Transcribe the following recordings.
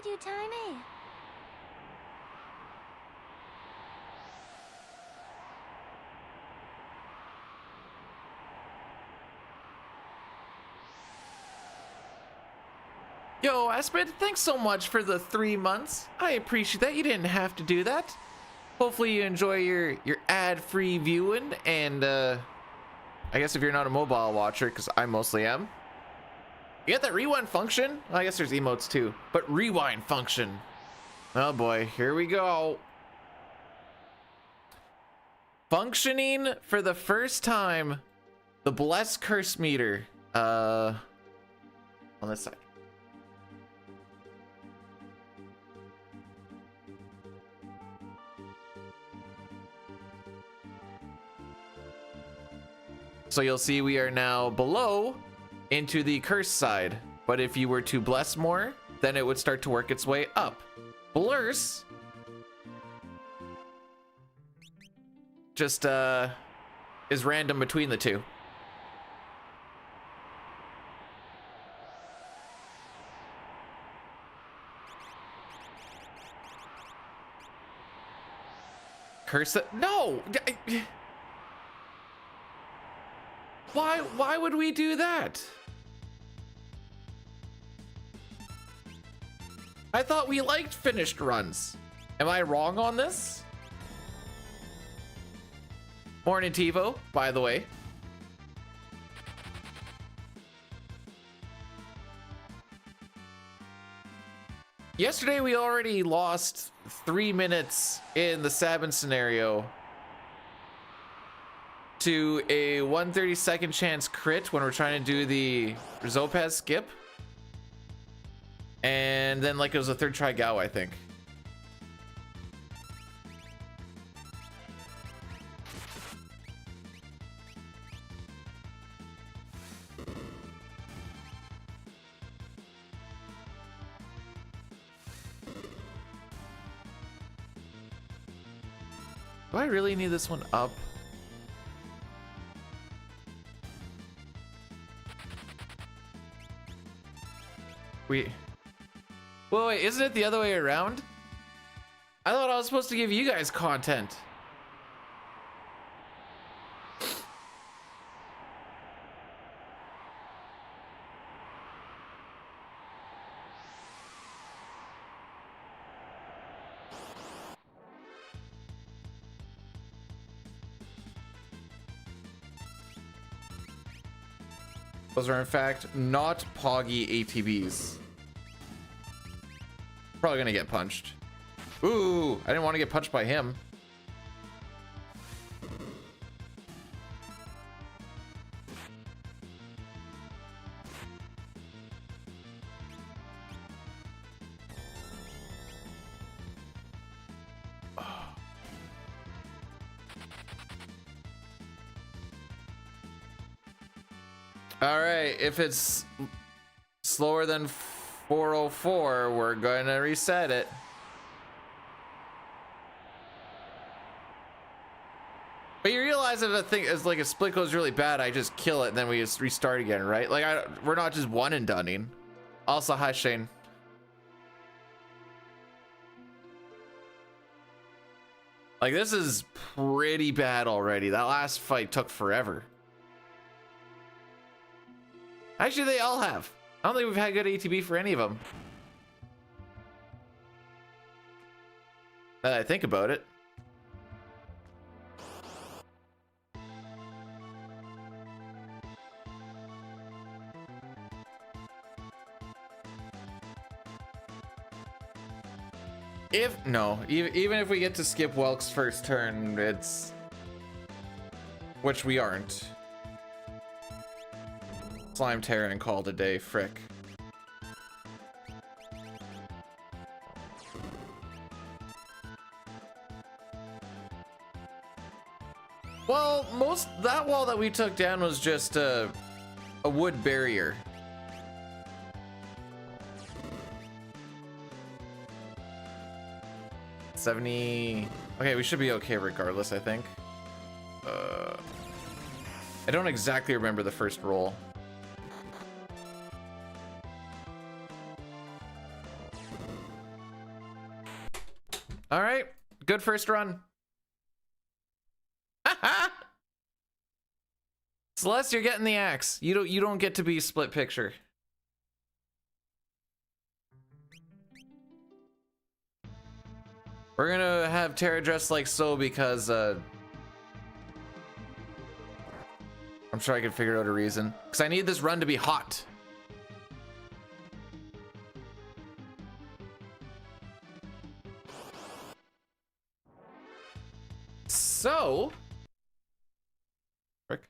honeydew time, eh? Yo, Aspen, thanks so much for the 3 months. I appreciate that. You didn't have to do that. Hopefully you enjoy your ad-free viewing, and I guess if you're not a mobile watcher, because I mostly am, you got that rewind function? Well, I guess there's emotes too, but rewind function. Oh boy, here we go. Functioning for the first time, the Bless Curse meter. On this side. So you'll see we are now below into the curse side. But if you were to bless more, then it would start to work its way up. Blurs just is random between the two. Curse it? No! Why would we do that? I thought we liked finished runs. Am I wrong on this? Morning, Tivo, by the way. Yesterday we already lost 3 minutes in the Sabin scenario to a 1/32nd chance crit when we're trying to do the Zopaz skip. And then like it was a third try Gau, I think. Do I really need this one up? Well, wait, isn't it the other way around? I thought I was supposed to give you guys content. Those are in fact not Poggy ATVs. Probably gonna get punched. Ooh, I didn't want to get punched by him. All right, if it's slower than 404, we're going to reset it. But you realize that the thing is, like, if split goes really bad, I just kill it and then we just restart again, right? Like, we're not just one and doneing. Also, hi Shane. Like, this is pretty bad already. That last fight took forever. Actually, they all have. I don't think we've had good ATB for any of them. Now that I think about it. Even if we get to skip Welk's first turn, it's... Which we aren't. Slime Terror and called a day, frick. Well, that wall that we took down was just a wood barrier. $70. Okay, we should be okay regardless, I think. I don't exactly remember the first roll. Good first run. Celeste, you're getting the axe. You don't get to be split picture. We're gonna have Tara dressed like so because I'm sure I can figure out a reason. Because I need this run to be hot. So, frick.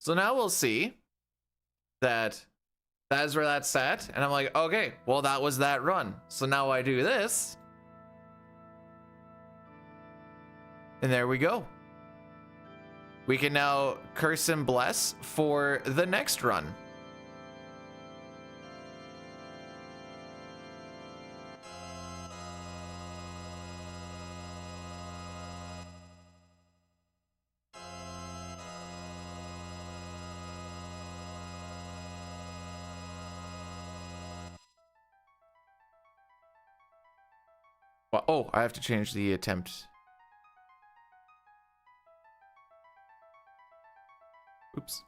So now we'll see that is where that's at, and I'm like, okay, well that was that run. So now I do this, and there we go. We can now curse and bless for the next run. Well, oh, I have to change the attempt. Oops.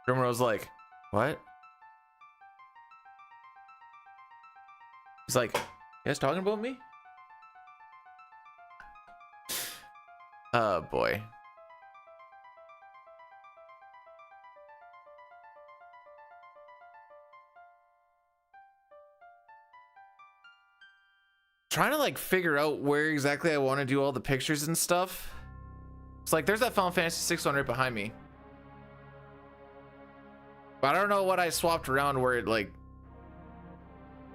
Drummer was like, what? He's like, you guys talking about me? Oh boy. Trying to like figure out where exactly I want to do all the pictures and stuff. It's like there's that Final Fantasy 6 one right behind me. But I don't know what I swapped around where it like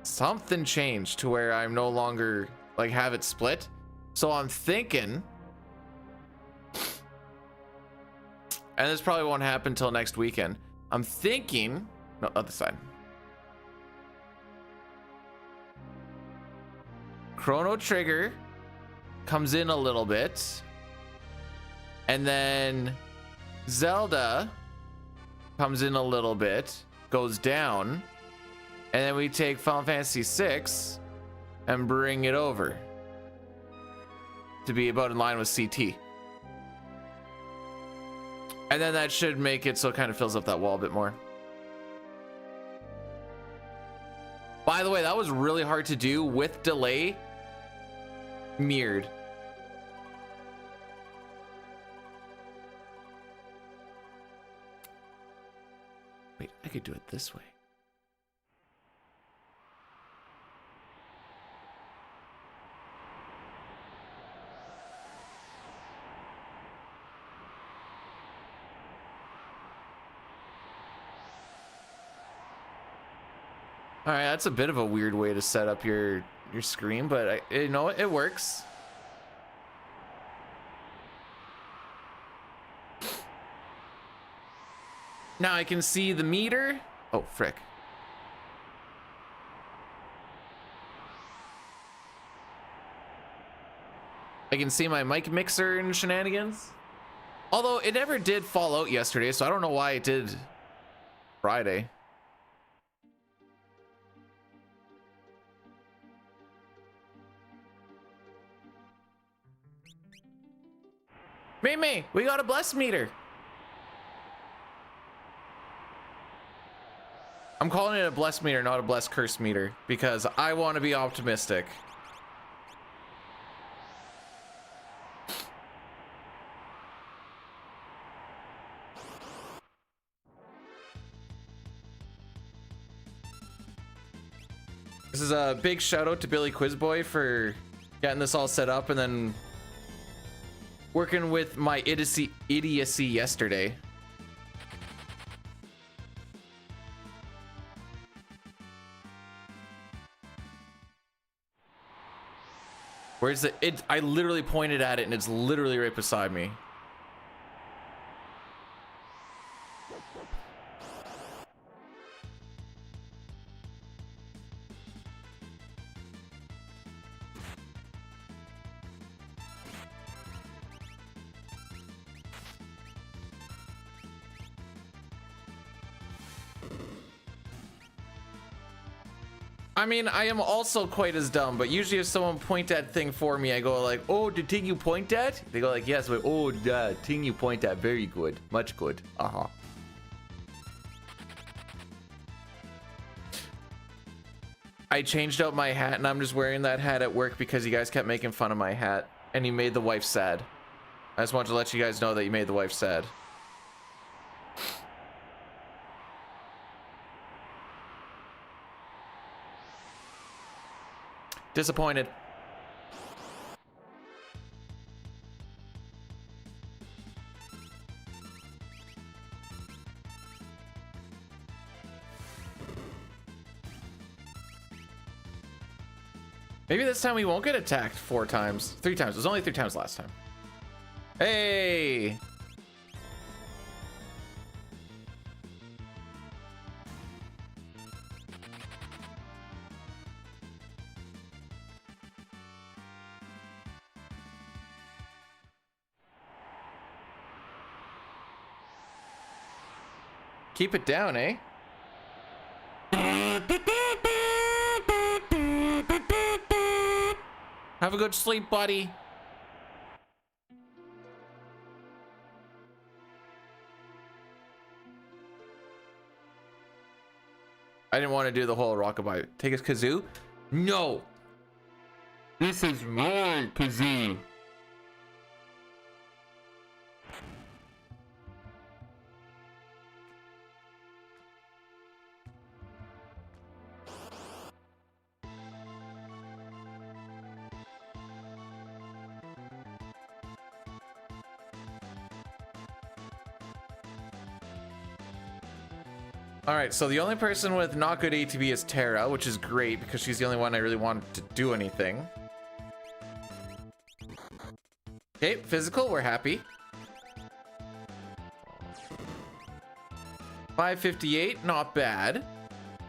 something changed to where I'm no longer like have it split. So I'm thinking, and this probably won't happen until next weekend. I'm thinking, no, other side. Chrono Trigger comes in a little bit, and then Zelda comes in a little bit, goes down, and then we take Final Fantasy 6 and bring it over to be about in line with CT. And then that should make it so it kind of fills up that wall a bit more. By the way, that was really hard to do with delay mirrored. Wait, I could do it this way. All right, that's a bit of a weird way to set up your screen, but you know, it works. Now I can see the meter. Oh, frick. I can see my mic mixer and shenanigans. Although it never did fall out yesterday, so I don't know why it did Friday. Mimi, we got a bless meter. I'm calling it a bless meter, not a bless curse meter, because I want to be optimistic. This is a big shout out to Billy Quizboy for getting this all set up and then working with my idiocy yesterday. Where's it? I literally pointed at it and it's literally right beside me. I mean, I am also quite as dumb, but usually if someone point at thing for me, I go like, oh, the thing you point at? They go like, yes, wait, oh, the thing you point at, very good, much good. Uh-huh. I changed out my hat and I'm just wearing that hat at work because you guys kept making fun of my hat and you made the wife sad. I just wanted to let you guys know that you made the wife sad. Disappointed. Maybe this time we won't get attacked 4 times. 3 times. It was only 3 times last time. Hey! Keep it down, eh? Have a good sleep, buddy. I didn't want to do the whole rockabye. Take a kazoo? No. This is my kazoo. All right, so the only person with not good ATB is Tara, which is great because she's the only one I really wanted to do anything. Okay, physical, we're happy. 558, not bad.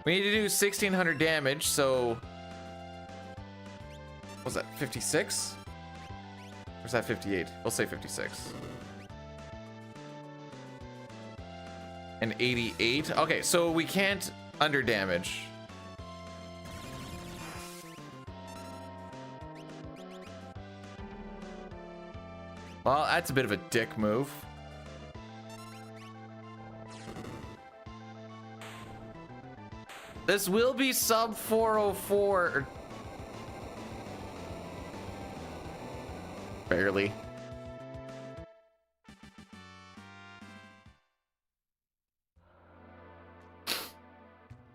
We need to do 1600 damage, so what was that, 56? Or is that 58? We'll say 56. And 88. Okay, so we can't under damage. Well, that's a bit of a dick move. This will be sub 404. Barely.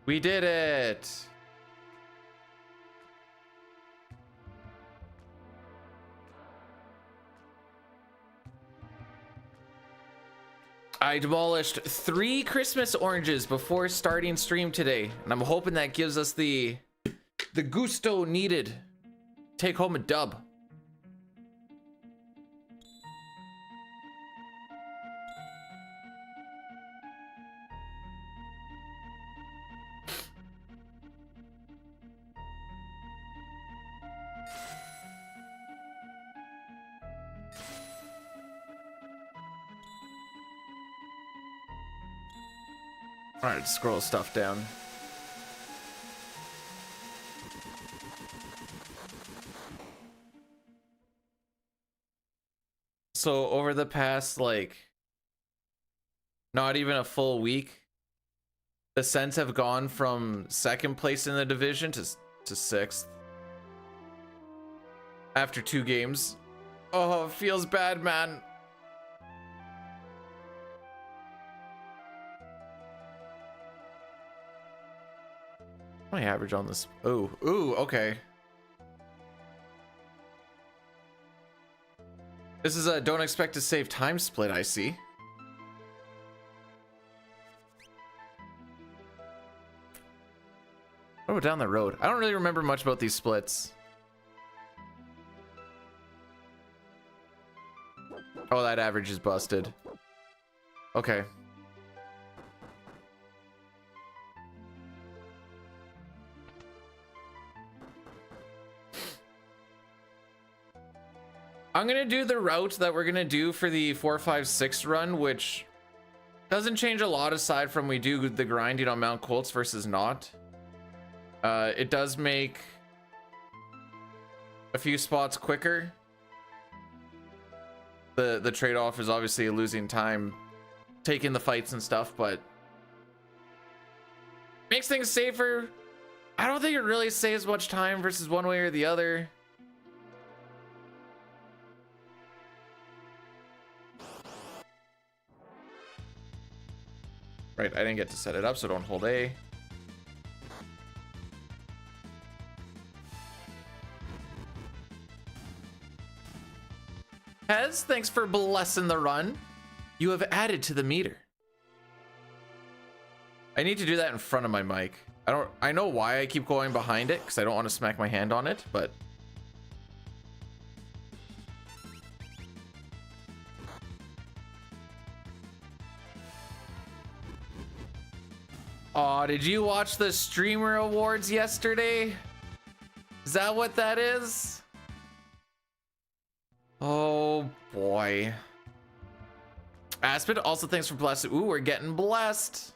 We did it. I demolished 3 Christmas oranges before starting stream today, and I'm hoping that gives us the gusto needed. Take home a dub. All right, scroll stuff down. So over the past, like, not even a full week, the Sens have gone from 2nd place in the division to 6th. After 2 games. Oh, it feels bad, man. My average on this. Ooh, okay. This is a don't expect to save time split, I see. What about down the road? I don't really remember much about these splits. Oh, that average is busted. Okay. I'm gonna do the route that we're gonna do for the 456 run, which doesn't change a lot aside from we do the grinding on Mount Colts versus not. It does make a few spots quicker. The trade-off is obviously losing time taking the fights and stuff, but makes things safer. I don't think it really saves much time versus one way or the other. Right, I didn't get to set it up, so don't hold A. Hez, thanks for blessing the run. You have added to the meter. I need to do that in front of my mic. I know why I keep going behind it, because I don't want to smack my hand on it, but oh, did you watch the streamer awards yesterday? Is that what that is? Oh boy. Aspen, also thanks for blessing. Ooh, we're getting blessed.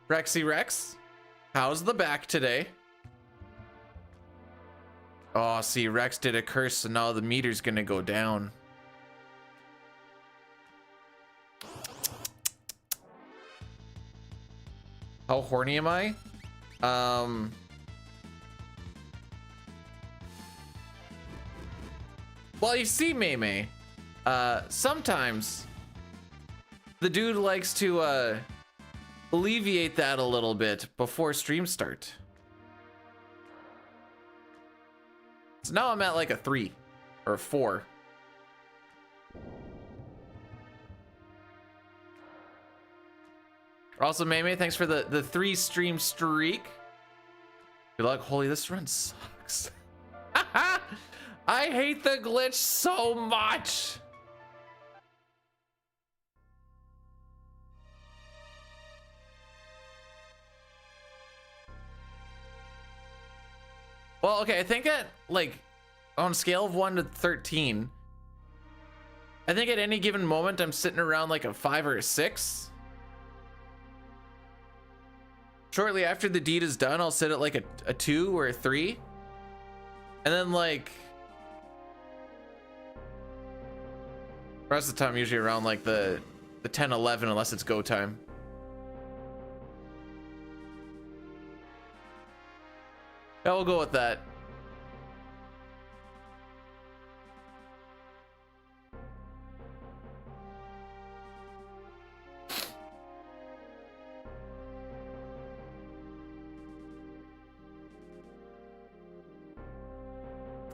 Rexy Rex, how's the back today? Oh, see, Rex did a curse, so now the meter's gonna go down. How horny am I? Well, you see, Maymay, sometimes the dude likes to alleviate that a little bit before stream start. So now I'm at like a 3 or a 4. Also, Maymay, thanks for the 3 stream streak. Good luck. Holy, this run sucks. I hate the glitch so much. Well, okay, I think at like on a scale of 1 to 13, I think at any given moment I'm sitting around like a 5 or a 6. Shortly after the deed is done, I'll sit at like a 2 or a 3. And then like the rest of the time usually around like the 10, 11, unless it's go time. Yeah, we'll go with that.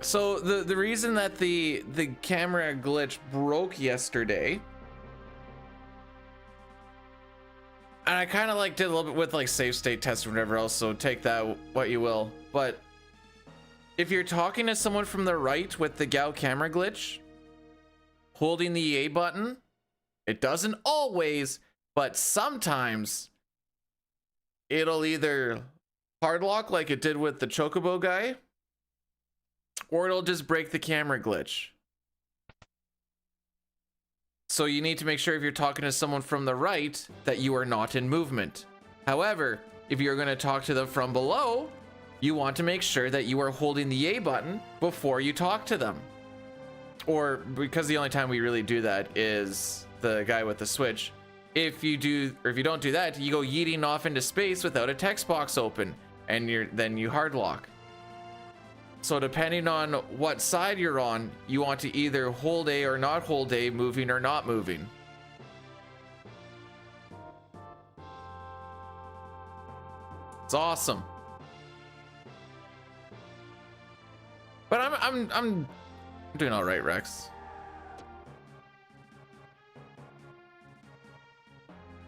So the reason that the camera glitch broke yesterday, and I kind of like did a little bit with like save state tests or whatever else, so take that what you will. But if you're talking to someone from the right with the Gau Camera Glitch, holding the A button, it doesn't always, but sometimes it'll either hard lock like it did with the Chocobo guy, or it'll just break the camera glitch. So you need to make sure if you're talking to someone from the right that you are not in movement. However, if you're going to talk to them from below, you want to make sure that you are holding the A button before you talk to them. Or because the only time we really do that is the guy with the switch. If you do, or if you don't do that, you go yeeting off into space without a text box open, and then you hard lock. So depending on what side you're on, you want to either hold A or not hold A, moving or not moving. It's awesome. But I'm doing all right, Rex.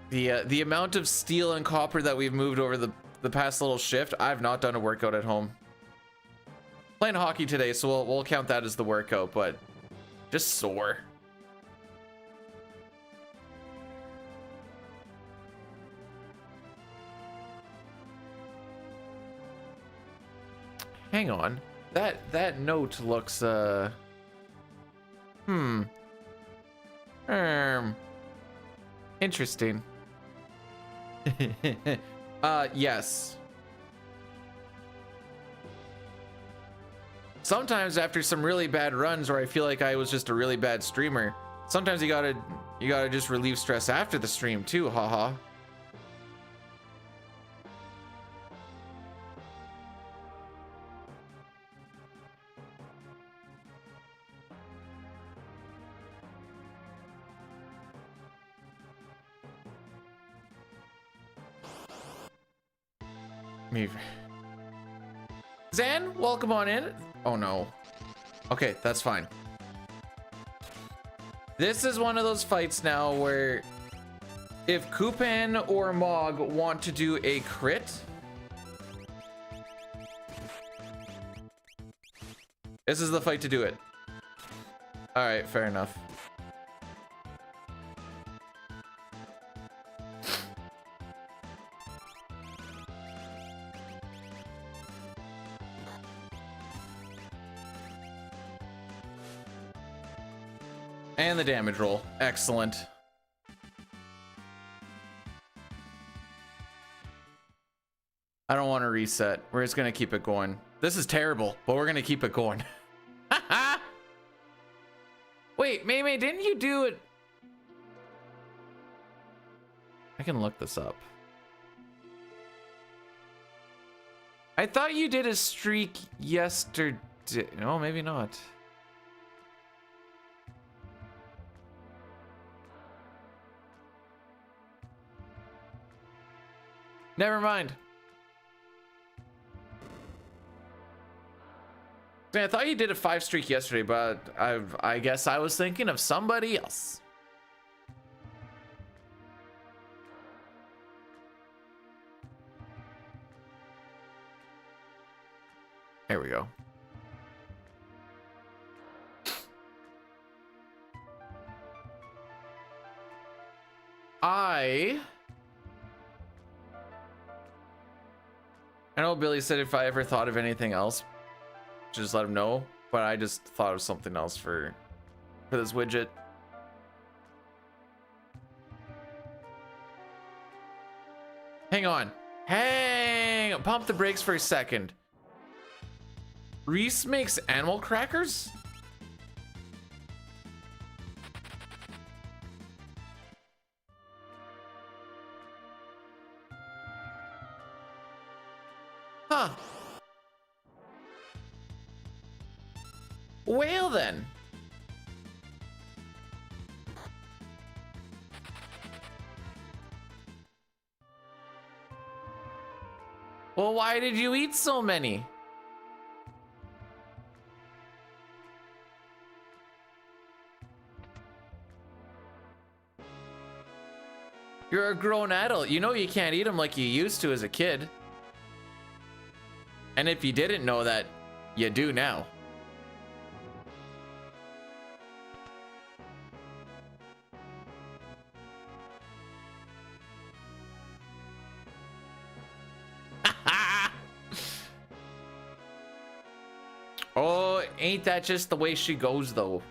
The amount of steel and copper that we've moved over the past little shift, I've not done a workout at home. Playing hockey today, so we'll count that as the workout, but just sore. Hang on. That note looks interesting. Yes. Sometimes after some really bad runs where I feel like I was just a really bad streamer, sometimes you gotta just relieve stress after the stream too, haha. Zan, welcome on in. Oh no. Okay, that's fine. This is one of those fights now where if Kupan or Mog want to do a crit, this is the fight to do it. All right, fair enough. And the damage roll. Excellent. I don't want to reset. We're just going to keep it going. This is terrible, but we're going to keep it going. Wait, May, didn't you do it? I can look this up. I thought you did a streak yesterday. No, maybe not. Never mind. I thought you did a 5 streak yesterday, but I guess I was thinking of somebody else. There we go. I know Billy said if I ever thought of anything else, just let him know, but I just thought of something else for this widget. Hang on. Pump the brakes for a second. Reese makes animal crackers? Huh. Well then. Well, why did you eat so many? You're a grown adult. You know you can't eat them like you used to as a kid. And if you didn't know that, you do now. Oh, ain't that just the way she goes, though?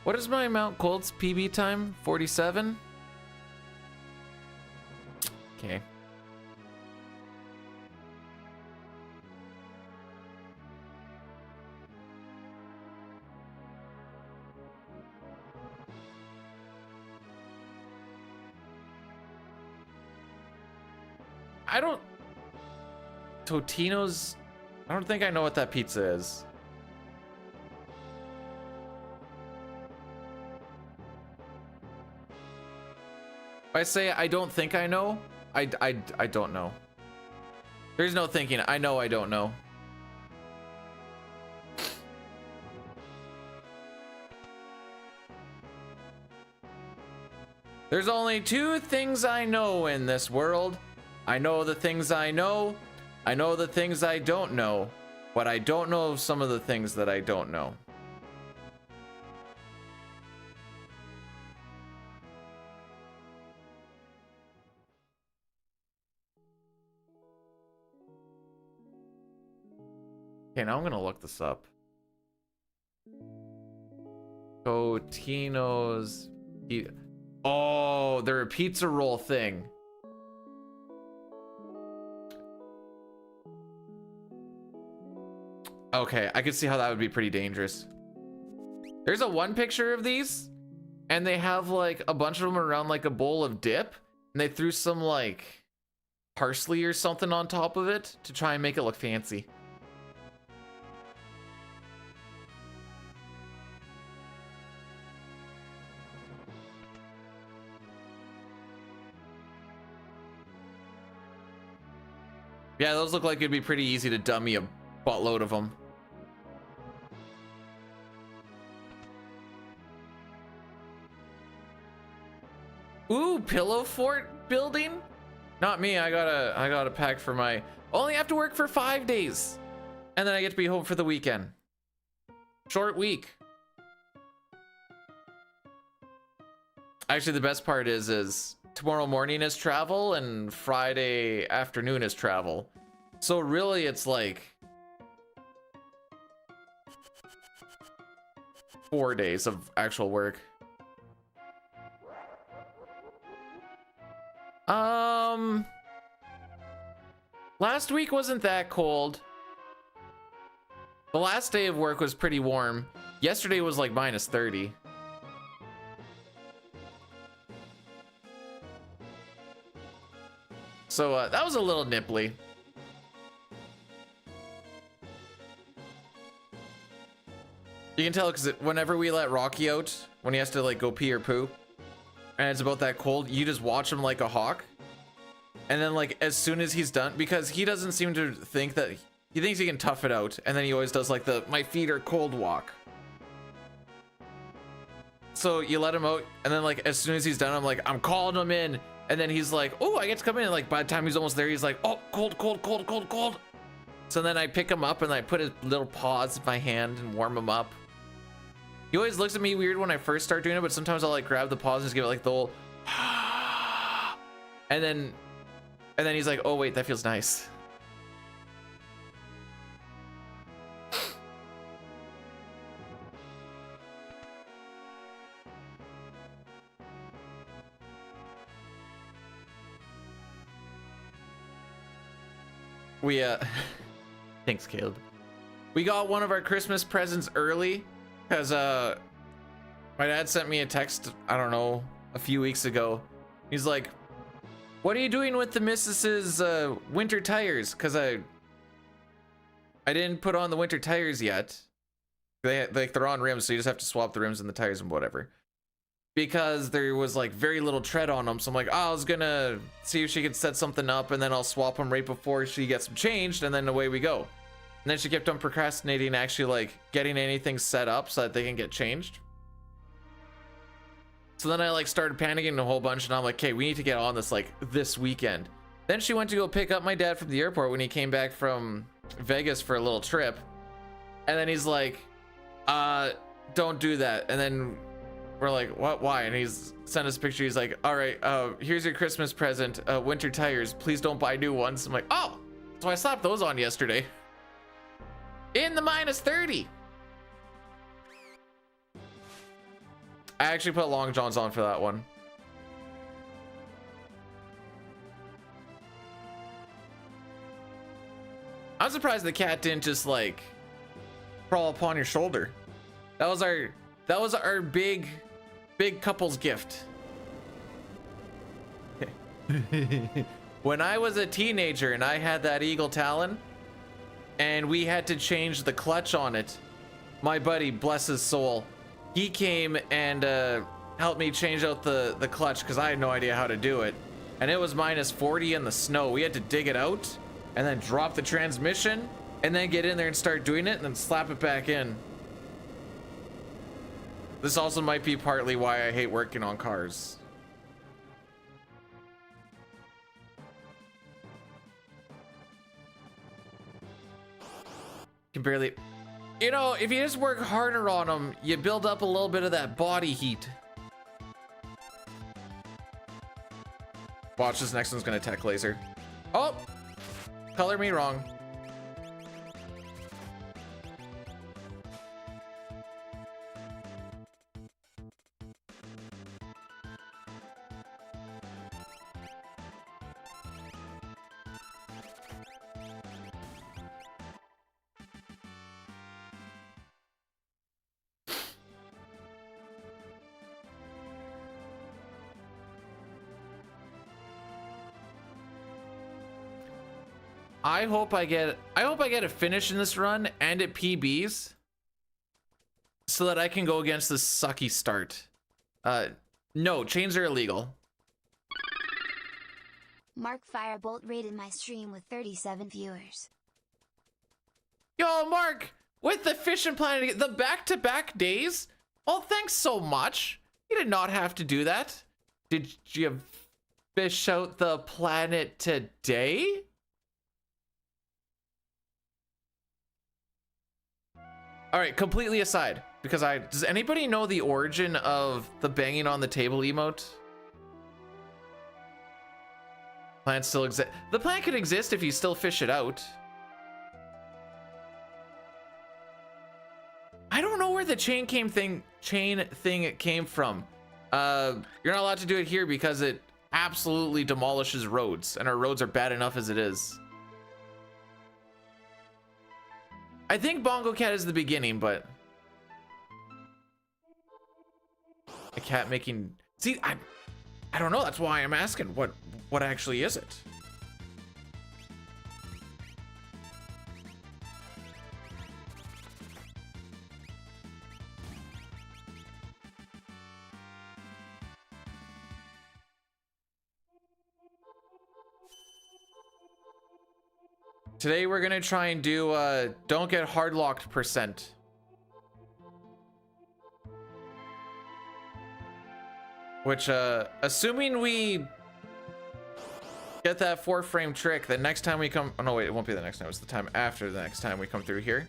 What is my Mount Cold's PB time? 47? Okay. Totino's, I don't think I know what that pizza is. If I say I don't think I know, I don't know. There's no thinking. I know I don't know. There's only two things I know in this world. I know the things I know. I know the things I don't know. But I don't know some of the things that I don't know. Okay, now I'm gonna look this up. Totino's. Oh, they're a pizza roll thing. Okay, I could see how that would be pretty dangerous. There's a one picture of these, and they have like a bunch of them around like a bowl of dip, and they threw some like parsley or something on top of it to try and make it look fancy. Yeah, those look like it'd be pretty easy to dummy a buttload of them. Ooh, pillow fort building? Not me. I got a pack for my. Only have to work for 5 days, and then I get to be home for the weekend. Short week. Actually, the best part is tomorrow morning is travel and Friday afternoon is travel. So really, it's like 4 days of actual work. Last week wasn't that cold. The last day of work was pretty warm. Yesterday was like -30. So that was a little nipply. You can tell because whenever we let Rocky out, when he has to like go pee or poo, and it's about that cold, you just watch him like a hawk. And then like as soon as he's done, because he doesn't seem to think that, he thinks he can tough it out, and then he always does like the my feet are cold walk. So you let him out, and then like as soon as he's done, I'm like, I'm calling him in, and then he's like, oh, I get to come in, and like by the time he's almost there, he's like, oh, cold, cold, cold, cold, cold. So then I pick him up and I put his little paws in my hand and warm him up. He always looks at me weird when I first start doing it, but sometimes I'll like grab the paws and just give it like the old and then he's like, oh wait, that feels nice. We thanks, Caleb. We got one of our Christmas presents early because my dad sent me a text, I don't know, a few weeks ago. He's like, what are you doing with the missus's winter tires? Because I didn't put on the winter tires yet. They're on rims, so you just have to swap the rims and the tires and whatever. Because there was like very little tread on them, so I'm like, oh, I was gonna see if she could set something up, and then I'll swap them right before she gets them changed, and then away we go. And then she kept on procrastinating, actually like getting anything set up so that they can get changed. So then I like started panicking a whole bunch, and I'm like, okay, we need to get on this like this weekend. Then she went to go pick up my dad from the airport when he came back from Vegas for a little trip, and then he's like, don't do that. And then we're like, what, why? And he's sent us a picture. He's like, all right, here's your Christmas present, winter tires, please don't buy new ones. I'm like, oh, so I slapped those on yesterday in the -30. I actually put long johns on for that one. I'm surprised the cat didn't just like crawl upon your shoulder. That was our big couple's gift. When I was a teenager and I had that Eagle Talon and we had to change the clutch on it, my buddy, bless his soul, he came and helped me change out the clutch because I had no idea how to do it. And it was -40 in the snow. We had to dig it out and then drop the transmission and then get in there and start doing it and then slap it back in. This also might be partly why I hate working on cars. Can barely, you know, if you just work harder on them, you build up a little bit of that body heat. Watch, this next one's gonna tech laser. Oh, color me wrong. I hope I get a finish in this run and it PBs so that I can go against this sucky start. No, chains are illegal. Mark Firebolt rated my stream with 37 viewers. Yo, Mark, with the fishing planet, the back-to-back days? Oh, thanks so much. You did not have to do that. Did you fish out the planet today? All right, completely aside, because does anybody know the origin of the banging on the table emote? Plant still exists. The plant could exist if you still fish it out. I don't know where the chain thing came from. You're not allowed to do it here because it absolutely demolishes roads, and our roads are bad enough as it is. I think Bongo Cat is the beginning, but a cat making. See, I don't know. That's why I'm asking. What actually is it? Today we're gonna try and do don't get hard locked %. Which assuming we get that 4-frame trick, the next time we come, oh no wait, it won't be the next time, it's the time after the next time we come through here.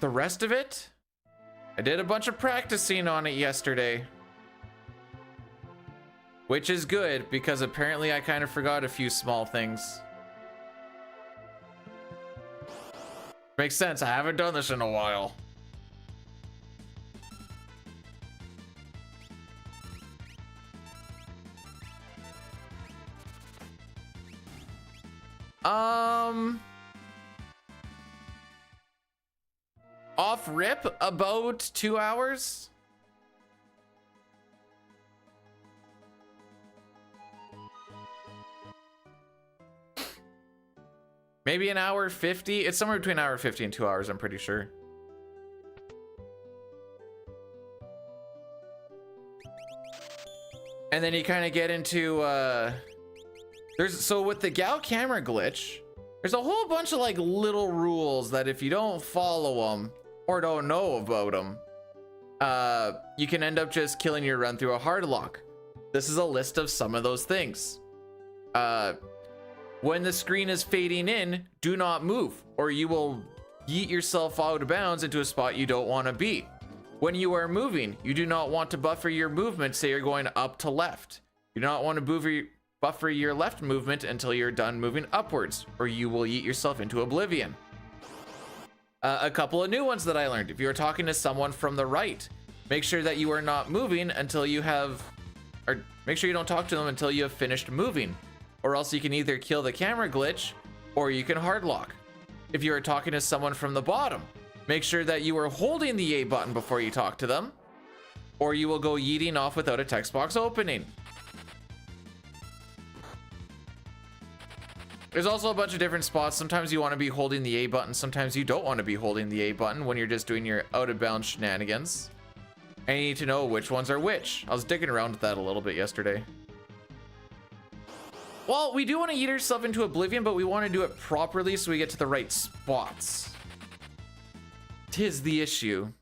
The rest of it, I did a bunch of practicing on it yesterday. Which is good, because apparently I kind of forgot a few small things. Makes sense, I haven't done this in a while. Off rip, about 2 hours. Maybe an hour 50. It's somewhere between an hour 50 and 2 hours, I'm pretty sure. And then you kind of get into so with the Gau Camera Glitch, there's a whole bunch of like little rules that if you don't follow them or don't know about them, you can end up just killing your run through a hard lock. This is a list of some of those things. When the screen is fading in, do not move, or you will yeet yourself out of bounds into a spot you don't want to be. When you are moving, you do not want to buffer your movement, say you're going up to left. You do not want to buffer your left movement until you're done moving upwards, or you will yeet yourself into oblivion. A couple of new ones that I learned. If you are talking to someone from the right, make sure that you are not moving until you have, or make sure you don't talk to them until you have finished moving. Or else you can either kill the camera glitch or you can hard lock. If you are talking to someone from the bottom, make sure that you are holding the A button before you talk to them, or you will go yeeting off without a text box opening. There's also a bunch of different spots. Sometimes you want to be holding the A button, sometimes you don't want to be holding the A button when you're just doing your out of bounds shenanigans. And you need to know which ones are which. I was digging around with that a little bit yesterday. Well, we do want to yeet ourselves into oblivion, but we want to do it properly so we get to the right spots. 'Tis the issue.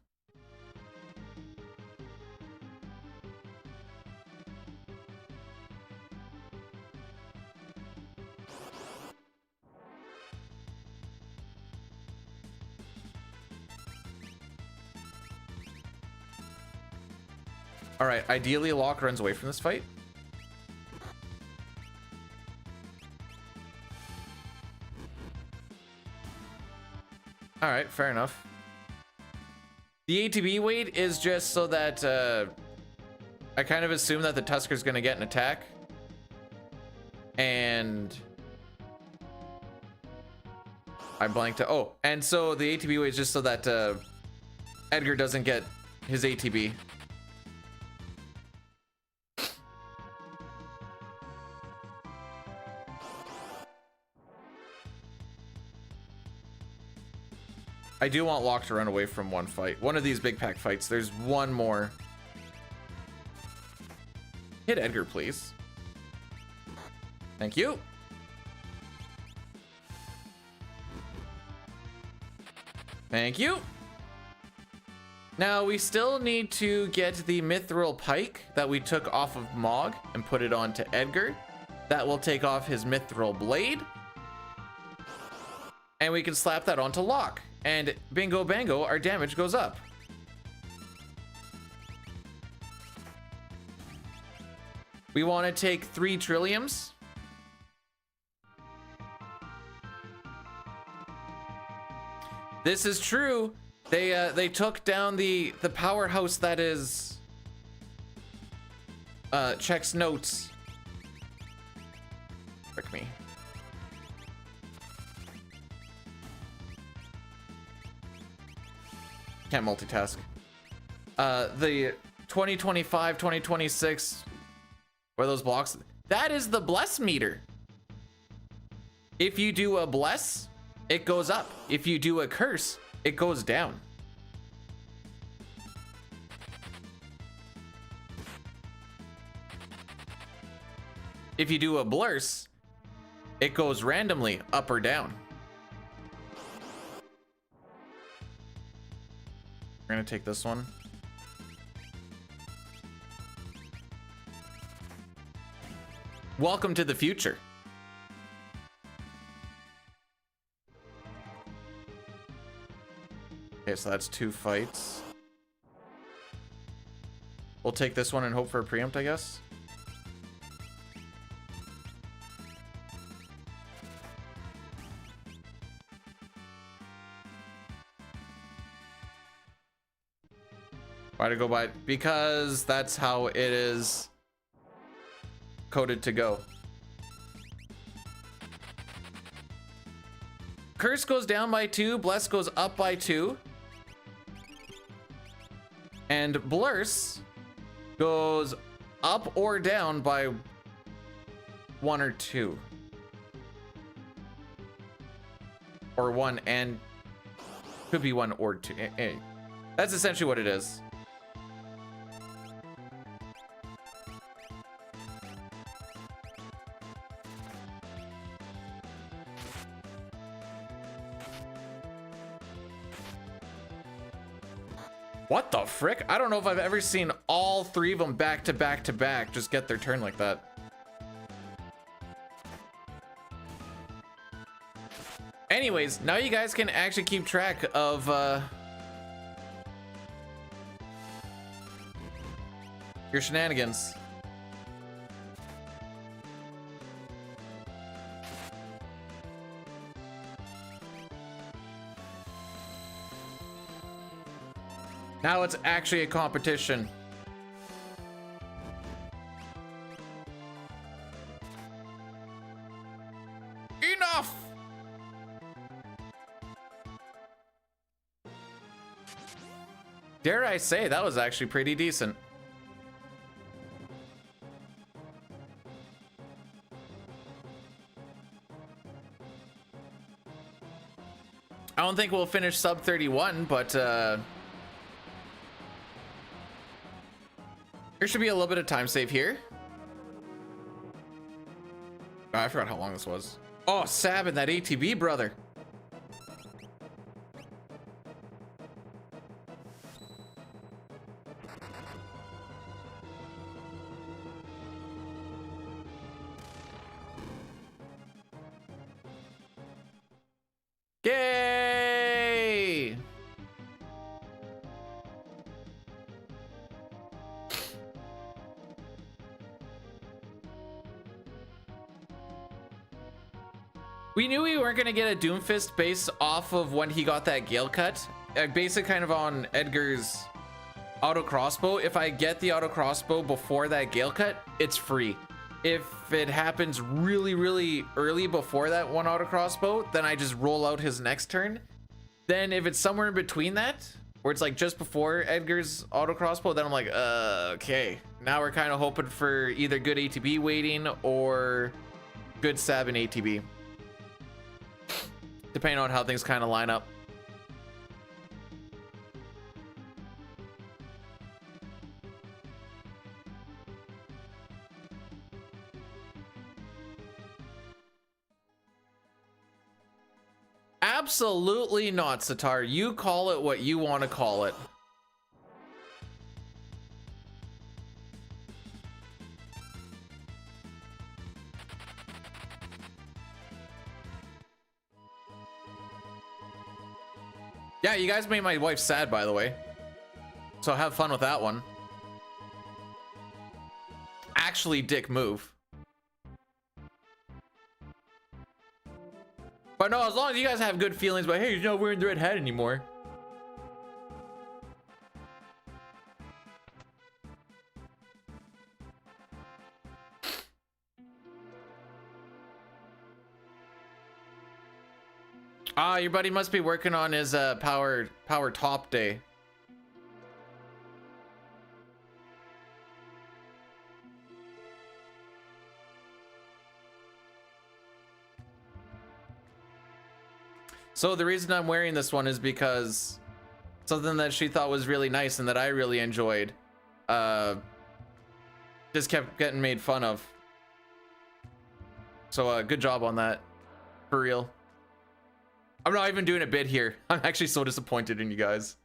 All right, ideally Locke runs away from this fight. All right, fair enough. The ATB wait is just so that I kind of assume that the Tusker's gonna get an attack. And I blanked out. Oh, and so the ATB wait is just so that Edgar doesn't get his ATB. I do want Locke to run away from one fight. One of these big pack fights. There's one more. Hit Edgar, please. Thank you. Thank you. Now we still need to get the mithril pike that we took off of Mog and put it onto Edgar. That will take off his mithril blade. And we can slap that onto Locke. And bingo bango, our damage goes up. We want to take 3 trilliums. This is true. They took down the powerhouse that is checks notes. Frick me. Can't multitask. The 2025, 2026, where those blocks, that is the bless meter. If you do a bless, it goes up. If you do a curse, it goes down. If you do a blurse, it goes randomly up or down. We're gonna take this one. Welcome to the future. Okay, so that's 2 fights. We'll take this one and hope for a preempt, I guess. Why to go by? Because that's how it is coded to go. Curse goes down by 2, Bless goes up by 2. And Blurse goes up or down by 1 or 2. Or 1 and could be 1 or 2. That's essentially what it is. What the frick? I don't know if I've ever seen all 3 of them back to back to back just get their turn like that. Anyways, now you guys can actually keep track of your shenanigans. Now it's actually a competition. Enough! Dare I say, that was actually pretty decent. I don't think we'll finish sub 31, but there should be a little bit of time save here. Oh, I forgot how long this was. Oh, Sabin, that ATB brother. Yay! We knew we weren't gonna get a Doomfist based off of when he got that Gale cut. I base it kind of on Edgar's auto crossbow. If I get the auto crossbow before that Gale cut, it's free. If it happens really, really early before that one auto crossbow, then I just roll out his next turn. Then if it's somewhere in between that, where it's like just before Edgar's auto crossbow, then I'm like, okay. Now we're kind of hoping for either good ATB waiting or good Sabin ATB. Depending on how things kind of line up. Absolutely not, Sitar. You call it what you want to call it. Yeah, you guys made my wife sad, by the way. So have fun with that one. Actually, dick move. But no, as long as you guys have good feelings, but hey, you're not wearing the red hat anymore. Ah, your buddy must be working on his power top day. So the reason I'm wearing this one is because something that she thought was really nice and that I really enjoyed just kept getting made fun of. So good job on that, for real. I'm not even doing a bit here. I'm actually so disappointed in you guys.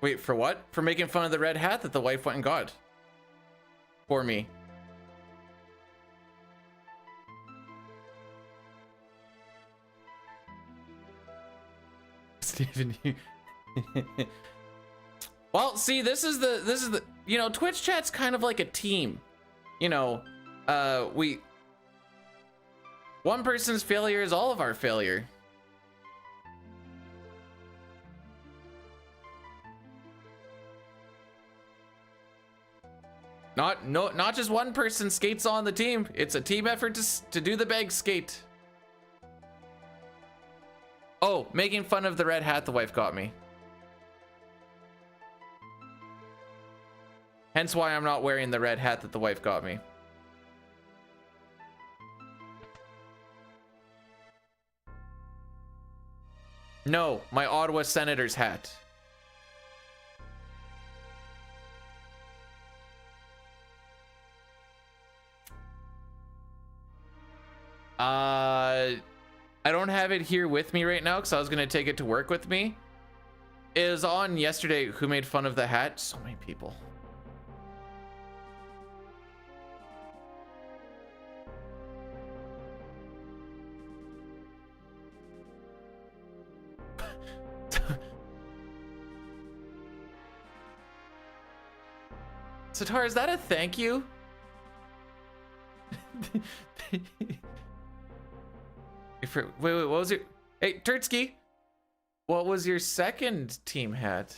Wait, for what? For making fun of the red hat that the wife went and got for me. Steven, well, see, this is the you know, Twitch chat's kind of like a team. You know, one person's failure is all of our failure. Not just one person skates on the team. It's a team effort to do the bag skate. Oh, making fun of the red hat the wife got me. Hence why I'm not wearing the red hat that the wife got me. No, my Ottawa Senators hat. I don't have it here with me right now because I was gonna take it to work with me. It was on yesterday. Who made fun of the hat? So many people. Sitar, is that a thank you? Wait, what was your... Hey, Turtsky! What was your second team hat?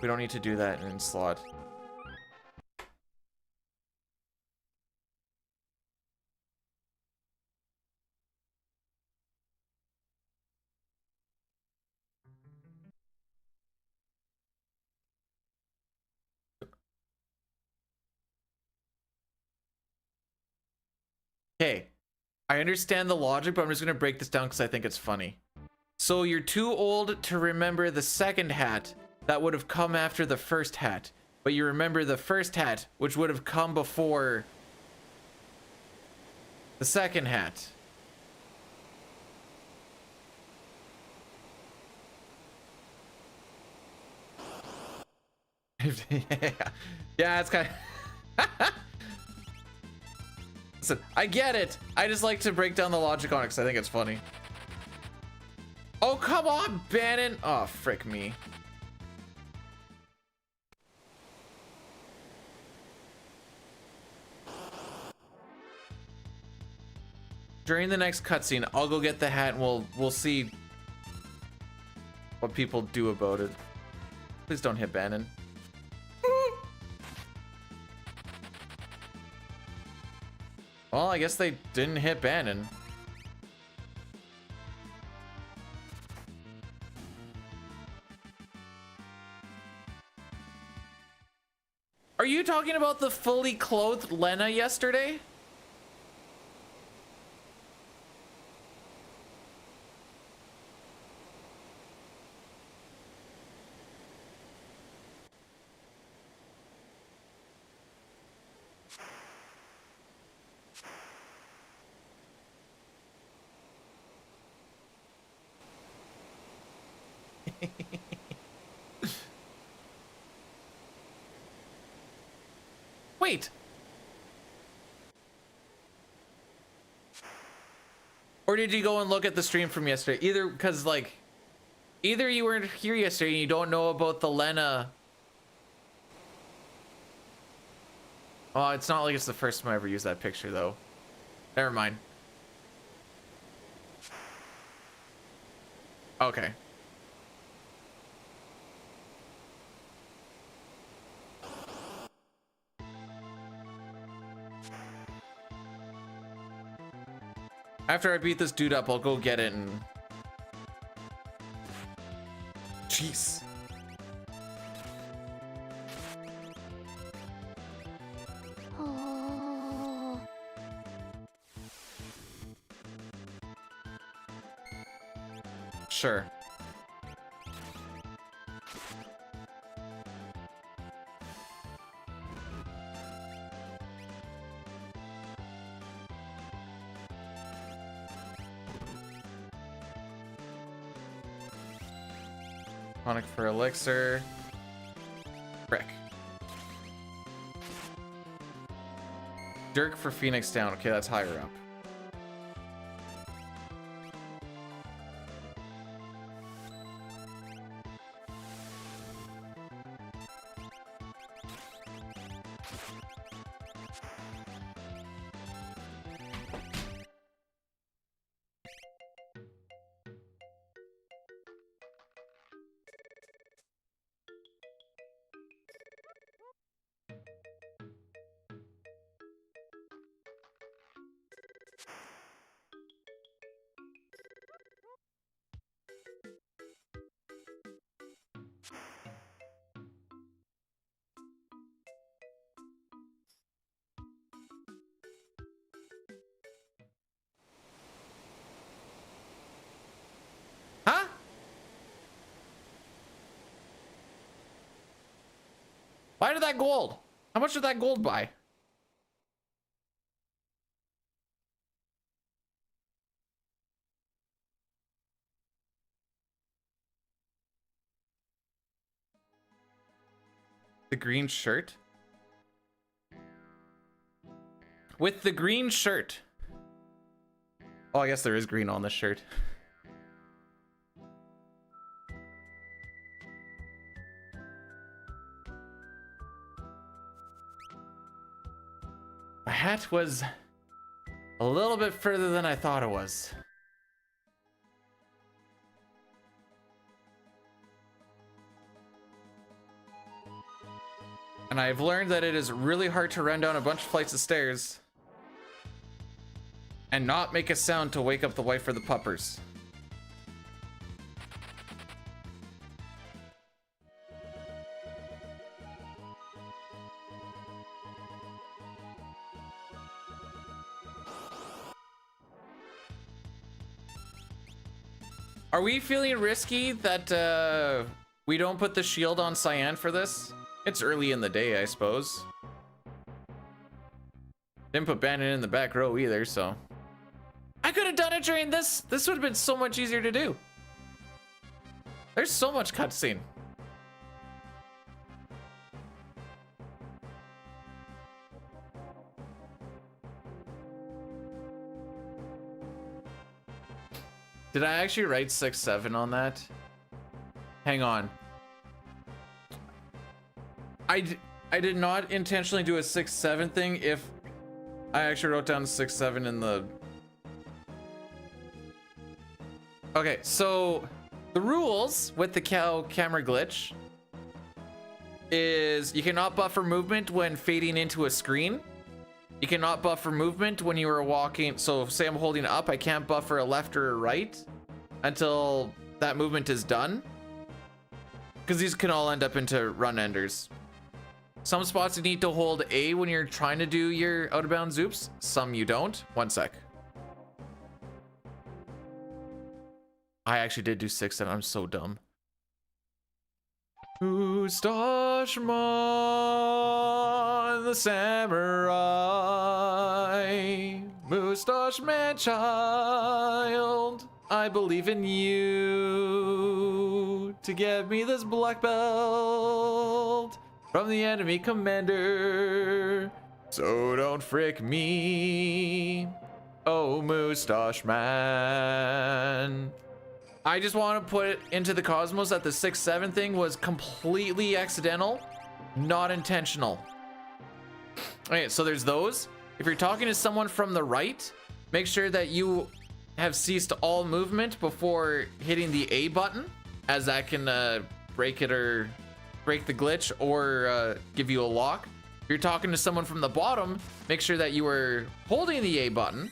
We don't need to do that in slot. Okay, I understand the logic, but I'm just gonna break this down because I think it's funny. So you're too old to remember the second hat that would have come after the first hat, but you remember the first hat, which would have come before the second hat. Yeah, it's kind of... Listen, I get it. I just like to break down the logic on it because I think it's funny. Oh, come on, Bannon. Oh, frick me. During the next cutscene, I'll go get the hat and we'll see what people do about it. Please don't hit Bannon. Well, I guess they didn't hit Bannon. Are you talking about the fully clothed Lena yesterday? Wait. Or did you go and look at the stream from yesterday? Either because like, either you weren't here yesterday and you don't know about the Lena. Oh, it's not like it's the first time I ever used that picture though. Never mind. Okay. After I beat this dude up, I'll go get it and... Jeez. Oh. Sure. Tonic for elixir. Frick. Dirk for Phoenix down. Okay, that's higher up. Huh? Why did that gold? How much did that gold buy? The green shirt? With the green shirt. Oh, I guess there is green on this shirt. My hat was a little bit further than I thought it was. And I've learned that it is really hard to run down a bunch of flights of stairs and not make a sound to wake up the wife or the puppers. Are we feeling risky that we don't put the shield on Cyan for this? It's early in the day, I suppose. Didn't put Bandit in the back row either, so. I could have done it during this. This would have been so much easier to do. There's so much cutscene. Did I actually write 6-7 on that? Hang on. I did not intentionally do a 6-7 thing if I actually wrote down 6-7 in the... Okay, so the rules with the Gau Camera Glitch is you cannot buffer movement when fading into a screen. You cannot buffer movement when you are walking. So say I'm holding up, I can't buffer a left or a right until that movement is done. Because these can all end up into run enders. Some spots you need to hold A when you're trying to do your out of bounds zoops. Some you don't. One sec. I actually did do 6 and I'm so dumb. Mustache Man, the samurai. Mustache Man child, I believe in you to get me this black belt from the enemy commander. So don't frick me, oh Mustache Man. I just want to put it into the cosmos that the 6-7 thing was completely accidental, not intentional. Okay, so there's those. If you're talking to someone from the right, make sure that you have ceased all movement before hitting the A button, as that can break it or break the glitch or give you a lock. If you're talking to someone from the bottom, make sure that you are holding the A button.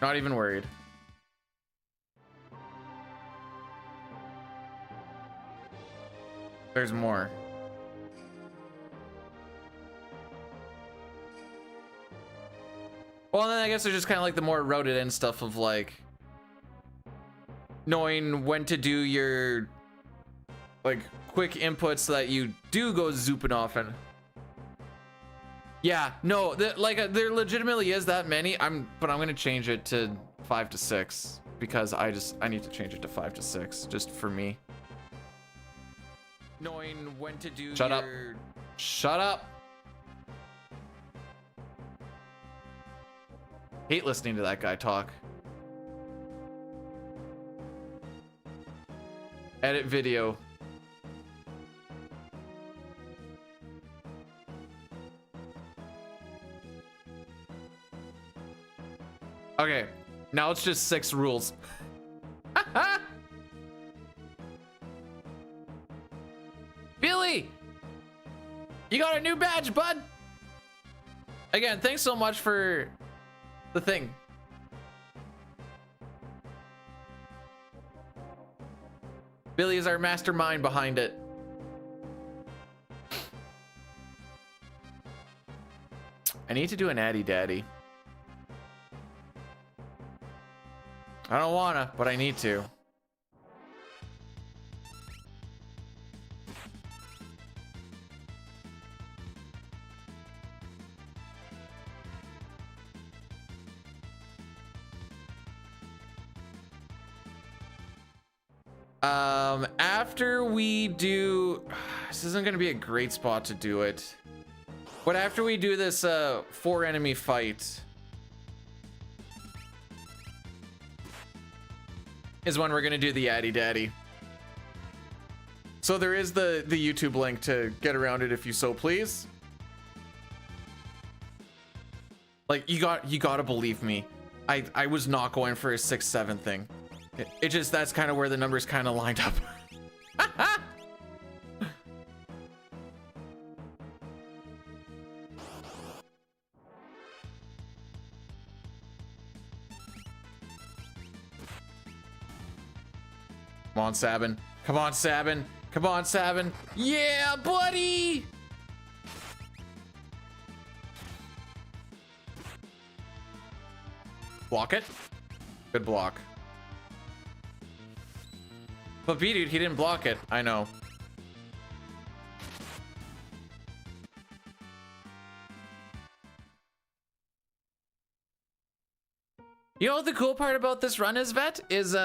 Not even worried. There's more. Well, and then I guess there's just kind of like the more routed in stuff of like knowing when to do your like quick inputs so that you do go zooping often. Yeah, no, like there legitimately is that many. But I'm gonna change it to 5 to 6 because I need to change it to 5 to 6 just for me. Knowing when to do. Shut up. Shut up. Hate listening to that guy talk. Edit video. Okay, now it's just 6 rules. Billy! You got a new badge, bud! Again, thanks so much for the thing. Billy is our mastermind behind it. I need to do an Addy Daddy. I don't wanna, but I need to. After we do, this isn't gonna be a great spot to do it, but after we do this 4 enemy fight is when we're gonna do the Addy Daddy. So there is the YouTube link to get around it if you so please. Like you gotta believe me. I was not going for a 6-7 thing. It just, that's kind of where the numbers kind of lined up. Come on, Sabin. Come on, Sabin. Come on, Sabin. Yeah, buddy! Block it. Good block. But B-Dude, he didn't block it. I know. You know what the cool part about this run is, Vet? Is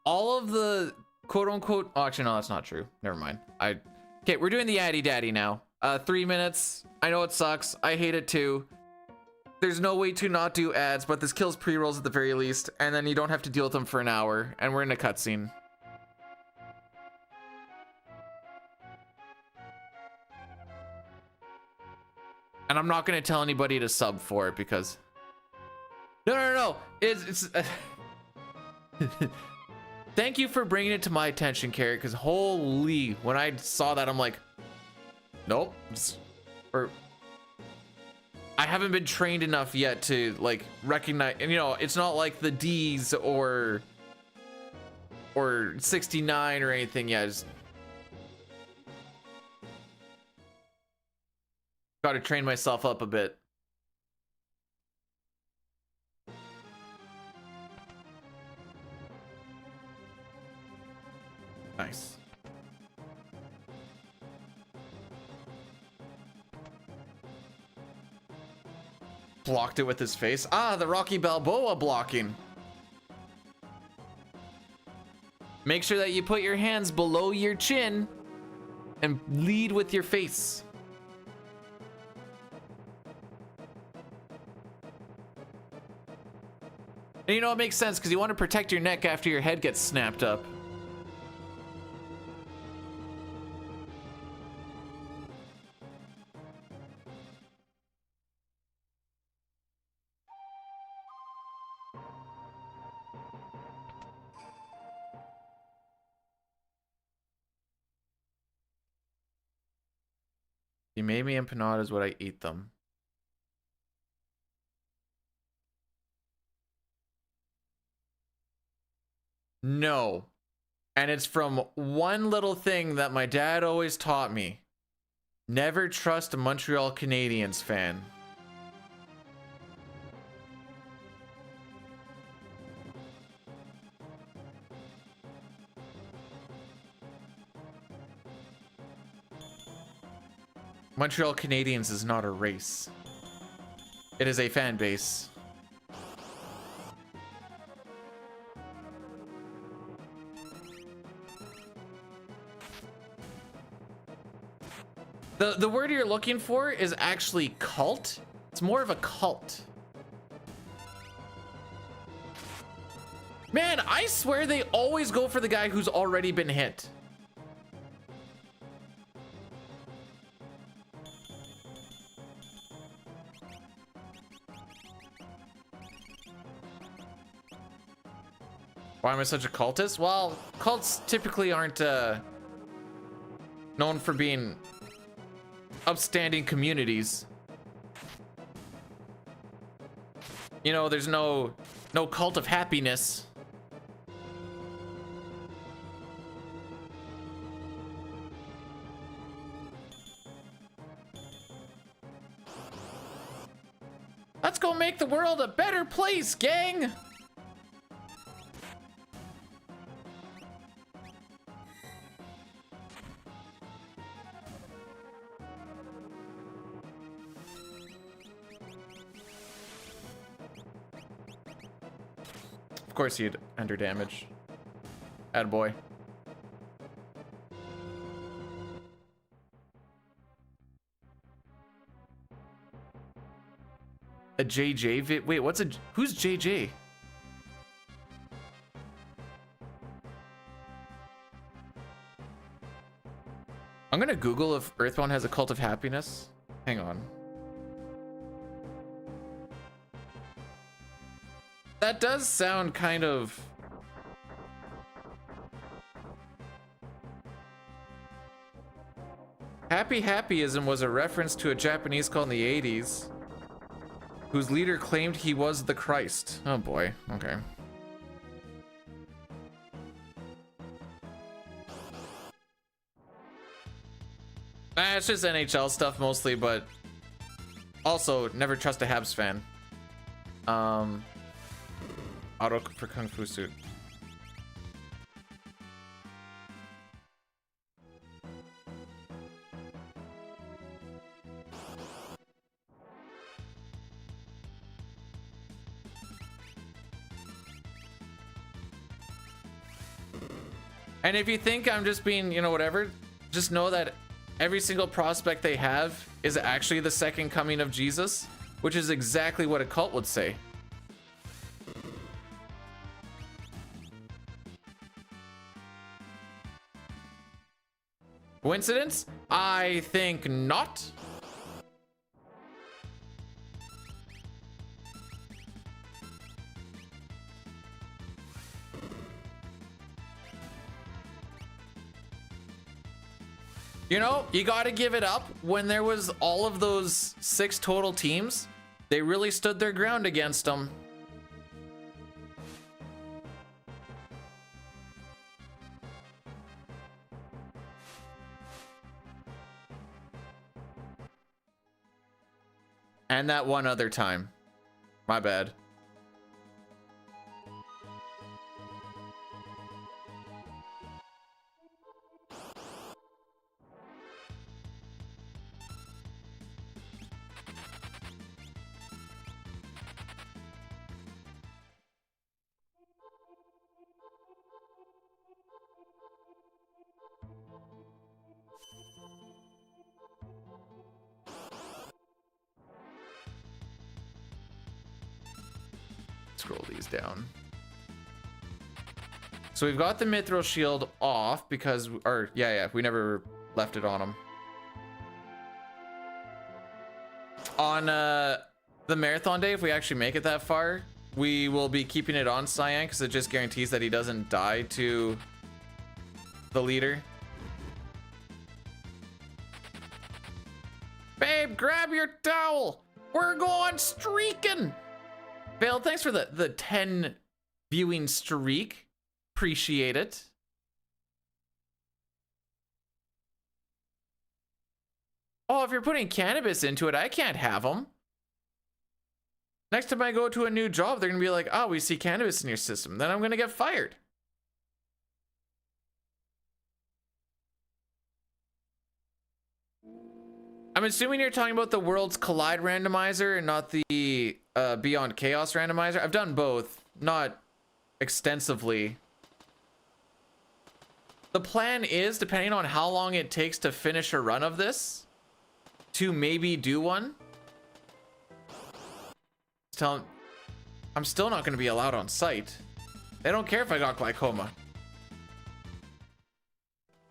all of the quote-unquote... Oh, actually, no, that's not true. Never mind. Okay, we're doing the Addy Daddy now. 3 minutes. I know it sucks. I hate it too. There's no way to not do ads, but this kills pre-rolls at the very least, and then you don't have to deal with them for an hour, and we're in a cutscene. And I'm not gonna tell anybody to sub for it because... No. It's Thank you for bringing it to my attention, Carrot, because holy, when I saw that, I'm like, nope. Or I haven't been trained enough yet to like recognize, and you know, it's not like the D's or or 69 or anything. Yeah, just got to train myself up a bit. Nice. Blocked it with his face. Ah, the Rocky Balboa blocking. Make sure that you put your hands below your chin and lead with your face. And you know, it makes sense because you want to protect your neck after your head gets snapped up. You made me empanadas, would I eat them? No. And it's from one little thing that my dad always taught me. Never trust a Montreal Canadiens fan. Montreal Canadiens is not a race. It is a fan base. The word you're looking for is actually cult. It's more of a cult. Man, I swear they always go for the guy who's already been hit. Why am I such a cultist? Well, cults typically aren't known for being upstanding communities. You know, there's no cult of happiness. Let's go make the world a better place, gang! Of course he'd enter damage. Attaboy. A JJ wait, who's JJ? I'm gonna Google if Earthbound has a cult of happiness. Hang on. That does sound kind of... Happyism was a reference to a Japanese cult in the 80s whose leader claimed he was the Christ. Oh boy, okay. It's just NHL stuff mostly, but also never trust a Habs fan. Auto for Kung Fu suit. And if you think I'm just being, you know, whatever, just know that every single prospect they have is actually the second coming of Jesus, which is exactly what a cult would say. Coincidence? I think not. You know, you gotta give it up. When there was all of those 6 total teams, they really stood their ground against them. And that one other time. My bad. Scroll these down. So we've got the mithril shield off because, or yeah, we never left it on him. On the marathon day, if we actually make it that far, we will be keeping it on Cyan because it just guarantees that he doesn't die to the leader. Babe, grab your towel. We're going streaking. Vale, thanks for the 10 viewing streak. Appreciate it. Oh, if you're putting cannabis into it, I can't have them. Next time I go to a new job, they're gonna be like, oh, we see cannabis in your system. Then I'm gonna get fired. I'm assuming you're talking about the Worlds Collide randomizer and not the Beyond Chaos randomizer. I've done both, not extensively. The plan is, depending on how long it takes to finish a run of this, to maybe do one. I'm still not going to be allowed on site. They don't care if I got glaucoma.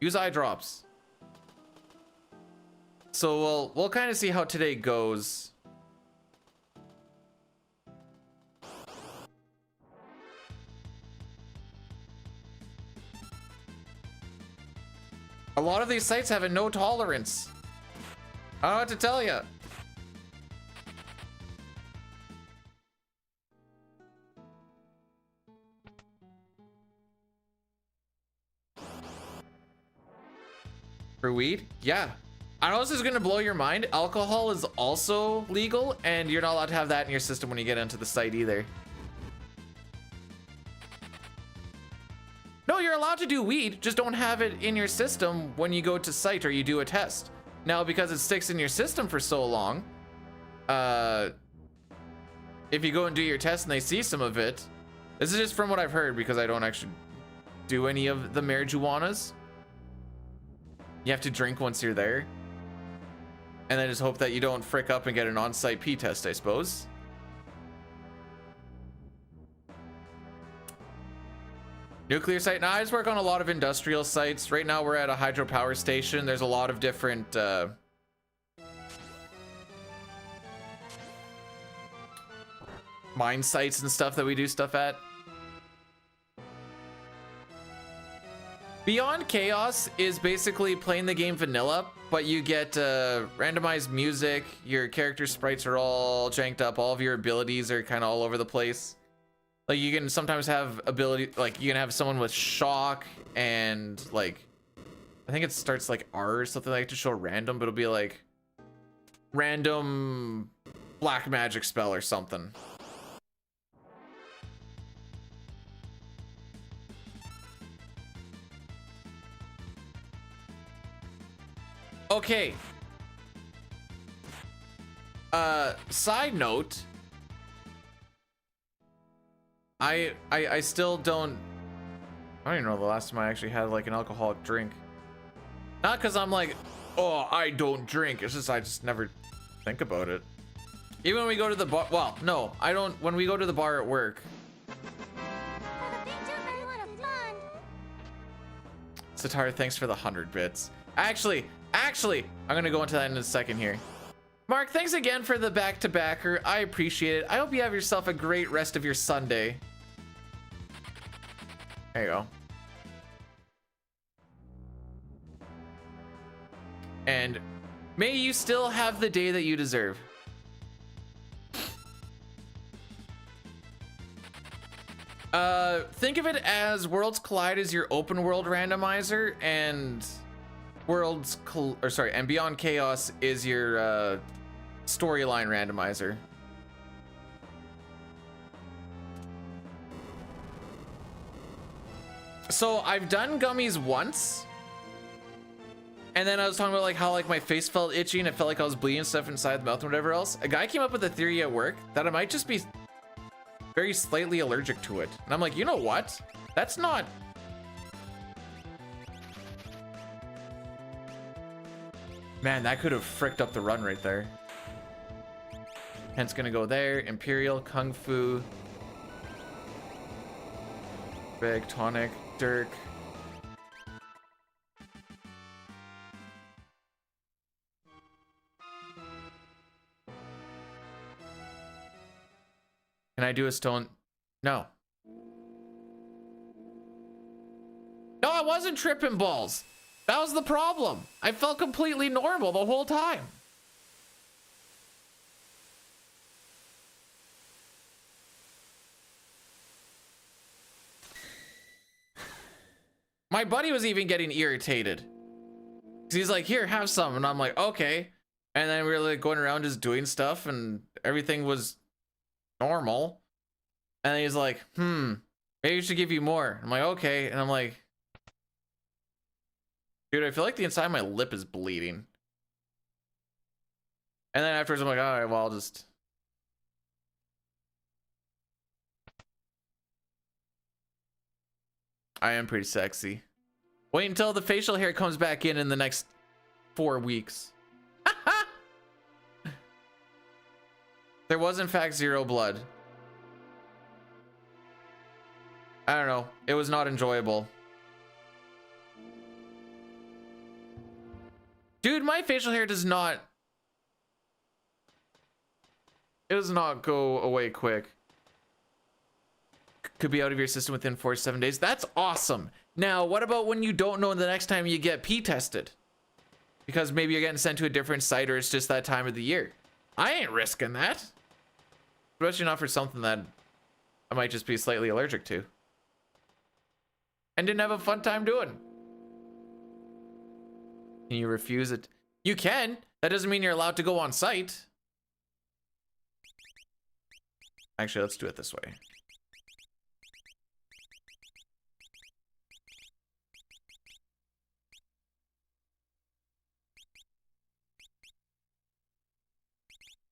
Use eye drops. So we'll kind of see how today goes. A lot of these sites have a no tolerance. I don't know what to tell you. For weed? Yeah. I know this is gonna blow your mind. Alcohol is also legal, and you're not allowed to have that in your system when you get onto the site either. No, you're allowed to do weed, just don't have it in your system when you go to site or you do a test. Now, because it sticks in your system for so long, if you go and do your test and they see some of it, this is just from what I've heard because I don't actually do any of the marijuanas. You have to drink once you're there. And then just hope that you don't frick up and get an on-site pee test, I suppose. Nuclear site. Now, I just work on a lot of industrial sites. Right now, we're at a hydropower station. There's a lot of different mine sites and stuff that we do stuff at. Beyond Chaos is basically playing the game vanilla, but you get randomized music. Your character sprites are all janked up. All of your abilities are kind of all over the place. Like, you can sometimes have ability, like you can have someone with shock and like, I think it starts like R or something like to show random, but it'll be like random black magic spell or something. Okay. Side note. I still don't even know the last time I actually had like an alcoholic drink. Not because I'm like, oh, I don't drink. It's just I just never think about it. Even when we go to the bar, well, no, I don't. When we go to the bar at work. Satar, thanks for the 100 bits. Actually, I'm gonna go into that in a second here. Mark, thanks again for the back-to-backer. I appreciate it. I hope you have yourself a great rest of your Sunday. There you go. And may you still have the day that you deserve. Think of it as Worlds Collide is your open world randomizer, and and Beyond Chaos is your storyline randomizer. So I've done gummies once, and then I was talking about like how like my face felt itchy and it felt like I was bleeding stuff inside the mouth and whatever else. A guy came up with a theory at work that I might just be very slightly allergic to it. And I'm like, you know what? That's not... Man, that could have fricked up the run right there. Hence gonna go there. Imperial, Kung Fu. Big, Tonic, Dirk. Can I do a stone? No. No, I wasn't tripping balls. That was the problem. I felt completely normal the whole time. My buddy was even getting irritated. He's like, here, have some. And I'm like, okay. And then we were like going around just doing stuff and everything was normal. And then he's like, maybe we should give you more. I'm like, okay. And I'm like, dude, I feel like the inside of my lip is bleeding. And then afterwards, I'm like, all right, well, I'll just... I am pretty sexy. Wait until the facial hair comes back in the next 4 weeks. There was, in fact, 0 blood. I don't know. It was not enjoyable. Dude, my facial hair does not... It does not go away quick. Could be out of your system within 4 to 7 days. That's awesome. Now, what about when you don't know the next time you get pee tested? Because maybe you're getting sent to a different site or it's just that time of the year. I ain't risking that. Especially not for something that I might just be slightly allergic to. And didn't have a fun time doing. Can you refuse it? You can. That doesn't mean you're allowed to go on site. Actually, let's do it this way.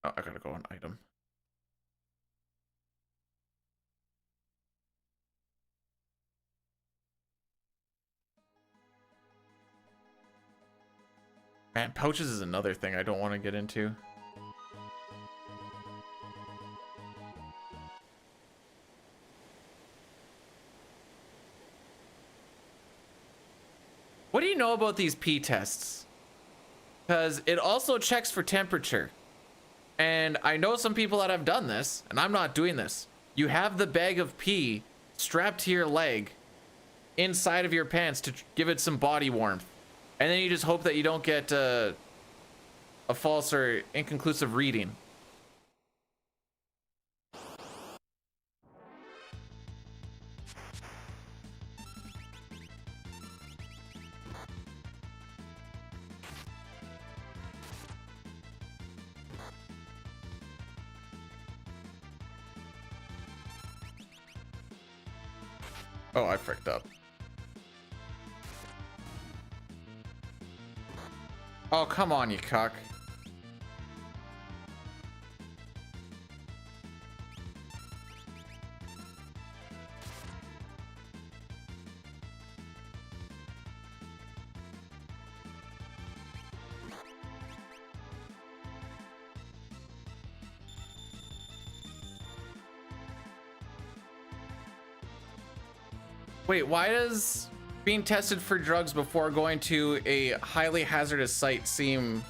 Oh, I gotta go on item. Man, pouches is another thing I don't want to get into. What do you know about these pee tests? Because it also checks for temperature. And I know some people that have done this, and I'm not doing this. You have the bag of pee strapped to your leg inside of your pants to give it some body warmth. And then you just hope that you don't get a false or inconclusive reading. Oh, I fricked up. Oh, come on, you cuck. Wait, why does being tested for drugs before going to a highly hazardous site seem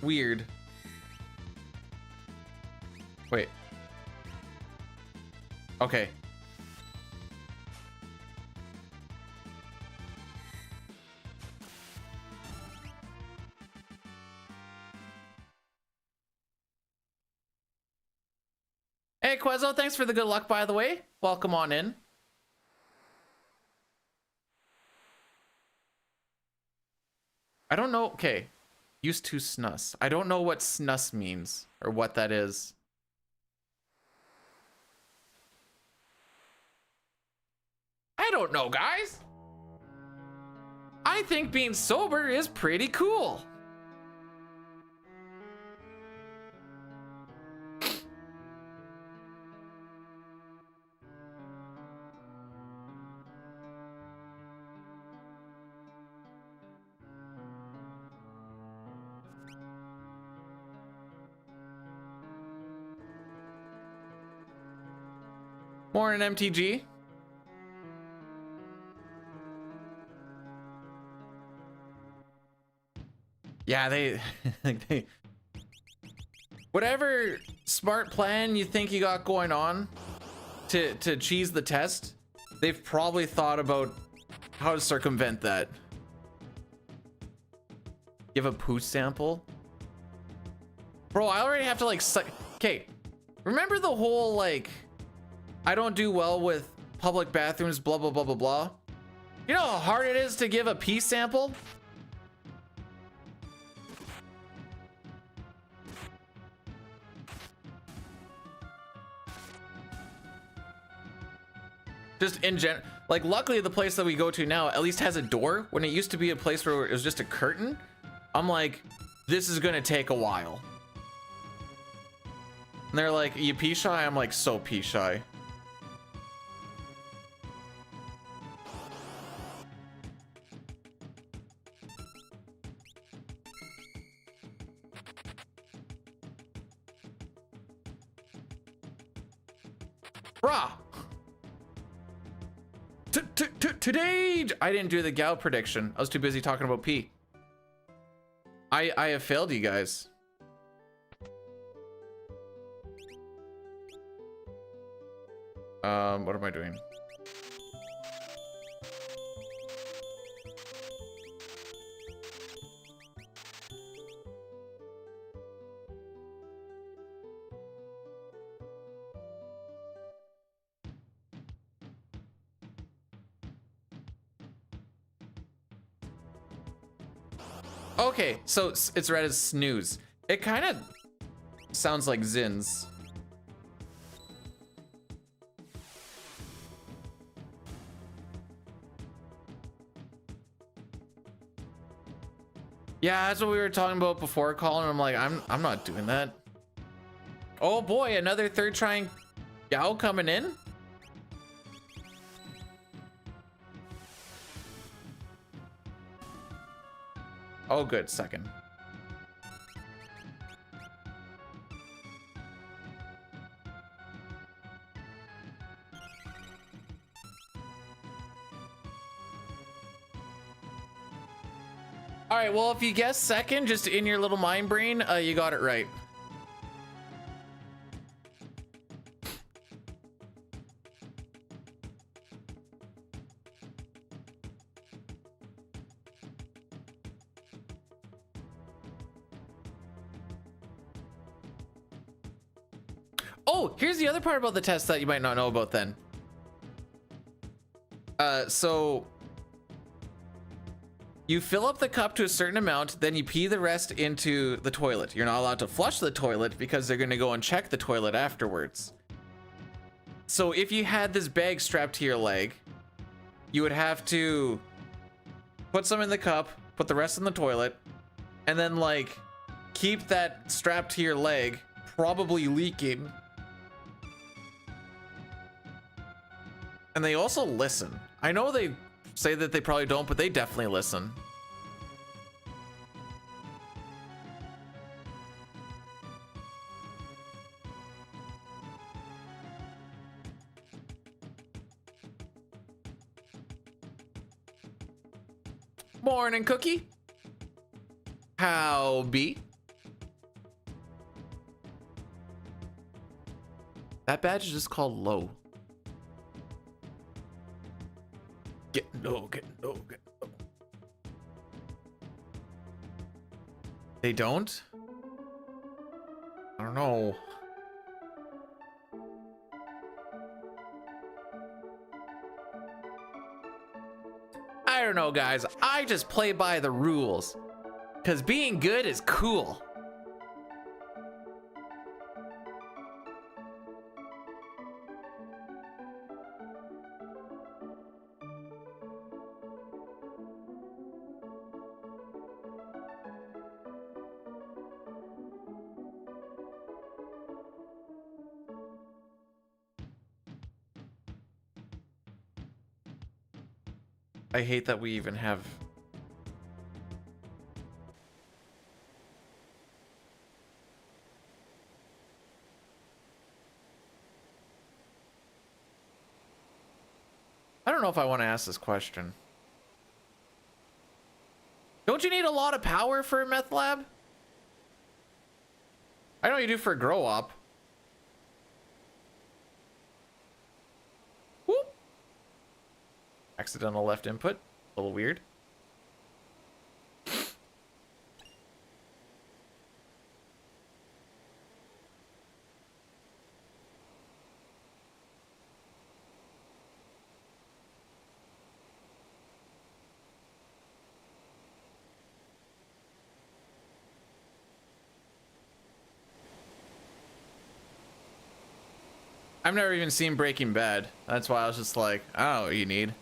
weird? Wait. Okay. Hey, Quezzo, thanks for the good luck, by the way. Welcome on in. I don't know. Okay. Used to snus. I don't know what snus means or what that is. I don't know, guys. I think being sober is pretty cool. More an MTG. Yeah, they whatever smart plan you think you got going on to cheese the test, they've probably thought about how to circumvent that. Give a poo sample? Bro, I already have to like suck. Okay, remember the whole like, I don't do well with public bathrooms, blah, blah, blah, blah, blah. You know how hard it is to give a pee sample? Just in general, like luckily the place that we go to now at least has a door. When it used to be a place where it was just a curtain, I'm like, this is gonna take a while. And they're like, you pee shy? I'm like, so pee shy. Brah! Today, I didn't do the Gau prediction. I was too busy talking about pee. I have failed you guys. What am I doing? Okay, so it's read as snooze. It kind of sounds like Zins. Yeah, that's what we were talking about before, Colin. I'm like, I'm not doing that. Oh boy, another third trying Gau coming in. Oh, good, second. All right, well, if you guess second, just in your little mind brain, you got it right. Oh, here's the other part about the test that you might not know about then. So you fill up the cup to a certain amount, then you pee the rest into the toilet. You're not allowed to flush the toilet because they're gonna go and check the toilet afterwards. So if you had this bag strapped to your leg, you would have to put some in the cup, put the rest in the toilet, and then like keep that strapped to your leg, probably leaking. And they also listen. I know they say that they probably don't, but they definitely listen. Morning, Cookie. How be? That badge is just called low. Getting low, getting low, getting low. They don't? I don't know. I don't know, guys. I just play by the rules. Because being good is cool. I hate that we even have... I don't know if I want to ask this question. Don't you need a lot of power for a meth lab? I know you do for a grow op. Whoop. Accidental left input. A little weird. I've never even seen Breaking Bad. That's why I was just like, I don't know what you need.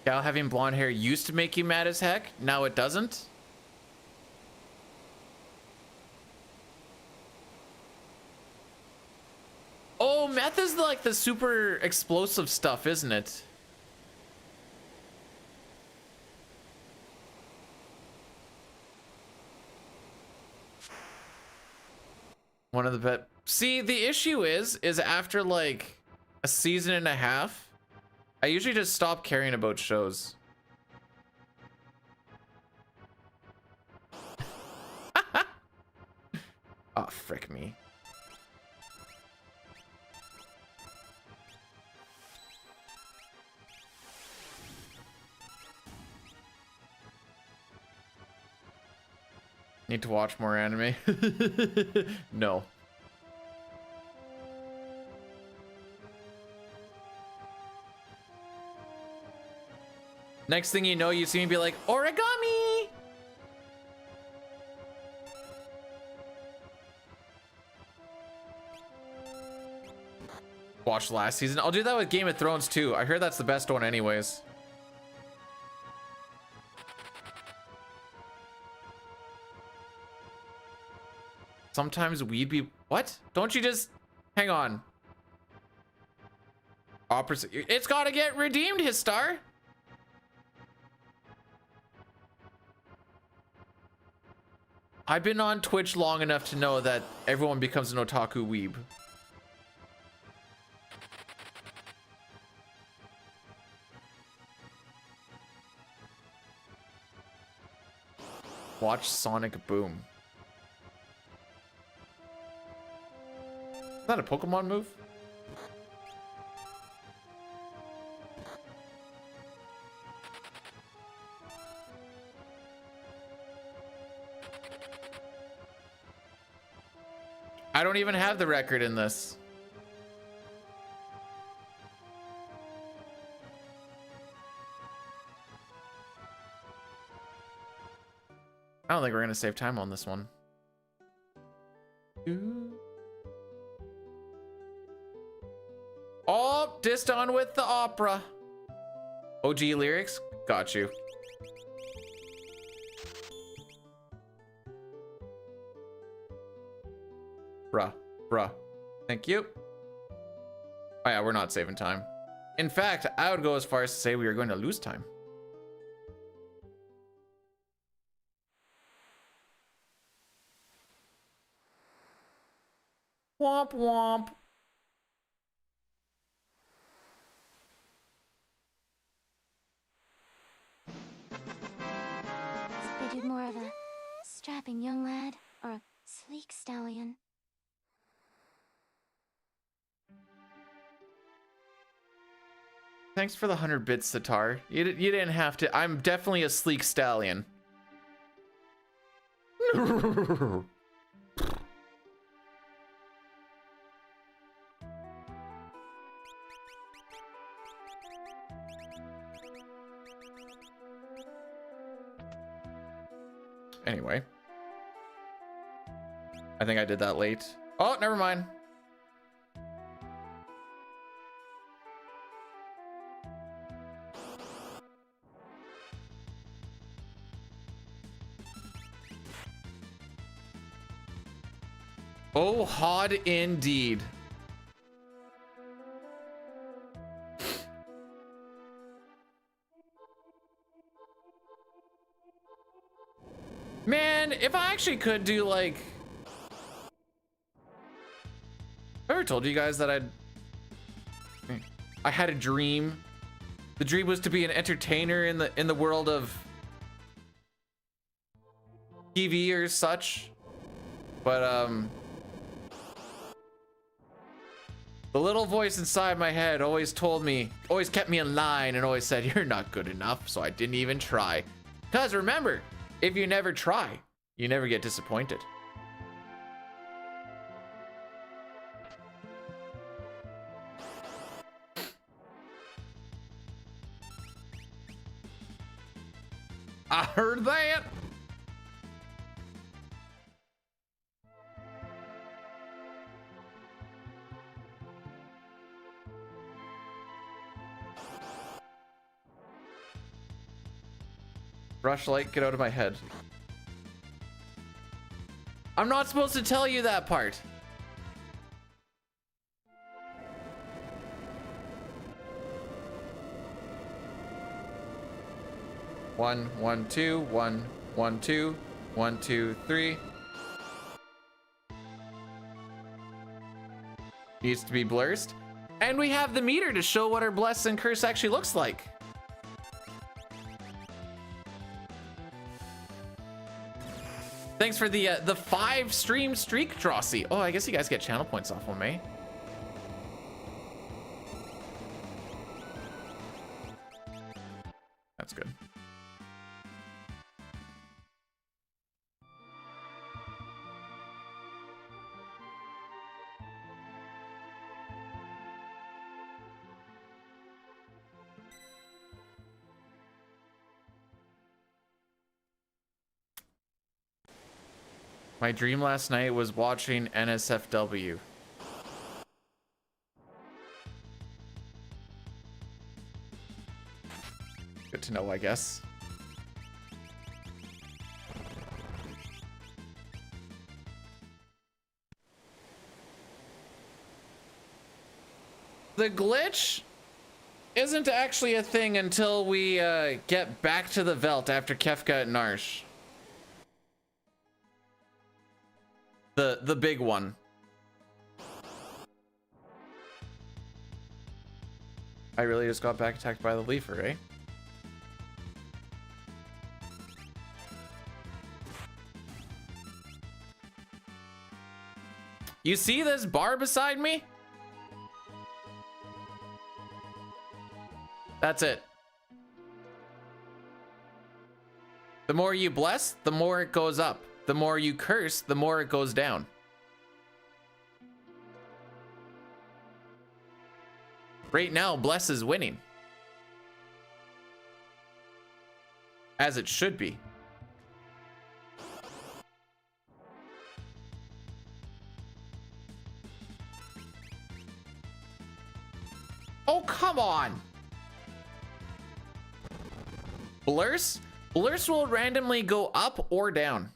Gal having blonde hair used to make you mad as heck. Now it doesn't. Oh, meth is like the super explosive stuff, isn't it? One of the bet. See, the issue is after like a season and a half, I usually just stop caring about shows. Oh, frick me. Need to watch more anime. No. Next thing you know, you see me be like, origami! Watched last season. I'll do that with Game of Thrones too. I heard that's the best one anyways. Sometimes we'd be... What? Don't you just... Hang on. Opposite... It's gotta get redeemed, his star. I've been on Twitch long enough to know that everyone becomes an otaku weeb. Watch Sonic Boom. Is that a Pokemon move? I don't even have the record in this. I don't think we're gonna save time on this one. Oh, dissed on with the opera. OG lyrics, got you. Bruh. Thank you. Oh yeah, we're not saving time. In fact, I would go as far as to say we are going to lose time. Womp womp. Figured more of a strapping young lad or a sleek stallion. Thanks for the 100 bits, Sitar. You didn't have to. I'm definitely a sleek stallion. Anyway. I think I did that late. Oh, never mind. Oh, hard indeed. Man, if I actually could do like... I ever told you guys that I had a dream. The dream was to be an entertainer in the world of TV or such. But the little voice inside my head always kept me in line and always said, you're not good enough, so I didn't even try. Because remember, if you never try, you never get disappointed. I heard that. Brush light, get out of my head. I'm not supposed to tell you that part. One, 1, 2, 1, 1, 2, 1, 2, 3. Needs to be blurred. And we have the meter to show what our bless and curse actually looks like. Thanks for the 5 stream streak, Drosy. Oh, I guess you guys get channel points off on me. That's good. My dream last night was watching NSFW. Good to know, I guess. The glitch isn't actually a thing until we get back to the Veld after Kefka and Narsh. The big one. I really just got back attacked by the Leafer, eh? You see this bar beside me? That's it. The more you bless, the more it goes up. The more you curse, the more it goes down. Right now, bless is winning. As it should be. Oh, come on. Blurs? Blurs will randomly go up or down.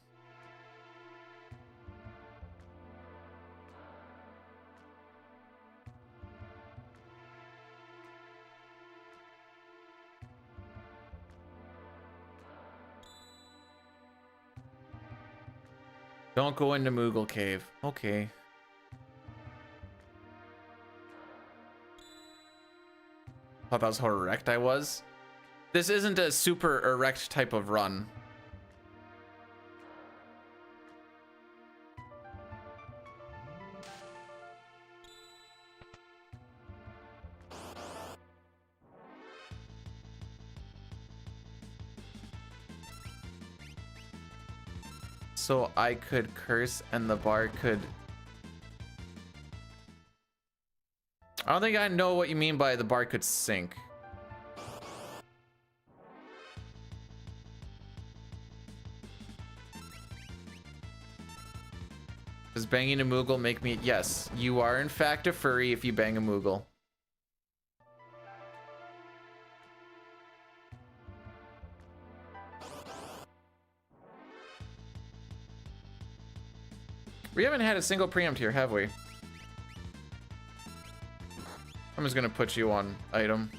Don't go into Moogle Cave. Okay. Thought that was how erect I was. This isn't a super erect type of run. So I could curse and the bar could... I don't think I know what you mean by the bar could sink. Does banging a Moogle make me... Yes, you are in fact a furry if you bang a Moogle. We haven't had a single preempt here, have we? I'm just gonna put you on item.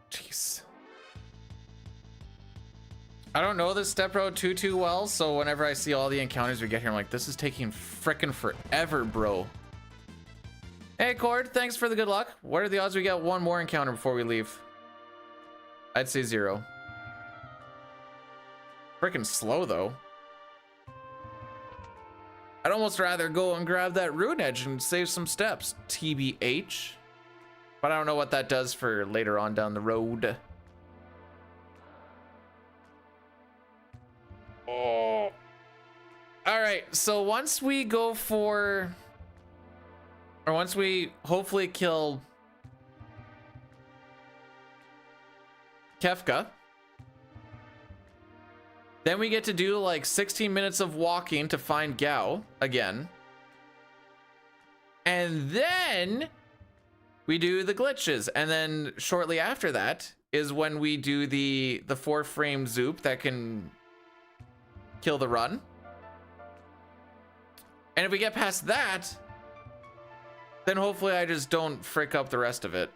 Jeez. I don't know this step road too well, so whenever I see all the encounters we get here, I'm like, this is taking frickin' forever, bro. Hey, Cord, thanks for the good luck. What are the odds we get one more encounter before we leave? I'd say 0. Frickin' slow, though. I'd almost rather go and grab that rune edge and save some steps, TBH. But I don't know what that does for later on down the road. Oh. All right, so once we go for... Or once we hopefully kill Kefka, then we get to do like 16 minutes of walking to find Gau again. And then we do the glitches. And then shortly after that is when we do the 4-frame zoop that can kill the run. And if we get past that, then hopefully I just don't frick up the rest of it.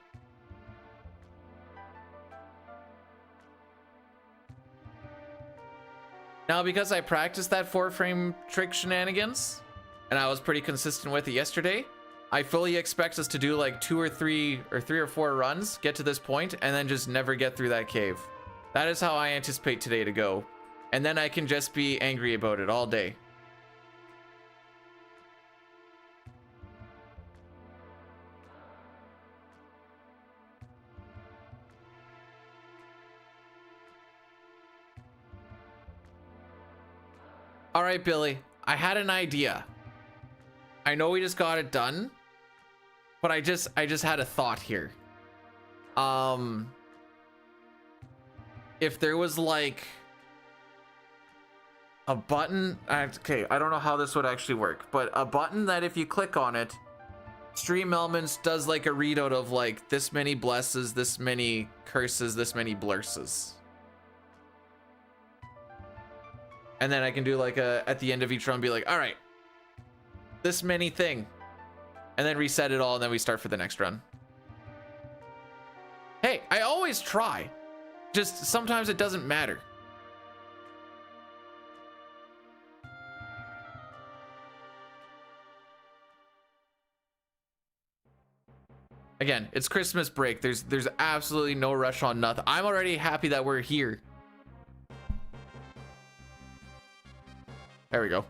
Now, because I practiced that 4-frame trick shenanigans, and I was pretty consistent with it yesterday, I fully expect us to do like 2 or 3 or 4 runs, get to this point, and then just never get through that cave. That is how I anticipate today to go. And then I can just be angry about it all day. All right, Billy, I had an idea. I know we just got it done, but I just had a thought here. If there was like a button, okay, I don't know how this would actually work, but a button that if you click on it, Stream Elements does like a readout of like this many blesses, this many curses, this many blurses. And then I can do like at the end of each run, be like, all right, this many thing. And then reset it all, and then we start for the next run. Hey, I always try. Just sometimes it doesn't matter. Again, it's Christmas break. There's absolutely no rush on nothing. I'm already happy that we're here. There we go.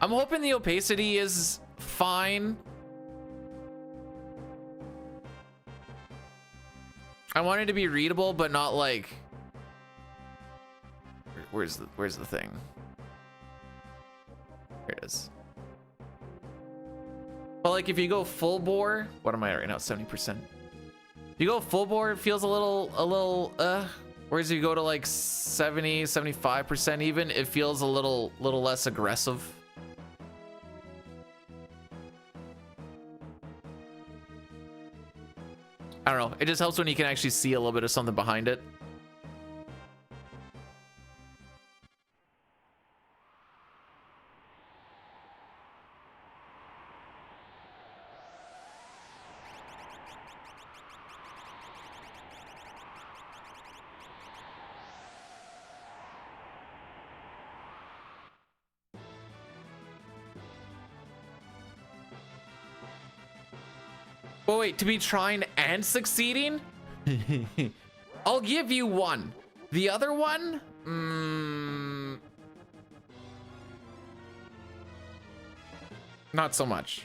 I'm hoping the opacity is fine. I want it to be readable, but not like... Where's the thing? Here it is. But like if you go full bore, what am I at right now? 70%. If you go full bore, it feels a little whereas if you go to like 70, 75% even, it feels a little less aggressive. I don't know. It just helps when you can actually see a little bit of something behind it. Oh wait, to be trying and succeeding? I'll give you one. The other one? Not so much.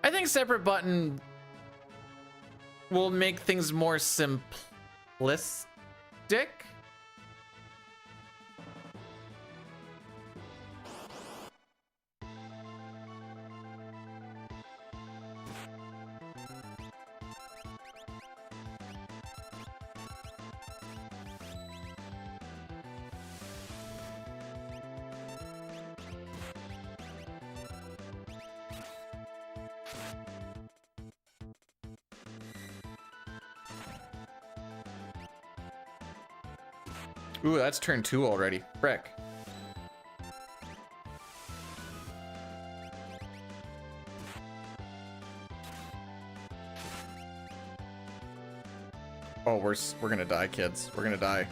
I think separate button will make things more simplistic. Ooh, that's turn 2 already. Frick. Oh, we're gonna die, kids. We're gonna die.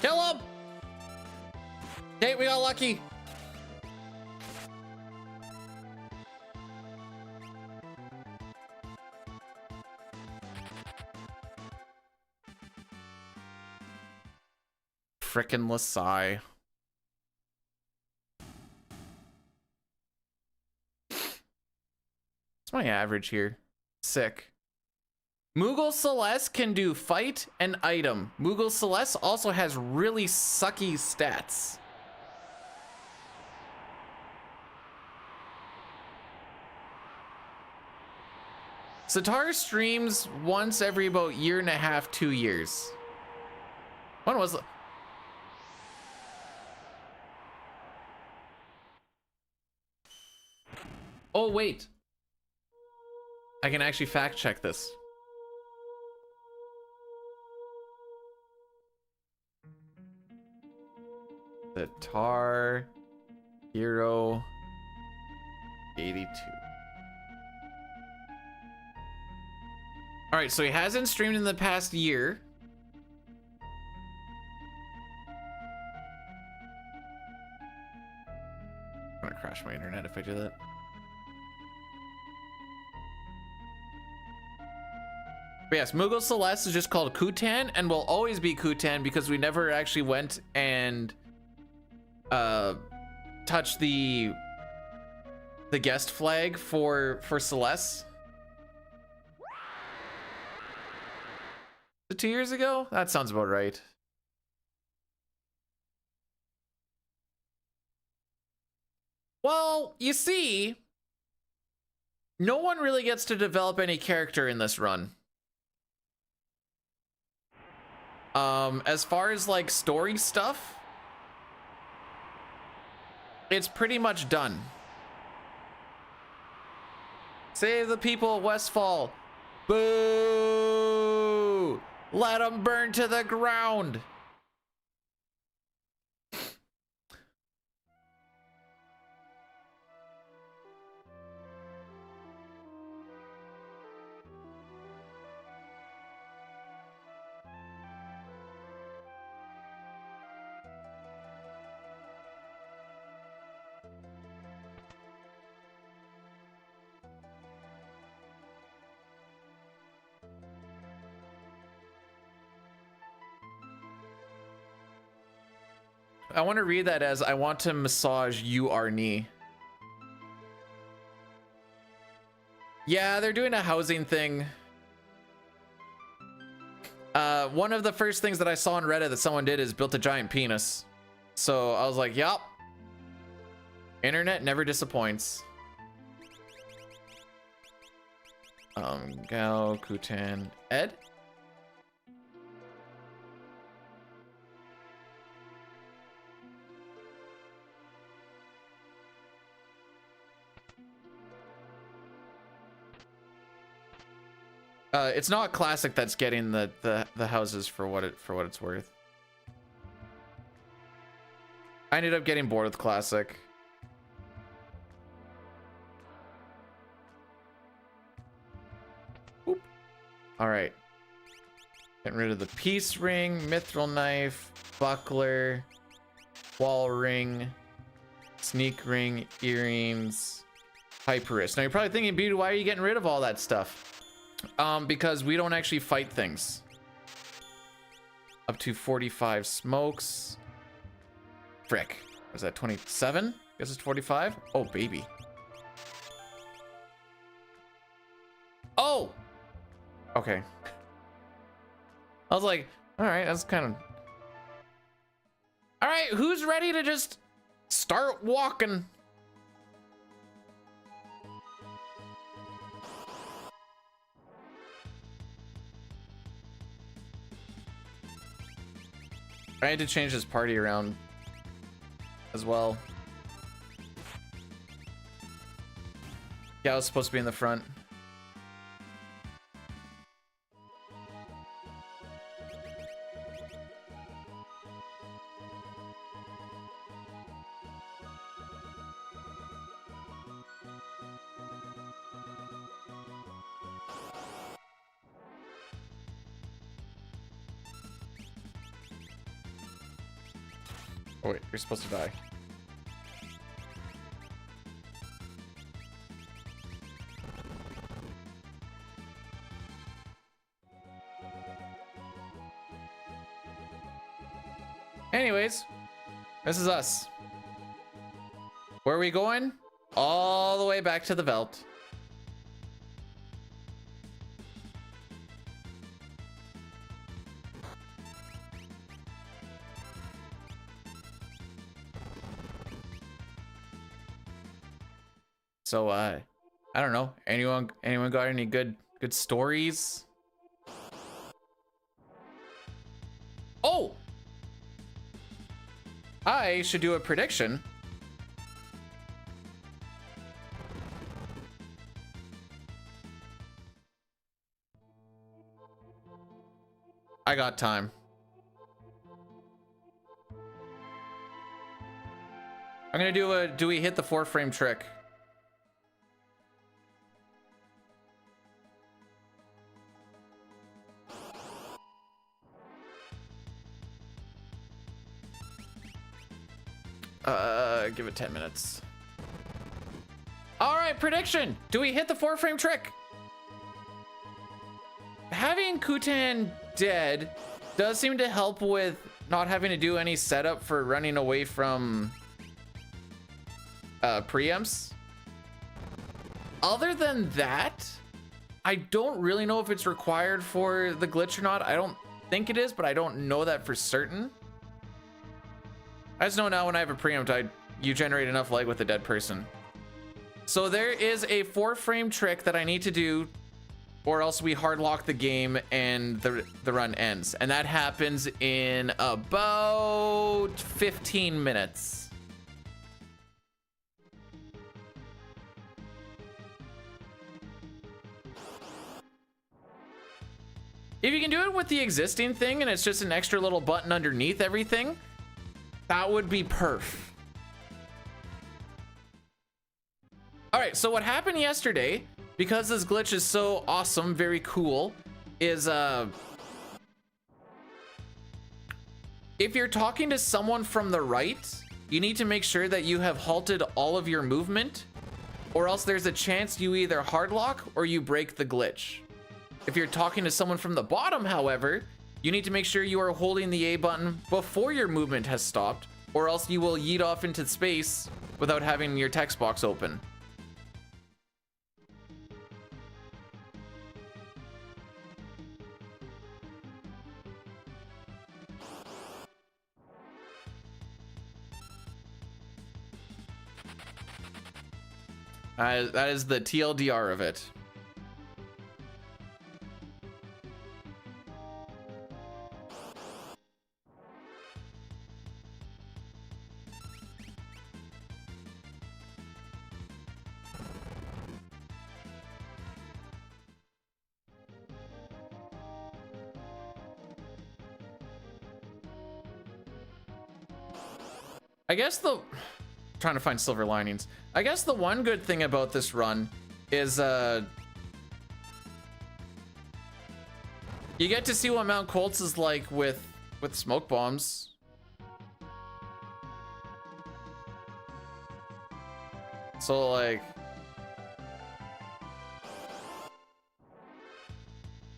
Kill him! Okay, we got lucky. Frickin' Lasai. What's my average here? Sick. Moogle Celeste can do fight and item. Moogle Celeste also has really sucky stats. Sitar streams once every about 1.5 to 2 years. When was it? Oh, wait. I can actually fact check this. The Tar Hero 82. All right, so he hasn't streamed in the past year. I'm gonna crash my internet if I do that. But yes, Moogle Celeste is just called Kutan and will always be Kutan because we never actually went and touched the guest flag for Celeste. Was it 2 years ago? That sounds about right. Well, you see, no one really gets to develop any character in this run. As far as like story stuff, it's pretty much done. Save the people of Westfall. Boo! Let them burn to the ground. I want to read that as I want to massage you, Arnie. Yeah, they're doing a housing thing. One of the first things that I saw on Reddit that someone did is built a giant penis. So I was like, yup. Internet never disappoints. Gau, Kutan, Ed? It's not Classic that's getting the houses for what it's worth. I ended up getting bored with Classic. Oop. All right. Getting rid of the peace ring, mithril knife, buckler, wall ring, sneak ring, earrings, hyperist. Now you're probably thinking, Beauty, why are you getting rid of all that stuff? Because we don't actually fight things. Up to 45 smokes. Frick. Was that 27? Guess it's 45. Oh, baby. Oh! Okay. I was like, all right, that's kind of... All right, who's ready to just start walking? I had to change this party around as well. Yeah, I was supposed to be in the front. Oh wait, you're supposed to die. Anyways, this is us. Where are we going? All the way back to the Veld. So I don't know. Anyone got any good stories? Oh! I should do a prediction. I got time. I'm gonna do a do we hit the 4-frame trick? Give it 10 minutes. All right, prediction. Do we hit the 4-frame trick? Having Kutan dead does seem to help with not having to do any setup for running away from preamps. Other than that, I don't really know if it's required for the glitch or not. I don't think it is, but I don't know that for certain. I just know now when I have a preempt, you generate enough lag with a dead person. So there is a 4-frame trick that I need to do, or else we hard lock the game and the run ends. And that happens in about 15 minutes. If you can do it with the existing thing and it's just an extra little button underneath everything, that would be perf. All right, so what happened yesterday, because this glitch is so awesome, very cool, is if you're talking to someone from the right, you need to make sure that you have halted all of your movement, or else there's a chance you either hard lock or you break the glitch. If you're talking to someone from the bottom, however, you need to make sure you are holding the A button before your movement has stopped, or else you will yeet off into space without having your text box open. That is the TLDR of it. I guess trying to find silver linings. I guess the one good thing about this run is you get to see what Mount Colts is like with smoke bombs. So like,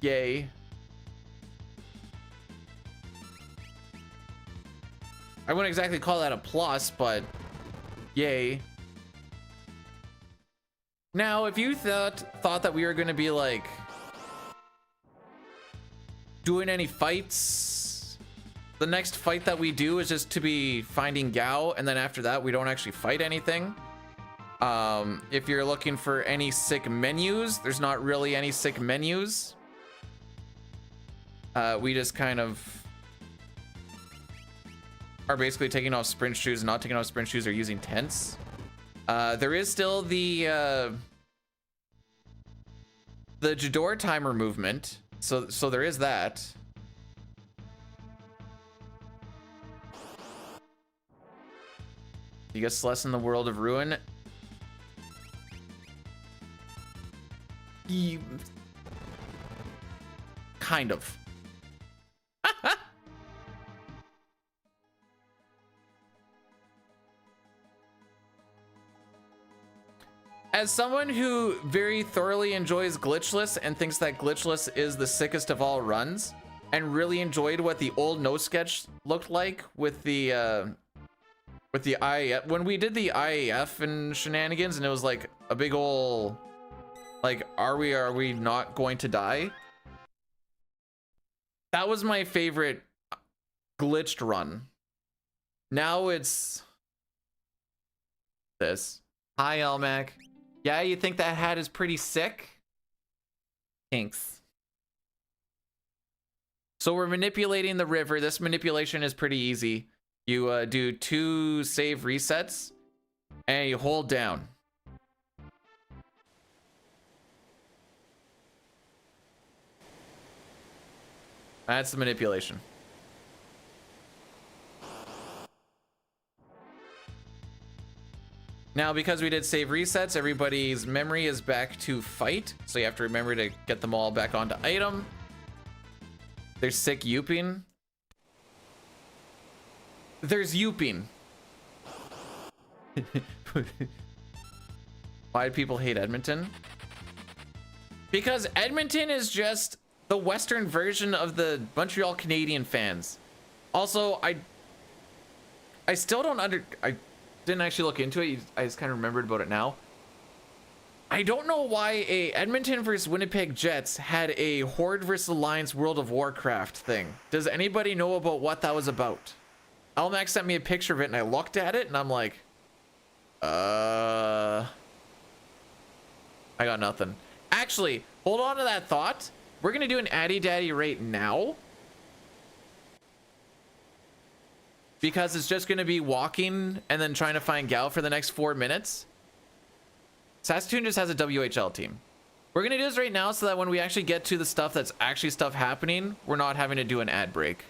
yay. I wouldn't exactly call that a plus, but yay. Now, if you thought that we were going to be like doing any fights, the next fight that we do is just to be finding Gau, and then after that we don't actually fight anything. If you're looking for any sick menus, there's not really any sick menus. We just kind of are basically taking off sprint shoes and not taking off sprint shoes or using tents. There is still the Jador timer movement, so there is that. You get Celeste in the World of Ruin. Kind of. As someone who very thoroughly enjoys glitchless and thinks that glitchless is the sickest of all runs, and really enjoyed what the old no sketch looked like with the IAF, when we did the IAF and shenanigans, and it was like a big ol' like, are we not going to die? That was my favorite glitched run. Now it's this. Hi, Elmac. Yeah, you think that hat is pretty sick? Thanks. So we're manipulating the river. This manipulation is pretty easy. You do 2 save resets and you hold down. That's the manipulation. Now, because we did save resets, everybody's memory is back to fight. So you have to remember to get them all back onto item. There's sick youping. There's youping. Why do people hate Edmonton? Because Edmonton is just the Western version of the Montreal Canadian fans. Also, I still don't I didn't actually look into it. I just kind of remembered about it now. I don't know why a Edmonton versus Winnipeg Jets had a Horde versus Alliance World of Warcraft thing. Does anybody know about what that was about? Elmac sent me a picture of it and I looked at it and I'm like, I got nothing. Actually, hold on to that thought. We're gonna do an Addy Daddy right now, because it's just gonna be walking and then trying to find Gau for the next 4 minutes. Saskatoon just has a WHL team. We're gonna do this right now so that when we actually get to the stuff that's actually stuff happening, we're not having to do an ad break.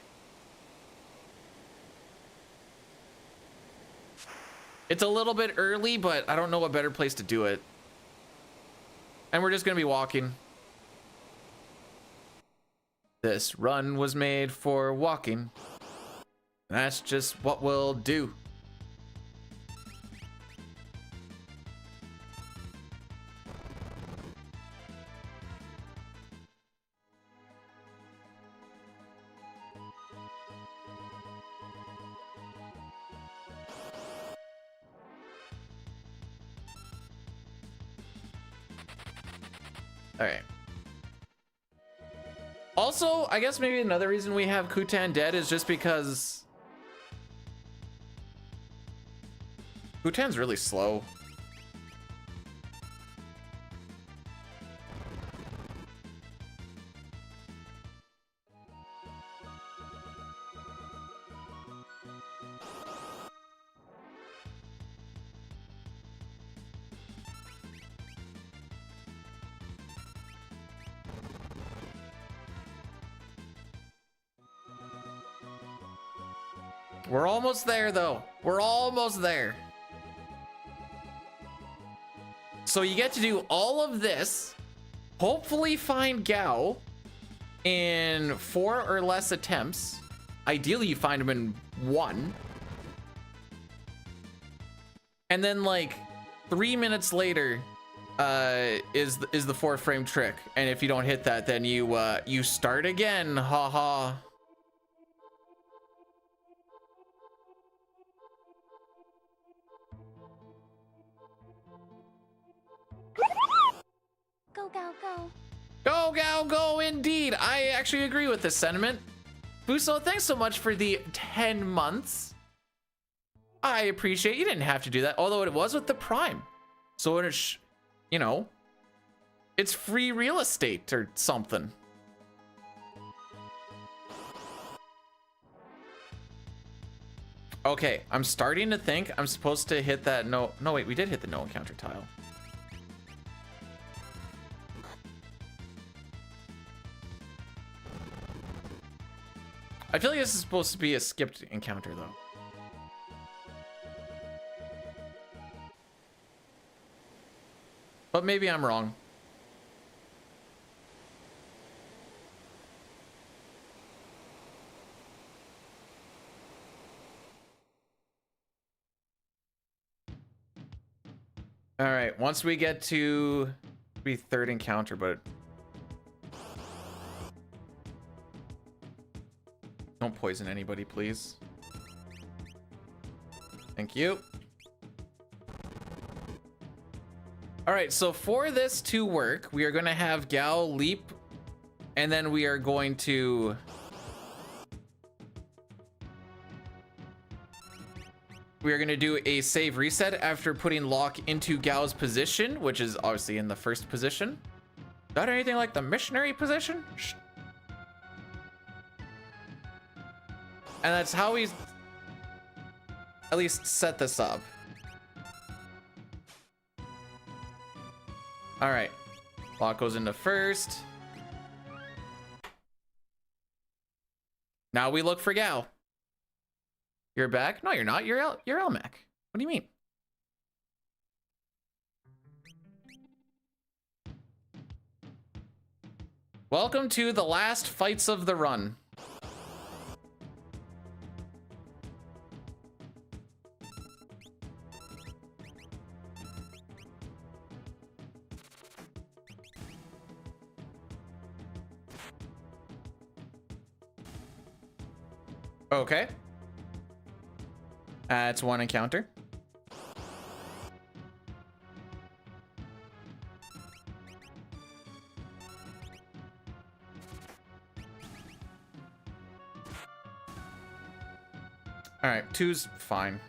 It's a little bit early, but I don't know a better place to do it. And we're just gonna be walking. This run was made for walking. That's just what we'll do. All right. Also, I guess maybe another reason we have Kutan dead is just because Kutan's really slow. We're almost there, though. We're almost there. So you get to do all of this, hopefully find Gau in 4 or less attempts. Ideally, you find him in 1. And then, like, 3 minutes later is the 4-frame trick. And if you don't hit that, then you start again. Ha ha. Gau, go indeed. I actually agree with this sentiment. Buso, thanks so much for the 10 months. I appreciate you didn't have to do that, although it was with the Prime. So it's, you know, it's free real estate or something. Okay, I'm starting to think I'm supposed to hit that no wait, we did hit the no encounter tile. I feel like this is supposed to be a skipped encounter though. But maybe I'm wrong. All right, once we get to the third encounter, but don't poison anybody, please. Thank you. All right, so for this to work, we are going to have Gau leap, and then we are going to do a save reset after putting lock into Gau's position, which is obviously in the first position. Not anything like the missionary position. Shh. And that's how we at least set this up. All right, lock goes into first. Now we look for Gau. You're back? No, you're not. You're Elmac. What do you mean? Welcome to the last fights of the run. Okay. That's one encounter. All right, two's fine.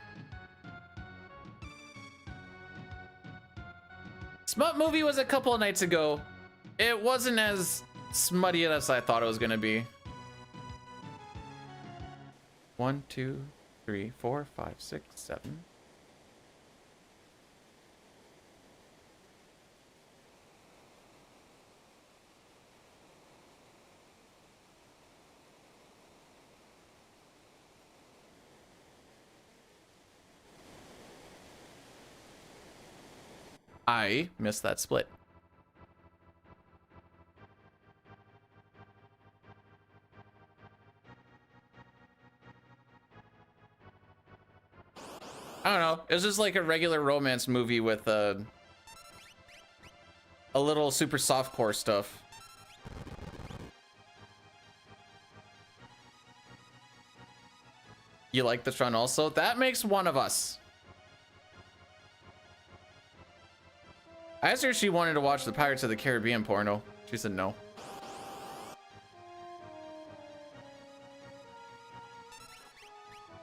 Smut movie was a couple of nights ago. It wasn't as smutty as I thought it was gonna be. 1, 2, 3, 4, 5, 6, 7. I missed that split. I don't know. It was just like a regular romance movie with a little super softcore stuff. You like this run also? That makes one of us. I asked her if she wanted to watch the Pirates of the Caribbean porno. She said no.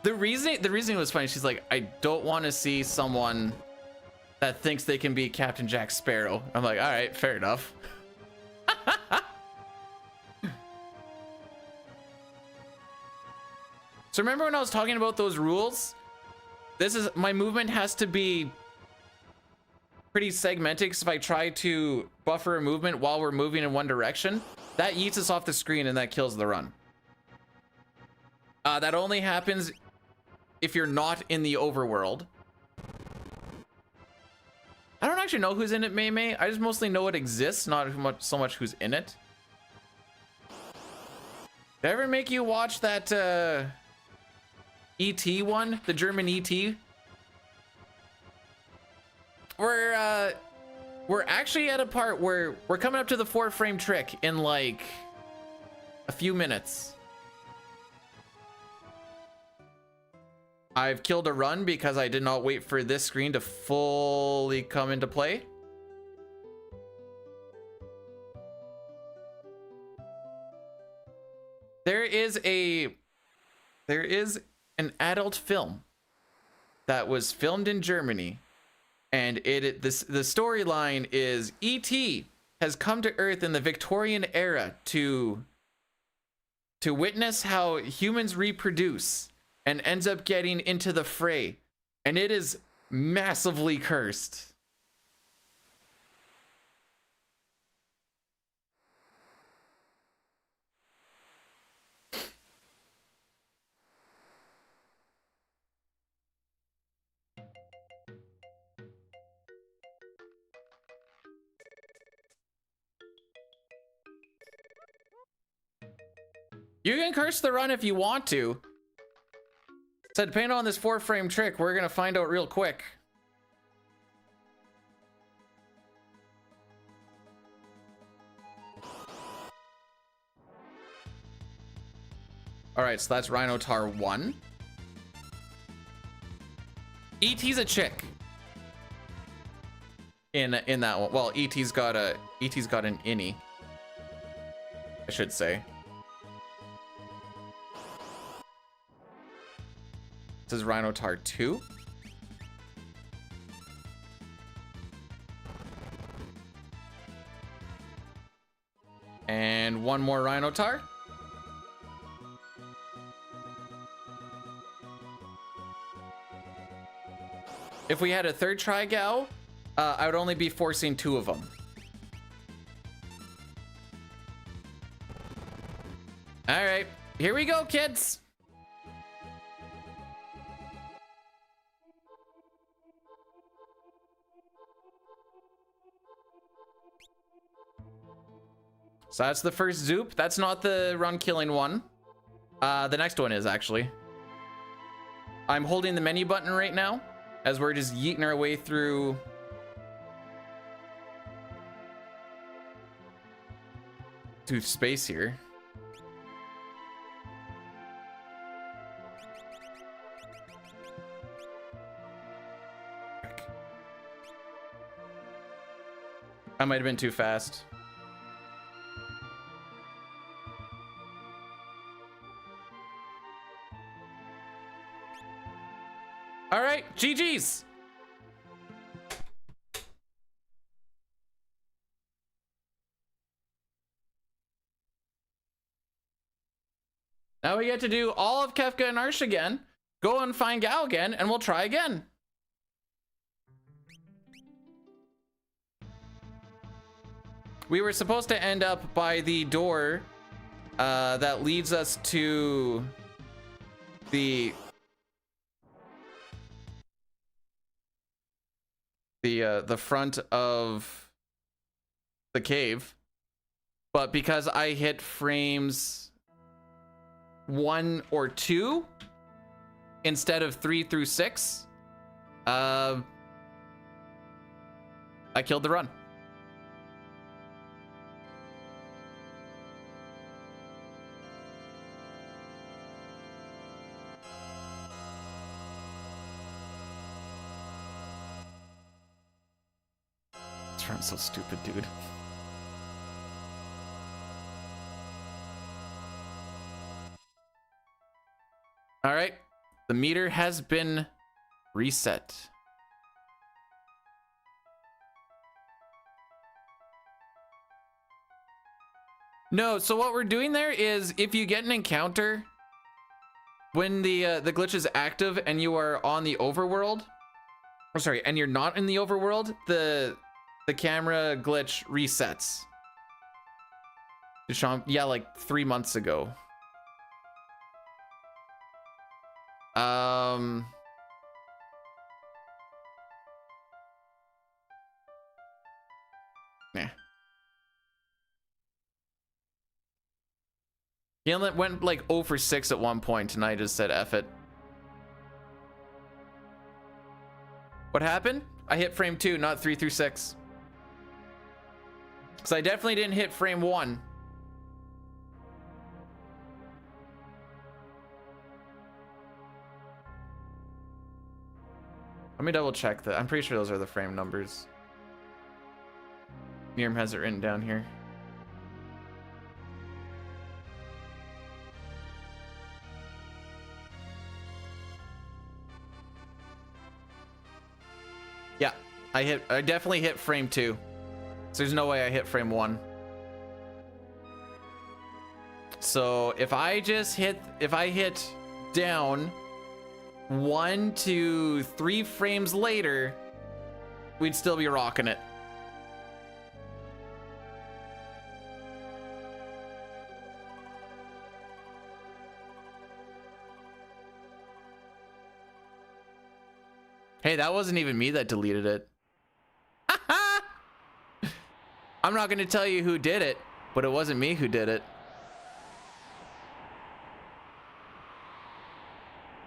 The reasoning was funny. She's like, I don't want to see someone that thinks they can be Captain Jack Sparrow. I'm like, all right, fair enough. So remember when I was talking about those rules? My movement has to be pretty segmented, because if I try to buffer a movement while we're moving in one direction, that yeets us off the screen and that kills the run. That only happens if you're not in the overworld. I don't actually know who's in it, May. I just mostly know it exists, not so much who's in it. Did I ever make you watch that ET one, the German ET? We're actually at a part where we're coming up to the 4-frame trick in like a few minutes. I've killed a run because I did not wait for this screen to fully come into play. There is an adult film that was filmed in Germany, and the storyline is E.T. has come to Earth in the Victorian era to witness how humans reproduce, and ends up getting into the fray, and it is massively cursed. You can curse the run if you want to. So depending on this 4-frame trick, we're gonna find out real quick. All right, so that's Rhinotar 1. E.T.'s a chick. In that one. Well, E.T.'s got an innie, I should say. This is Rhinotar 2. And one more Rhinotar. If we had a third try, Gau, I would only be forcing 2 of them. All right, here we go, kids. So that's the first Zoop. That's not the run killing one. The next one is actually. I'm holding the menu button right now as we're just yeeting our way through space here. I might have been too fast. All right, GG's. Now we get to do all of Kefka and Arsh again, go and find Gau again, and we'll try again. We were supposed to end up by the door that leads us to the front of the cave, but because I hit frames 1 or 2 instead of 3 through 6, I killed the run. I'm so stupid, dude. All right, the meter has been reset. No, so what we're doing there is if you get an encounter when the glitch is active and you are on the overworld, or sorry, and you're not in the overworld, the camera glitch resets. Deshaun, yeah, like 3 months ago. Nah. He went like 0 for 6 at one point, and I just said F it. What happened? I hit frame 2, not 3 through 6. So I definitely didn't hit frame 1. Let me double check that. I'm pretty sure those are the frame numbers. Miriam has it written down here. I definitely hit frame 2. So there's no way I hit frame 1. So if I hit down 1 to 3 frames later, we'd still be rocking it. Hey, that wasn't even me that deleted it. I'm not going to tell you who did it, but it wasn't me who did it.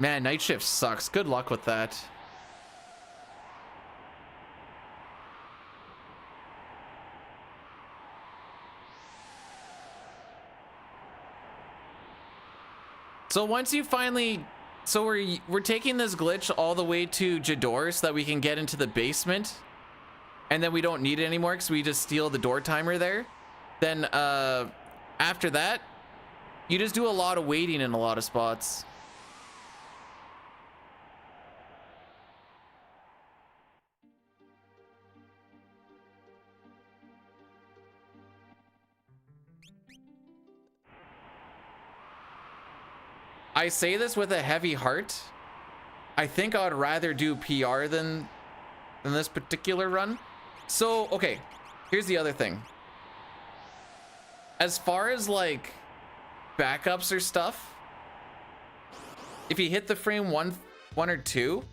Man, night shift sucks. Good luck with that. So once you finally, so we're taking this glitch all the way to Jador so that we can get into the basement, and then we don't need it anymore because we just steal the door timer there. Then after that, you just do a lot of waiting in a lot of spots. I say this with a heavy heart. I think I'd rather do PR than this particular run. So, okay, here's the other thing. As far as like backups or stuff, if you hit the frame one or 2,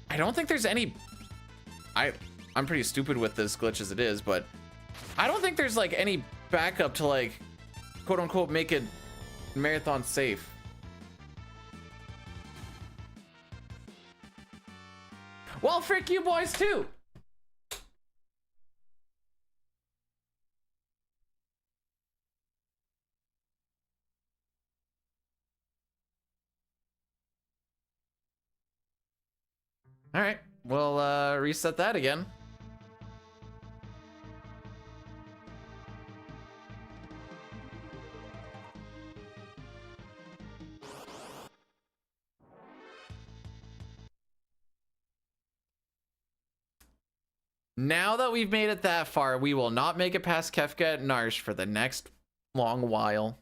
I don't think there's any. I'm pretty stupid with this glitch as it is, but I don't think there's like any backup to like quote unquote make it marathon safe. Well, frick you boys too. All right, we'll reset that again. Now that we've made it that far, we will not make it past Kefka at Narsh for the next long while.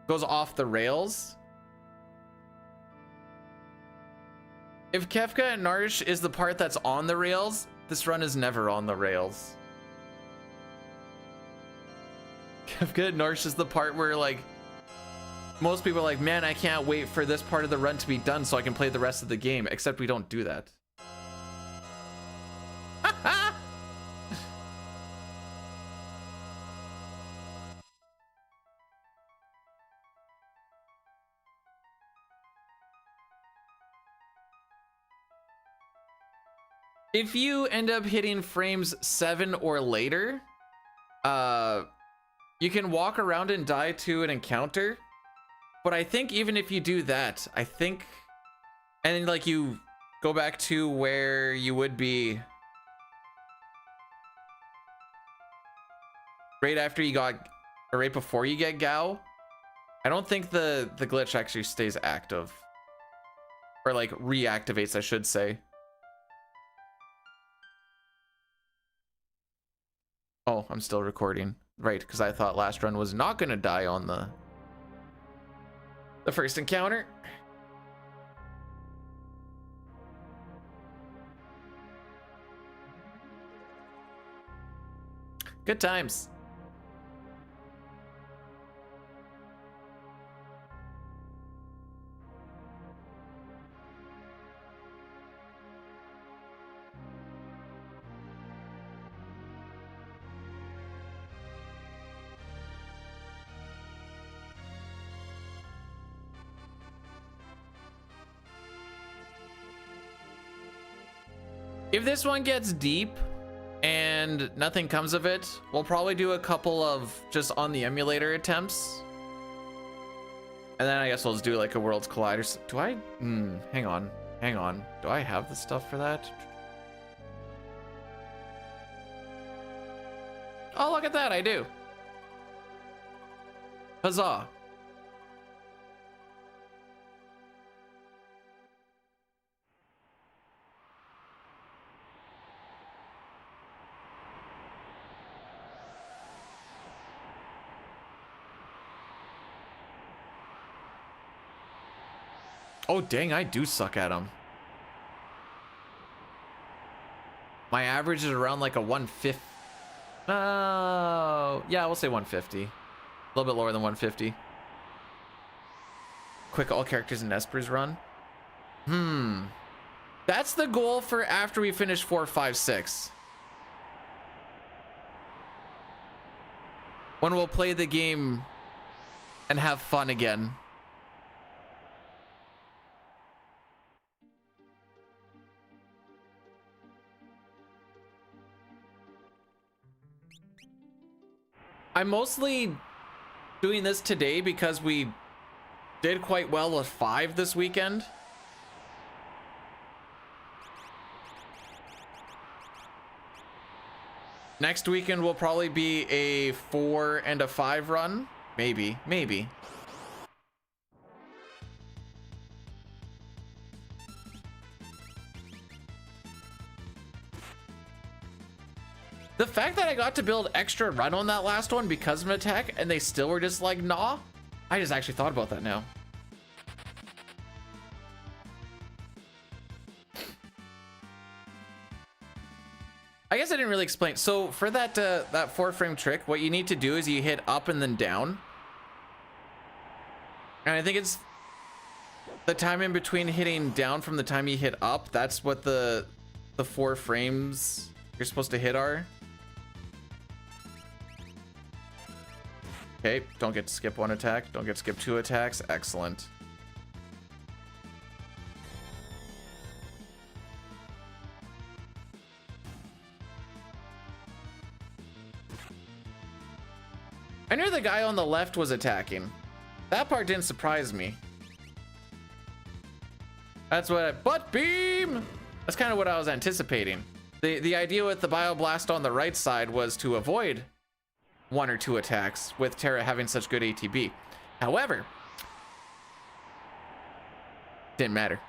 Goes off the rails. If Kefka at Narsh is the part that's on the rails, this run is never on the rails. Kefka at Narsh is the part where like most people are like, man, I can't wait for this part of the run to be done so I can play the rest of the game, except we don't do that. If you end up hitting frames 7 or later, you can walk around and die to an encounter. But I think even if you do that, I think, and then like you go back to where you would be right after you got, or right before you get Gau, I don't think the glitch actually stays active. Or like reactivates, I should say. Oh, I'm still recording. Right, because I thought last run was not going to die on the first encounter. Good times. If this one gets deep and nothing comes of it, we'll probably do a couple of just on the emulator attempts. And then I guess we'll just do like a Worlds Collider. Do I? Hang on. Do I have the stuff for that? Oh, look at that, I do. Huzzah. Oh, dang, I do suck at them. My average is around like a 150. Yeah, we'll say 150. A little bit lower than 150. Quick all characters and Espers run. That's the goal for after we finish 4, 5, 6. When we'll play the game and have fun again. I'm mostly doing this today because we did quite well with 5 this weekend. Next weekend will probably be a 4 and a 5 run. Maybe. The fact that I got to build extra run on that last one because of an attack and they still were just like, nah. I just actually thought about that now. I guess I didn't really explain. So for that that 4-frame trick, what you need to do is you hit up and then down. And I think it's the time in between hitting down from the time you hit up. That's what the 4 frames you're supposed to hit are. Okay, don't get to skip 1 attack. Don't get to skip 2 attacks. Excellent. I knew the guy on the left was attacking. That part didn't surprise me. That's what butt beam! That's kind of what I was anticipating. The idea with the Bioblast on the right side was to avoid 1 or 2 attacks with Terra having such good ATB. However, didn't matter.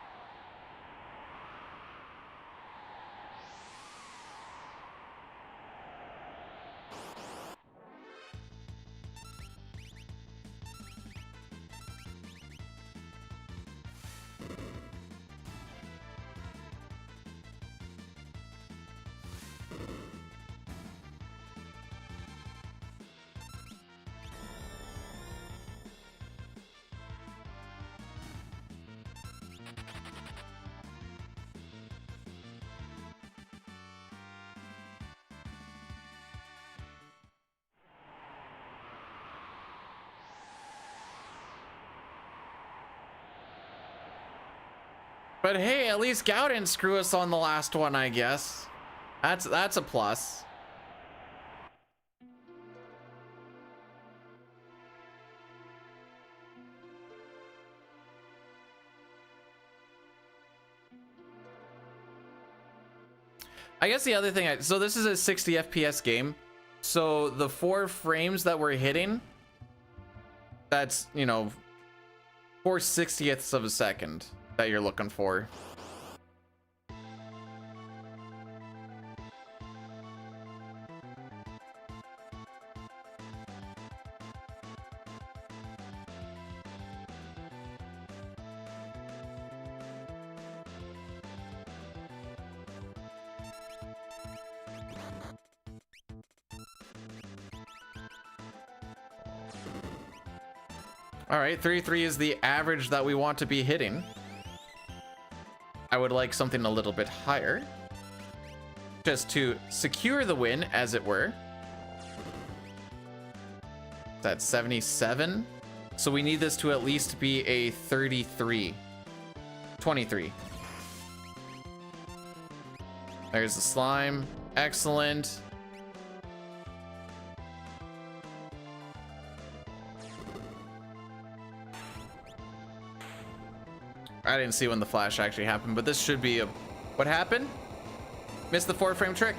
But hey, at least Gau didn't screw us on the last one, I guess. That's a plus. I guess the other thing, so this is a 60 FPS game. So the 4 frames that we're hitting, that's, you know, 4/60ths of a second that you're looking for. All right, 3/3 is the average that we want to be hitting. I would like something a little bit higher, just to secure the win, as it were. That's 77. So we need this to at least be a 33. 23. There's the slime. Excellent. I didn't see when the flash actually happened, but this should be a... What happened? Missed the 4-frame trick.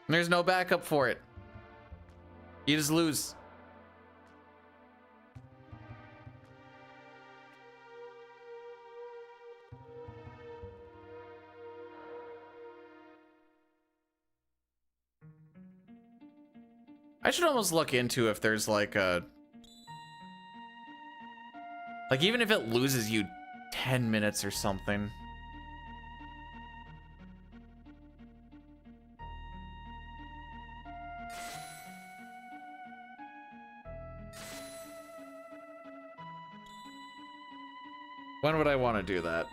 There's no backup for it. You just lose. should almost look into if there's like a... Like, even if it loses you 10 minutes or something. When would I want to do that?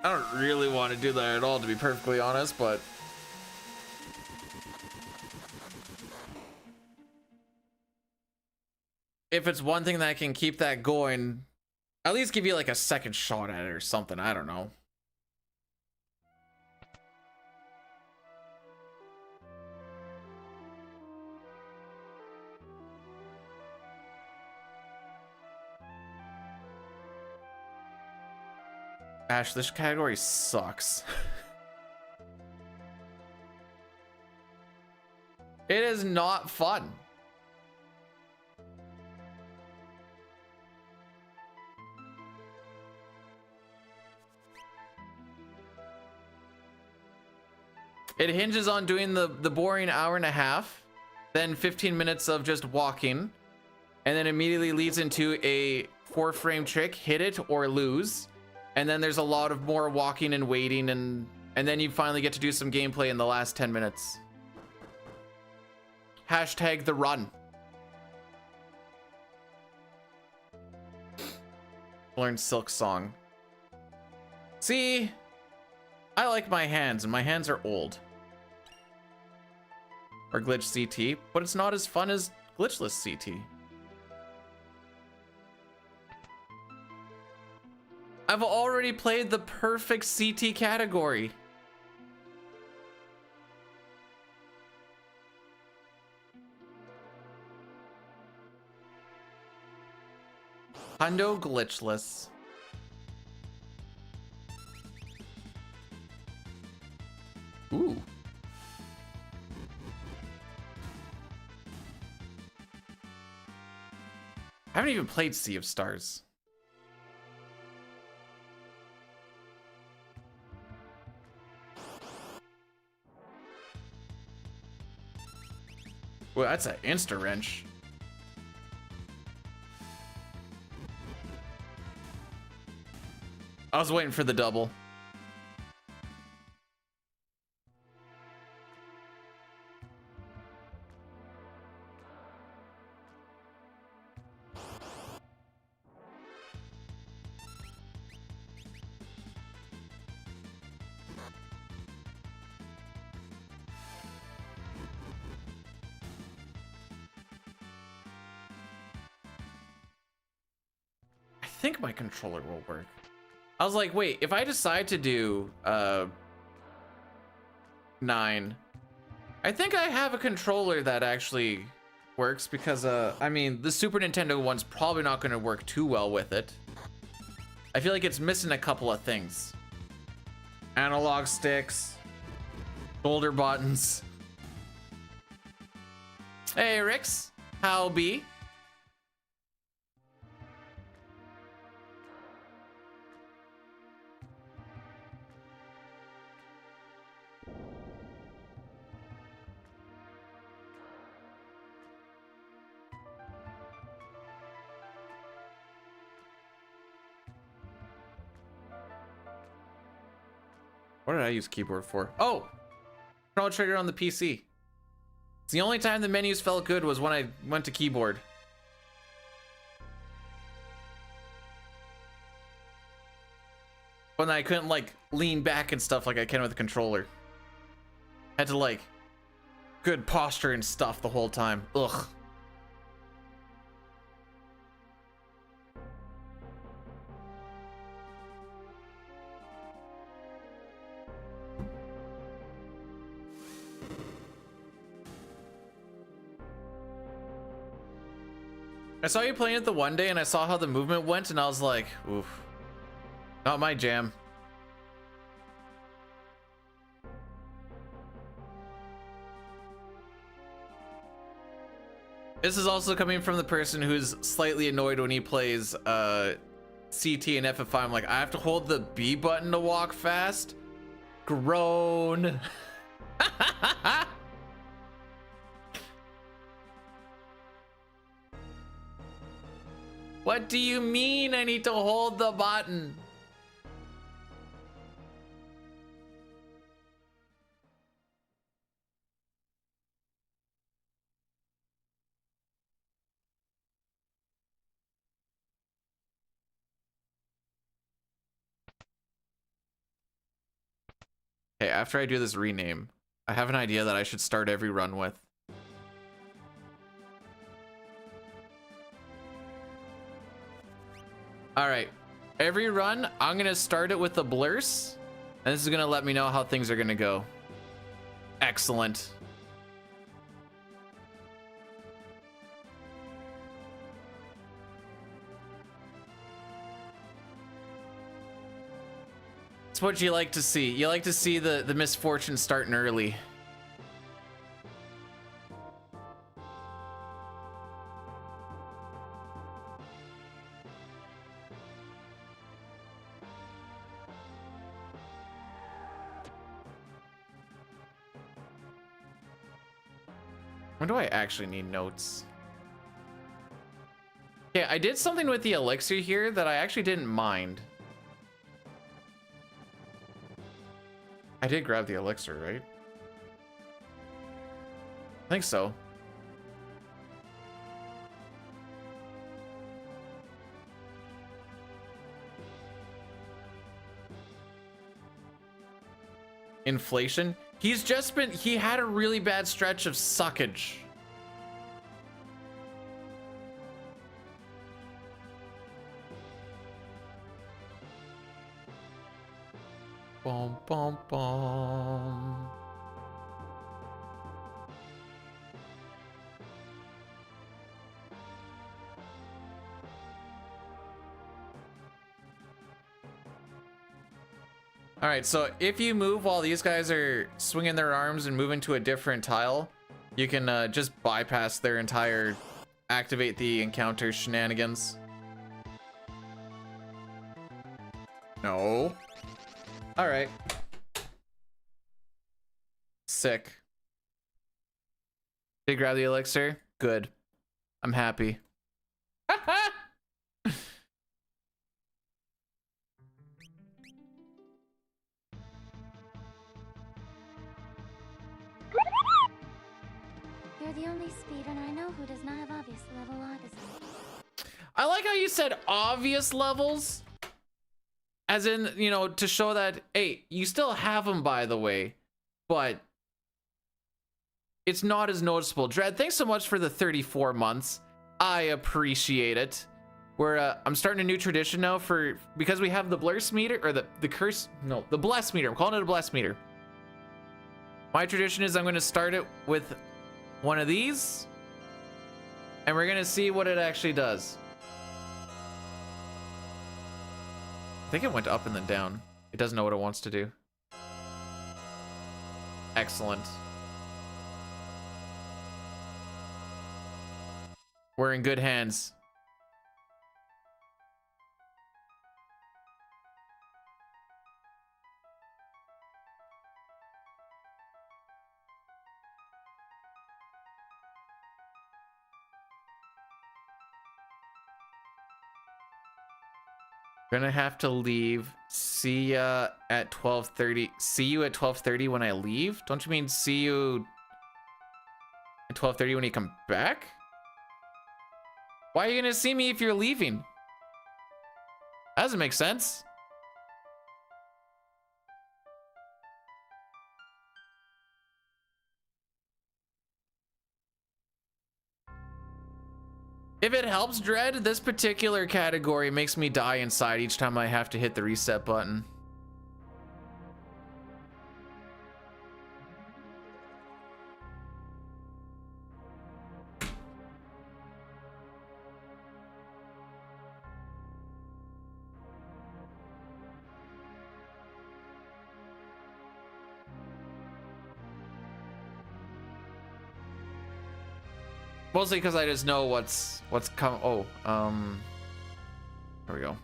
I don't really want to do that at all, to be perfectly honest, but... if it's one thing that can keep that going, at least give you like a second shot at it or something. I don't know. Ash, this category sucks. It is not fun. It hinges on doing the boring hour and a half, then 15 minutes of just walking, and then immediately leads into a 4-frame trick, hit it or lose. And then there's a lot of more walking and waiting, and then you finally get to do some gameplay in the last 10 minutes. Hashtag the run. Learn Silk Song. See, I like my hands, and my hands are old. Or Glitch CT, but it's not as fun as Glitchless CT. I've already played the perfect CT category. Hundo Glitchless. Ooh. I haven't even played Sea of Stars. Well, that's an insta wrench. I was waiting for the double. I think my controller will work. I was like, wait, if I decide to do 9, I think I have a controller that actually works, because I mean, the Super Nintendo one's probably not going to work too well with it. I feel like it's missing a couple of things. Analog sticks, shoulder buttons. Hey Rix, how be? What did I use keyboard for? Oh, control trigger on the PC. It's the only time the menus felt good was when I went to keyboard. When I couldn't like lean back and stuff like I can with the controller. Had to like good posture and stuff the whole time. Ugh. I saw you playing it the one day and I saw how the movement went and I was like, oof, not my jam. This is also coming from the person who's slightly annoyed when he plays CT and FFI. I'm like, I have to hold the B button to walk fast? Groan. What do you mean I need to hold the button? Okay, after I do this rename, I have an idea that I should start every run with. All right, every run, I'm gonna start it with the blurs, and this is gonna let me know how things are gonna go. Excellent. It's what you like to see. You like to see the misfortune starting early. When do I actually need notes? Okay, I did something with the elixir here that I actually didn't mind. I did grab the elixir, right? I think so. Inflation? He had a really bad stretch of suckage. Bum, bum, bum. All right, so if you move while these guys are swinging their arms and moving to a different tile, you can just bypass their entire activate the encounter shenanigans. No. All right. Sick. Did you grab the elixir? Good. I'm happy. You're the only speedrunner I know who does not have obvious level August. I like how you said obvious levels. As in, you know, to show that, hey, you still have them, by the way, but it's not as noticeable. Dread, thanks so much for the 34 months. I appreciate it. I'm starting a new tradition now because we have the bless meter, or the bless meter. I'm calling it a bless meter. My tradition is I'm going to start it with one of these, and we're going to see what it actually does. I think it went up and then down. It doesn't know what it wants to do. Excellent. We're in good hands. Gonna have to leave. See ya at 12:30. See you at 12:30 when I leave? Don't you mean see you at 12:30 when you come back? Why are you gonna see me if you're leaving? That doesn't make sense. If it helps, Dread, this particular category makes me die inside each time I have to hit the reset button. Mostly because I just know what's come. Oh, there we go.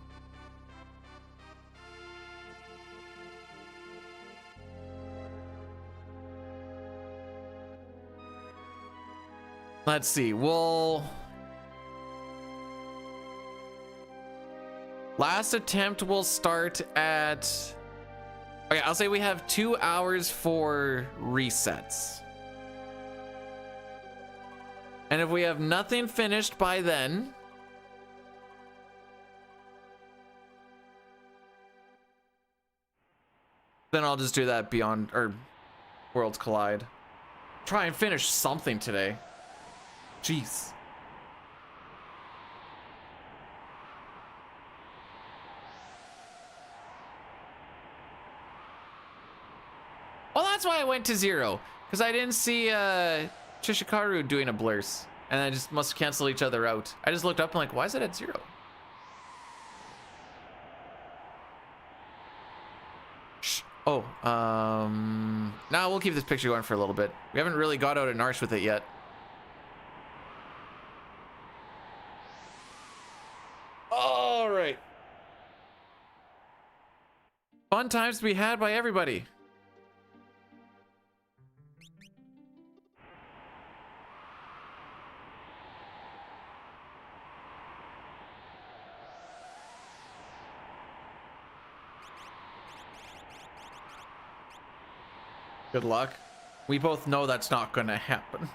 Let's see. Last attempt will start at... Okay, I'll say we have 2 hours for resets. And if we have nothing finished by then... then I'll just do that Beyond, or Worlds Collide. Try and finish something today. Jeez. Well, that's why I went to 0. Because I didn't see Chishikaru doing a blurs. And I just must cancel each other out. I just looked up and like, why is it at 0? Oh, nah, we'll keep this picture going for a little bit. We haven't really got out at Narsh with it yet. All right. Fun times to be had by everybody. Good luck. We both know that's not gonna happen.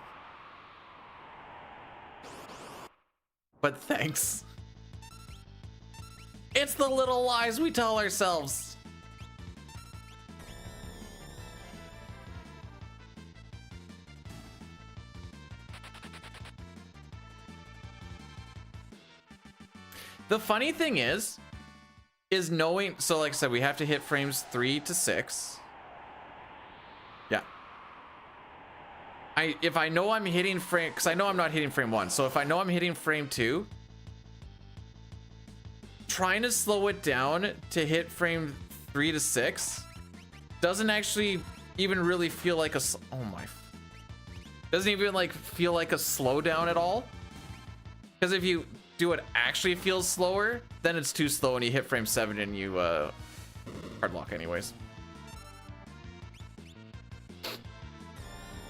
But thanks. It's the little lies we tell ourselves. The funny thing is knowing, so like I said, we have to hit frames 3 to 6. Yeah. If I know I'm hitting frame, because I know I'm not hitting frame 1, so if I know I'm hitting frame 2, trying to slow it down to hit frame 3 to 6 doesn't actually even really feel like a, oh my, doesn't even like feel like a slowdown at all. Because if you do it actually feels slower, then it's too slow and you hit frame 7 and you hard lock anyways.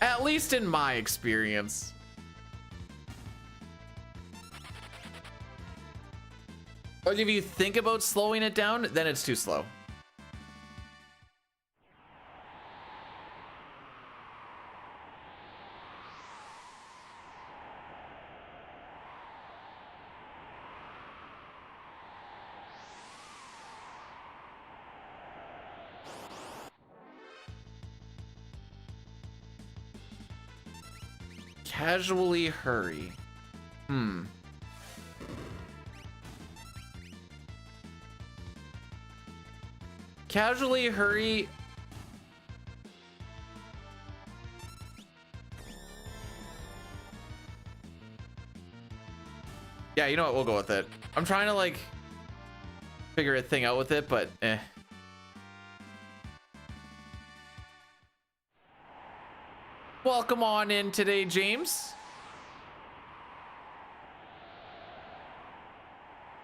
At least in my experience. Or if you think about slowing it down, then it's too slow. Casually hurry. Casually hurry. Yeah, you know what? We'll go with it. I'm trying to like figure a thing out with it, but eh. Welcome on in today, James.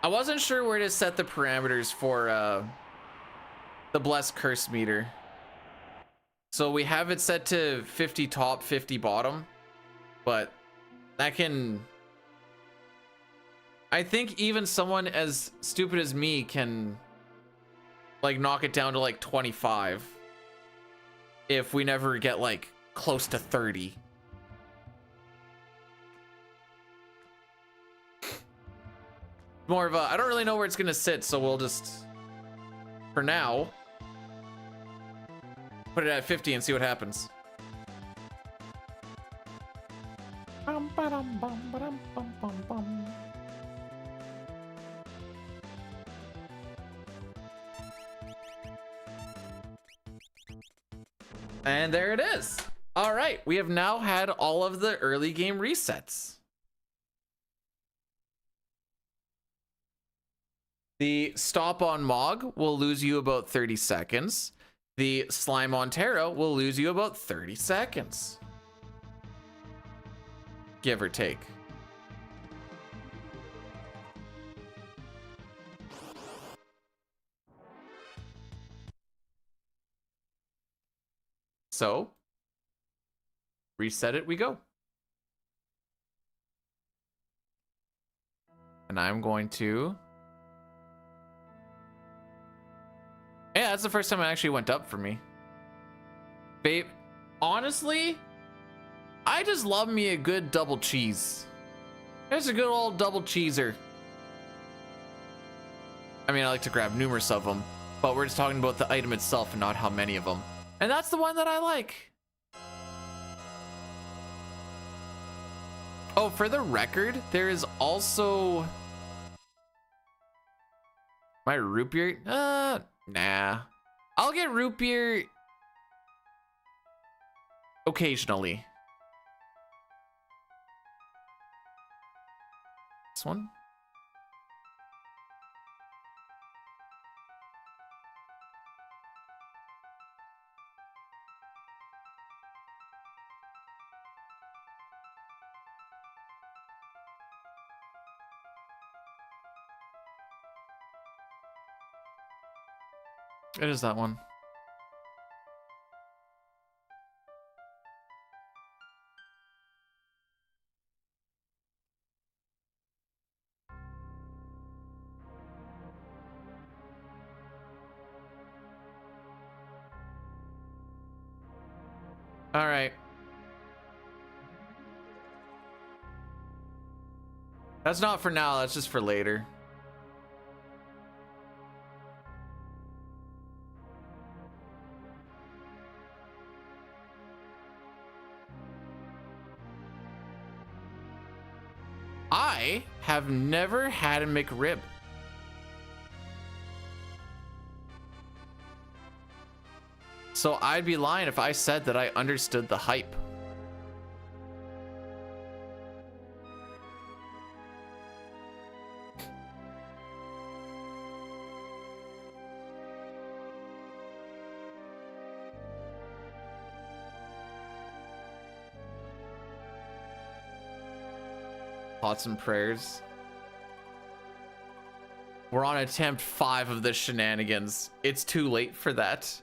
I wasn't sure where to set the parameters for the Blessed Curse meter. So we have it set to 50 top, 50 bottom, but that can... I think even someone as stupid as me can like knock it down to like 25 if we never get like close to 30. More of a, I don't really know where it's gonna sit, so we'll just, for now, put it at 50 and see what happens. And there it is. All right, we have now had all of the early game resets. The stop on Mog will lose you about 30 seconds. The slime on Terra will lose you about 30 seconds. Give or take. So, reset it, we go. And I'm going to Yeah, that's the first time it actually went up for me. Babe, honestly, I just love me a good double cheese. There's a good old double cheeser. I mean, I like to grab numerous of them, but we're just talking about the item itself and not how many of them. And that's the one that I like. Oh, for the record, there is also... My root beer? Nah. I'll get root beer occasionally. This one? It is that one. All right. That's not for now, that's just for later. I have never had a McRib. So I'd be lying if I said that I understood the hype. Thoughts and prayers. We're on attempt 5 of the shenanigans. It's too late for that.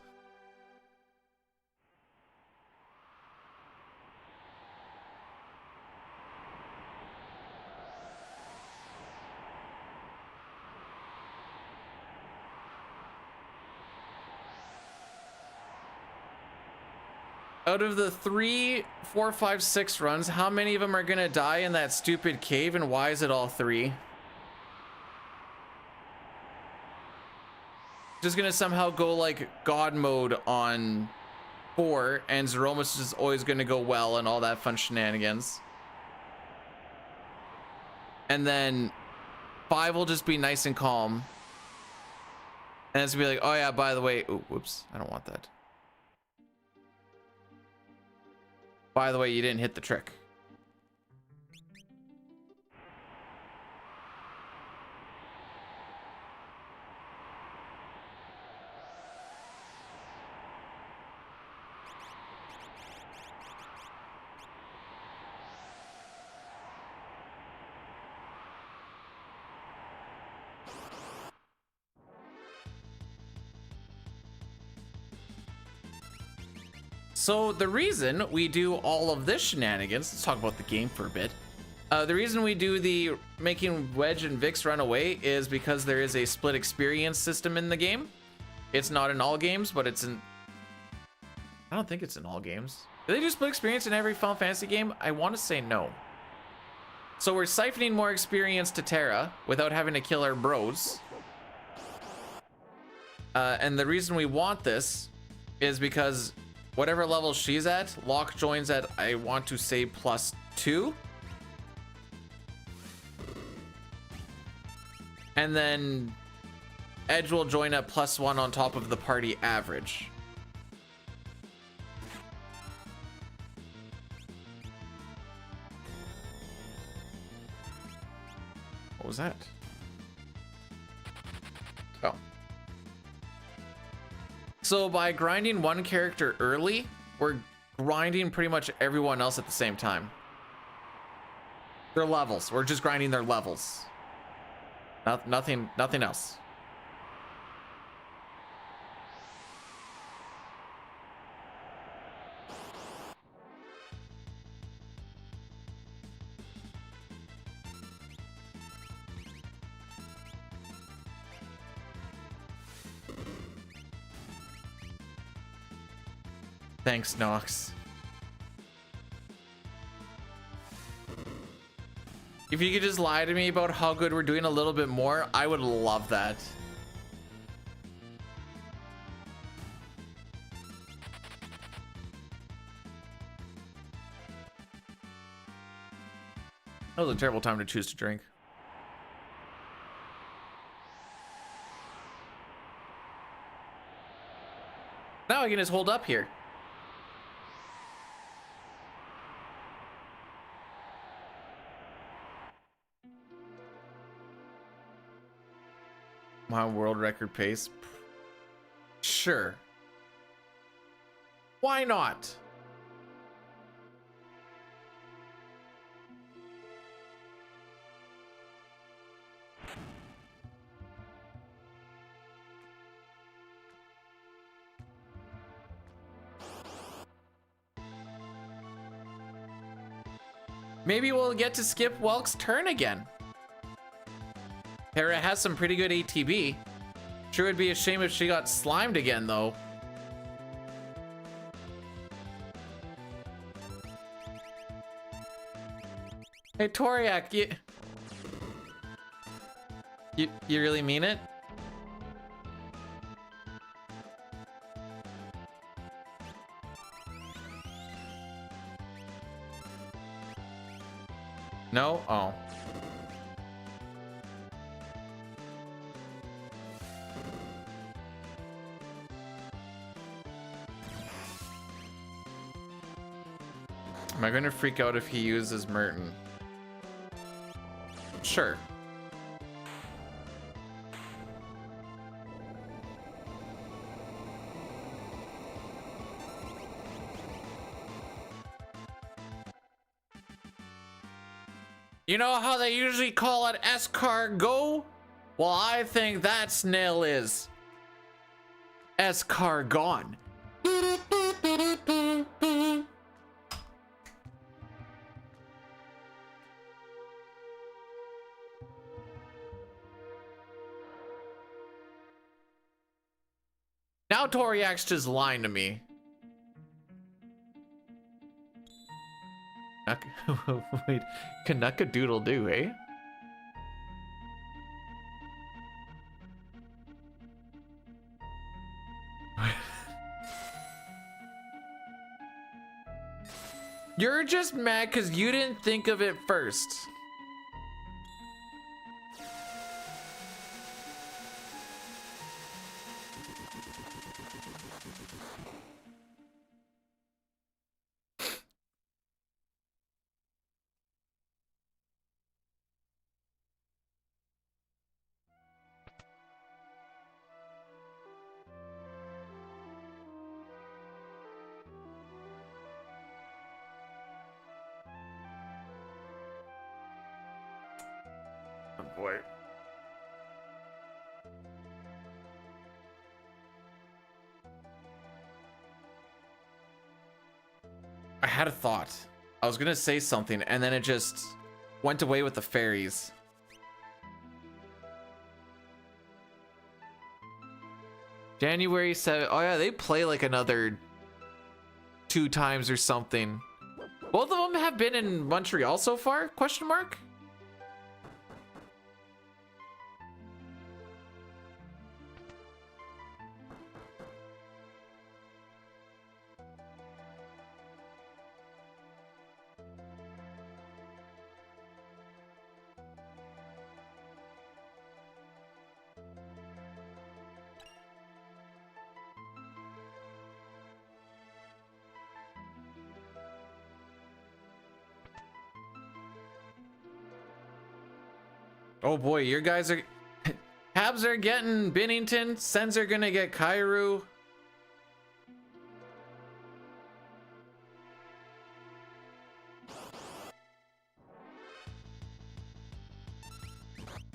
Out of the 3, 4, 5, 6 runs, how many of them are gonna die in that stupid cave, and why is it all 3? Just gonna somehow go like God mode on 4, and Zeromus is always gonna go well and all that fun shenanigans. And then 5 will just be nice and calm. And it's gonna be like, oh yeah, by the way, ooh, whoops, I don't want that. By the way, you didn't hit the trick. So the reason we do all of this shenanigans, let's talk about the game for a bit. The reason we do the making Wedge and Vix run away is because there is a split experience system in the game. It's not in all games, but it's in... I don't think it's in all games. Do they do split experience in every Final Fantasy game? I want to say no. So we're siphoning more experience to Terra without having to kill our bros. And the reason we want this is because whatever level she's at, Locke joins at, I want to say, +2. And then Edge will join at +1 on top of the party average. What was that? Oh. So by grinding one character early, we're grinding pretty much everyone else at the same time. Their levels. We're just grinding their levels. Nothing else. Thanks, Nox. If you could just lie to me about how good we're doing a little bit more, I would love that. That was a terrible time to choose to drink. Now I can just hold up here. My world record pace? Sure. Why not? Maybe we'll get to skip Welk's turn again. Hera has some pretty good ATB. Sure would be a shame if she got slimed again, though. Hey, Toriak, you really mean it? No? Oh. Am I going to freak out if he uses Merton? Sure. You know how they usually call it escargot? Well, I think that snail is escargon. Now Toriak's just lying to me. Wait, Canucka Doodle do, eh? You're just mad because you didn't think of it first. Oh boy. I had a thought. I was gonna say something and then it just went away with the fairies. January 7th. Oh yeah, they play like another 2 times or something. Both of them have been in Montreal so far? Question mark? Oh boy, your guys are... Habs are getting Bennington. Sens are gonna get Kairu.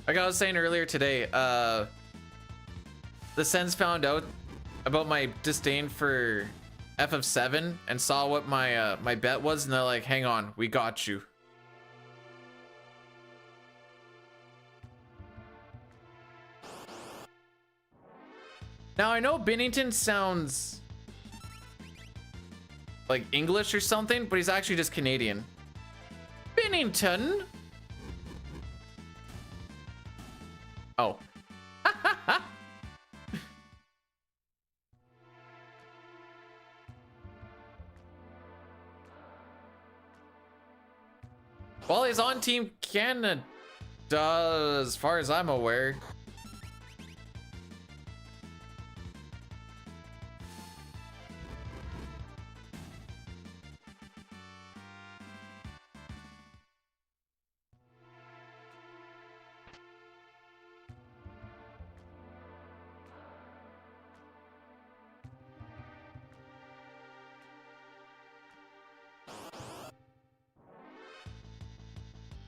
Like I was saying earlier today, the Sens found out about my disdain for FF7 and saw what my my bet was, and they're like, hang on, we got you. Now I know Bennington sounds like English or something, but he's actually just Canadian. Bennington. Oh. Well, he's on Team Canada, as far as I'm aware.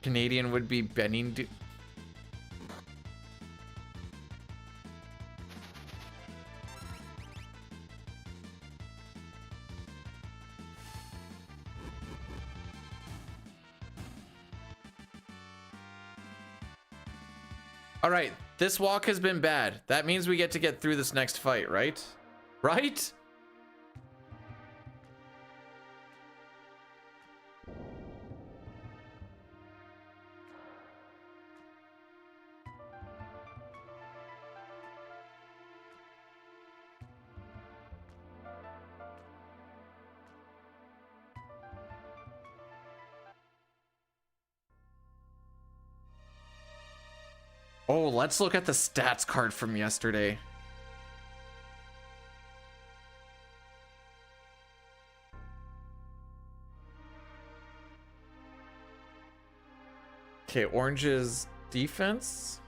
Canadian would be Bennington. All right, this walk has been bad. That means we get to get through this next fight, right? Right? Oh, let's look at the stats card from yesterday. Okay, Orange's defense.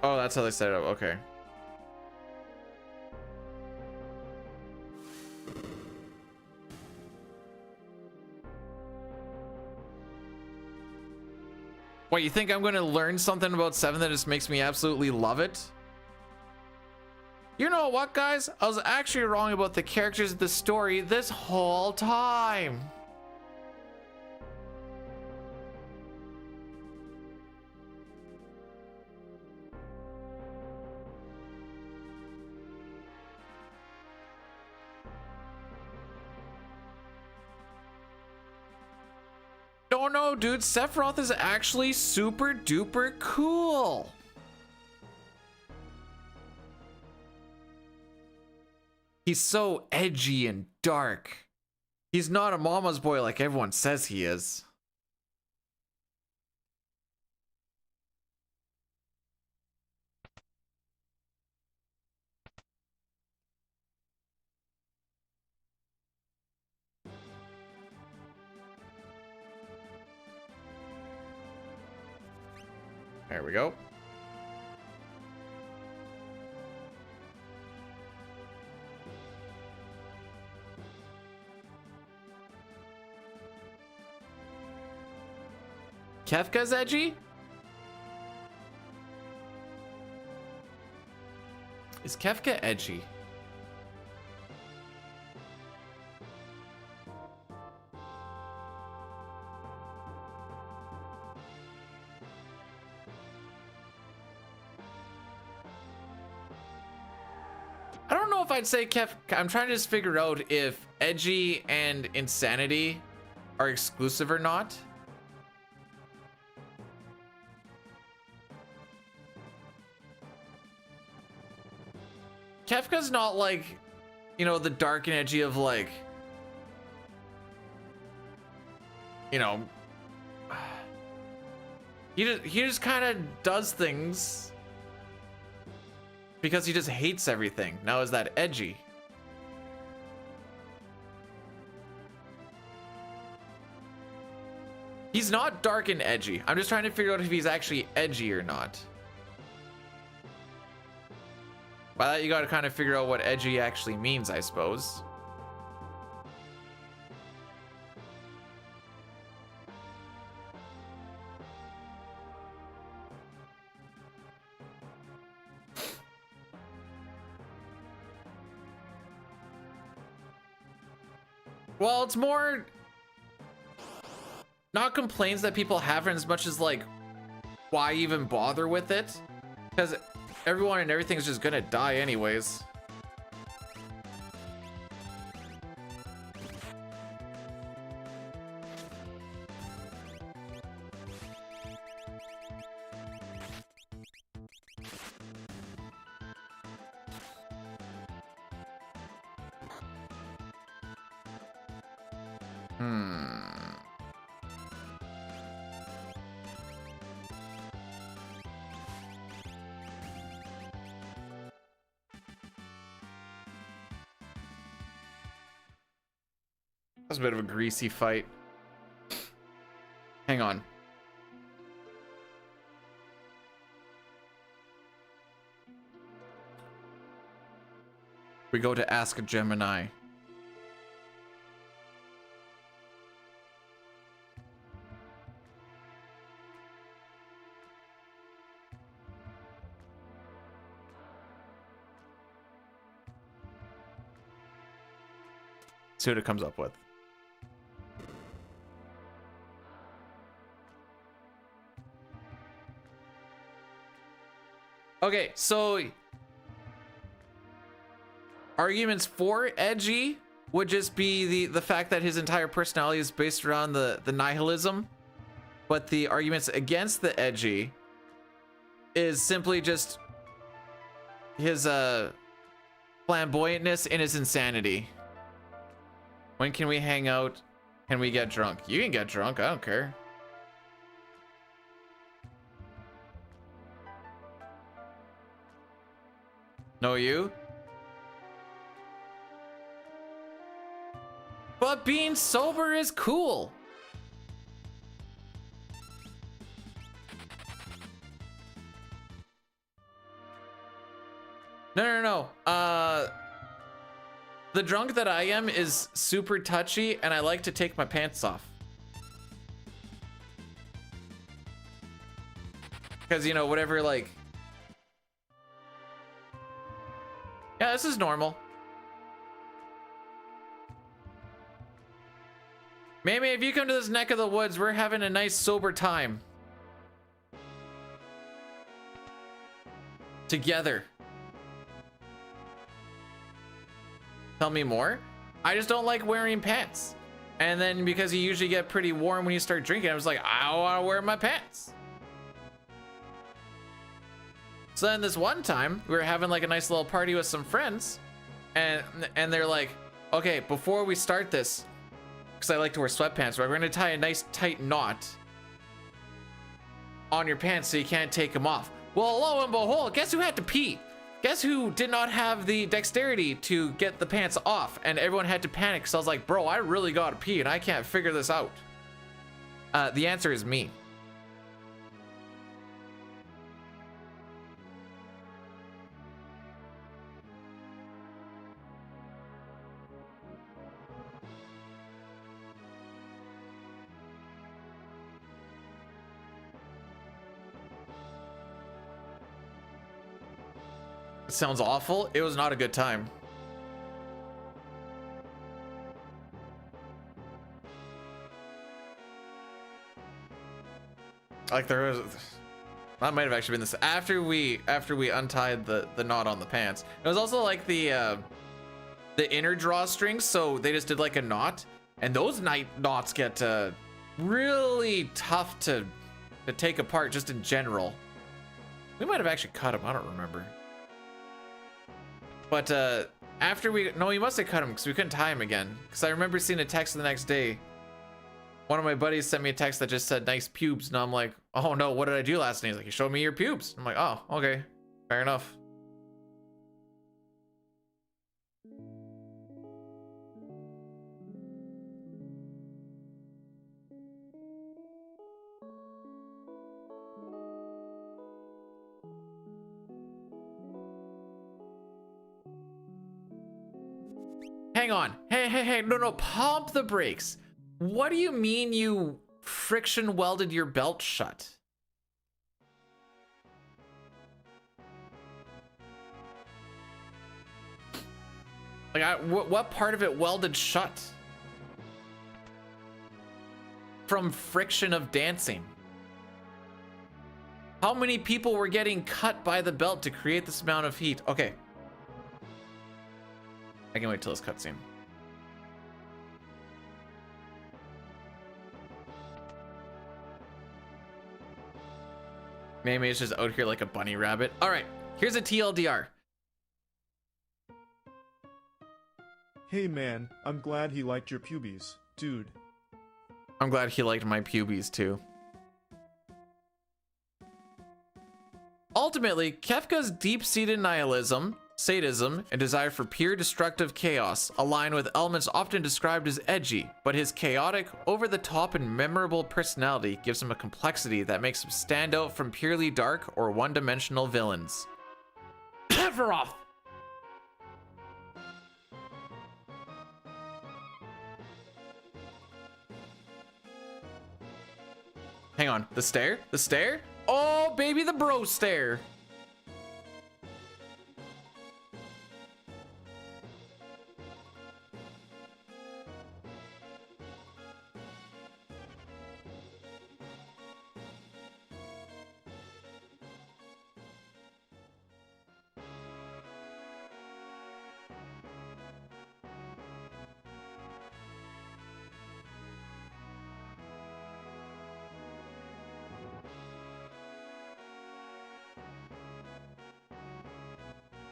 Oh, that's how they set it up. Okay. What, you think I'm going to learn something about 7 that just makes me absolutely love it? You know what, guys? I was actually wrong about the characters of the story this whole time. Oh no, dude, Sephiroth is actually super duper cool. He's so edgy and dark. He's not a mama's boy like everyone says he is. There we go. Kefka's edgy? Is Kefka edgy? I don't know if I'd say Kefka. I'm trying to just figure out if edgy and insanity are exclusive or not. Kefka's not like, you know, the dark and edgy of like, you know, he just kind of does things because he just hates everything. Now, is that edgy? He's not dark and edgy. I'm just trying to figure out if he's actually edgy or not. By that, you got to kind of figure out what edgy actually means, I suppose. Well, it's more not complaints that people have as much as like, why even bother with it? Because everyone and everything's just gonna die anyways. That was a bit of a greasy fight. Hang on. We go to Ask Gemini. See what it comes up with. Okay, so arguments for edgy would just be the fact that his entire personality is based around the nihilism, but the arguments against the edgy is simply just his flamboyantness and his insanity. When can we hang out? Can we get drunk? You can get drunk, I don't care. No, you? But being sober is cool. No. The drunk that I am is super touchy, and I like to take my pants off. Because, you know, whatever, like... Yeah, this is normal. Maybe if you come to this neck of the woods, we're having a nice sober time. Together. Tell me more. I just don't like wearing pants. And then because you usually get pretty warm when you start drinking, I was like, I don't want to wear my pants. So then this one time, we were having like a nice little party with some friends, and they're like, okay, before we start this, because I like to wear sweatpants, we're going to tie a nice tight knot on your pants so you can't take them off. Well, lo and behold, guess who had to pee? Guess who did not have the dexterity to get the pants off? And everyone had to panic because I was like, bro, I really got to pee and I can't figure this out. The answer is me. It sounds awful. It was not a good time. Like there was, that might have actually been this after we untied the knot on the pants. It was also like the inner drawstrings, so they just did like a knot, and those knots get really tough to take apart just in general. We might have actually cut them. I don't remember. But after we must have cut him because we couldn't tie him again. Because I remember seeing a text the next day. One of my buddies sent me a text that just said nice pubes, and I'm like, oh no, what did I do last night? He's like, you showed me your pubes. I'm like, oh, okay, fair enough. Hang on. Hey, no, pump the brakes. What do you mean you friction welded your belt shut? Like, what part of it welded shut? From friction of dancing. How many people were getting cut by the belt to create this amount of heat? Okay. I can wait till this cutscene. Maybe it's just out here like a bunny rabbit. All right, here's a TLDR. Hey man, I'm glad he liked your pubes. Dude. I'm glad he liked my pubes too. Ultimately, Kefka's deep-seated nihilism, sadism, and desire for pure destructive chaos align with elements often described as edgy, but his chaotic, over-the-top, and memorable personality gives him a complexity that makes him stand out from purely dark or one-dimensional villains. Sephiroth! Hang on, the stare? The stare? Oh, baby, the bro stare.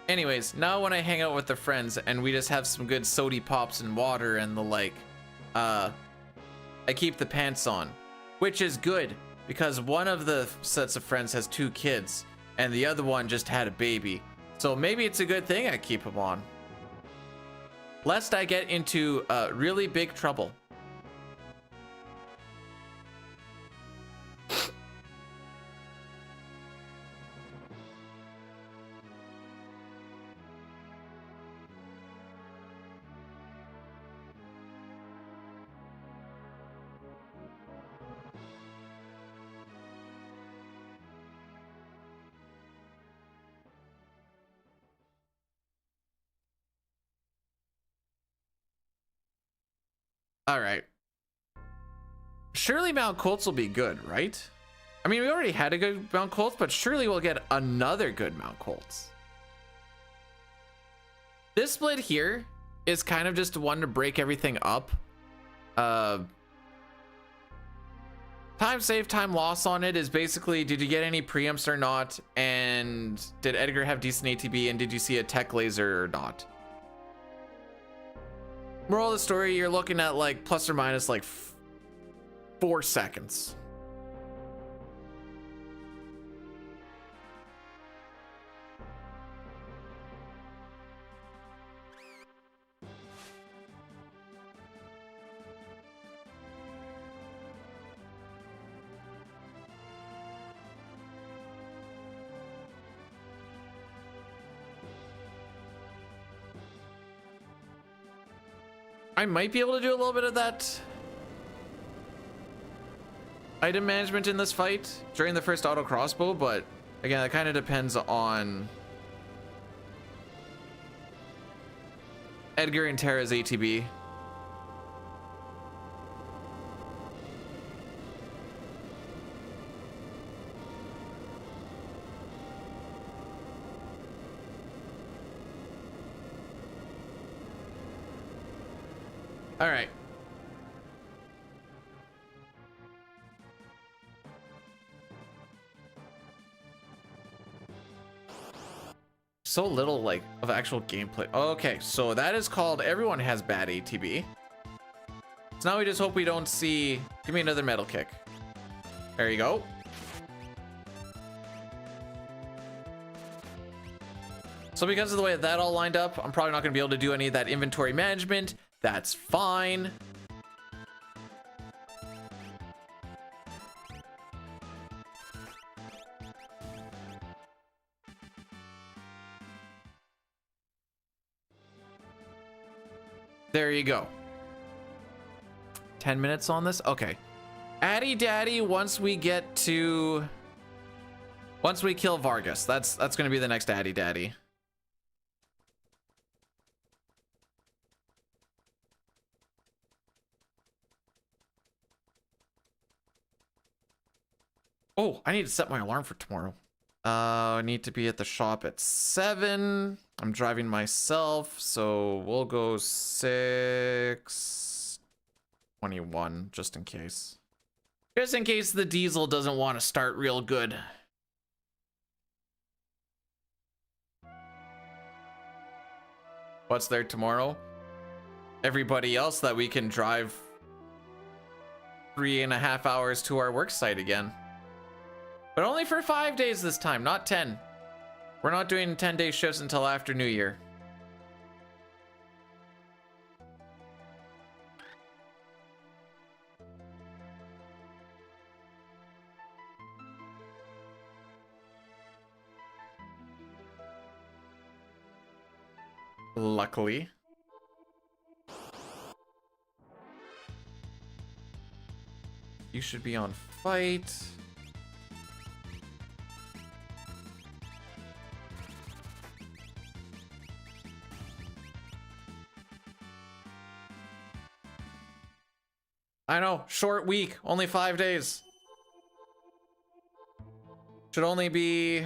Anyways, now when I hang out with the friends and we just have some good sody pops and water and the like, I keep the pants on, which is good because one of the sets of friends has 2 kids and the other one just had a baby. So maybe it's a good thing I keep them on, lest I get into really big trouble. All right. Surely Mount Colts will be good, right? I mean, we already had a good Mount Colts, but surely we'll get another good Mount Colts. This split here is kind of just one to break everything up. Time save, time loss on it is basically, did you get any preamps or not? And did Edgar have decent ATB? And did you see a tech laser or not? Moral of the story, you're looking at like plus or minus like 4 seconds. I might be able to do a little bit of that item management in this fight during the first auto crossbow, but again, that kind of depends on Edgar and Terra's ATB. All right. So little like of actual gameplay. Okay, so that is called everyone has bad ATB. So now we just hope we don't see. Give me another metal kick. There you go. So because of the way that all lined up, I'm probably not going to be able to do any of that inventory management. That's fine. There you go. 10 minutes on this? Okay. Addy Daddy, once we kill Vargas. That's going to be the next Addy Daddy. Oh, I need to set my alarm for tomorrow. I need to be at the shop at 7. I'm driving myself, so we'll go 6:21 just in case. Just in case the diesel doesn't want to start real good. What's there tomorrow? Everybody else that we can drive 3.5 hours to our work site again. But only for 5 days this time, not 10. We're not doing 10-day shifts until after New Year. Luckily. You should be on fight. I know, short week, only 5 days. Should only be...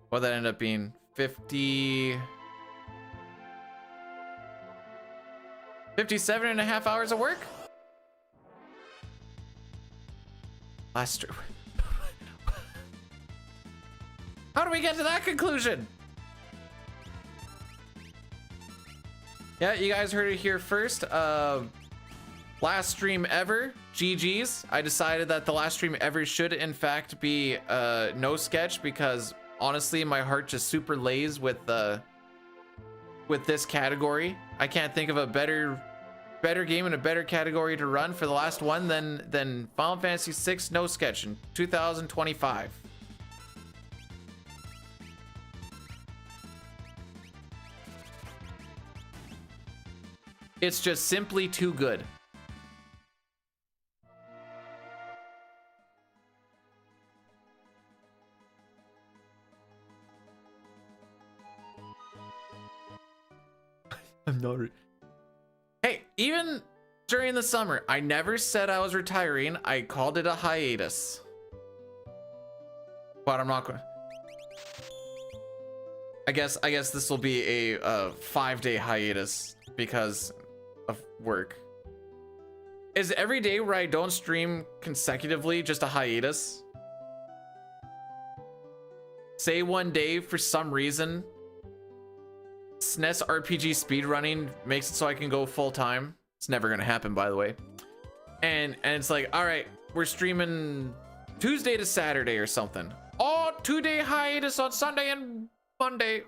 What'd that end up being? 57.5 hours of work? Last... How do we get to that conclusion? Yeah, you guys heard it here first. Last stream ever, GG's. I decided that the last stream ever should in fact be no sketch because honestly my heart just super lays with this category. I can't think of a better game and a better category to run for the last one than Final Fantasy VI no sketch in 2025. It's just simply too good. I'm not. Hey, even during the summer, I never said I was retiring. I called it a hiatus. But I'm not going. I guess this will be a 5-day hiatus because of work. Is every day where I don't stream consecutively just a hiatus? Say one day for some reason SNES RPG speedrunning makes it so I can go full time. It's never gonna happen, by the way. And it's like, all right, we're streaming Tuesday to Saturday or something. Oh, 2-day hiatus on Sunday and Monday.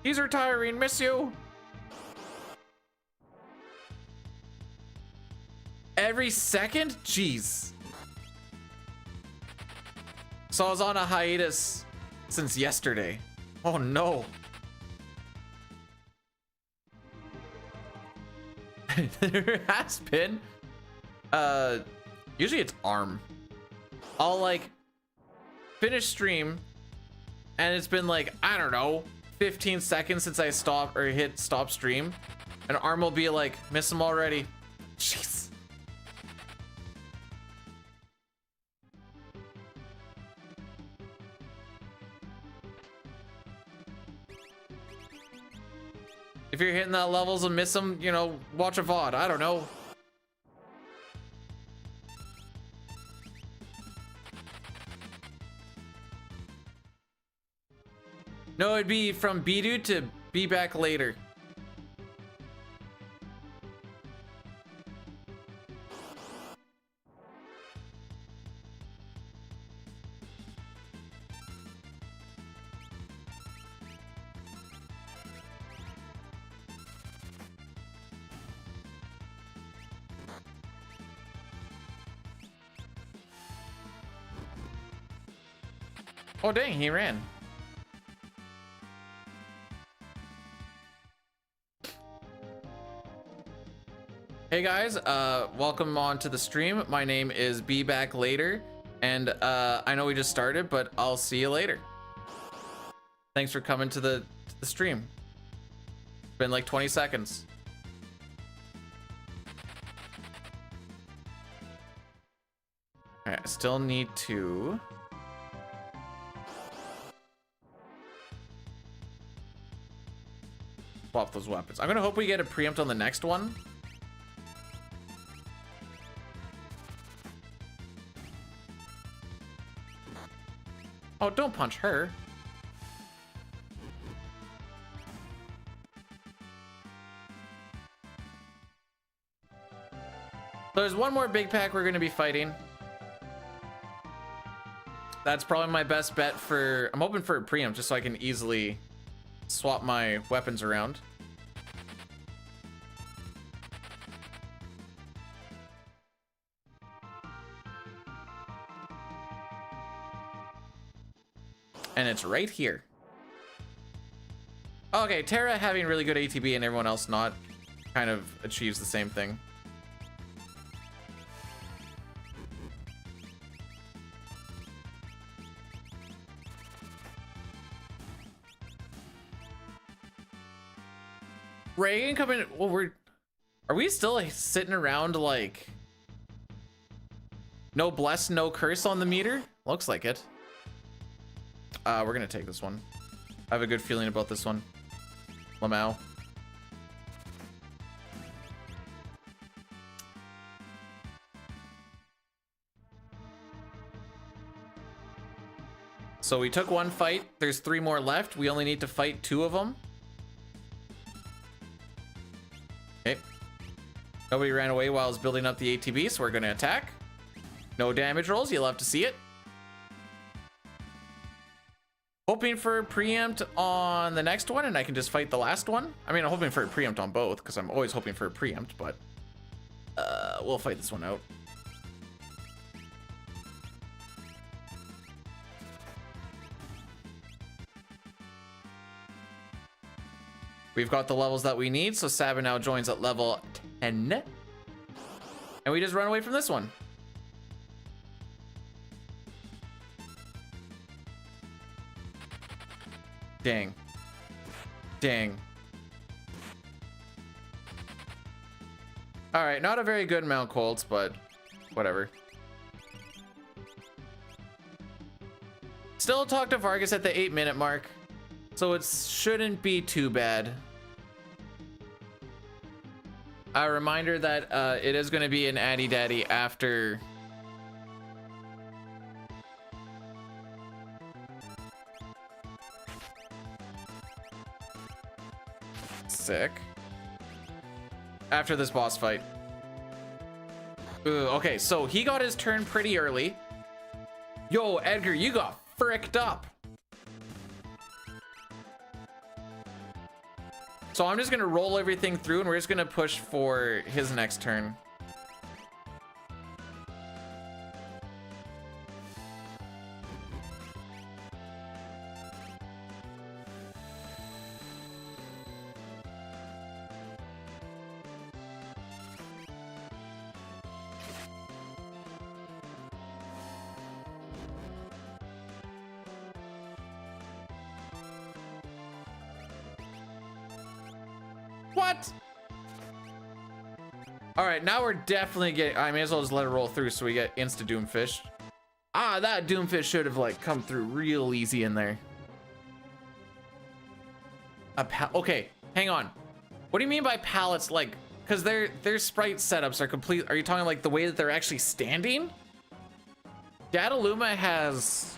He's retiring, miss you. Every second? Jeez. So I was on a hiatus since yesterday. Oh no. There has been. Usually it's ARM. I'll like finish stream and it's been like, I don't know, 15 seconds since I stop or hit stop stream, and ARM will be like, miss him already. Jeez. If you're hitting that levels and miss them, you know, watch a VOD. I don't know. No, it'd be from Be-Do to be back later. Oh dang, he ran. Hey guys, welcome on to the stream. My name is Be Back Later, and I know we just started, but I'll see you later. Thanks for coming to the stream. It's been like 20 seconds. I still need to... swap those weapons. I'm gonna hope we get a preempt on the next one. Oh, don't punch her. There's one more big pack we're gonna be fighting. That's probably my best bet for... I'm hoping for a preempt just so I can easily swap my weapons around. And it's right here. Okay, Terra having really good ATB and everyone else not kind of achieves the same thing. Reagan coming. Well, are we still sitting around like no bless, no curse on the meter? Looks like it. We're gonna take this one. I have a good feeling about this one. Lamau. So we took one fight. There's 3 more left. We only need to fight 2 of them. Okay. Nobody ran away while I was building up the ATB, so we're gonna attack. No damage rolls. You'll have to see it. Hoping for a preempt on the next one, and I can just fight the last one. I mean, I'm hoping for a preempt on both, because I'm always hoping for a preempt, but we'll fight this one out. We've got the levels that we need, so Sabin now joins at level 10. And we just run away from this one. Dang. Dang. All right, not a very good Mount Colts, but whatever. Still talk to Vargas at the 8-minute mark, so it shouldn't be too bad. A reminder that it is going to be an Addy Daddy after... Sick. After this boss fight. Ooh, okay, so he got his turn pretty early. Yo, Edgar, you got fricked up. So I'm just gonna roll everything through and we're just gonna push for his next turn. What? All right, now we're definitely getting... I may as well just let it roll through so we get insta Doomfish. Ah, that Doomfish should have like come through real easy in there. Okay, hang on. What do you mean by pallets? Like, because their sprite setups are complete. Are you talking like the way that they're actually standing? Dataluma has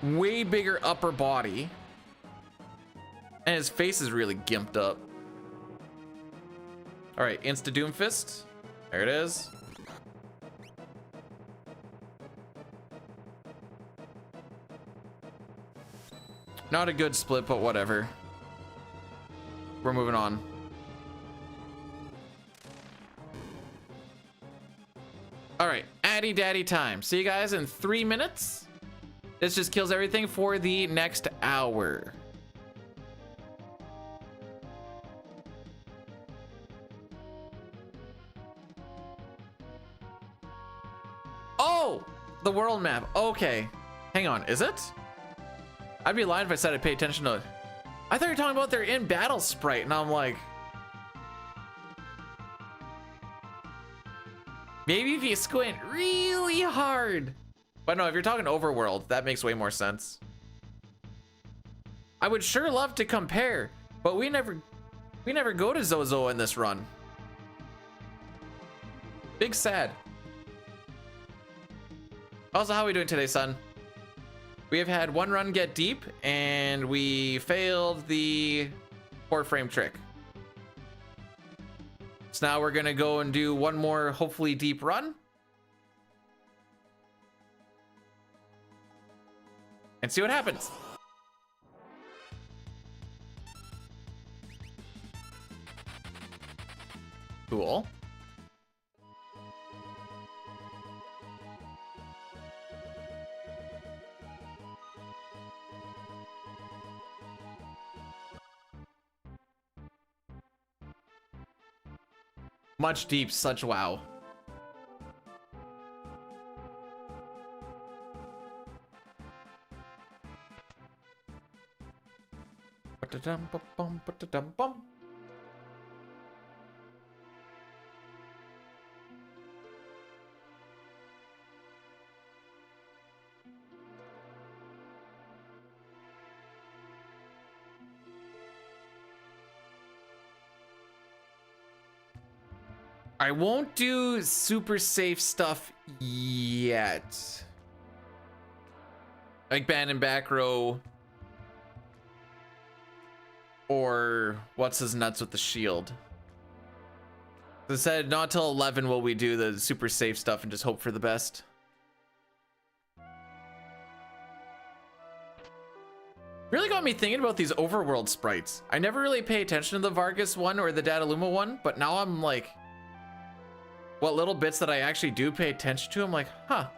way bigger upper body, and his face is really gimped up. All right, insta Doomfist. There it is. Not a good split, but whatever. We're moving on. All right, Addy Daddy time. See you guys in 3 minutes. This just kills everything for the next hour. Oh, the world map. Okay, hang on, is it? I'd be lying if I said I'd pay attention to it. I thought you were talking about their in-battle sprite, and I'm like... Maybe if you squint really hard. But no, if you're talking overworld, that makes way more sense. I would sure love to compare, but we never go to Zozo in this run. Big sad. Also, how are we doing today, son? We have had one run get deep, and we failed the 4-frame trick. So now we're gonna go and do one more, hopefully deep run. And see what happens. Cool. Much deep, such wow. I won't do super safe stuff yet. Like ban and back row. Or what's his nuts with the shield. They said not till 11 will we do the super safe stuff and just hope for the best. Really got me thinking about these overworld sprites. I never really pay attention to the Vargas one or the Dataluma one, but now I'm like, what little bits that I actually do pay attention to, I'm like, huh.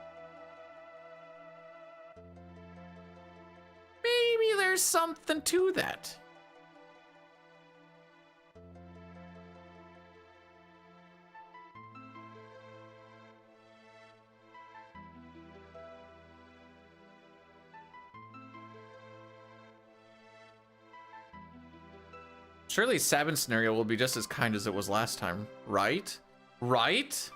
Maybe there's something to that. Surely Sabin scenario will be just as kind as it was last time, right? Right?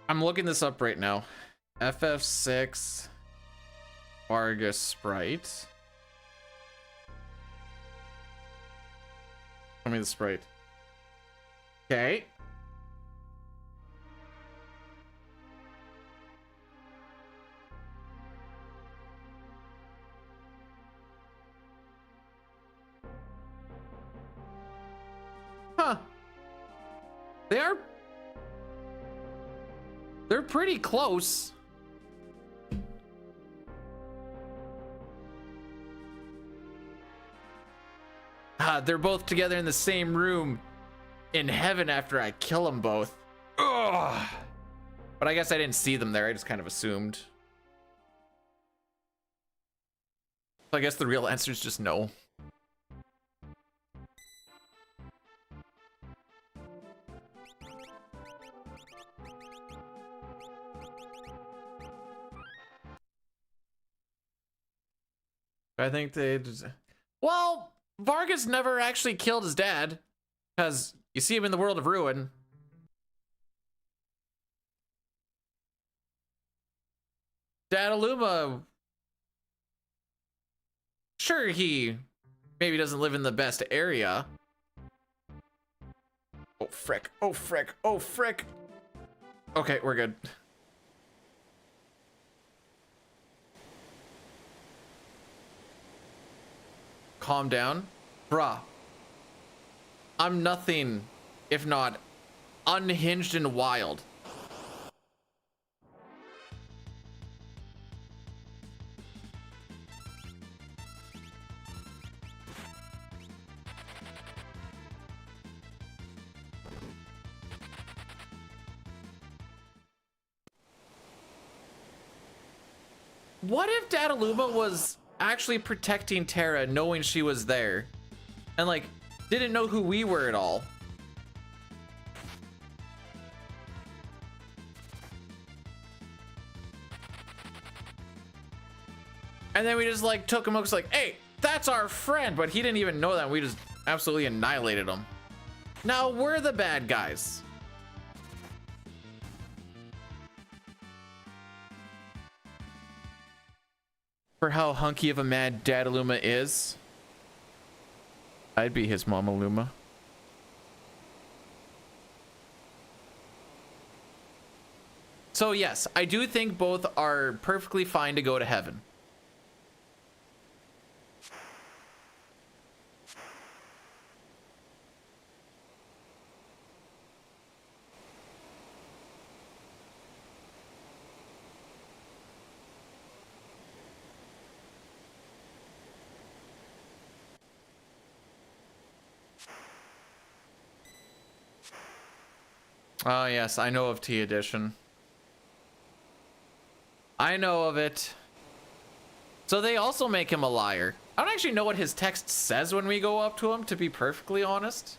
I'm looking this up right now. FF6 Vargas sprite. Show me the sprite. Okay. Huh. They're pretty close. They're both together in the same room in heaven after I kill them both. Ugh. But I guess I didn't see them there. I just kind of assumed. So I guess the real answer is just no. I think they just... Well, Vargas never actually killed his dad, because you see him in the World of Ruin. Dataluma, sure, he maybe doesn't live in the best area. Oh frick, oh frick, oh frick. Okay, we're good. Calm down. Bruh. I'm nothing if not unhinged and wild. What if Dataluma was actually protecting Terra, knowing she was there, and like didn't know who we were at all? And then we just like took him up, was like, hey, that's our friend, but he didn't even know that. We just absolutely annihilated him. Now we're the bad guys. For how hunky of a man Dataluma is, I'd be his Mama Luma. So yes, I do think both are perfectly fine to go to heaven. Oh yes, I know of T Edition. I know of it. So they also make him a liar. I don't actually know what his text says when we go up to him, to be perfectly honest.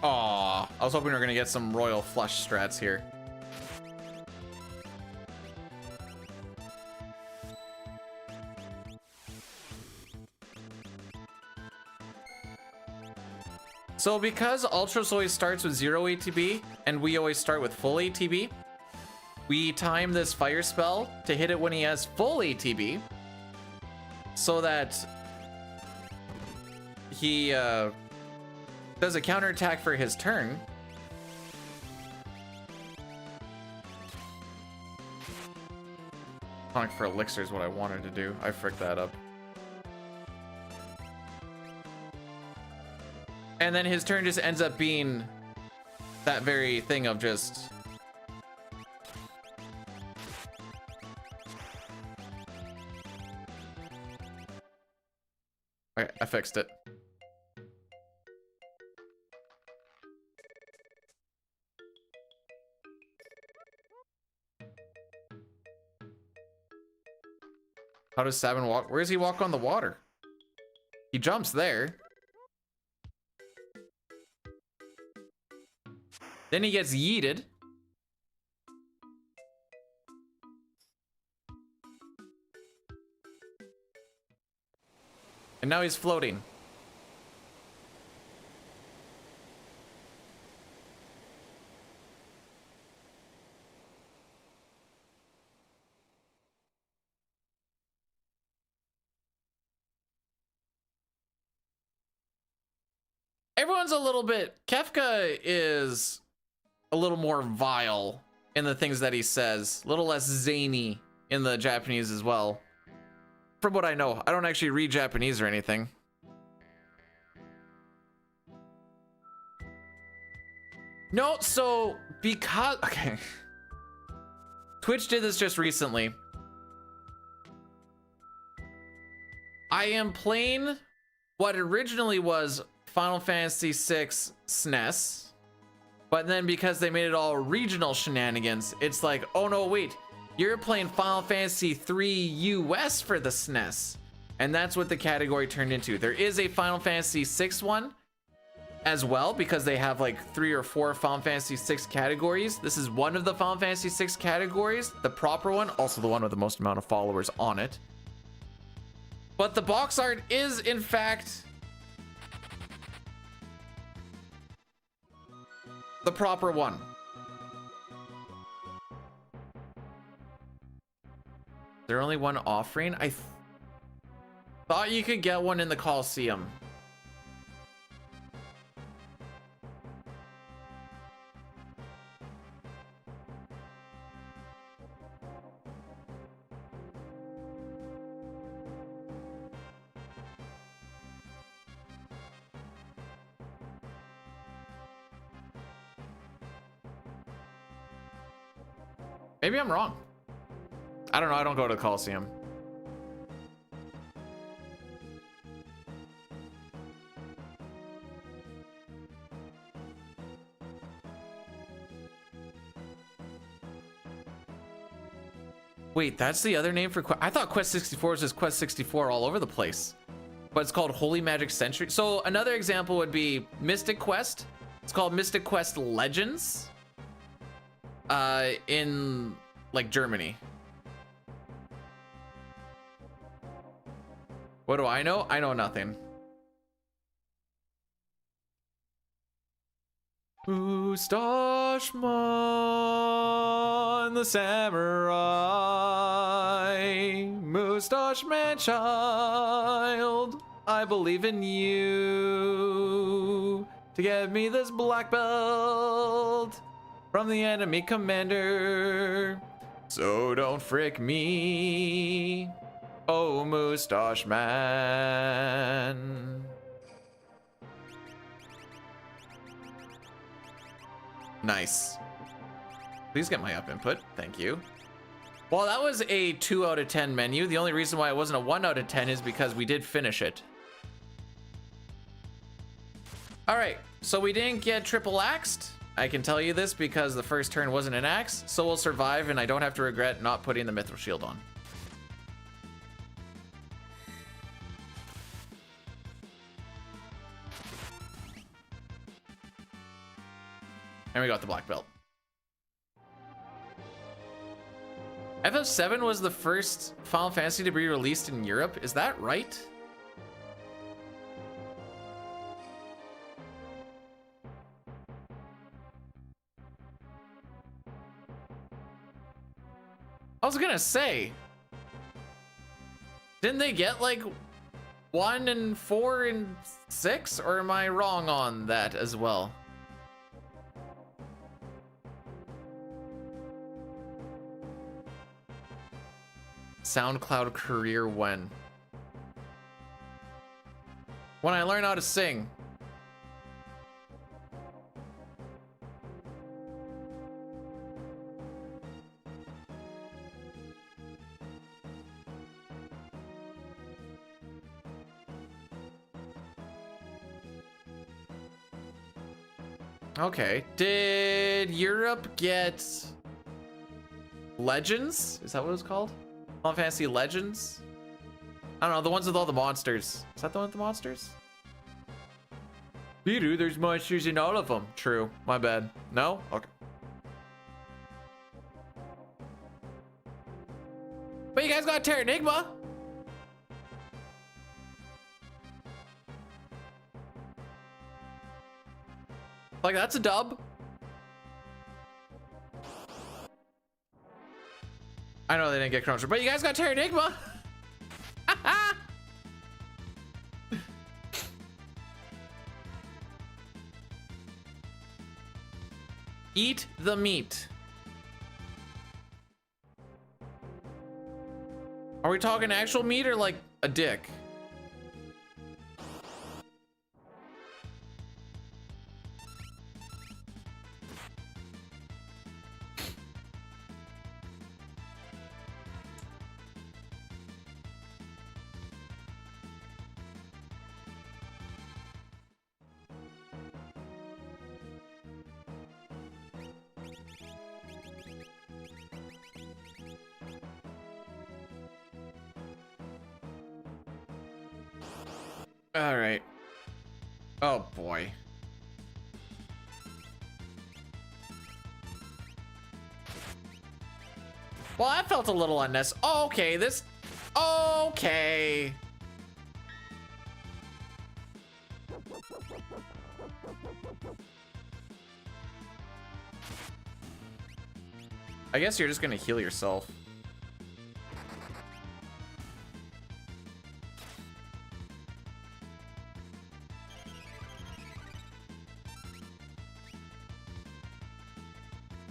Aw, I was hoping we were gonna get some royal flush strats here. So because Ultras always starts with 0 ATB and we always start with full ATB, we time this fire spell to hit it when he has full ATB so that he does a counterattack for his turn. Tonic for elixir is what I wanted to do. I fricked that up. And then his turn just ends up being that very thing of just... Okay, I fixed it. How does Sabin walk? Where does he walk on the water? He jumps there. Then he gets yeeted. And now he's floating. Everyone's a little bit... Kefka is a little more vile in the things that he says. A little less zany in the Japanese as well. From what I know. I don't actually read Japanese or anything. No, so because... Okay. Twitch did this just recently. I am playing what originally was Final Fantasy VI SNES. But then because they made it all regional shenanigans, it's like, oh no, wait. You're playing Final Fantasy 3 US for the SNES. And that's what the category turned into. There is a Final Fantasy 6 one as well, because they have like 3 or 4 Final Fantasy 6 categories. This is one of the Final Fantasy 6 categories, the proper one, also the one with the most amount of followers on it. But the box art is in fact the proper one. Is there only one offering? I thought you could get one in the Coliseum. Maybe I'm wrong. I don't know. I don't go to the Coliseum. Wait, that's the other name for I thought Quest 64 was just Quest 64 all over the place. But it's called Holy Magic Century. So another example would be Mystic Quest. It's called Mystic Quest Legends. In like Germany. What do I know? I know nothing. Moustache-man, the samurai. Moustache-man child, I believe in you to get me this black belt from the enemy commander. So don't frick me, oh Moustache-man. Nice. Please get my up input. Thank you. Well, that was a 2 out of 10 menu. The only reason why it wasn't a 1 out of 10 is because we did finish it. All right, so we didn't get triple axed. I can tell you this because the first turn wasn't an axe, so we'll survive and I don't have to regret not putting the mithril shield on. And we got the black belt. FF7 was the first Final Fantasy to be released in Europe. Is that right? I was gonna say, didn't they get like 1 and 4 and 6? Or am I wrong on that as well? SoundCloud career when I learn how to sing. Okay, did Europe get Legends? Is that what it was called? Final Fantasy Legends? I don't know, the ones with all the monsters. Is that the one with the monsters? Peter, there's monsters in all of them. True, my bad. No? Okay. But you guys got Terranigma. Like, that's a dub. I know they didn't get Cruncher, but you guys got Terranigma. Eat the meat. Are we talking actual meat or like a dick? All right. Oh boy. Well, that felt a little unnecessary. Oh, okay, this. Okay. I guess you're just gonna heal yourself.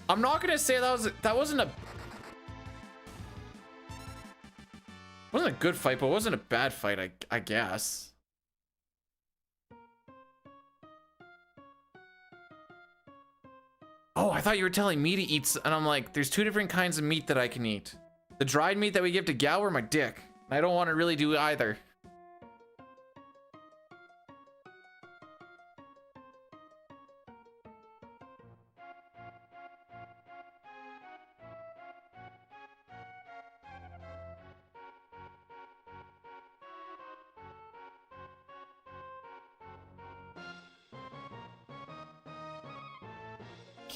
I'm not gonna say that wasn't a good fight, but it wasn't a bad fight, I guess. Oh, I thought you were telling me to eat, and I'm like, there's two different kinds of meat that I can eat. The dried meat that we give to Gau or my dick. I don't want to really do either.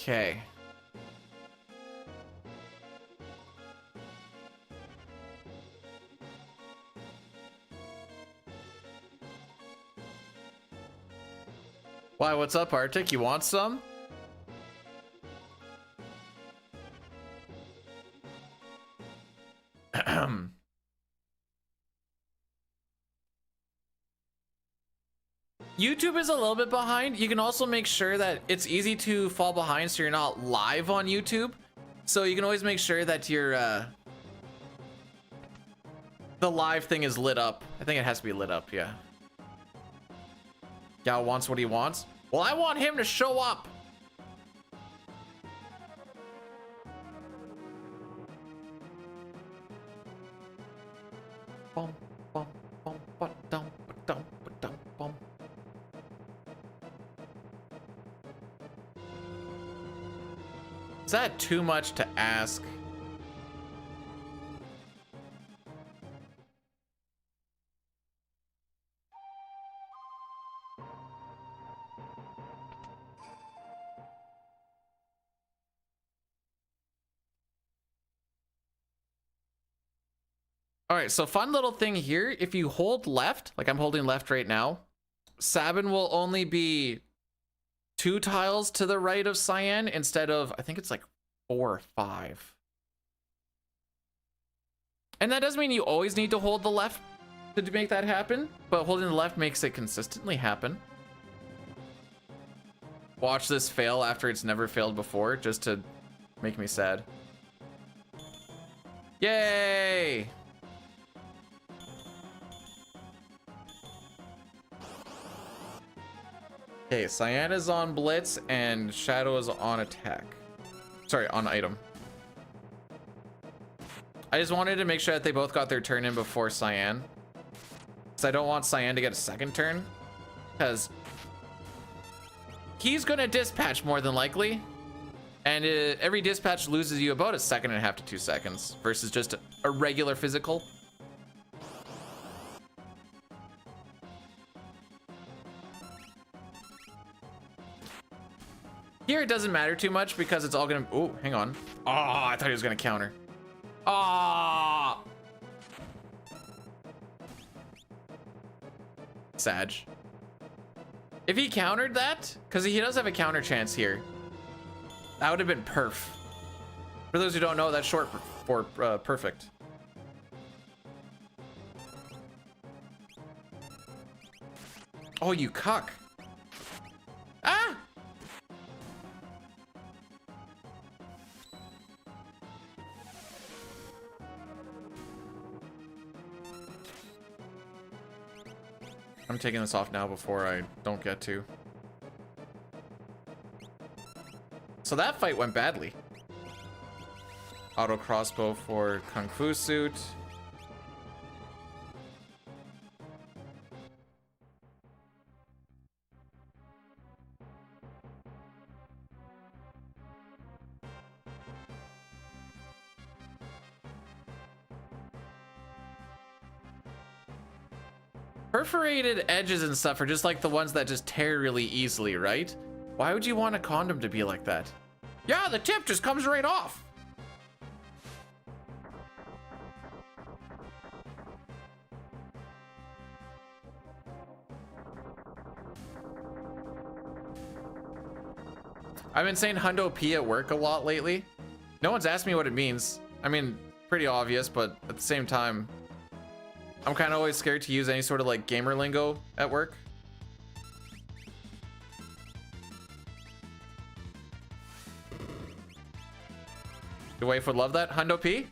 Okay. Why, what's up, Arctic? You want some? YouTube is a little bit behind. You can also make sure that it's easy to fall behind so you're not live on YouTube. So you can always make sure that your the live thing is lit up. I think it has to be lit up, yeah. Gau wants what he wants. Well, I want him to show up. Bum, bum, bum, ba-dum, ba-dum, ba-dum, bum. Is that too much to ask? All right, so fun little thing here. If you hold left, like I'm holding left right now, Sabin will only be 2 tiles to the right of Cyan instead of, I think it's like 4 or 5. And that doesn't mean you always need to hold the left to make that happen, but holding the left makes it consistently happen. Watch this fail after it's never failed before, just to make me sad. Yay! Okay, Cyan is on Blitz and Shadow is on attack. Sorry, on item. I just wanted to make sure that they both got their turn in before Cyan. Because I don't want Cyan to get a second turn. Because he's going to dispatch more than likely. And every dispatch loses you about 1.5 to 2 seconds. Versus just a regular physical. Here it doesn't matter too much because it's all gonna, oh, hang on. Oh, I thought he was gonna counter. Ah, Sag. If he countered that, because he does have a counter chance here, that would have been perf. For those who don't know, that's short for perfect. Oh, you cuck. Ah! I'm taking this off now before I don't get to. So that fight went badly. Auto crossbow for Kung Fu suit. Perforated edges and stuff are just like the ones that just tear really easily, right? Why would you want a condom to be like that? Yeah, the tip just comes right off. I've been saying Hundo P at work a lot lately. No one's asked me what it means. I mean, pretty obvious, but at the same time, I'm kind of always scared to use any sort of like gamer lingo at work. Your wife would love that. Hundo P?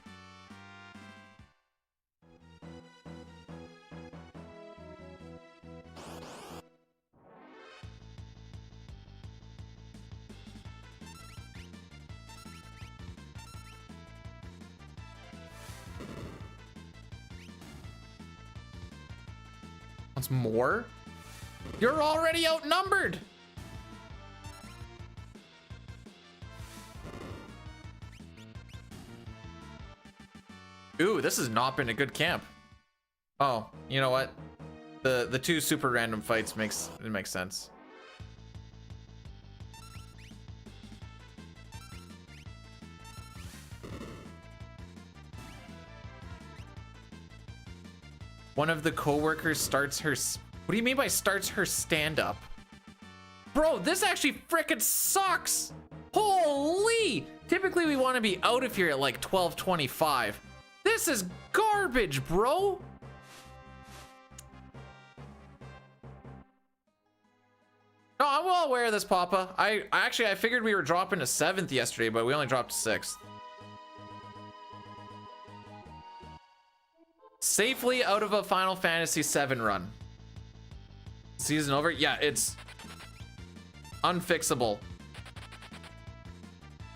What's more? You're already outnumbered. Ooh, this has not been a good camp. Oh, you know what? The two super random fights makes sense. One of the coworkers starts her. What do you mean by starts her stand up? Bro, this actually frickin' sucks. Holy! Typically we want to be out of here at like 12:25. This is garbage, bro. No, I'm well aware of this, Papa. I figured we were dropping to 7th yesterday, but we only dropped to 6th. Safely out of a Final Fantasy VII run. Season over? Yeah, it's unfixable.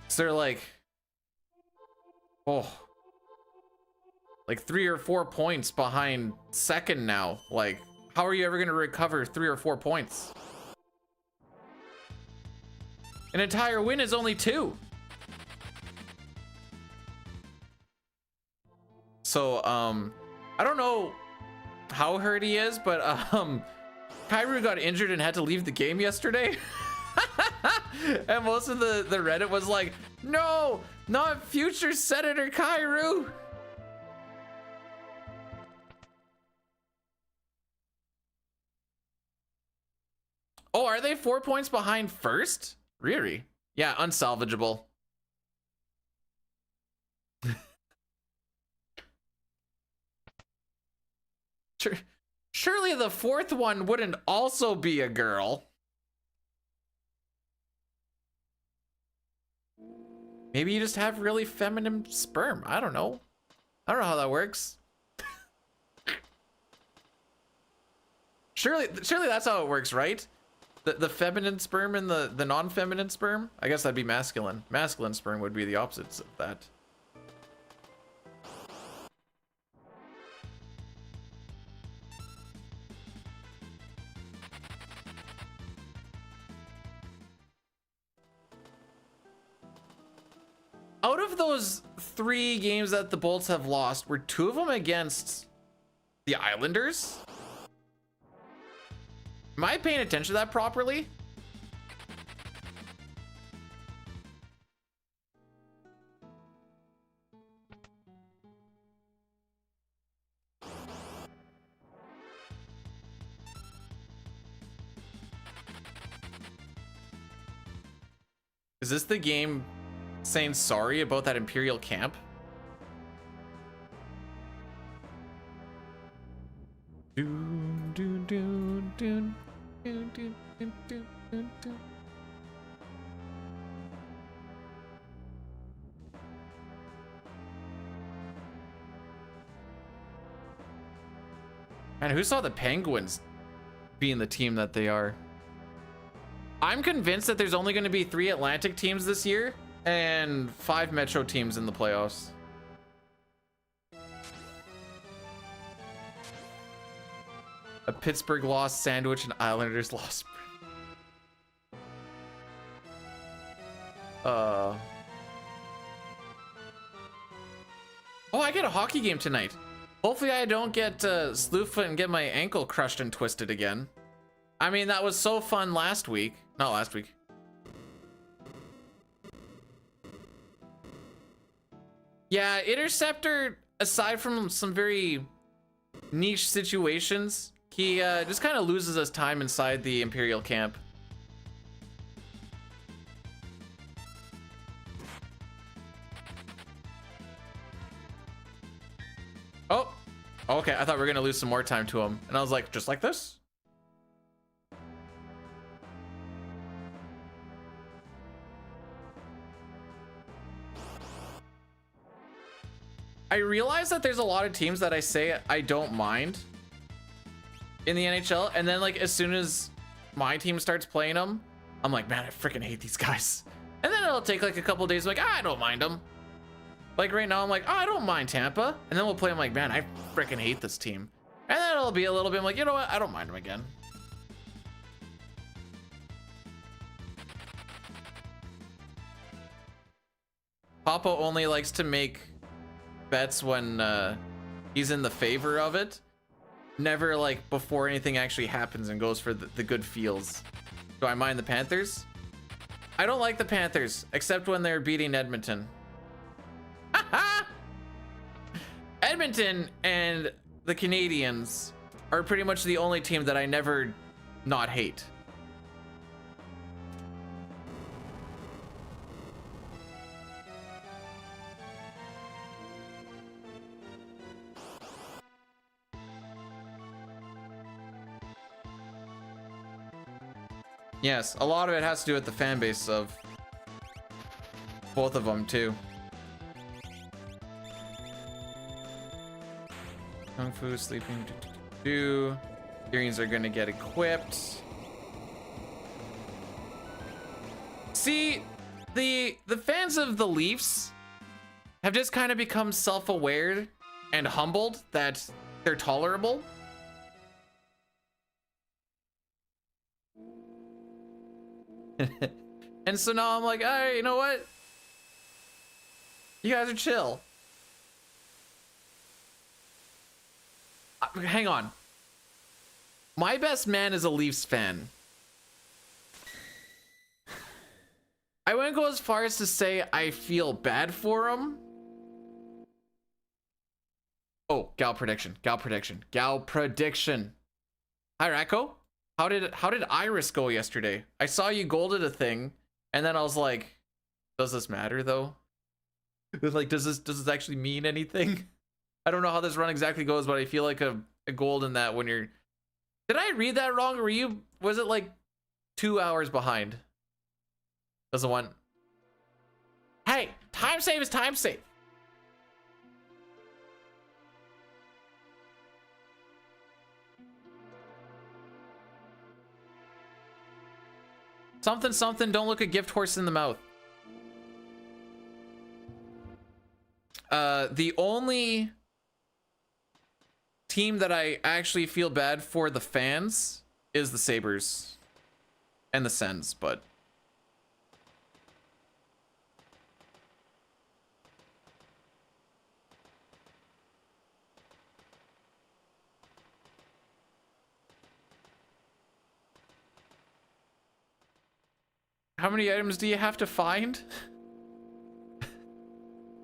So they're like, oh, like 3 or 4 points behind second now. Like, how are you ever gonna recover 3 or 4 points? An entire win is only 2. So, I don't know how hurt he is, but Kairu got injured and had to leave the game yesterday. And most of the Reddit was like, no, not future Senator Kairu. Oh, are they 4 points behind first? Really? Yeah, unsalvageable. Surely the fourth one wouldn't also be a girl. Maybe you just have really feminine sperm. I don't know. I don't know how that works. Surely that's how it works, right? The feminine sperm and the non-feminine sperm? I guess that'd be masculine. Masculine sperm would be the opposites of that. Out of those 3 games that the Bolts have lost, were 2 of them against the Islanders? Am I paying attention to that properly? Is this the game saying sorry about that Imperial camp? Doon, doon, doon, doon, doon, doon, doon, doon, doon, doon. And who saw the Penguins being the team that they are? I'm convinced that there's only going to be 3 Atlantic teams this year and 5 Metro teams in the playoffs. A Pittsburgh lost sandwich and Islanders lost. Oh, I get a hockey game tonight. Hopefully I don't get Slewfoot and get my ankle crushed and twisted again. I mean, that was so fun last week. Not last week. Yeah, Interceptor, aside from some very niche situations, he just kind of loses his time inside the Imperial camp. Oh, okay. I thought we were gonna lose some more time to him, and I was like, just like this. I realize that there's a lot of teams that I say I don't mind in the NHL, and then like as soon as my team starts playing them, I'm like, man, I freaking hate these guys. And then it'll take like a couple days, like, I don't mind them. Like right now, I'm like, oh, I don't mind Tampa, and then we'll play. I'm like, man, I freaking hate this team. And then it'll be a little bit like, you know what? I don't mind him again. Papa only likes to make bets when he's in the favor of it. Never like before anything actually happens, and goes for the good feels. Do I mind the Panthers? I don't like the Panthers, except when they're beating Edmonton. Edmonton and the Canadians are pretty much the only team that I never not hate. Yes, a lot of it has to do with the fan base of both of them too. Kung Fu, sleeping, earrings are gonna get equipped. See, the fans of the Leafs have just kind of become self-aware and humbled that they're tolerable. And so now I'm like, all right, you know what? You guys are chill. Hang on. My best man is a Leafs fan. I wouldn't go as far as to say I feel bad for him. Oh, Gau prediction. Gau prediction. Gau prediction. Hi, Racco. How did Iris go yesterday? I saw you golded a thing, and then I was like, does this matter though? Like, does this actually mean anything? I don't know how this run exactly goes, but I feel like a gold in that when you're... Did I read that wrong? Or was it like 2 hours behind? Doesn't want... Hey, time save is time save. Something, something, don't look a gift horse in the mouth. The only team that I actually feel bad for the fans is the Sabres and the Sens, but how many items do you have to find?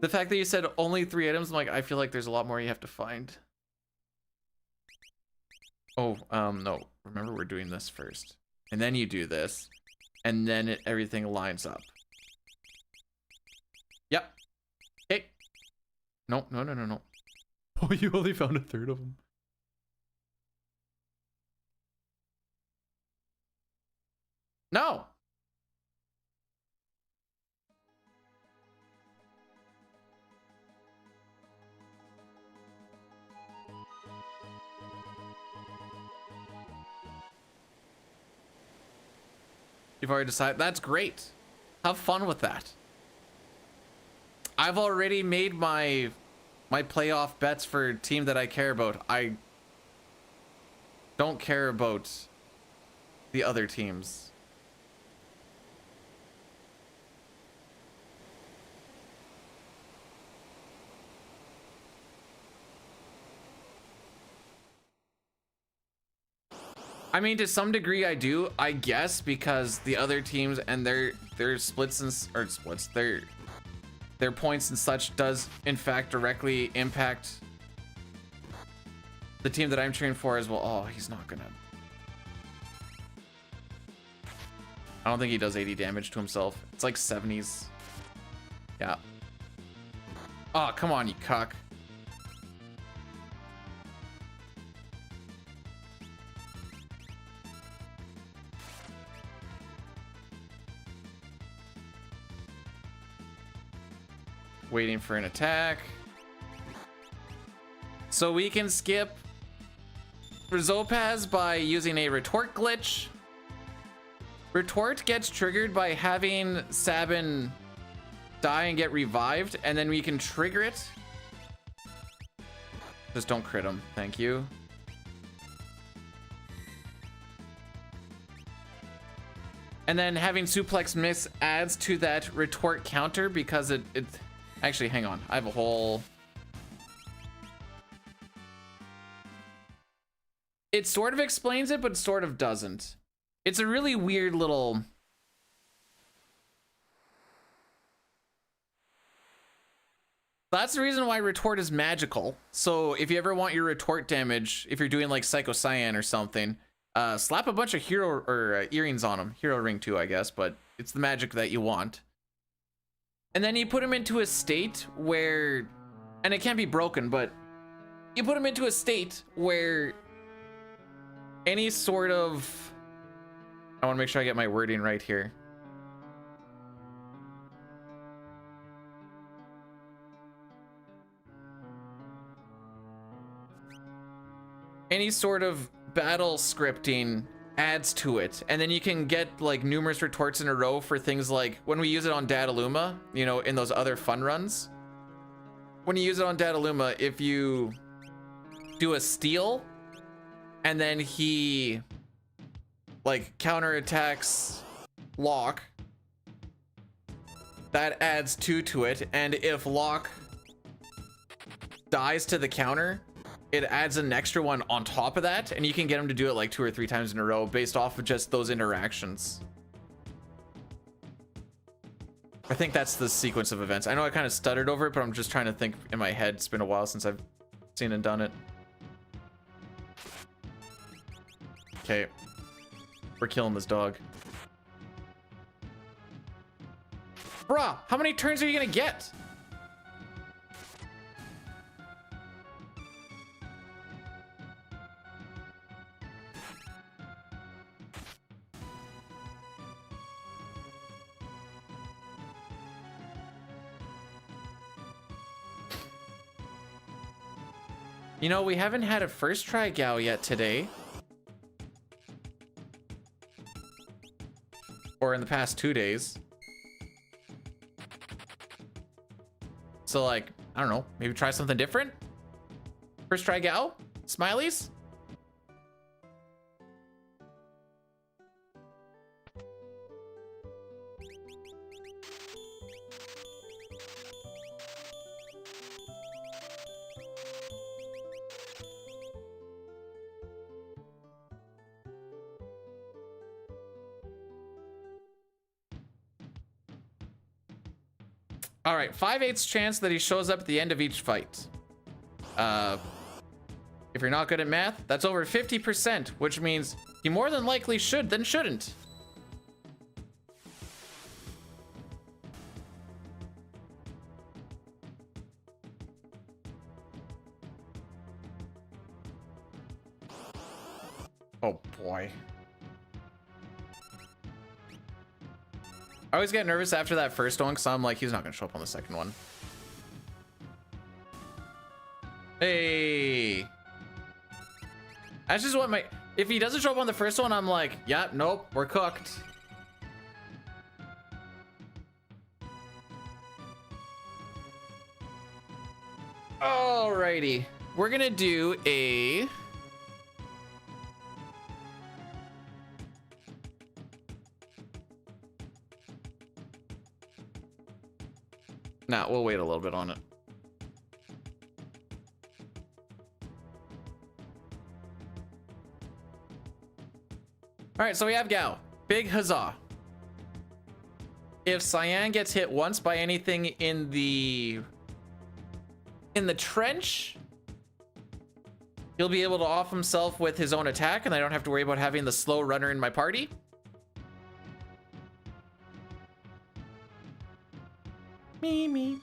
The fact that you said only 3 items, I'm like, I feel like there's a lot more you have to find. Oh, no. Remember, we're doing this first. And then you do this. And then everything lines up. Yep. Okay. No, no, no, no, no. Oh, you only found a third of them. No. You've already decided. That's great. Have fun with that. I've already made my playoff bets for a team that I care about. I don't care about the other teams. I mean, to some degree I do, I guess, because the other teams and their splits and their points and such does in fact directly impact the team that I'm cheering for as well. Oh, he's not gonna. I don't think he does 80 damage to himself. It's like 70s. Yeah. Oh, come on, you cuck. Waiting for an attack. So we can skip Rizopaz by using a retort glitch. Retort gets triggered by having Sabin die and get revived, and then we can trigger it. Just don't crit him, thank you. And then having suplex miss adds to that retort counter because it actually, hang on. I have a whole... It sort of explains it, but sort of doesn't. It's a really weird little... That's the reason why retort is magical. So if you ever want your retort damage, if you're doing like Psycho Cyan or something, slap a bunch of hero or earrings on him. Hero ring too, I guess, but it's the magic that you want. And then you put him into a state where, and it can't be broken, but you put him into a state where any sort of, I want to make sure I get my wording right here. Any sort of battle scripting adds to it, and then you can get like numerous retorts in a row for things like when we use it on Dadaluma, you know, in those other fun runs. When you use it on Dadaluma, if you do a steal and then he like counterattacks Locke, that adds 2 to it, and if Locke dies to the counter, it adds an extra one on top of that, and you can get him to do it like 2 or 3 times in a row based off of just those interactions. I think that's the sequence of events. I know I kind of stuttered over it, but I'm just trying to think in my head. It's been a while since I've seen and done it. Okay. We're killing this dog. Bruh, how many turns are you gonna get? You know, we haven't had a first try Gau yet today. Or in the past 2 days. So like, I don't know, maybe try something different? First try Gau? Smileys? All right, 5/8 chance that he shows up at the end of each fight. If you're not good at math, that's over 50%, which means he more than likely should than shouldn't. Oh boy. I always get nervous after that first one because I'm like, he's not going to show up on the second one. Hey. That's just what my... If he doesn't show up on the first one, I'm like, yeah, nope, we're cooked. Alrighty. We're going to do a... Nah, we'll wait a little bit on it. All right, so we have Gau. Big huzzah. If Cyan gets hit once by anything in the trench, he'll be able to off himself with his own attack, and I don't have to worry about having the slow runner in my party. Me.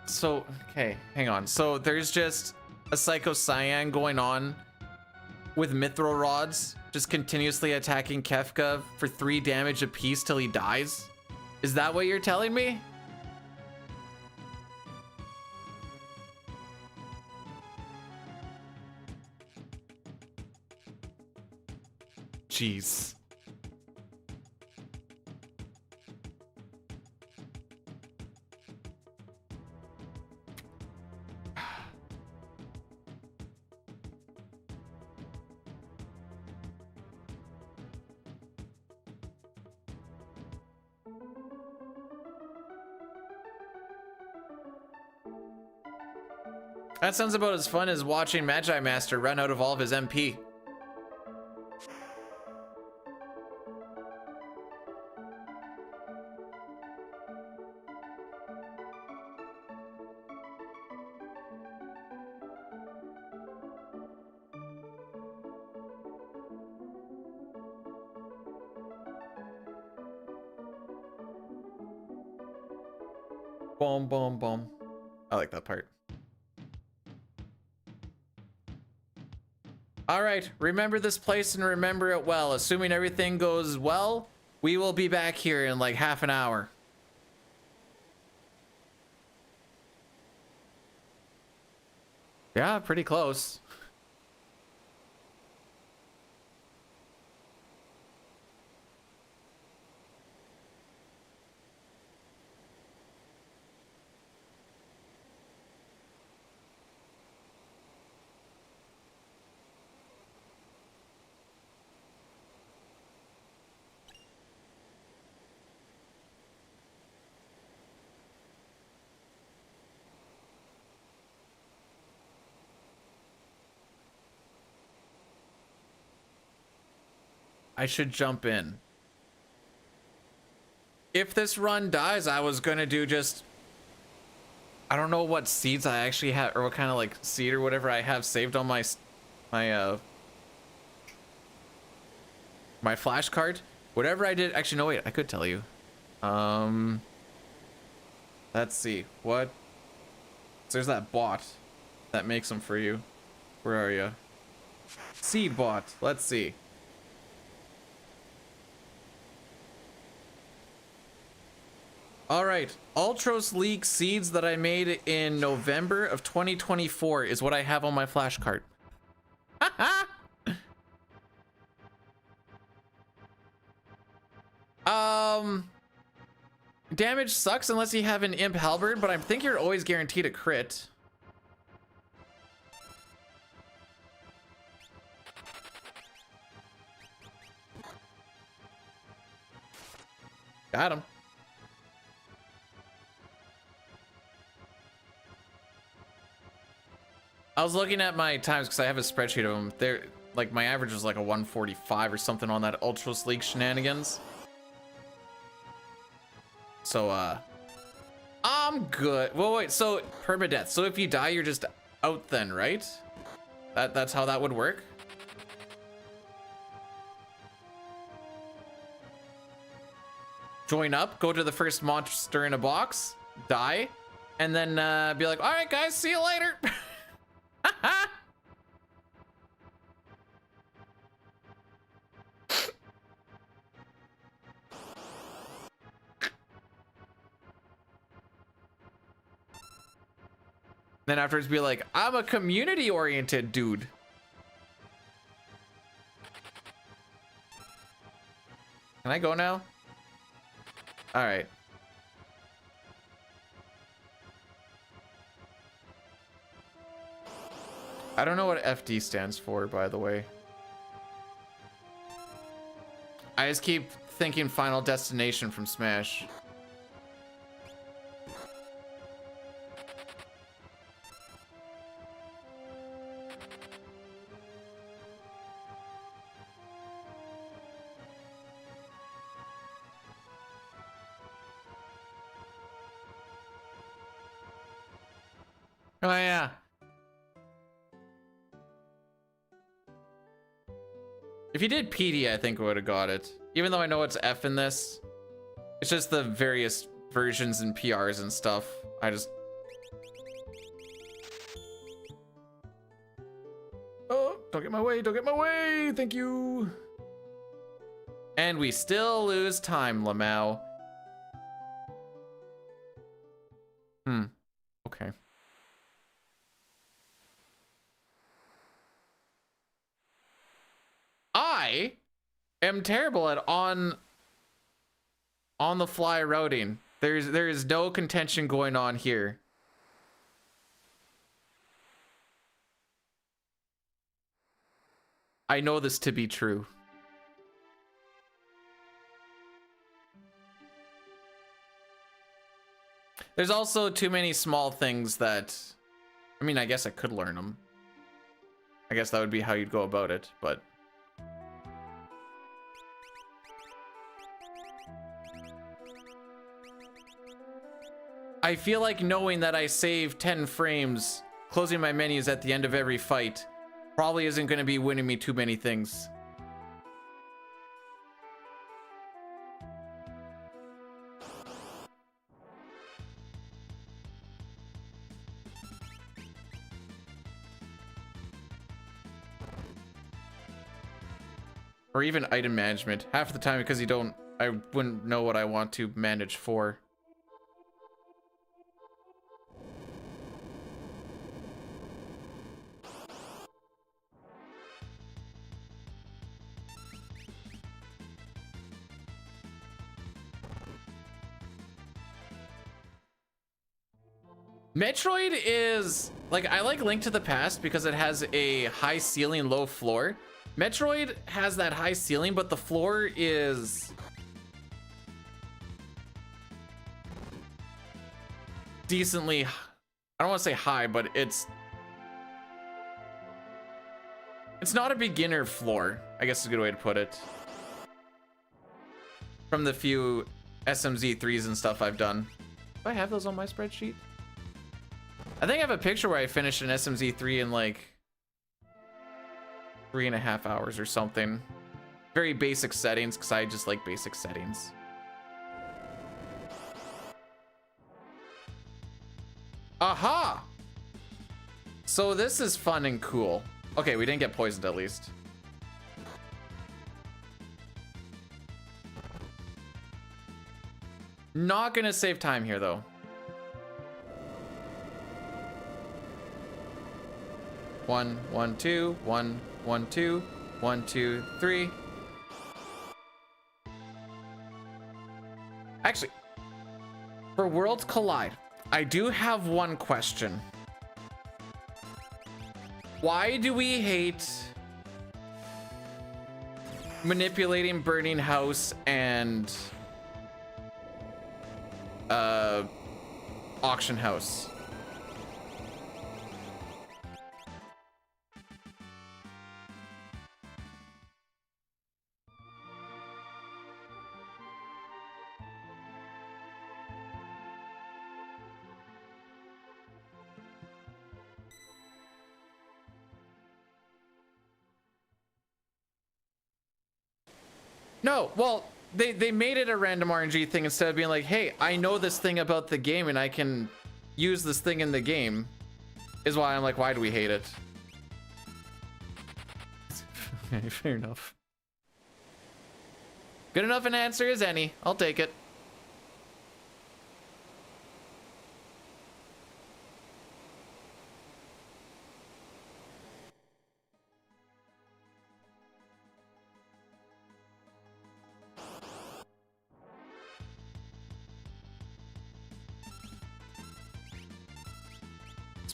So, okay, hang on. So there's just a Psycho Cyan going on with Mithril Rods, just continuously attacking Kefka for 3 damage apiece till he dies? Is that what you're telling me? Jeez. That sounds about as fun as watching Magi Master run out of all of his MP. Boom, boom, boom. I like that part. All right, remember this place and remember it well. Assuming everything goes well, we will be back here in like half an hour. Yeah, pretty close. I should jump in. If this run dies, I was gonna do just... I don't know what seeds I actually have, or what kind of like seed or whatever I have saved on my my flash card. Whatever I did, actually no wait, I could tell you. Let's see, what? So there's that bot that makes them for you. Where are you? Seed bot, let's see. All right, Ultros League seeds that I made in November of 2024 is what I have on my flash card. Damage sucks unless you have an imp halberd, but I think you're always guaranteed a crit. Got him. I was looking at my times because I have a spreadsheet of them. They're like my average was like a 145 or something on that Ultros League shenanigans. So I'm good. Well, wait, so permadeath. So if you die, you're just out then, right? That's how that would work. Join up, go to the first monster in a box, die, and then be like, all right, guys, see you later. Then afterwards be like, I'm a community-oriented dude. Can I go now? All right. I don't know what FD stands for, by the way. I just keep thinking Final Destination from Smash. Oh yeah. If you did PD, I think I would have got it. Even though I know it's F in this. It's just the various versions and PRs and stuff. I just... Oh, don't get my way, don't get my way! Thank you! And we still lose time, Lamau. Okay. I am terrible at on the fly routing. There is no contention going on here. I know this to be true. There's also too many small things that I mean, I guess I could learn them. I guess that would be how you'd go about it, but... I feel like knowing that I save 10 frames, closing my menus at the end of every fight, probably isn't going to be winning me too many things. Or even item management. Half the time because I wouldn't know what I want to manage for. Metroid is like, I like Link to the Past because it has a high ceiling, low floor. Metroid has that high ceiling, but the floor is decently, I don't want to say high, but it's not a beginner floor, I guess is a good way to put it. From the few SMZ3s and stuff I've done. Do I have those on my spreadsheet? I think I have a picture where I finished an SMZ3 in like 3.5 hours or something. Very basic settings, because I just like basic settings. Aha! So this is fun and cool. Okay, we didn't get poisoned at least. Not gonna save time here though. 1, 1, 2, 1, 1, 2, 1, 2, 3. Actually, for Worlds Collide, I do have one question. Why do we hate manipulating Burning House and Auction House? No, well, they made it a random RNG thing instead of being like, hey, I know this thing about the game and I can use this thing in the game, is why I'm like, why do we hate it? Okay, fair enough. Good enough an answer as any. I'll take it.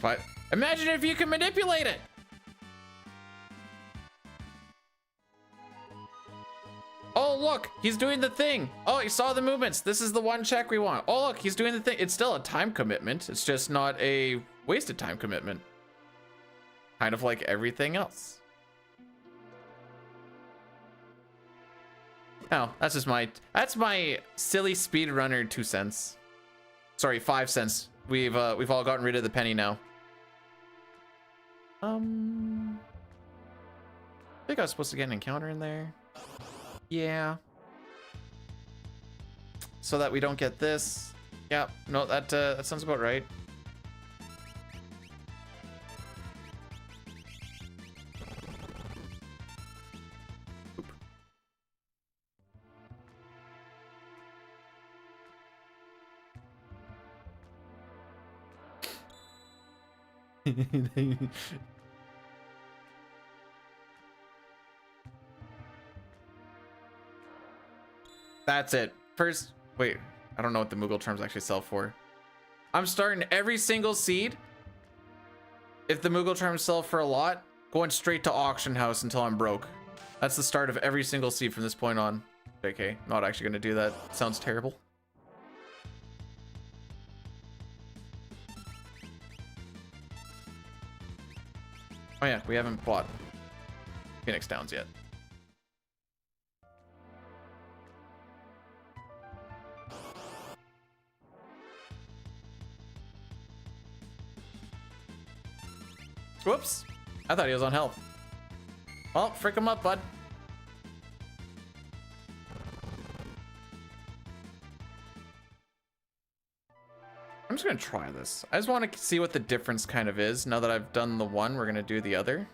But imagine if you can manipulate it. Oh, look, he's doing the thing. Oh, he saw the movements. This is the one check we want. Oh, look, he's doing the thing. It's still a time commitment. It's just not a wasted time commitment. Kind of like everything else. Oh, that's just that's my silly speedrunner 2 cents. Sorry, 5 cents. We've all gotten rid of the penny now. I think I was supposed to get an encounter in there. Yeah. So that we don't get this. Yeah, no, that sounds about right. That's it. First, wait, I don't know what the Moogle charms actually sell for. I'm starting every single seed. If the Moogle charms sell for a lot, going straight to auction house until I'm broke. That's the start of every single seed from this point on. Okay, not actually gonna do that. Sounds terrible. Oh yeah, we haven't bought Phoenix Downs yet. Whoops. I thought he was on health. Well, frick him up, bud. I'm just gonna try this. I just want to see what the difference kind of is. Now that I've done the one, we're gonna do the other.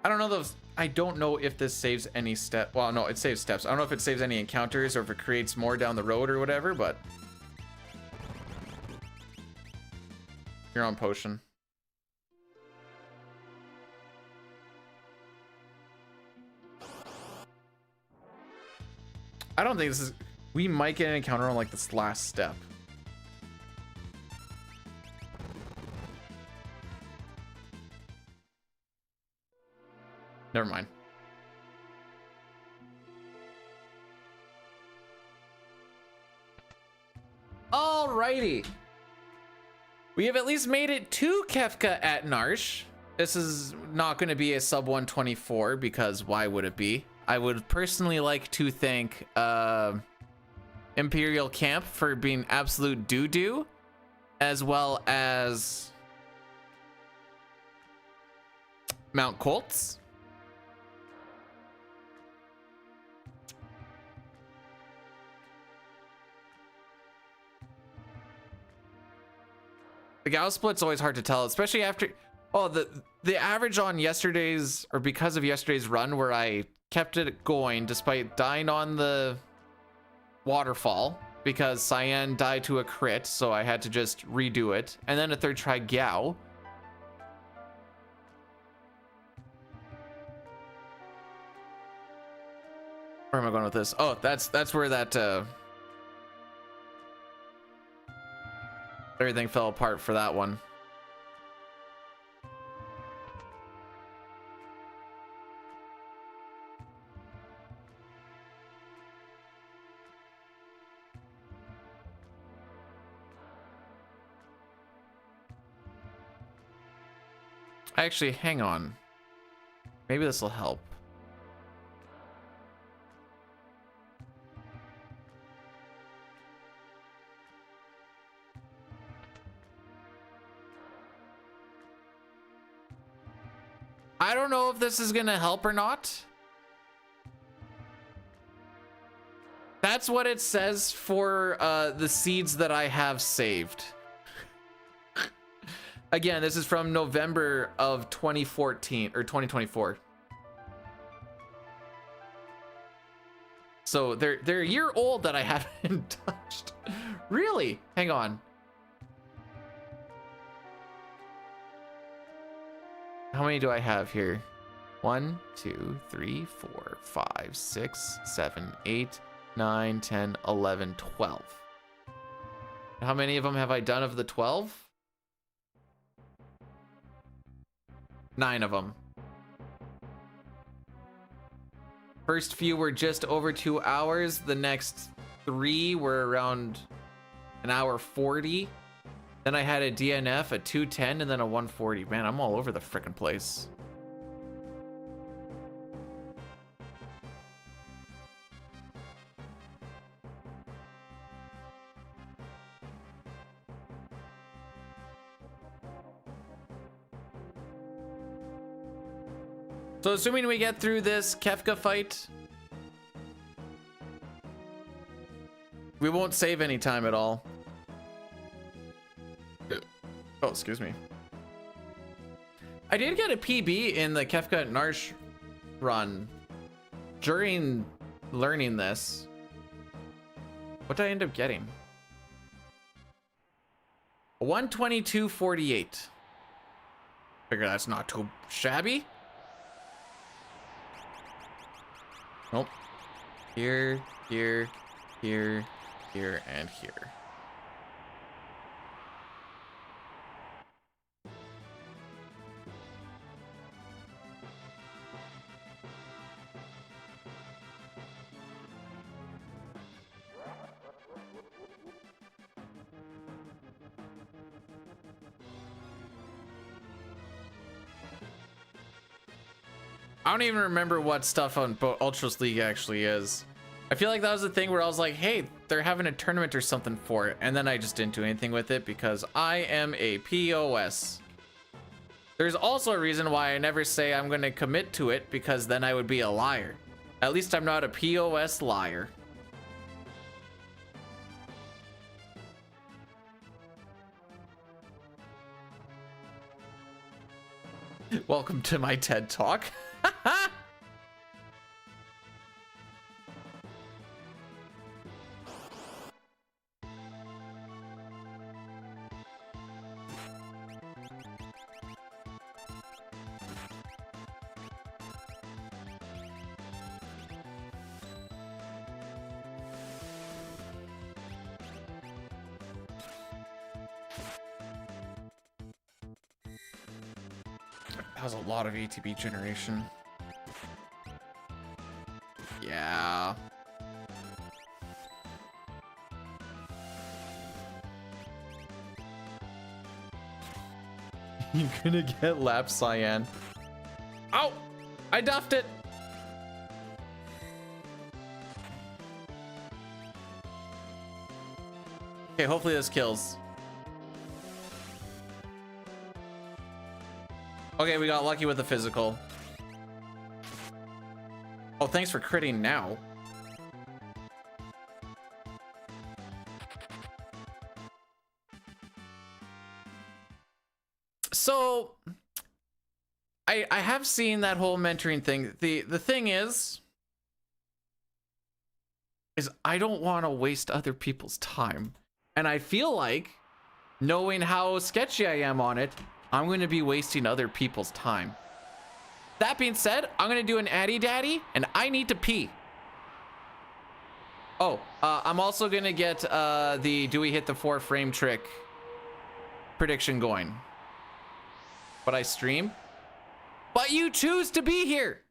I don't know those. I don't know if this saves any step. Well, no, it saves steps. I don't know if it saves any encounters or if it creates more down the road or whatever, but you're on potion. I don't think this is. We might get an encounter on like this last step. Never mind. Alrighty. We have at least made it to Kefka at Narsh. This is not going to be a sub 124 because why would it be? I would personally like to thank Imperial Camp for being absolute doo-doo, as well as Mount Colts. The Gau split's always hard to tell, especially after the average on yesterday's, or because of yesterday's run where I kept it going despite dying on the waterfall because Cyan died to a crit, so I had to just redo it, and then a third try Gau. Where am I going with this? Oh, that's where that everything fell apart for that one. Actually, hang on. Maybe this will help. I don't know if this is gonna help or not. That's what it says for the seeds that I have saved. Again, this is from November of 2014 or 2024. So they're a year old that I haven't touched. Really? Hang on. How many do I have here? 1, 2, 3, 4, 5, 6, 7, 8, 9, 10, 11, 12. How many of them have I done of the 12? 9 of them. First few were just over 2 hours. The next 3 were around an hour 40. Then I had a DNF, a 210, and then a 140. Man, I'm all over the frickin' place. So assuming we get through this Kefka fight, we won't save any time at all. Oh, excuse me. I did get a PB in the Kefka at Narsh run during learning this. What did I end up getting? 122.48. Figure that's not too shabby. Nope. Here, here, here, here, and here. I don't even remember what stuff on Ultras League actually is. I feel like that was the thing where I was like, hey, they're having a tournament or something for it. And then I just didn't do anything with it because I am a POS. There's also a reason why I never say I'm going to commit to it, because then I would be a liar. At least I'm not a POS liar. Welcome to my TED Talk. That was a lot of ATB generation. Yeah. You're gonna get lap cyan. Ow! I duffed it! Okay, hopefully this kills. Okay, we got lucky with the physical. Oh, thanks for critting now. So, I have seen that whole mentoring thing. The thing is I don't want to waste other people's time. And I feel like, knowing how sketchy I am on it, I'm going to be wasting other people's time. That being said, I'm going to do an Addy Daddy, and I need to pee. Oh, I'm also going to get the do we hit the 4-frame trick prediction going. But I stream. But you choose to be here.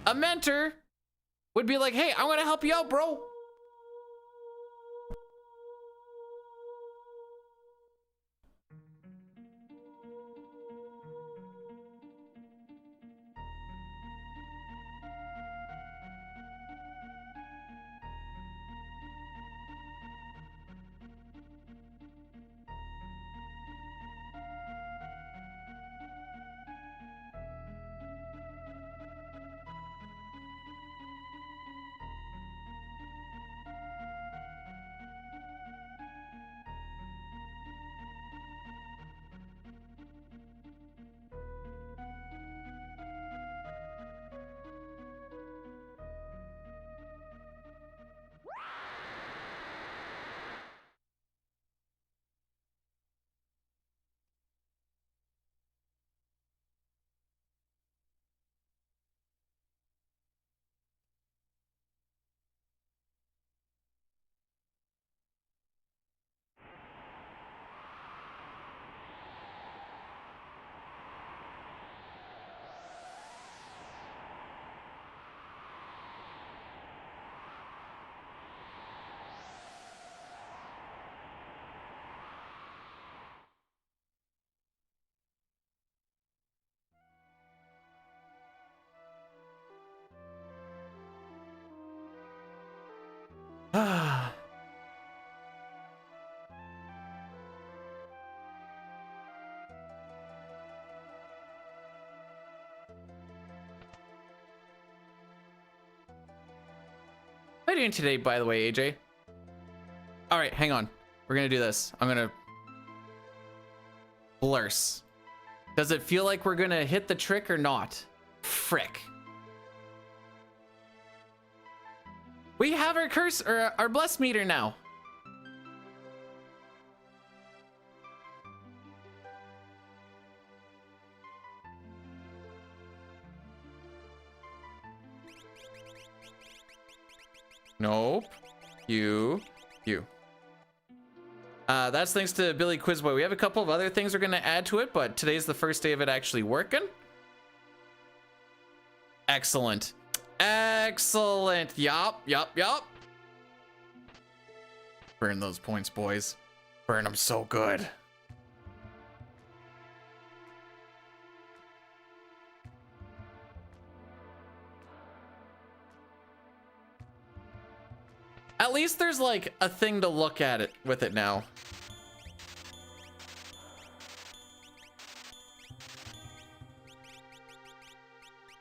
A mentor would be like, hey, I'm going to help you out, bro. How are you doing today, by the way, AJ? All right, hang on. We're gonna do this. I'm gonna blurse. Does it feel like we're gonna hit the trick or not? Frick. We have our curse or our bless meter now. Nope. You. That's thanks to Billy Quizboy. We have a couple of other things we're going to add to it, but today's the first day of it actually working. Excellent. Excellent. Yup. Burn those points, boys. Burn them so good. least there's like a thing to look at it with it now.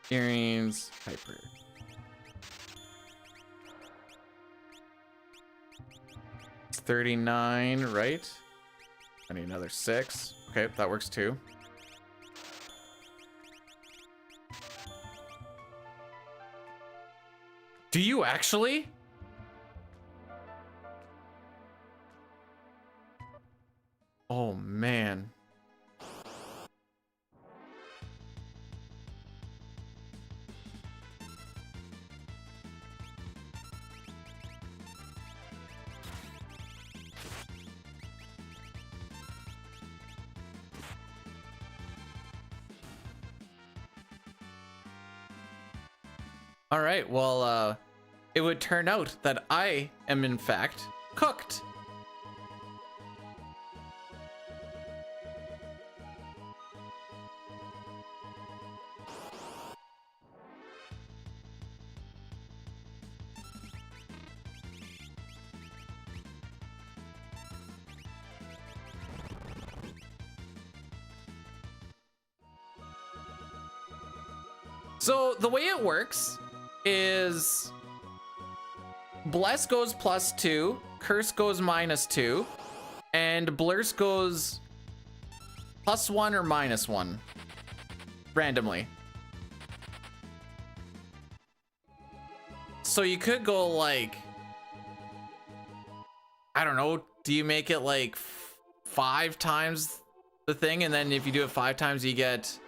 Earrings, hyper. It's 39, right? I need another 6. Okay, that works too. Do you actually? Oh man. All right, well, it would turn out that I am in fact cooked. So the way it works is Bless goes +2, Curse goes -2, and Blurse goes +1 or -1 randomly. So you could go like, I don't know, do you make it like 5 times the thing, and then if you do it 5 times you get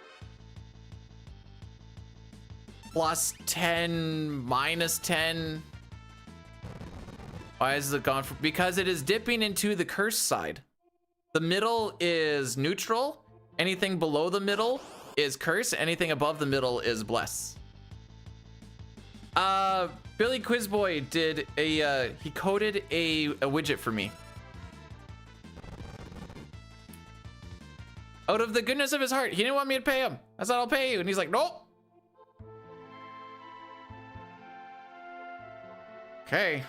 +10, -10. Why is it gone for? Because it is dipping into the curse side. The middle is neutral. Anything below the middle is curse. Anything above the middle is bless. Billy Quizboy did a he coded a widget for me. Out of the goodness of his heart, he didn't want me to pay him. I said I'll pay you, and he's like, nope. Okay.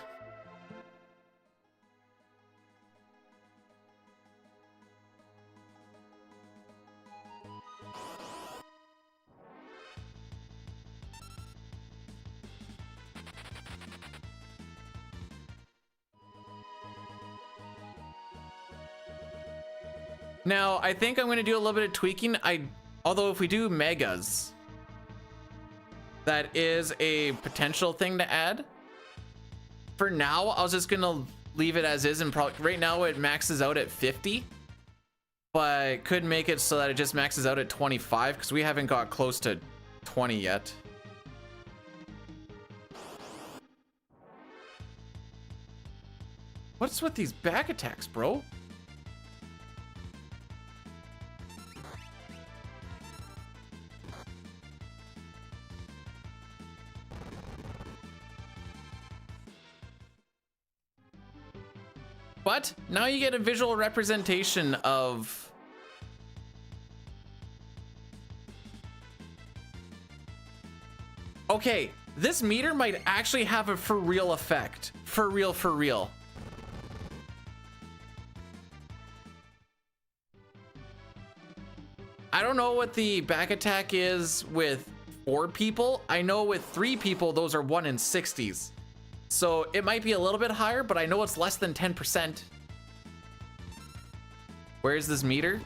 Now, I think I'm going to do a little bit of tweaking. Although if we do megas, that is a potential thing to add. For now, I was just going to leave it as is, and probably right now it maxes out at 50. But could make it so that it just maxes out at 25 because we haven't got close to 20 yet. What's with these back attacks, bro? But now you get a visual representation of okay, this meter might actually have a for real effect. For real, for real. I don't know what the back attack is with 4 people. I know with 3 people, those are 1 in 60s. So it might be a little bit higher, but I know it's less than 10%. Where is this meter?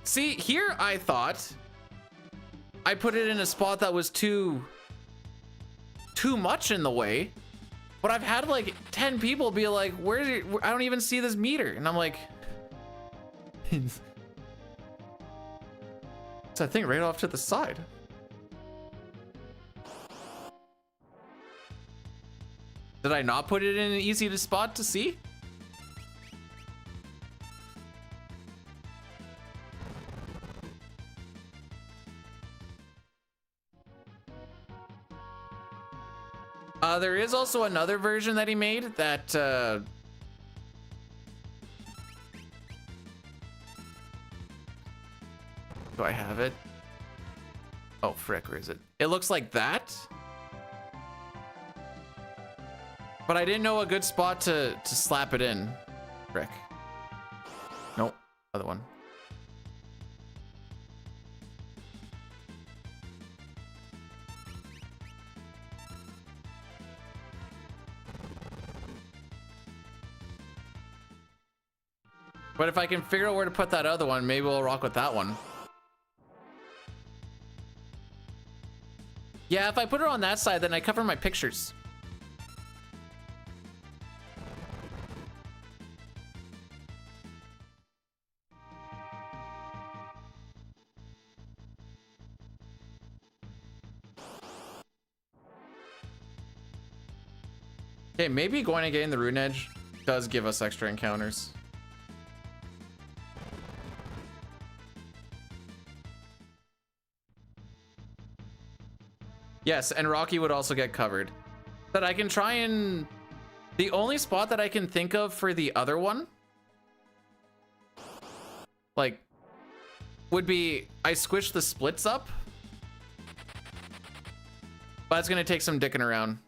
See, here I thought I put it in a spot that was too much in the way, but I've had like 10 people be like, I don't even see this meter. And I'm like, it's that thing right off to the side. Did I not put it in an easy spot to see? There is also another version that he made that do I have it? Oh frick, where is it? It looks like that, but I didn't know a good spot to slap it in. Frick. Nope, other one. But if I can figure out where to put that other one, maybe we'll rock with that one. Yeah, if I put it on that side, then I cover my pictures. Okay, maybe going and getting the rune edge does give us extra encounters. Yes, and Rocky would also get covered. But I can try and... The only spot that I can think of for the other one, like, would be I squish the splits up. But it's gonna take some dicking around.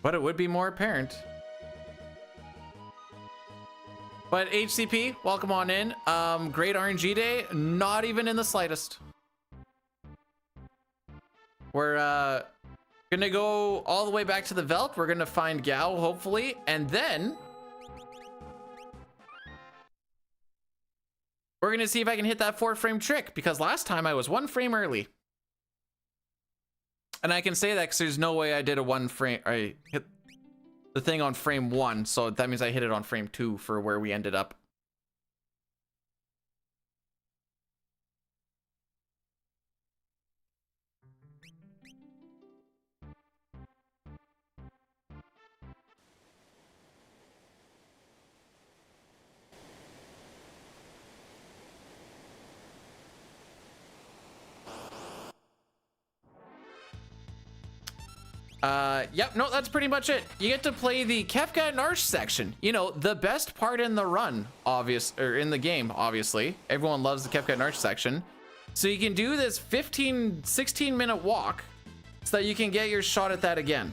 But it would be more apparent. But HCP, welcome on in. Great RNG day, not even in the slightest. We're gonna go all the way back to the Veld. We're gonna find Gau, hopefully, and then we're gonna see if I can hit that 4-frame trick, because last time I was 1 frame early. And I can say that because there's no way I did a 1 frame. I hit the thing on frame 1, so that means I hit it on frame 2 for where we ended up. Yep, no, that's pretty much it. You get to play the Kefka and Arsh section. You know, the best part in the run, in the game, obviously. Everyone loves the Kefka and Arsh section. So you can do this 15, 16-minute walk so that you can get your shot at that again.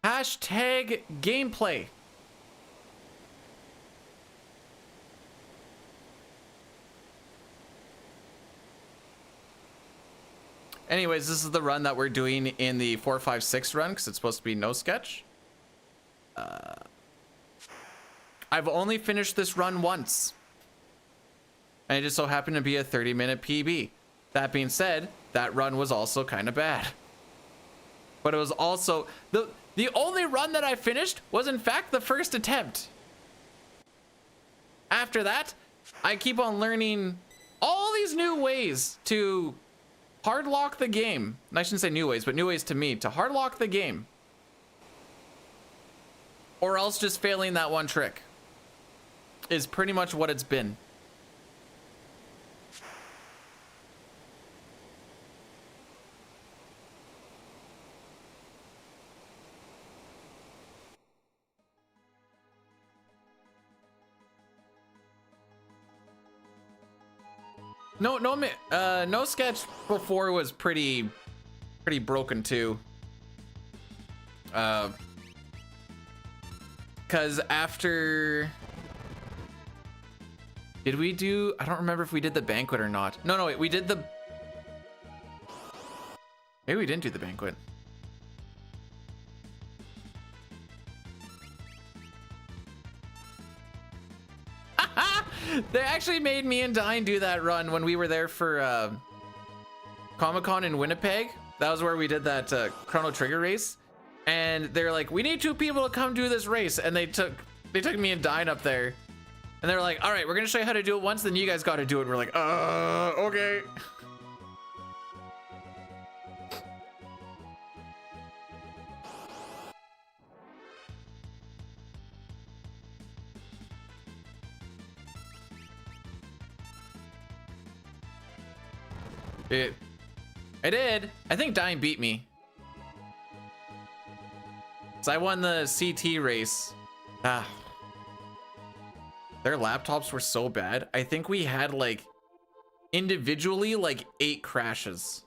Hashtag gameplay. Anyways, this is the run that we're doing in the 456 run because it's supposed to be no sketch. I've only finished this run once. And it just so happened to be a 30-minute PB. That being said, that run was also kind of bad. But it was also... The only run that I finished was in fact the first attempt. After that, I keep on learning all these new ways to... hard lock the game. I shouldn't say new ways, but new ways to me to hard lock the game. Or else just failing that one trick is pretty much what it's been. No sketch before was pretty broken too. Cause after, did we do? I don't remember if we did the banquet or not. No, wait, we did the. Maybe we didn't do the banquet. They actually made me and Dine do that run when we were there for Comic-Con in Winnipeg. That was where we did that Chrono Trigger race. And they're like, we need 2 people to come do this race. And they took me and Dine up there. And they're like, all right, we're gonna show you how to do it once, then you guys got to do it. We're like, okay. I did. I think Dying beat me. So I won the CT race. Ah. Their laptops were so bad. I think we had like individually like 8 crashes.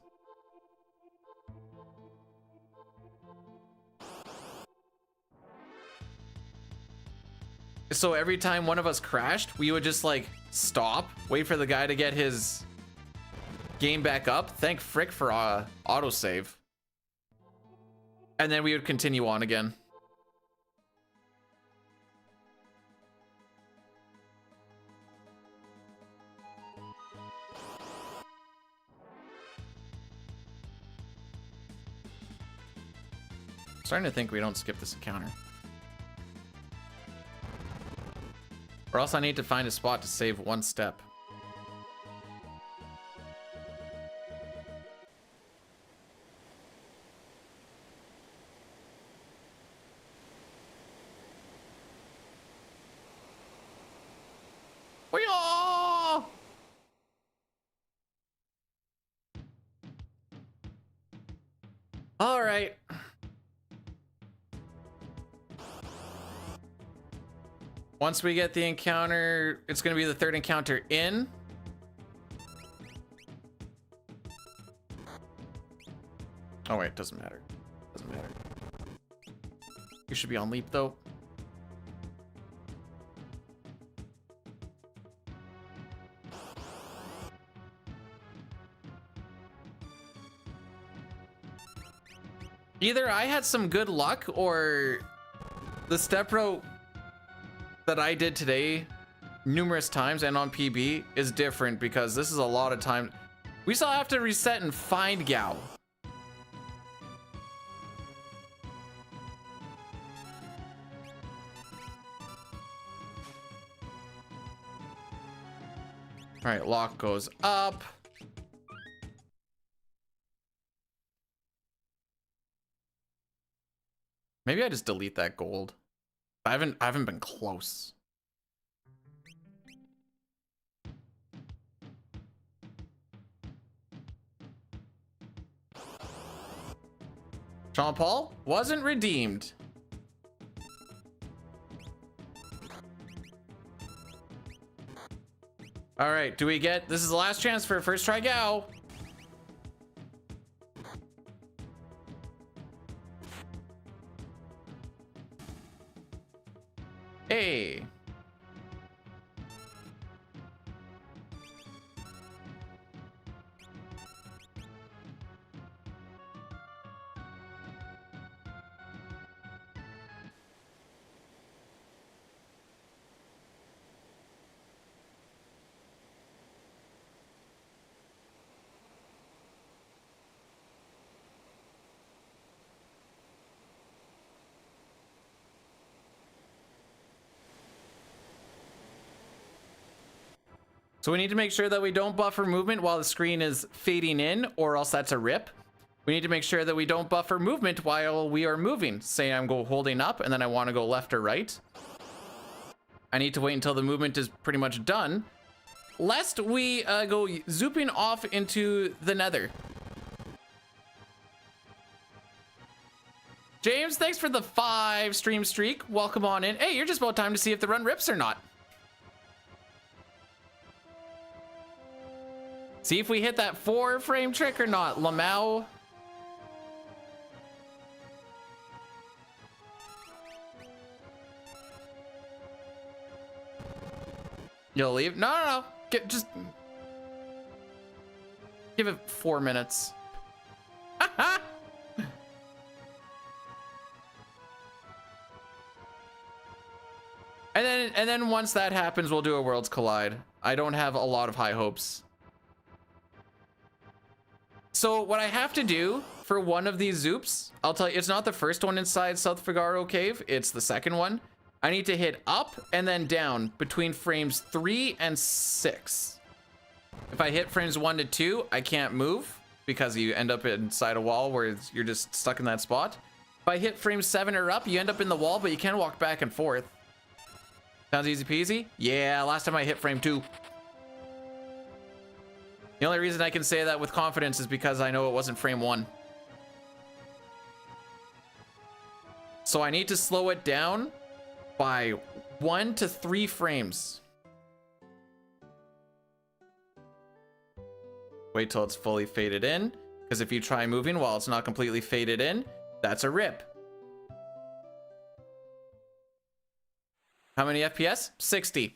So every time one of us crashed, we would just like stop, wait for the guy to get his game back up. Thank frick for autosave. And then we would continue on again. Starting to think we don't skip this encounter. Or else I need to find a spot to save 1 step. All right. Once we get the encounter, it's going to be the 3rd encounter in. Oh wait, doesn't matter. Doesn't matter. You should be on leap though. Either I had some good luck or the step route that I did today numerous times and on PB is different because this is a lot of time. We still have to reset and find Gau. All right, lock goes up. Maybe I just delete that gold. I haven't been close. Jean Paul wasn't redeemed. All right, do we get, this is the last chance for first try Gau. Hey. So we need to make sure that we don't buffer movement while the screen is fading in, or else that's a rip. We need to make sure that we don't buffer movement while we are moving. Say I'm holding up and then I want to go left or right. I need to wait until the movement is pretty much done, lest we go zooping off into the nether. James, thanks for the 5 stream streak. Welcome on in. Hey, you're just about time to see if the run rips or not. See if we hit that 4-frame trick or not, Lamau. You'll leave? No. Just give it 4 minutes. And then once that happens, we'll do a Worlds Collide. I don't have a lot of high hopes. So what I have to do for one of these zoops, I'll tell you, it's not the first one inside South Figaro Cave, it's the second one. I need to hit up and then down between frames 3 and 6. If I hit frames 1 to 2, I can't move because you end up inside a wall where you're just stuck in that spot. If I hit frame 7 or up, you end up in the wall, but you can walk back and forth. Sounds easy peasy? Yeah, last time I hit frame 2. The only reason I can say that with confidence is because I know it wasn't frame 1. So I need to slow it down by 1 to 3 frames. Wait till it's fully faded in, because if you try moving while it's not completely faded in, that's a rip. How many FPS? 60.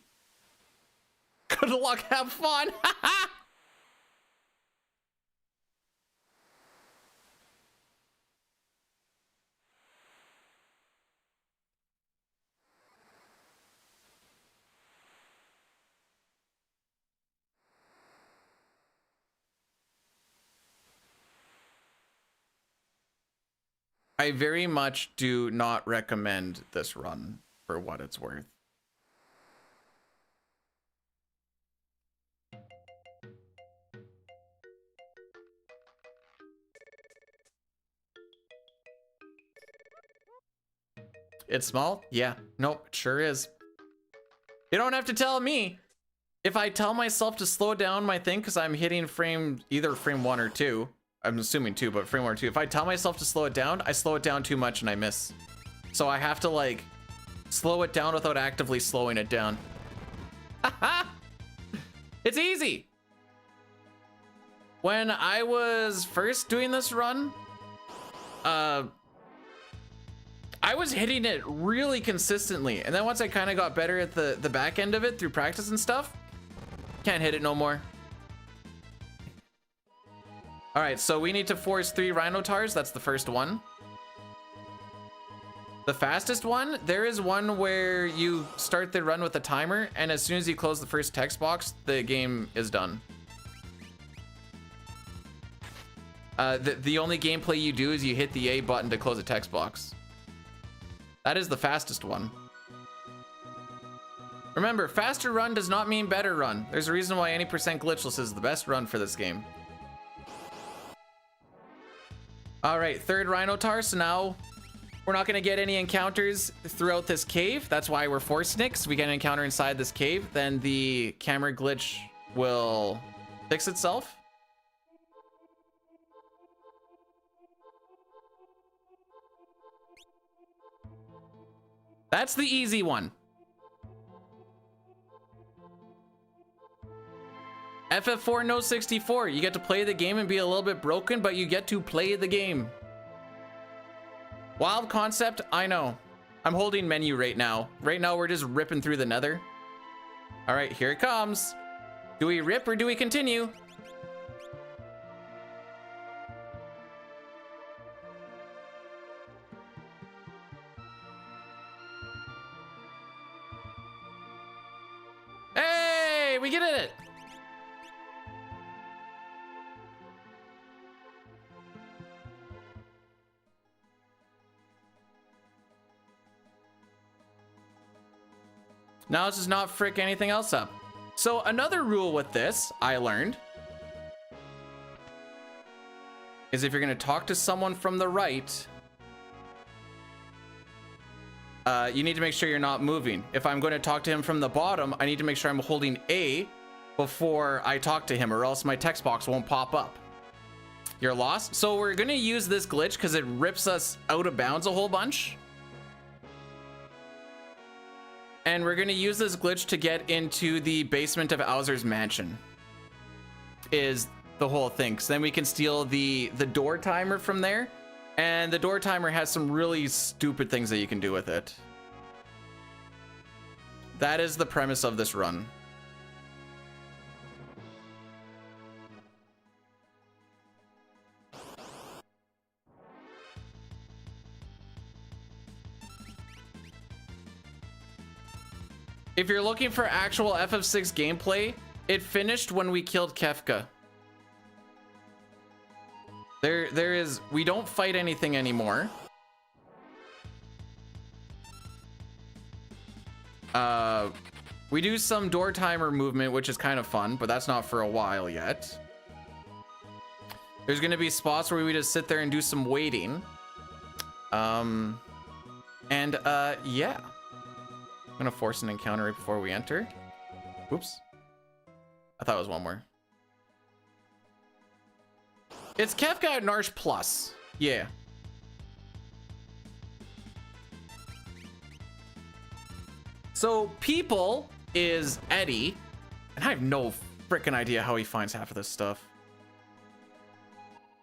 Good luck, have fun. I very much do not recommend this run for what it's worth. It's small? Yeah. Nope, it sure is. You don't have to tell me. If I tell myself to slow down my thing because I'm hitting either frame 1 or 2, I'm assuming 2, but frame 1 or 2. If I tell myself to slow it down, I slow it down too much and I miss. So I have to like slow it down without actively slowing it down. It's easy. When I was first doing this run, I was hitting it really consistently. And then once I kind of got better at the back end of it through practice and stuff, can't hit it no more. All right, so we need to force 3 Rhinotars. That's the first one. The fastest one, there is one where you start the run with a timer, and as soon as you close the first text box, the game is done. The only gameplay you do is you hit the A button to close a text box. That is the fastest one. Remember, faster run does not mean better run. There's a reason why any percent glitchless is the best run for this game. All right, 3rd Rhinotar. So now we're not going to get any encounters throughout this cave. That's why we're forcing it, 'cause we get an encounter inside this cave. Then the camera glitch will fix itself. That's the easy one. FF4 no 64. You get to play the game and be a little bit broken, but you get to play the game. Wild concept, I know. I'm holding menu right now. Right now, we're just ripping through the nether. All right, here it comes. Do we rip or do we continue? Hey, we get it. Now let's just not frick anything else up. So another rule with this, I learned, is if you're gonna talk to someone from the right, you need to make sure you're not moving. If I'm going to talk to him from the bottom, I need to make sure I'm holding A before I talk to him, or else my text box won't pop up. You're lost. So we're gonna use this glitch because it rips us out of bounds a whole bunch. And we're gonna use this glitch to get into the basement of Owser's mansion. Is the whole thing. So then we can steal the door timer from there. And the door timer has some really stupid things that you can do with it. That is the premise of this run. If you're looking for actual FF6 gameplay, it finished when we killed Kefka. We don't fight anything anymore. We do some door timer movement, which is kind of fun, but that's not for a while yet. There's gonna be spots where we just sit there and do some waiting. Yeah. I'm gonna force an encounter right before we enter. Oops. I thought it was one more. It's Kefka at Narsh Plus. Yeah. So people is Eddie, and I have no freaking idea how he finds half of this stuff.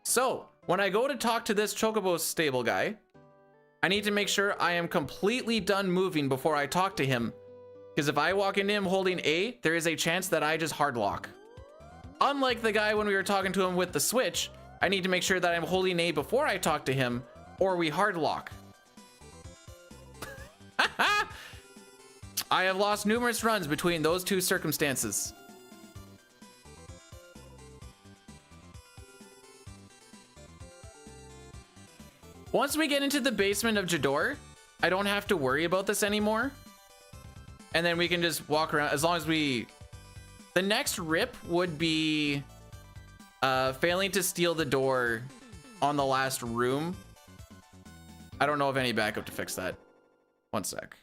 So when I go to talk to this Chocobo stable guy, I need to make sure I am completely done moving before I talk to him. Because if I walk into him holding A, there is a chance that I just hard lock. Unlike the guy when we were talking to him with the Switch, I need to make sure that I'm holding A before I talk to him, or we hard lock. I have lost numerous runs between those two circumstances. Once we get into the basement of Jador, I don't have to worry about this anymore. And then we can just walk around as long as we... The next rip would be failing to steal the door on the last room. I don't know of any backup to fix that. One sec.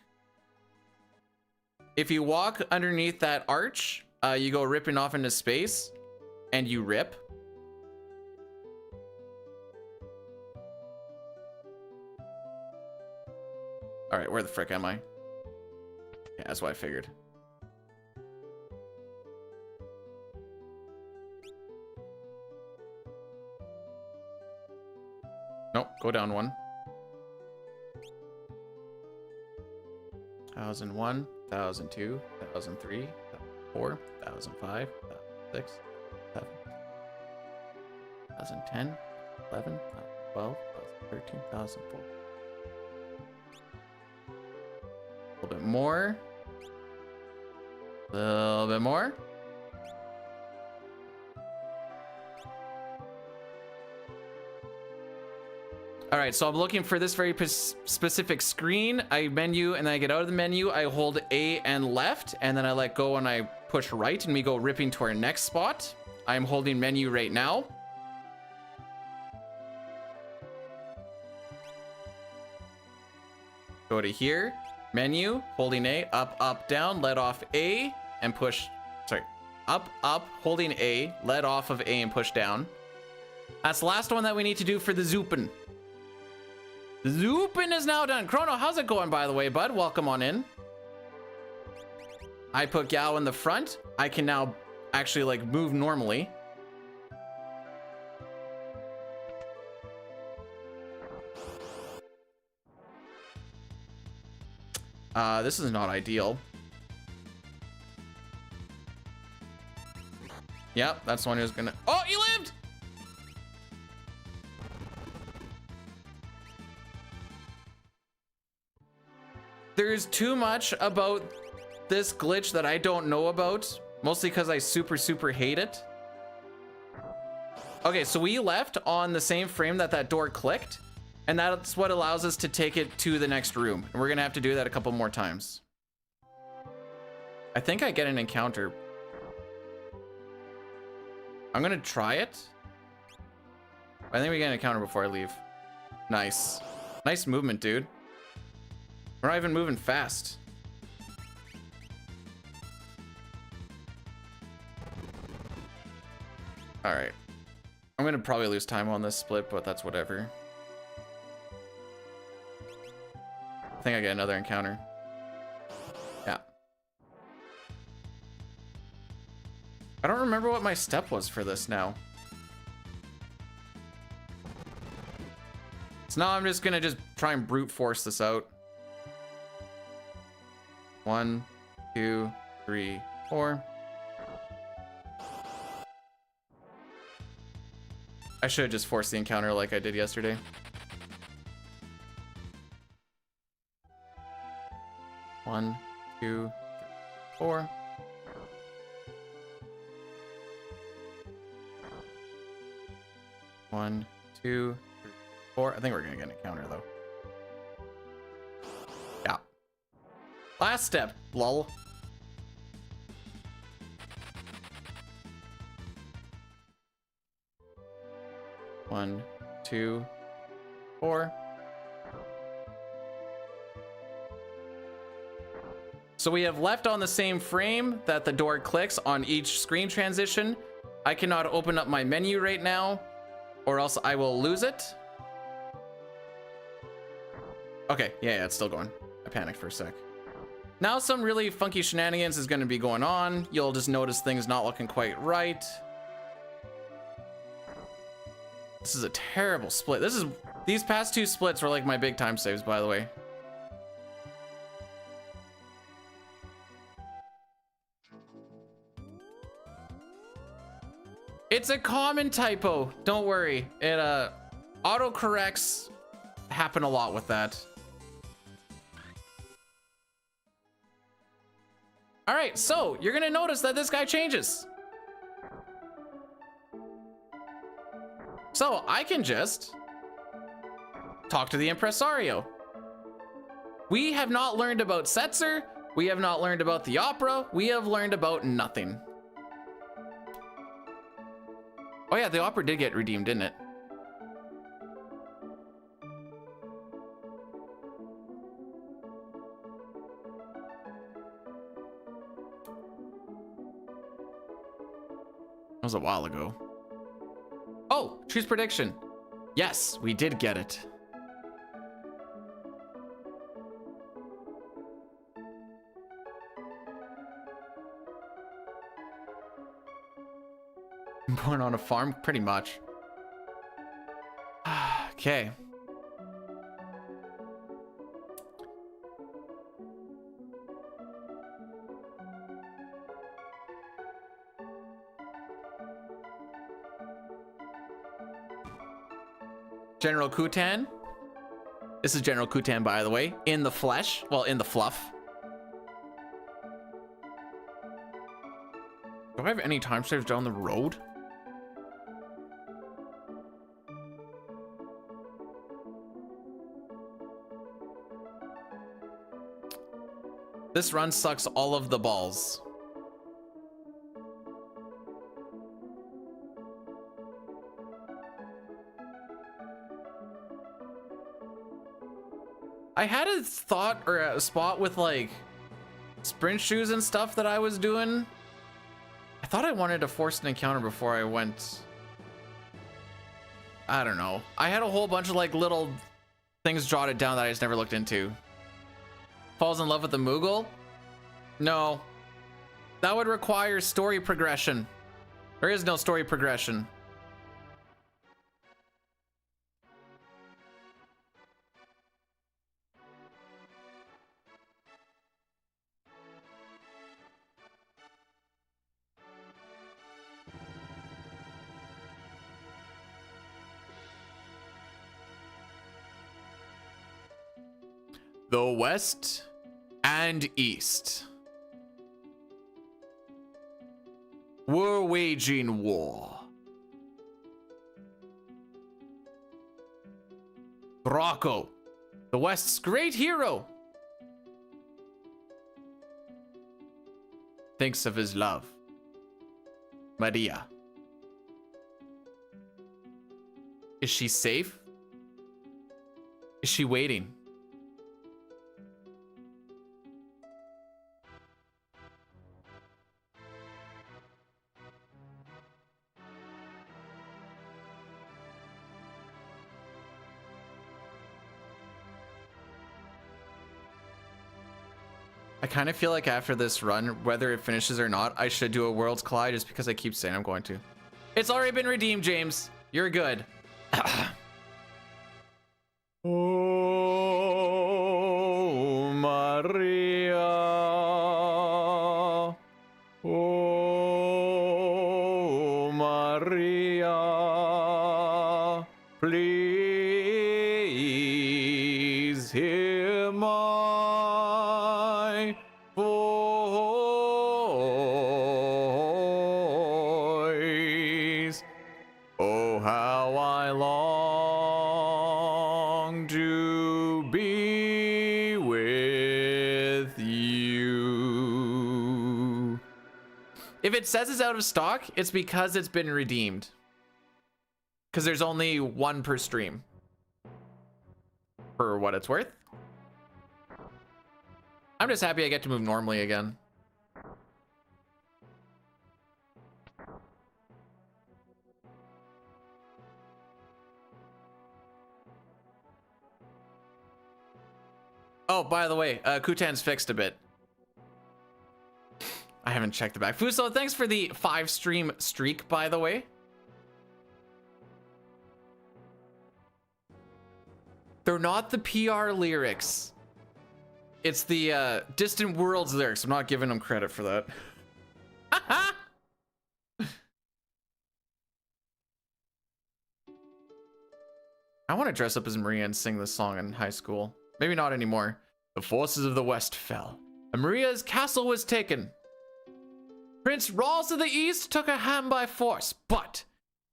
If you walk underneath that arch, you go ripping off into space and you rip. All right, where the frick am I? Yeah, that's what I figured. Nope, go down one. 1001, 1002, 1003, 1004, 1005, 1006, 7, 1010, 11, 12, 13, 1004. A little bit more. A little bit more. All right, so I'm looking for this very specific screen. I menu and then I get out of the menu. I hold A and left, and then I let go and I push right, and we go ripping to our next spot. I'm holding menu right now. Go to here, menu, holding A, up, up, down, let off A, and push, sorry, up, up, holding A, let off of A and push down. That's the last one that we need to do for the Zoopin. Zoopin is now done. Chrono, how's it going, by the way, bud? Welcome on in. I put Gau in the front. I can now actually, like, move normally. This is not ideal. Yep, that's the one who's gonna... Oh, you lived! There's too much about this glitch that I don't know about, mostly because I super hate it. Okay, so we left on the same frame that door clicked, and that's what allows us to take it to the next room. And we're gonna have to do that a couple more times. I think I get an encounter. I'm gonna try it. I think we get an encounter before I leave. Nice. Nice movement, dude. We're not even moving fast. All right. I'm gonna probably lose time on this split, but that's whatever. I think I get another encounter. Yeah. I don't remember what my step was for this now. So now I'm just gonna try and brute force this out. 1, 2, 3, 4. I should have just forced the encounter like I did yesterday. One, 2, 3, 4. One, 2, 3, 4. I think we're gonna get an encounter though. Yeah. Last step, lol. One, two, 4. So we have left on the same frame that the door clicks on each screen transition. I cannot open up my menu right now, or else I will lose it. Okay, yeah, it's still going. I panicked for a sec. Now some really funky shenanigans is going to be going on. You'll just notice things not looking quite right. This is a terrible split. These past 2 splits were like my big time saves, by the way. It's a common typo. Don't worry. It autocorrects happen a lot with that. All right, so you're gonna notice that this guy changes. So I can just talk to the impresario. We have not learned about Setzer. We have not learned about the opera. We have learned about nothing. Oh yeah, the opera did get redeemed, didn't it? That was a while ago. Oh, choose prediction. Yes, we did get it. Born on a farm, pretty much. Okay. General Kutan. This is General Kutan, by the way, in the flesh. Well, in the fluff. Do I have any time saves down the road? This run sucks all of the balls. I had a thought or a spot with like sprint shoes and stuff that I was doing. I thought I wanted to force an encounter before I went. I don't know. I had a whole bunch of like little things jotted down that I just never looked into. Falls in love with the Moogle? No. That would require story progression. There is no story progression. The West and East were waging war. Rocco, the West's great hero, thinks of his love, Maria. Is she safe? Is she waiting? I kind of feel like after this run, whether it finishes or not, I should do a Worlds Collide just because I keep saying I'm going to. It's already been redeemed, James. You're good. Oh, Maria. Oh, Maria. Please hear my voice. Oh, how I long to be with you. If it says it's out of stock, it's because it's been redeemed. Because there's only one per stream. For what it's worth. I'm just happy I get to move normally again. Oh, by the way, Kutan's fixed a bit. I haven't checked the back. Fuso, thanks for the 5 stream streak, by the way. They're not the PR lyrics. It's the Distant Worlds lyrics. I'm not giving them credit for that. I want to dress up as Maria and sing this song in high school. Maybe not anymore. The forces of the West fell, and Maria's castle was taken. Prince Rawls of the East took her hand by force, but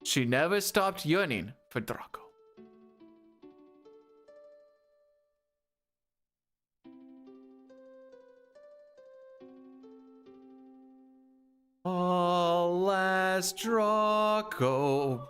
she never stopped yearning for Draco. Alas, Draco.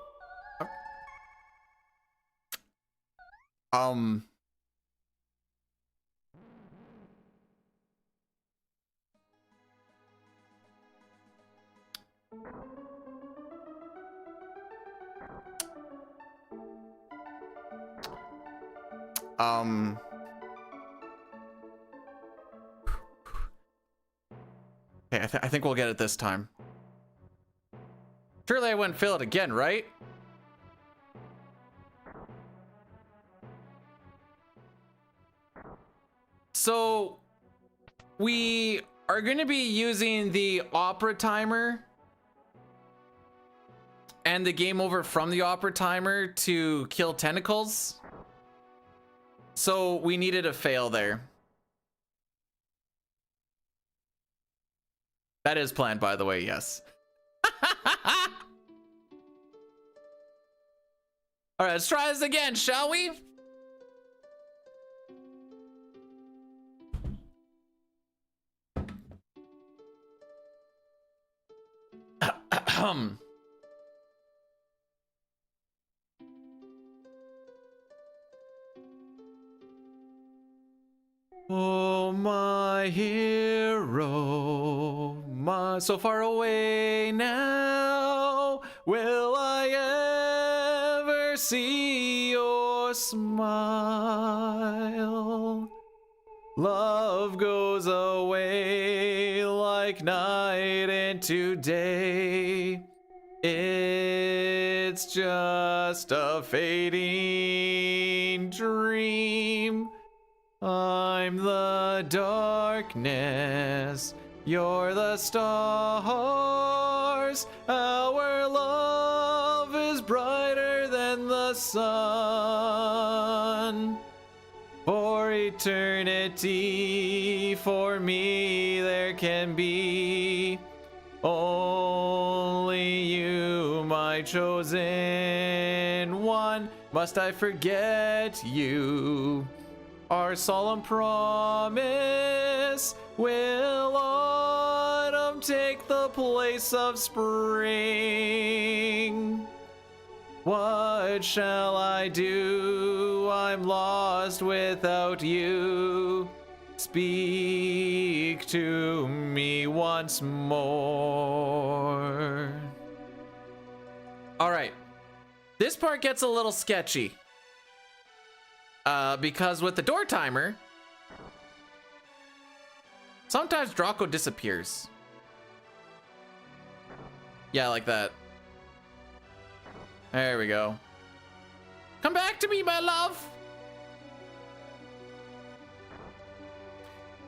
Okay, I think we'll get it this time. Surely I wouldn't fail it again, right? So we are going to be using the opera timer and the game over from the opera timer to kill tentacles. So we needed a fail there. That is planned, by the way, yes. All right, let's try this again, shall we? Oh, my hero, my so far away now. Will I ever see your smile? Love goes away like night into day. It's just a fading dream. I'm the darkness, you're the stars. Our love is brighter than the sun. For eternity, for me there can be only you, my chosen one. Must I forget you? Our solemn promise, will autumn take the place of spring? What shall I do? I'm lost without you. Speak to me once more. All right, this part gets a little sketchy. Because with the door timer, sometimes Draco disappears. Yeah, like that. There we go. Come back to me, my love.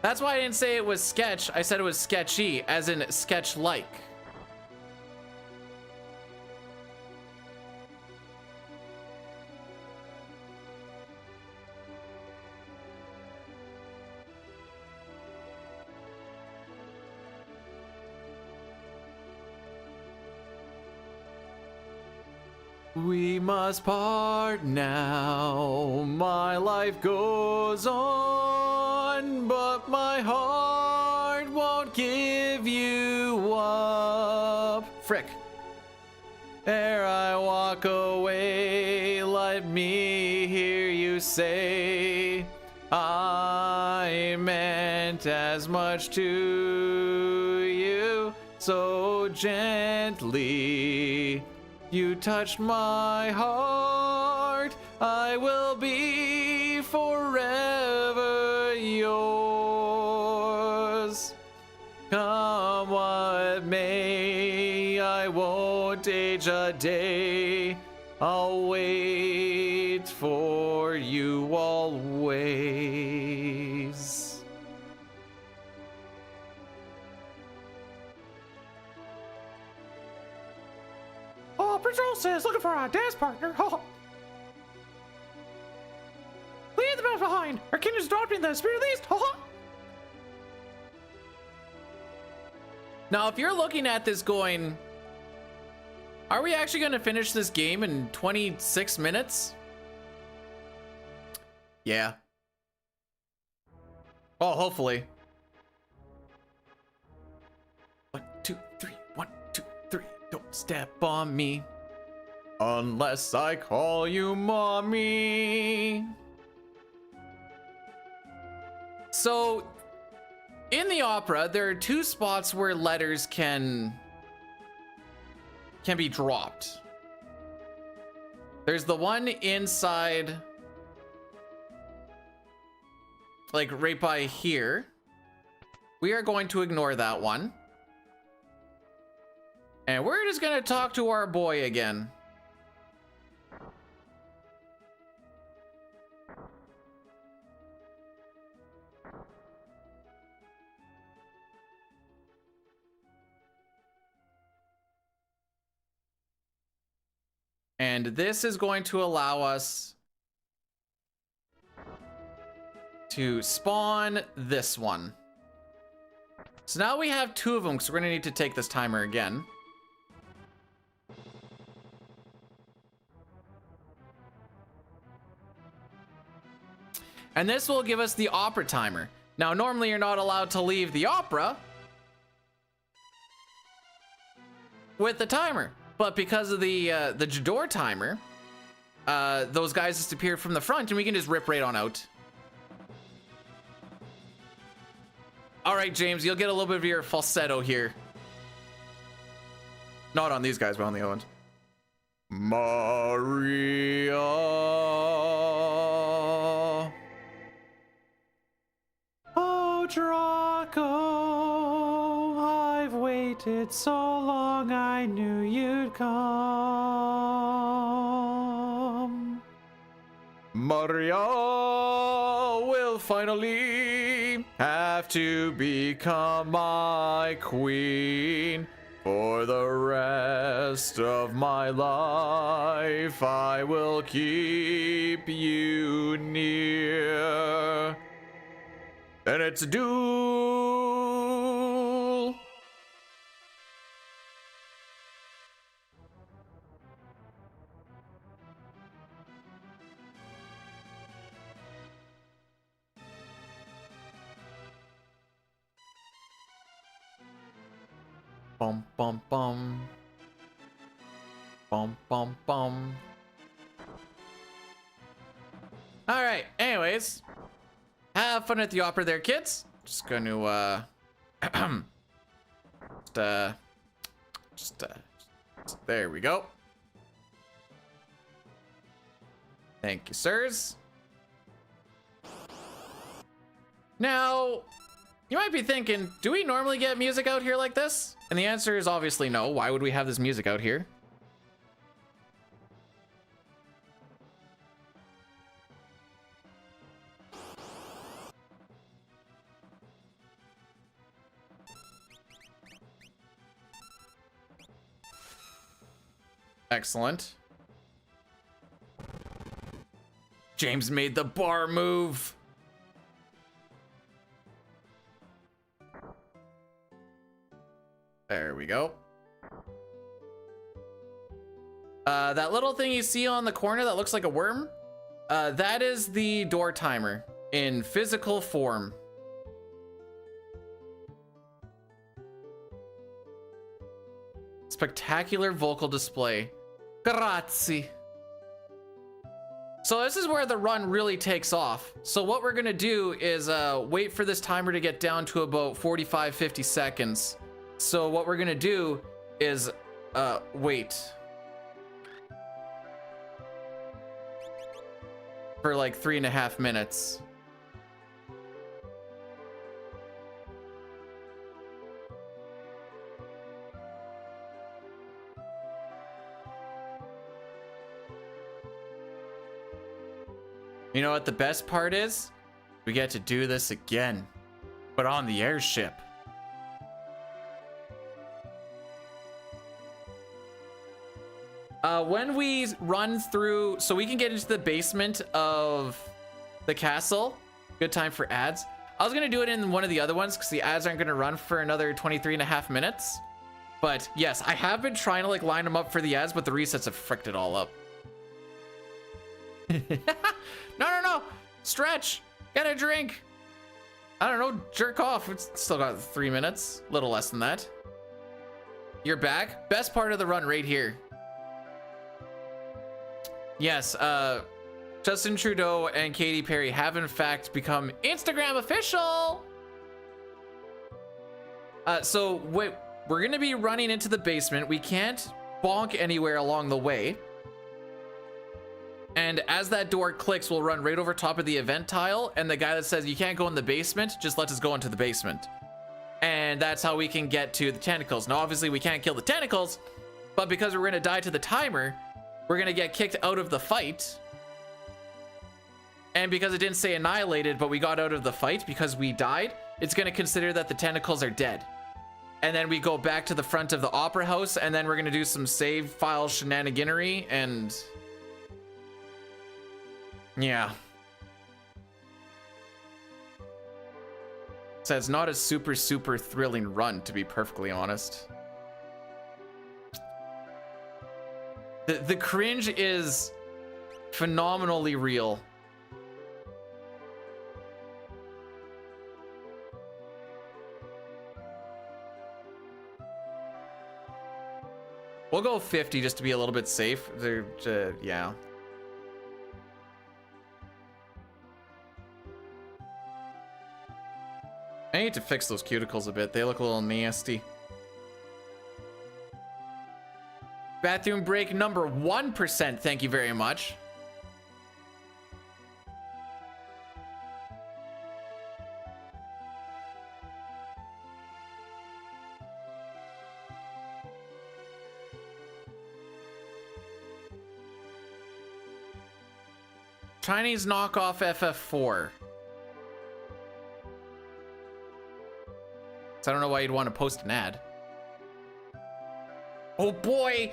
That's why I didn't say it was sketch. I said it was sketchy, as in sketch-like. We must part now, my life goes on, but my heart won't give you up. frick. Ere I walk away, let me hear you say, I meant as much to you, so gently. You touched my heart, I will be forever yours. Come what may, I won't age a day. I'll wait for you always. Oh, Patrol says looking for a dance partner. Oh. Leave the mouse behind. Our king is dropped in the Spirit East. Oh. Now, if you're looking at this going, are we actually going to finish this game in 26 minutes? Yeah. Oh, hopefully. 1, 2, 3. 1, 2, 3. Don't step on me unless I call you mommy. So, in the opera, there are 2 spots where letters can be dropped. There's the one inside, like right by here. We are going to ignore that one. And we're just gonna talk to our boy again. And this is going to allow us to spawn this one. So now we have 2 of them, because we're going to need to take this timer again. And this will give us the opera timer. Now, normally you're not allowed to leave the opera with the timer. But because of the Jador timer, those guys just appear from the front and we can just rip right on out. All right, James, you'll get a little bit of your falsetto here. Not on these guys, but on the other ones. Maria. Oh, Draco, I've waited so long, I knew you'd come. Maria will finally have to become my queen. For the rest of my life, I will keep you near. And it's a duel. Bum bum bum. Bum bum bum. All right. Anyways, have fun at the opera, there, kids. Just going to there we go. Thank you, sirs. Now, you might be thinking, do we normally get music out here like this? And the answer is obviously no. Why would we have this music out here? Excellent. James made the bar move. There we go. That little thing you see on the corner that looks like a worm, that is the door timer in physical form. Spectacular vocal display. Grazie. So this is where the run really takes off. So what we're gonna do is wait for this timer to get down to about 45, 50 seconds. So what we're gonna do is wait for like 3.5 minutes. You know what the best part is? We get to do this again, but on the airship. When we run through, so we can get into the basement of the castle. Good time for ads. I was gonna do it in one of the other ones because the ads aren't gonna run for another 23.5 minutes. But yes, I have been trying to like line them up for the ads, but the resets have fricked it all up. No. Stretch. Get a drink. I don't know. Jerk off. It's still got 3 minutes. A little less than that. You're back. Best part of the run right here. Yes, Justin Trudeau and Katy Perry have in fact become Instagram official. So we're gonna be running into the basement. We can't bonk anywhere along the way. And as that door clicks, we'll run right over top of the event tile, and the guy that says you can't go in the basement just lets us go into the basement. And that's how we can get to the tentacles. Now, obviously, we can't kill the tentacles, but because we're gonna die to the timer, we're gonna get kicked out of the fight. And because it didn't say annihilated, but we got out of the fight because we died, it's gonna consider that the tentacles are dead. And then we go back to the front of the opera house, and then we're gonna do some save file shenaniganery, and yeah. So it's not a super thrilling run, to be perfectly honest. The cringe is phenomenally real. We'll go 50 just to be a little bit safe. Yeah. I need to fix those cuticles a bit. They look a little nasty. Bathroom break number 1%. Thank you very much. Chinese knockoff FF4. So I don't know why you'd want to post an ad. Oh boy!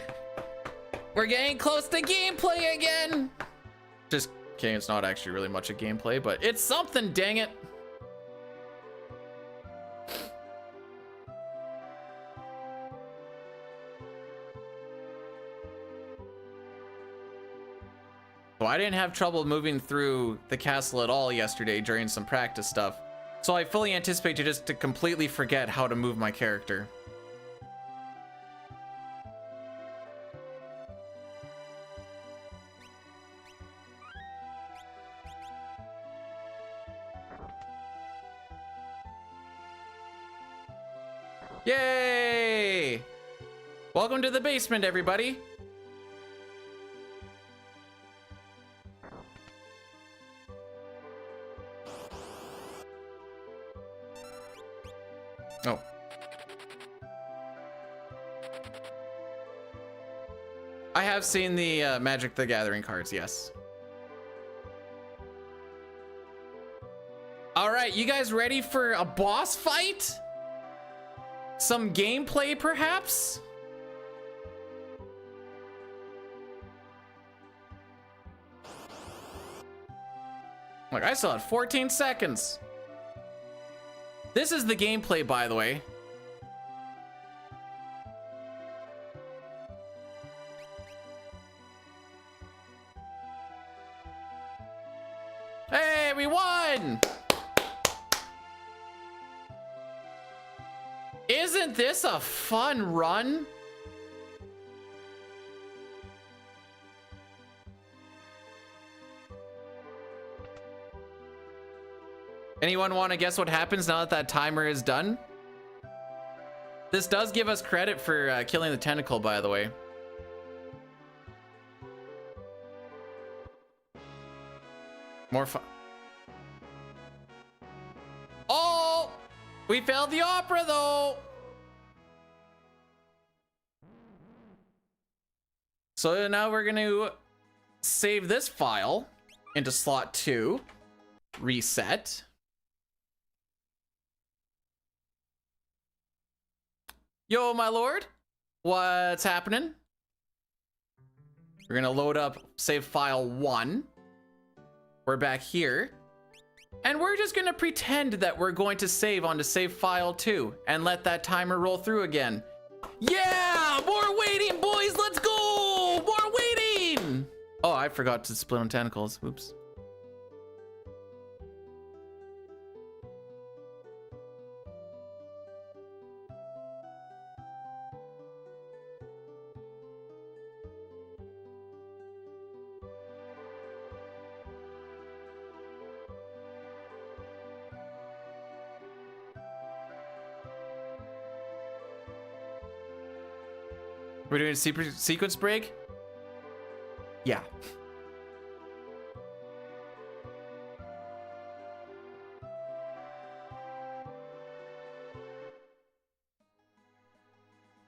We're getting close to gameplay again! Just kidding, it's not actually really much of gameplay, but it's something, dang it! So I didn't have trouble moving through the castle at all yesterday during some practice stuff. So I fully anticipate you just to completely forget how to move my character. Yay! Welcome to the basement, everybody. Oh. I have seen the Magic the Gathering cards, yes. All right, you guys ready for a boss fight? Some gameplay, perhaps? Look, I still had 14 seconds. This is the gameplay, by the way. Hey, we won! Isn't this a fun run? Anyone want to guess what happens now that that timer is done? This does give us credit for killing the tentacle, by the way. More fun. Oh! We failed the opera, though! So now we're going to save this file into slot 2. Reset. Yo, my lord. What's happening? We're going to load up save file 1. We're back here. And we're just going to pretend that we're going to save onto save file 2 and let that timer roll through again. Yeah! More waiting, boys! Let's go! More waiting! Oh, I forgot to split on tentacles. Oops. We're doing a sequence break? Yeah.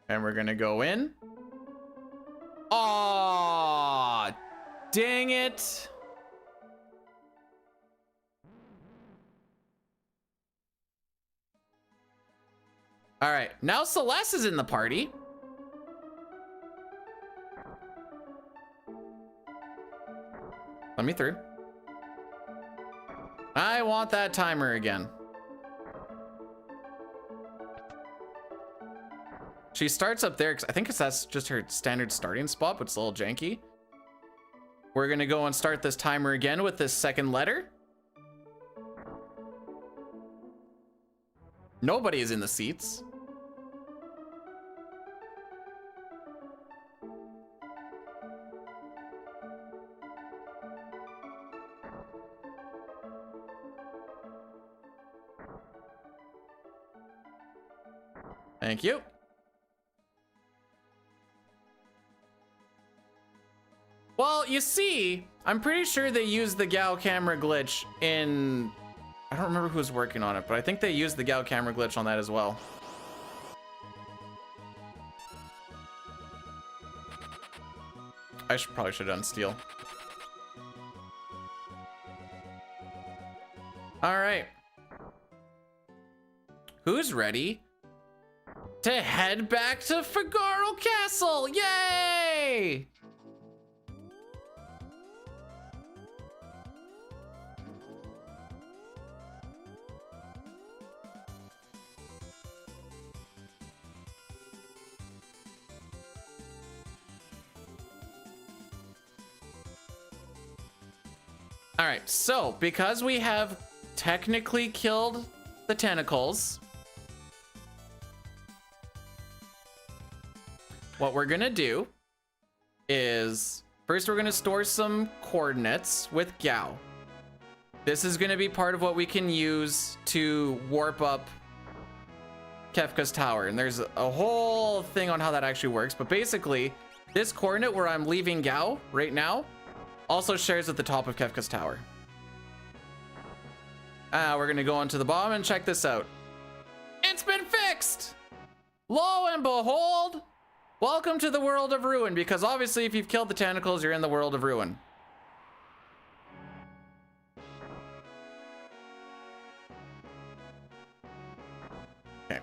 And we're gonna go in. Aw, dang it. All right, now Celeste is in the party. Let me through. I want that timer again. She starts up there, 'cause I think that's just her standard starting spot, but it's a little janky. We're gonna go and start this timer again with this second letter. Nobody is in the seats. Thank you. Well, you see, I'm pretty sure they used the Gau Camera Glitch in... I don't remember who was working on it, but I think they used the Gau Camera Glitch on that as well. I probably should have done steel. All right. Who's ready to head back to Figaro Castle? Yay! All right, so because we have technically killed the tentacles, what we're gonna do is first we're gonna store some coordinates with Gau. This is gonna be part of what we can use to warp up Kefka's tower, and there's a whole thing on how that actually works, but basically this coordinate where I'm leaving Gau right now also shares at the top of Kefka's tower. We're gonna go onto the bottom and check this out. It's been fixed! Lo and behold, welcome to the world of ruin, because obviously if you've killed the tentacles, you're in the world of ruin. Okay.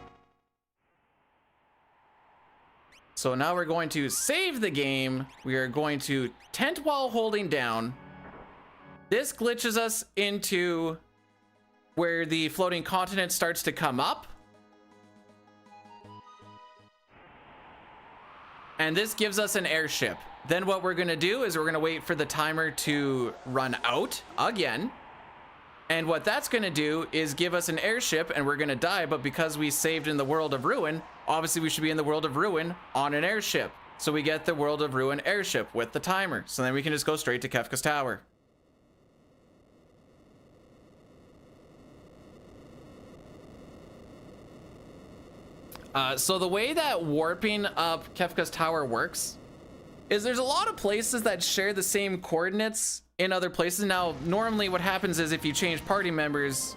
So now we're going to save the game. We are going to tent while holding down. This glitches us into where the floating continent starts to come up. And this gives us an airship. Then what we're gonna do is we're gonna wait for the timer to run out again. And what that's gonna do is give us an airship, and we're gonna die, but because we saved in the world of ruin, obviously we should be in the world of ruin on an airship. So we get the world of ruin airship with the timer. So then we can just go straight to Kefka's tower. So the way that warping up Kefka's tower works is there's a lot of places that share the same coordinates in other places. Now, normally what happens is if you change party members,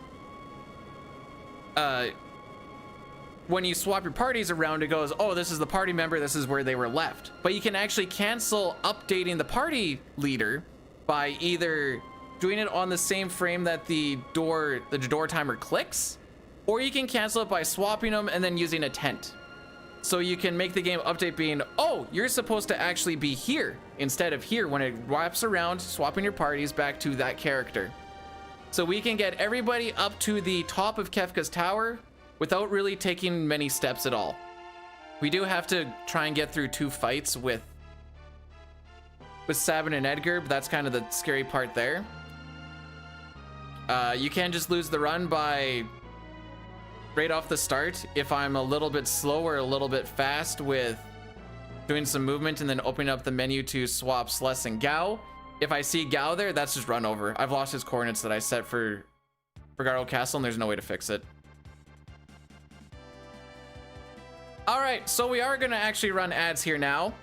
when you swap your parties around, it goes, oh, this is the party member, this is where they were left. But you can actually cancel updating the party leader by either doing it on the same frame that the door timer clicks, or you can cancel it by swapping them and then using a tent. So you can make the game update being, oh, you're supposed to actually be here instead of here when it wraps around, swapping your parties back to that character. So we can get everybody up to the top of Kefka's tower without really taking many steps at all. We do have to try and get through 2 fights with Sabin and Edgar, but that's kind of the scary part there. You can just lose the run by right off the start if I'm a little bit slow or a little bit fast with doing some movement and then opening up the menu to swap Celeste and Gau. If I see Gau there, that's just run over. I've lost his coordinates that I set for Gau Castle, and there's no way to fix it. All right, so we are gonna actually run ads here now.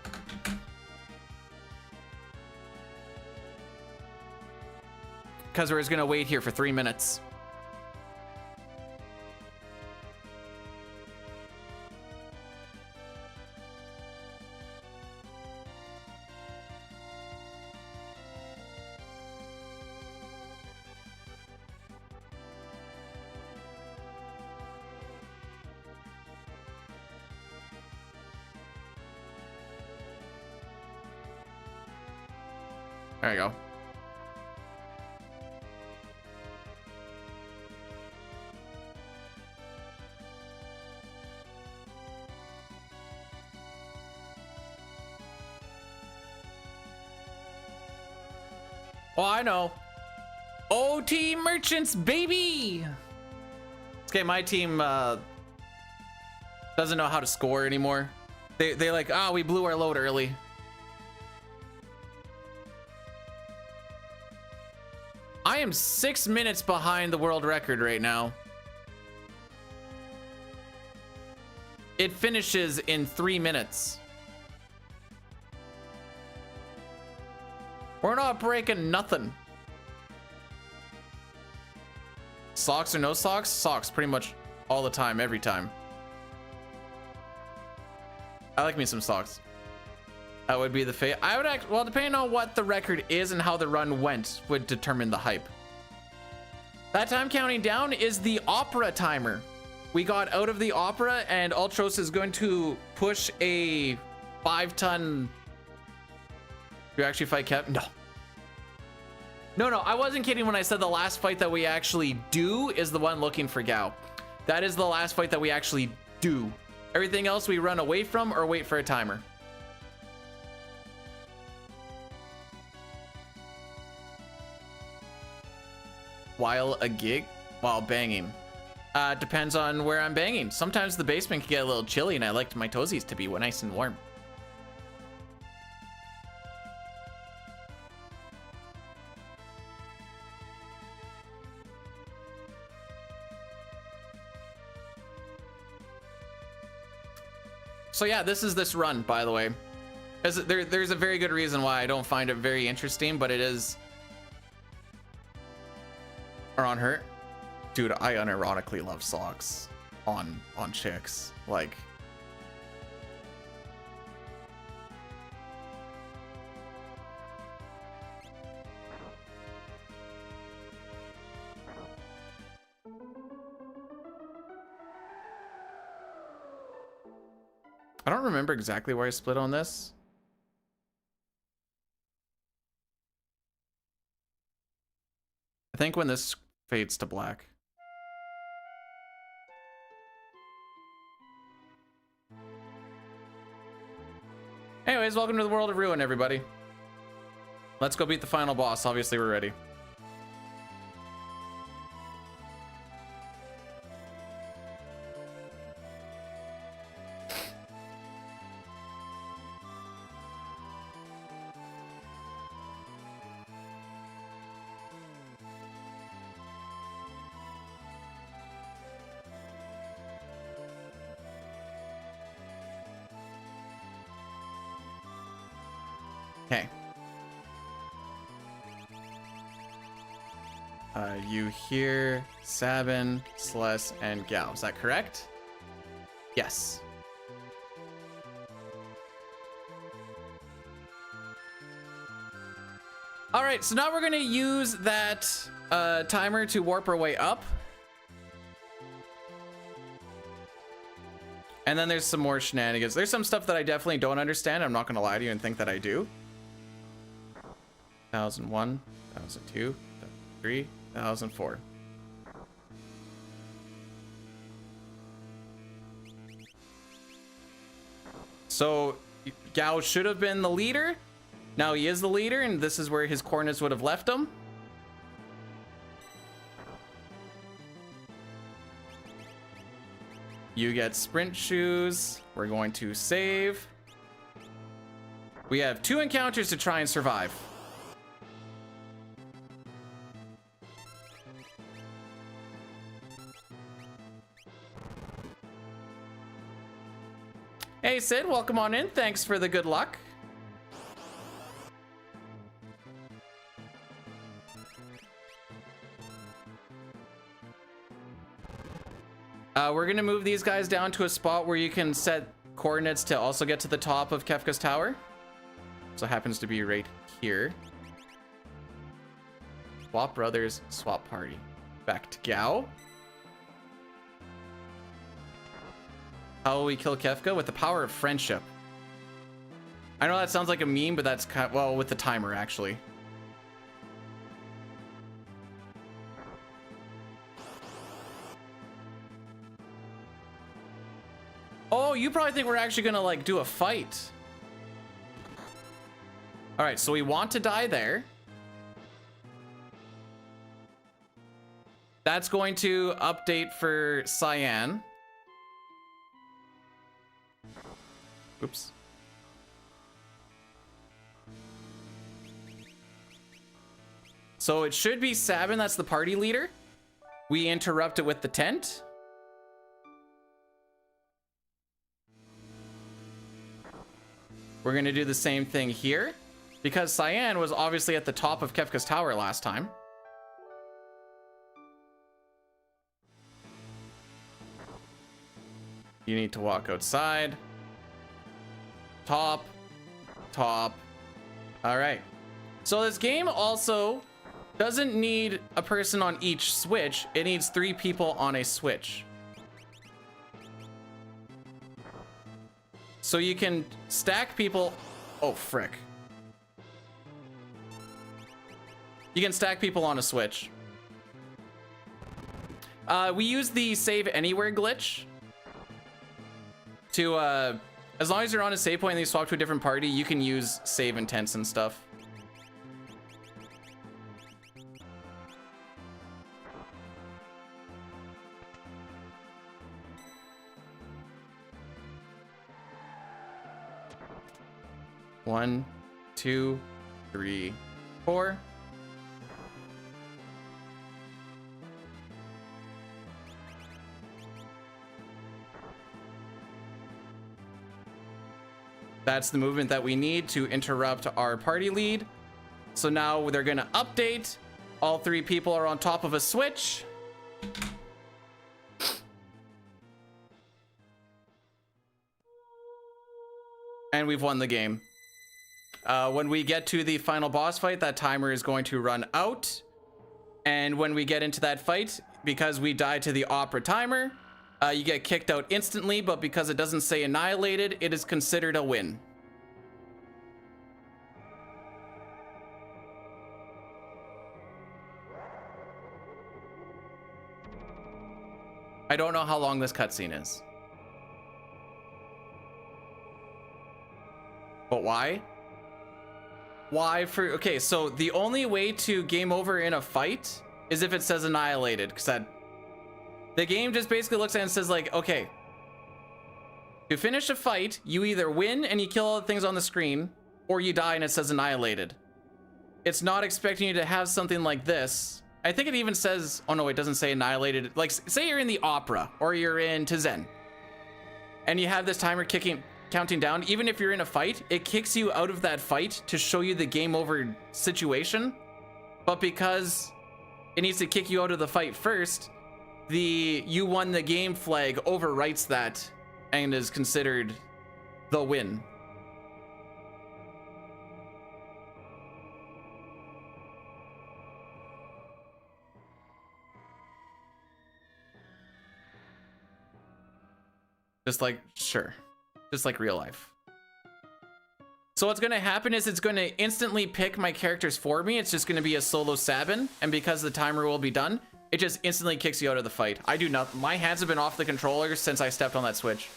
Because we're just gonna wait here for 3 minutes. There you go. Oh, I know. OT Merchants, baby! Okay, my team doesn't know how to score anymore. They like, we blew our load early. I am 6 minutes behind the world record right now. It finishes in 3 minutes. We're not breaking nothing. Socks or no socks? Socks pretty much all the time, every time. I like me some socks. That would be the fate. I would act, well, depending on what the record is and how the run went would determine the hype. That time counting down is the opera timer. We got out of the opera and Ultros is going to push a 5-ton. You actually fight Kev? No. No, I wasn't kidding when I said the last fight that we actually do is the one looking for Gau. That is the last fight that we actually do. Everything else we run away from or wait for a timer. While banging. Depends on where I'm banging. Sometimes the basement can get a little chilly and I like my toesies to be nice and warm. So yeah, this run, by the way. There's a very good reason why I don't find it very interesting, but it is. Or on her. Dude, I unironically love socks on chicks. Like, I don't remember exactly where I split on this. I think when this fades to black. Anyways, welcome to the world of Ruin, everybody. Let's go beat the final boss. Obviously, we're ready. Okay. You hear Sabin, Celeste, and Gau. Is that correct? Yes. All right, so now we're gonna use that timer to warp our way up. And then there's some more shenanigans. There's some stuff that I definitely don't understand. I'm not gonna lie to you and think that I do. 1001, 1002, 1003, 1004. So Gau should have been the leader. Now he is the leader, and this is where his coordinates would have left him. You get sprint shoes. We're going to save. We have 2 encounters to try and survive. Hey Sid, welcome on in. Thanks for the good luck. We're gonna move these guys down to a spot where you can set coordinates to also get to the top of Kefka's tower. So it happens to be right here. Swap brothers, swap party. Back to Gau. How will we kill Kefka? With the power of friendship. I know that sounds like a meme, but that's kind of, well, with the timer actually. Oh, you probably think we're actually gonna like do a fight. All right, so we want to die there. That's going to update for Cyan. Oops. So it should be Sabin, that's the party leader. We interrupt it with the tent. We're gonna do the same thing here because Cyan was obviously at the top of Kefka's tower last time. You need to walk outside. Top. Top. All right. So this game also doesn't need a person on each switch. It needs 3 people on a switch. So you can stack people. Oh, frick. You can stack people on a switch. We use the save anywhere glitch to, as long as you're on a save point and you swap to a different party, you can use save intents and stuff. One, 2, 3, 4. That's the movement that we need to interrupt our party lead. So now they're gonna update. All 3 people are on top of a switch. And we've won the game. When we get to the final boss fight, that timer is going to run out. And when we get into that fight, because we died to the opera timer, you get kicked out instantly, but because it doesn't say annihilated, it is considered a win. I don't know how long this cutscene is. But why? Why for, okay, so the only way to game over in a fight is if it says annihilated, because that the game just basically looks at it and says like, okay, to finish a fight, you either win and you kill all the things on the screen, or you die and it says annihilated. It's not expecting you to have something like this. I think it even says, oh no, it doesn't say annihilated. Like say you're in the opera or you're in Tizen and you have this timer kicking counting down, even if you're in a fight, it kicks you out of that fight to show you the game over situation. But because it needs to kick you out of the fight first, the you won the game flag overwrites that and is considered the win. Just like, sure. Just like real life. So what's going to happen is it's going to instantly pick my characters for me. It's just going to be a solo Sabin. And because the timer will be done, it just instantly kicks you out of the fight. I do nothing. My hands have been off the controller since I stepped on that switch.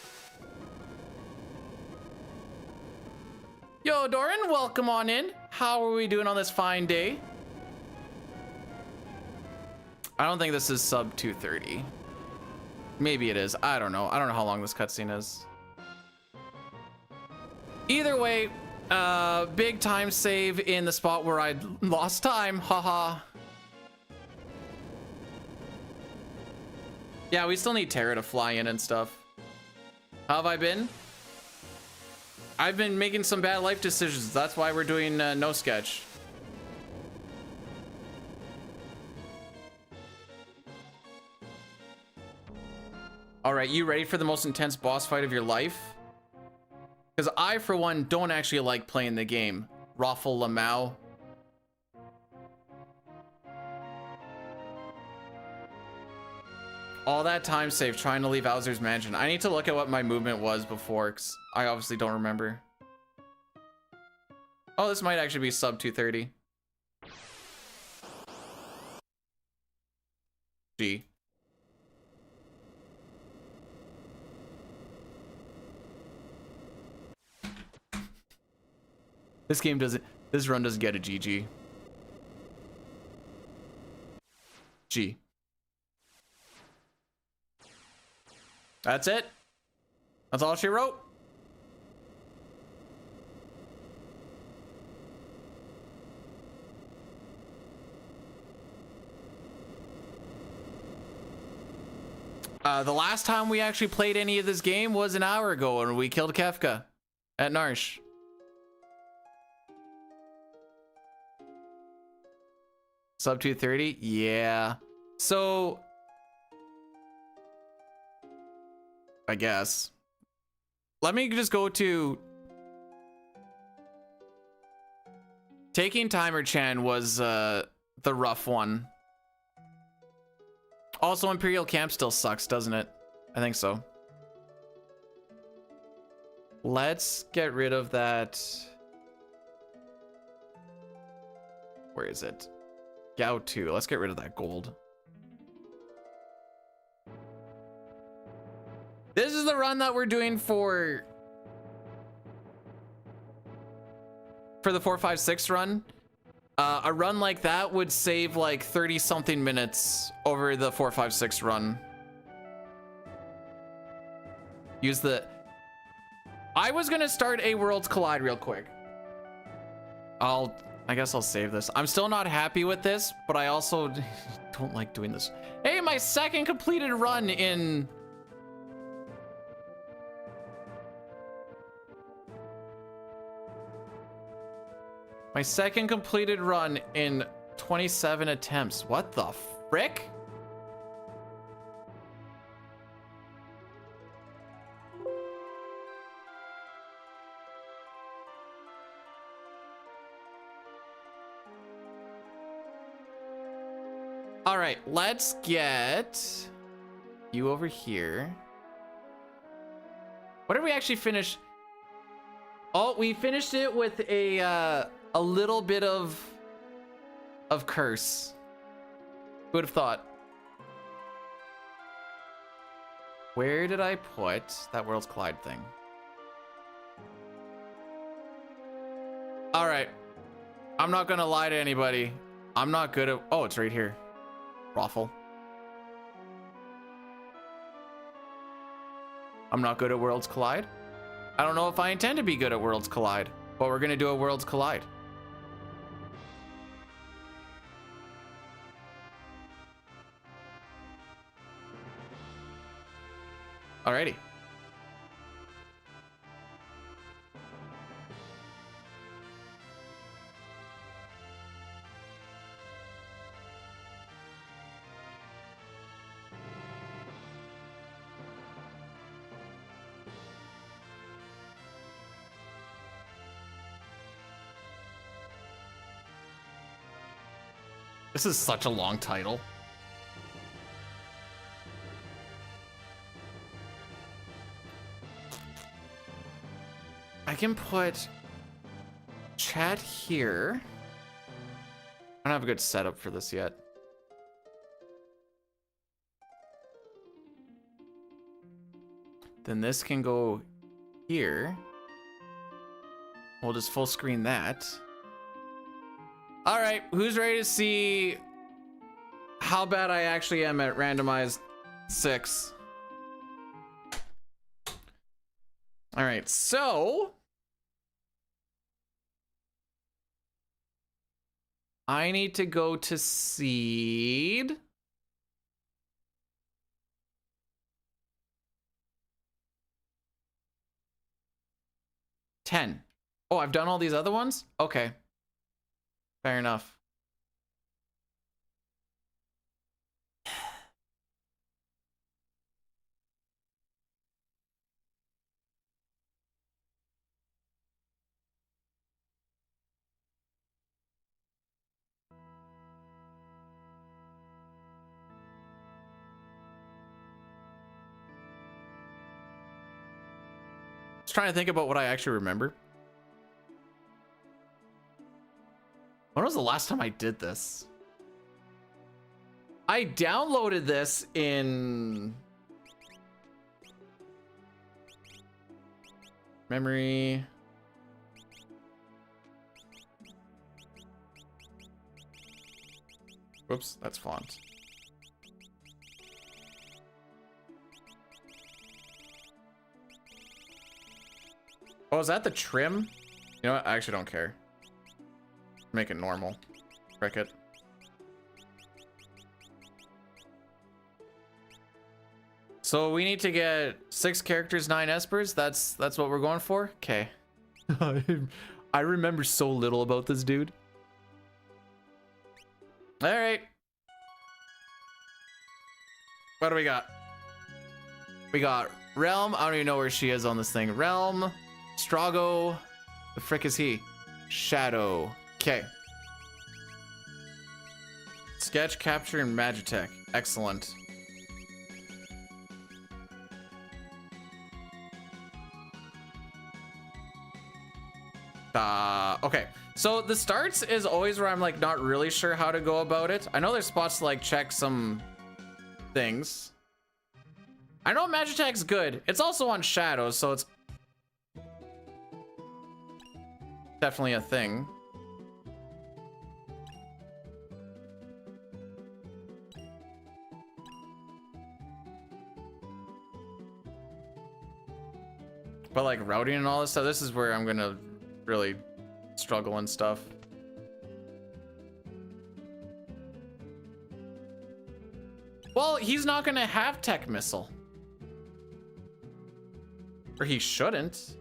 Yo, Doran, welcome on in. How are we doing on this fine day? I don't think this is sub 230. Maybe it is. I don't know. I don't know how long this cutscene is. Either way, big time save in the spot where I lost time. Haha. Yeah, we still need Terra to fly in and stuff. How have I been? I've been making some bad life decisions. That's why we're doing no sketch. All right, you ready for the most intense boss fight of your life? Because I, for one, don't actually like playing the game. Raffle Lamau. All that time saved trying to leave Bowser's mansion. I need to look at what my movement was before, because I obviously don't remember. Oh, this might actually be sub 230. G. This game doesn't, this run doesn't get a GG. G. That's it. That's all she wrote. The last time we actually played any of this game was an hour ago when we killed Kefka at Narsh. Sub 230? Yeah. So, I guess. Let me just go to... Taking Timer Chan was the rough one. Also, Imperial Camp still sucks, doesn't it? I think so. Let's get rid of that. Where is it? Gau 2. Let's get rid of that gold. This is the run that we're doing for the 456 run. A run like that would save like 30 something minutes over the 456 run. Use the... I was gonna start a Worlds Collide real quick. I guess I'll save this. I'm still not happy with this, but I also don't like doing this. Hey, my second completed run in... My second completed run in 27 attempts. What the frick? All right, let's get you over here. What did we actually finish? Oh, we finished it with a little bit of curse. Who would have thought? Where did I put that Worlds Collide thing? All right, I'm not gonna lie to anybody. I'm not good at... Oh, it's right here. Raffle. I'm not good at Worlds Collide. I don't know if I intend to be good at Worlds Collide, but we're gonna do a Worlds Collide. Alrighty. This is such a long title. I can put chat here. I don't have a good setup for this yet. Then this can go here. We'll just full screen that. All right, who's ready to see how bad I actually am at randomized 6? All right, so I need to go to seed. $10. Oh, I've done all these other ones? Okay. Fair enough. Just trying to think about what I actually remember. When was the last time I did this? I downloaded this in memory. Whoops, that's font. Oh, is that the trim? You know what? I actually don't care. Make it normal. Frick it. So we need to get 6 characters, 9 espers. That's what we're going for? Okay. I remember so little about this dude. All right. What do we got? We got Realm. I don't even know where she is on this thing. Realm, Strago. The frick is he? Shadow. Okay. Sketch, capture, and Magitech. Excellent. Okay. So the starts is always where I'm like not really sure how to go about it. I know there's spots to like check some things. I know Magitech's good. It's also on Shadows, so it's definitely a thing. But like routing and all this stuff, this is where I'm gonna really struggle and stuff. Well, he's not gonna have tech missile. Or he shouldn't.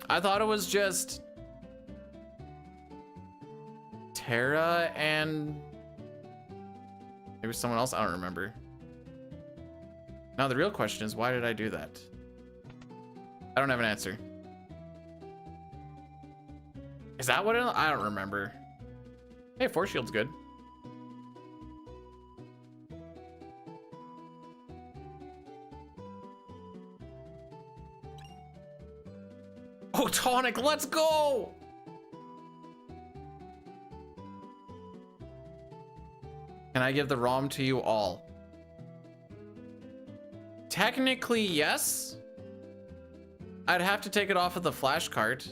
I thought it was just Terra and maybe someone else. I don't remember. Now the real question is, why did I do that? I don't have an answer. Is that what I don't remember. Hey, Force Shield's good. Oh, Tonic, let's go! Can I give the ROM to you all? Technically, yes. I'd have to take it off of the flash cart.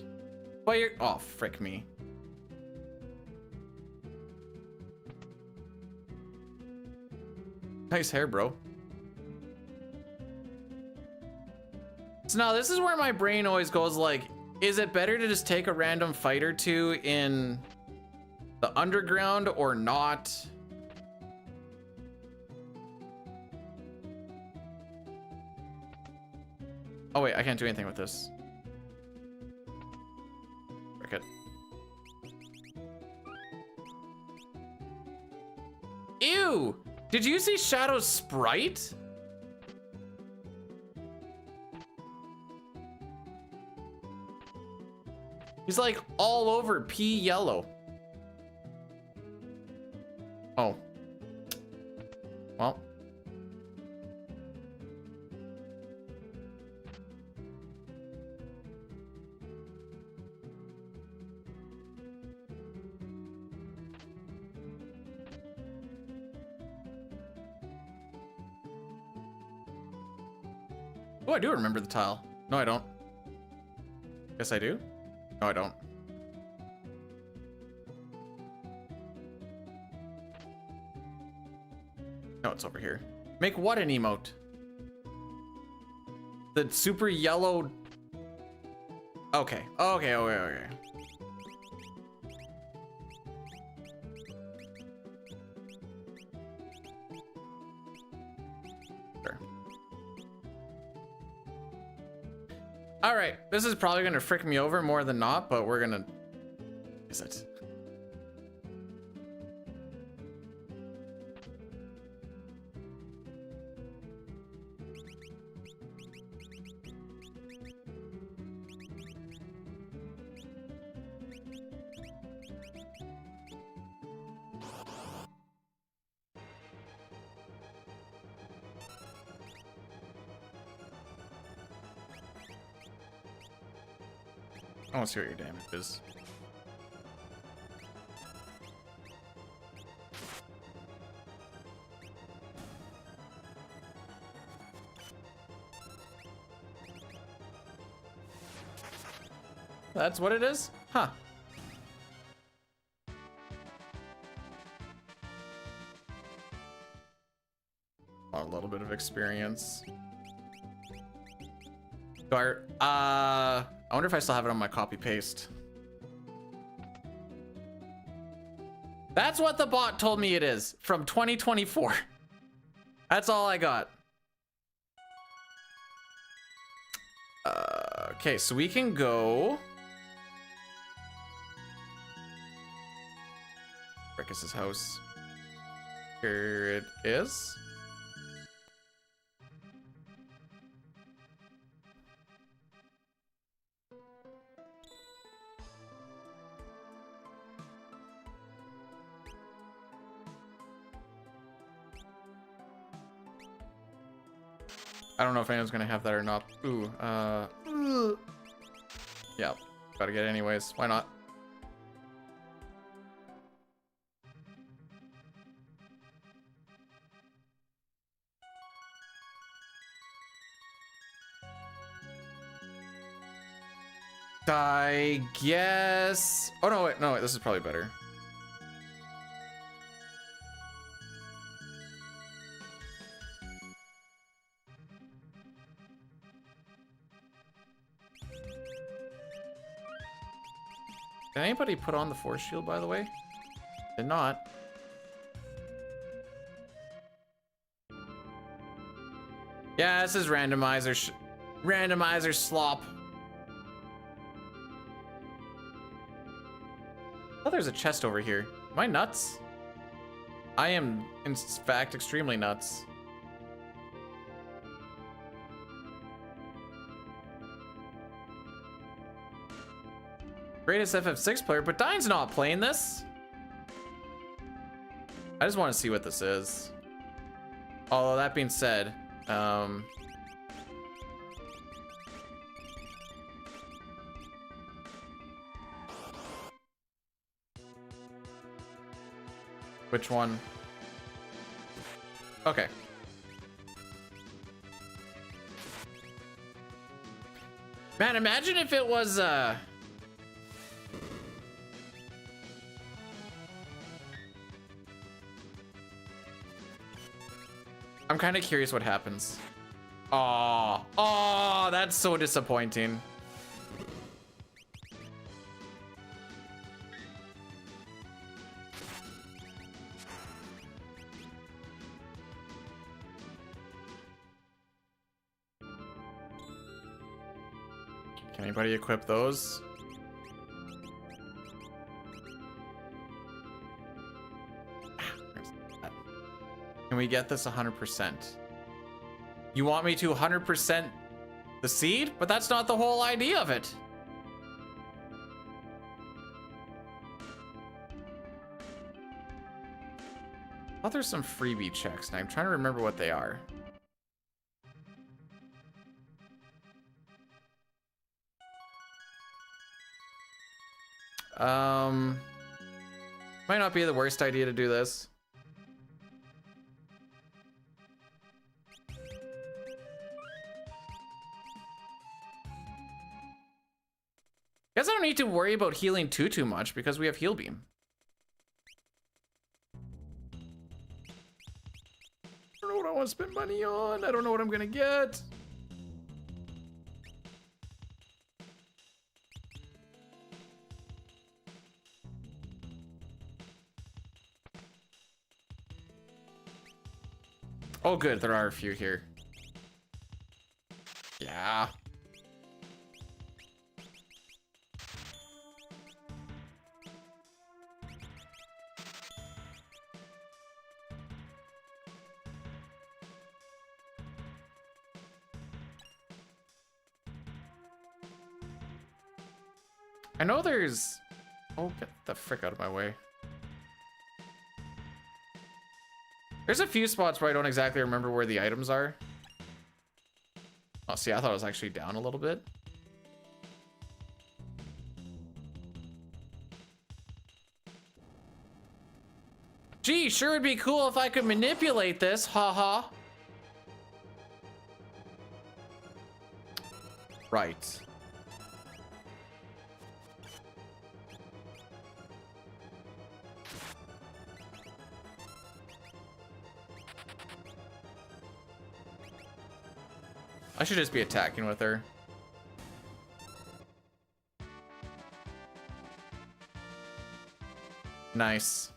But you're... Oh, frick me. Nice hair, bro. So now this is where my brain always goes like, is it better to just take a random fight or two in the underground or not? Oh wait, I can't do anything with this. Frick it. Ew! Did you see Shadow's sprite? He's like all over pea yellow. Oh. Well. Oh, I do remember the tile. No, I don't. Yes, I do. No, I don't. No, it's over here. Make what an emote? The super yellow. Okay. Okay. Okay. Sure. All right. This is probably gonna frick me over more than not, but we're gonna. Is it? I want to see what your damage is. That's what it is? Huh. A little bit of experience. I wonder if I still have it on my copy paste. That's what the bot told me it is from 2024. That's all I got. Okay, so we can go. Rickus's house. Here it is. I don't know if anyone's gonna have that or not. Ooh, yeah, gotta get it anyways. Why not? I guess. Oh no, wait, no, wait, this is probably better. Did anybody put on the force shield, by the way? Did not. Yeah, this is randomizer slop. Oh, there's a chest over here. Am I nuts? I am, in fact, extremely nuts. Greatest FF6 player, but Dine's not playing this. I just want to see what this is. Although that being said, which one? Okay. Man, imagine if it was I'm kind of curious what happens. Oh, that's so disappointing. Can anybody equip those? Can we get this 100%? You want me to 100% the seed? But that's not the whole idea of it. thought there's some freebie checks, and I'm trying to remember what they are. Might not be the worst idea to do this. Guess I don't need to worry about healing too much because we have heal beam. I don't know what I want to spend money on. I don't know what I'm gonna get. Oh good, there are a few here. Yeah. I know there's... Oh, get the frick out of my way. There's a few spots where I don't exactly remember where the items are. Oh, see, I thought it was actually down a little bit. Gee, sure would be cool if I could manipulate this, haha. Right. I should just be attacking with her. Nice.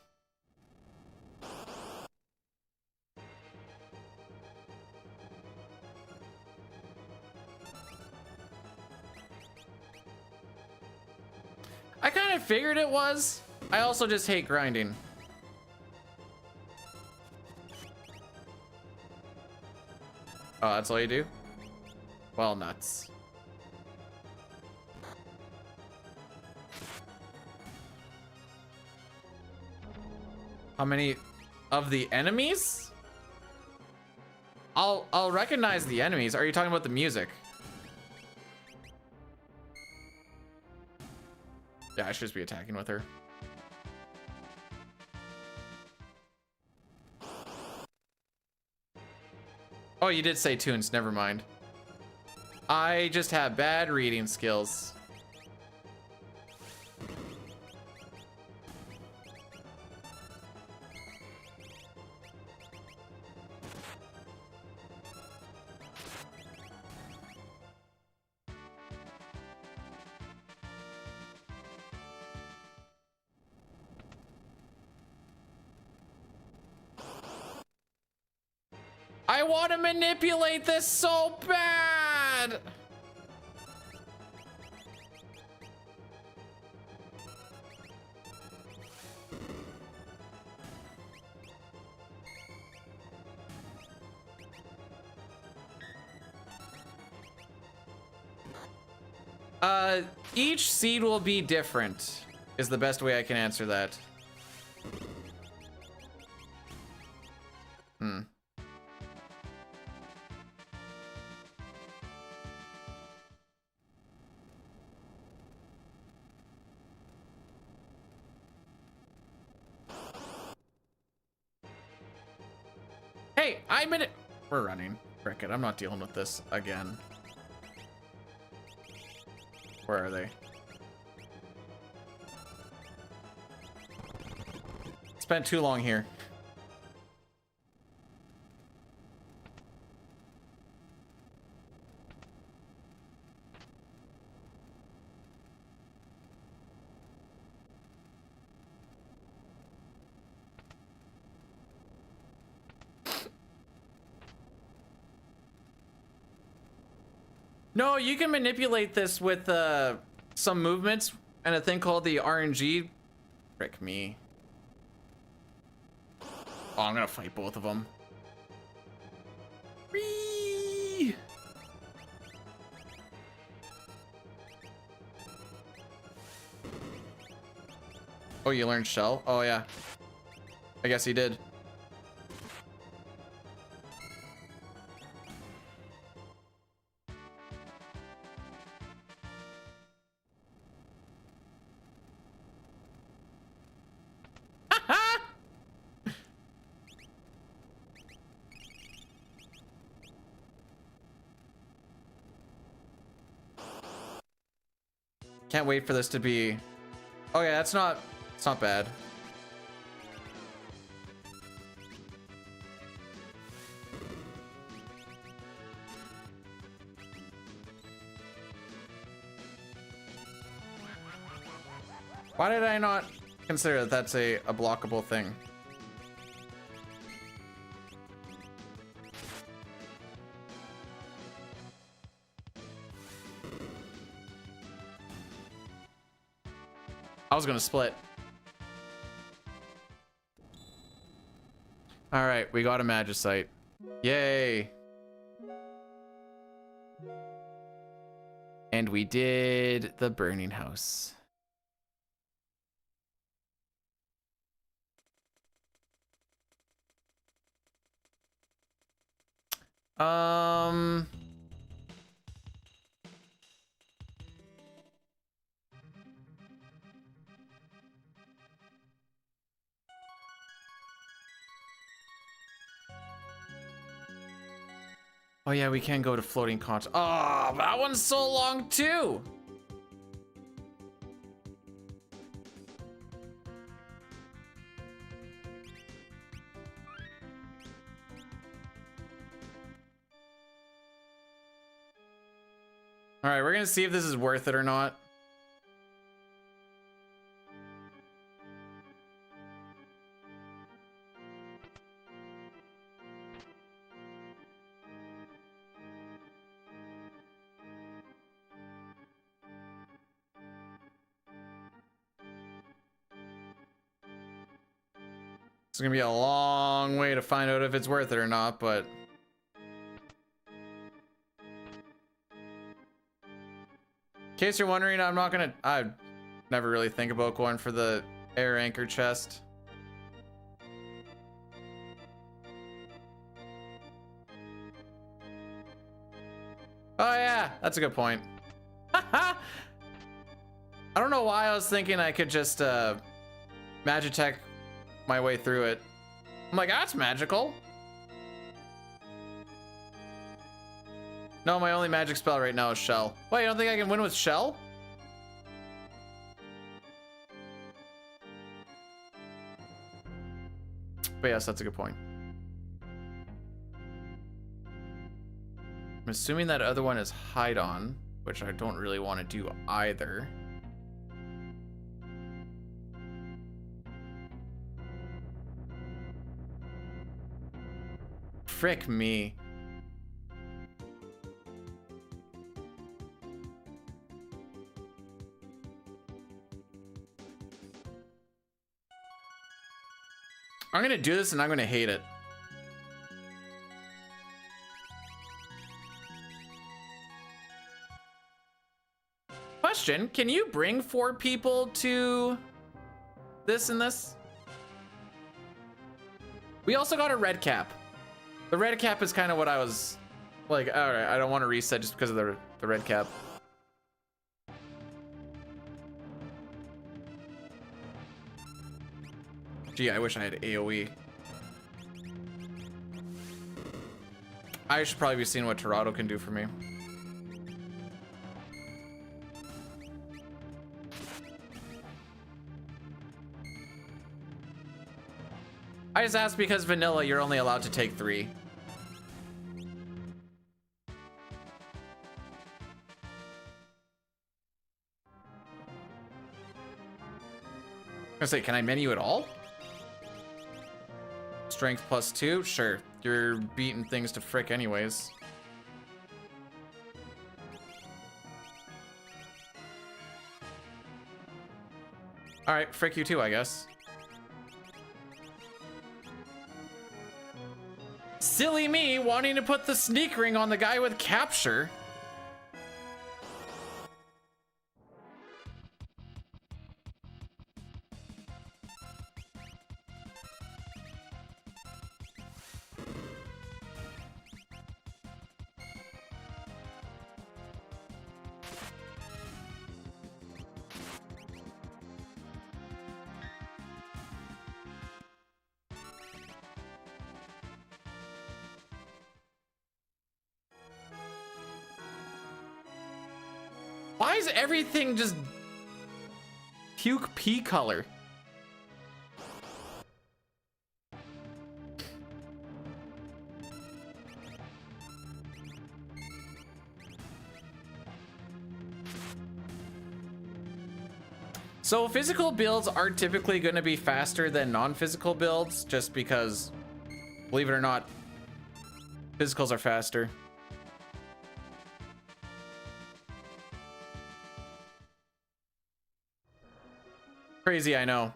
I kind of figured it was. I also just hate grinding. Oh, that's all you do? Well, nuts. How many of the enemies? I'll recognize the enemies. Are you talking about the music? Yeah, I should just be attacking with her. Oh, you did say tunes. Never mind. I just have bad reading skills. I want to manipulate this so bad. Each seed will be different, is the best way I can answer that. Hey, I'm in it. We're running. Frick it, I'm not dealing with this again. Where are they? Spent too long here. No, you can manipulate this with some movements and a thing called the RNG. Frick me. Oh, I'm gonna fight both of them. Whee! Oh, you learned shell? Oh, yeah. I guess he did. Can't wait for this to be... Oh yeah, it's not bad. Why did I not consider that that's a blockable thing? I was gonna split. All right, we got a Magicite. Yay. And we did the burning house. Oh yeah, we can go to floating cons. Oh, that one's so long too. All right, we're gonna see if this is worth it or not. It's gonna be a long way to find out if it's worth it or not, but in case you're wondering, I never really think about going for the air anchor chest. Oh yeah, that's a good point. I don't know why I was thinking I could just Magitech my way through it. I'm like, that's magical. No, my only magic spell right now is Shell. Wait, you don't think I can win with Shell? But yes, that's a good point. I'm assuming that other one is Hide On, which I don't really want to do either. Frick me. I'm gonna do this and I'm gonna hate it. Question, can you bring 4 people to this and this? We also got a red cap. The red cap is kind of what I was like, all right, I don't want to reset just because of the red cap. Gee, I wish I had AoE. I should probably be seeing what Torado can do for me. I just asked because vanilla, you're only allowed to take 3. I was gonna say, can I menu at all? Strength +2? Sure. You're beating things to frick anyways. Alright, frick you too, I guess. Silly me wanting to put the sneak ring on the guy with capture. Why is everything just puke pea color. So physical builds are typically going to be faster than non-physical builds, just because, believe it or not, physicals are faster. Crazy, I know.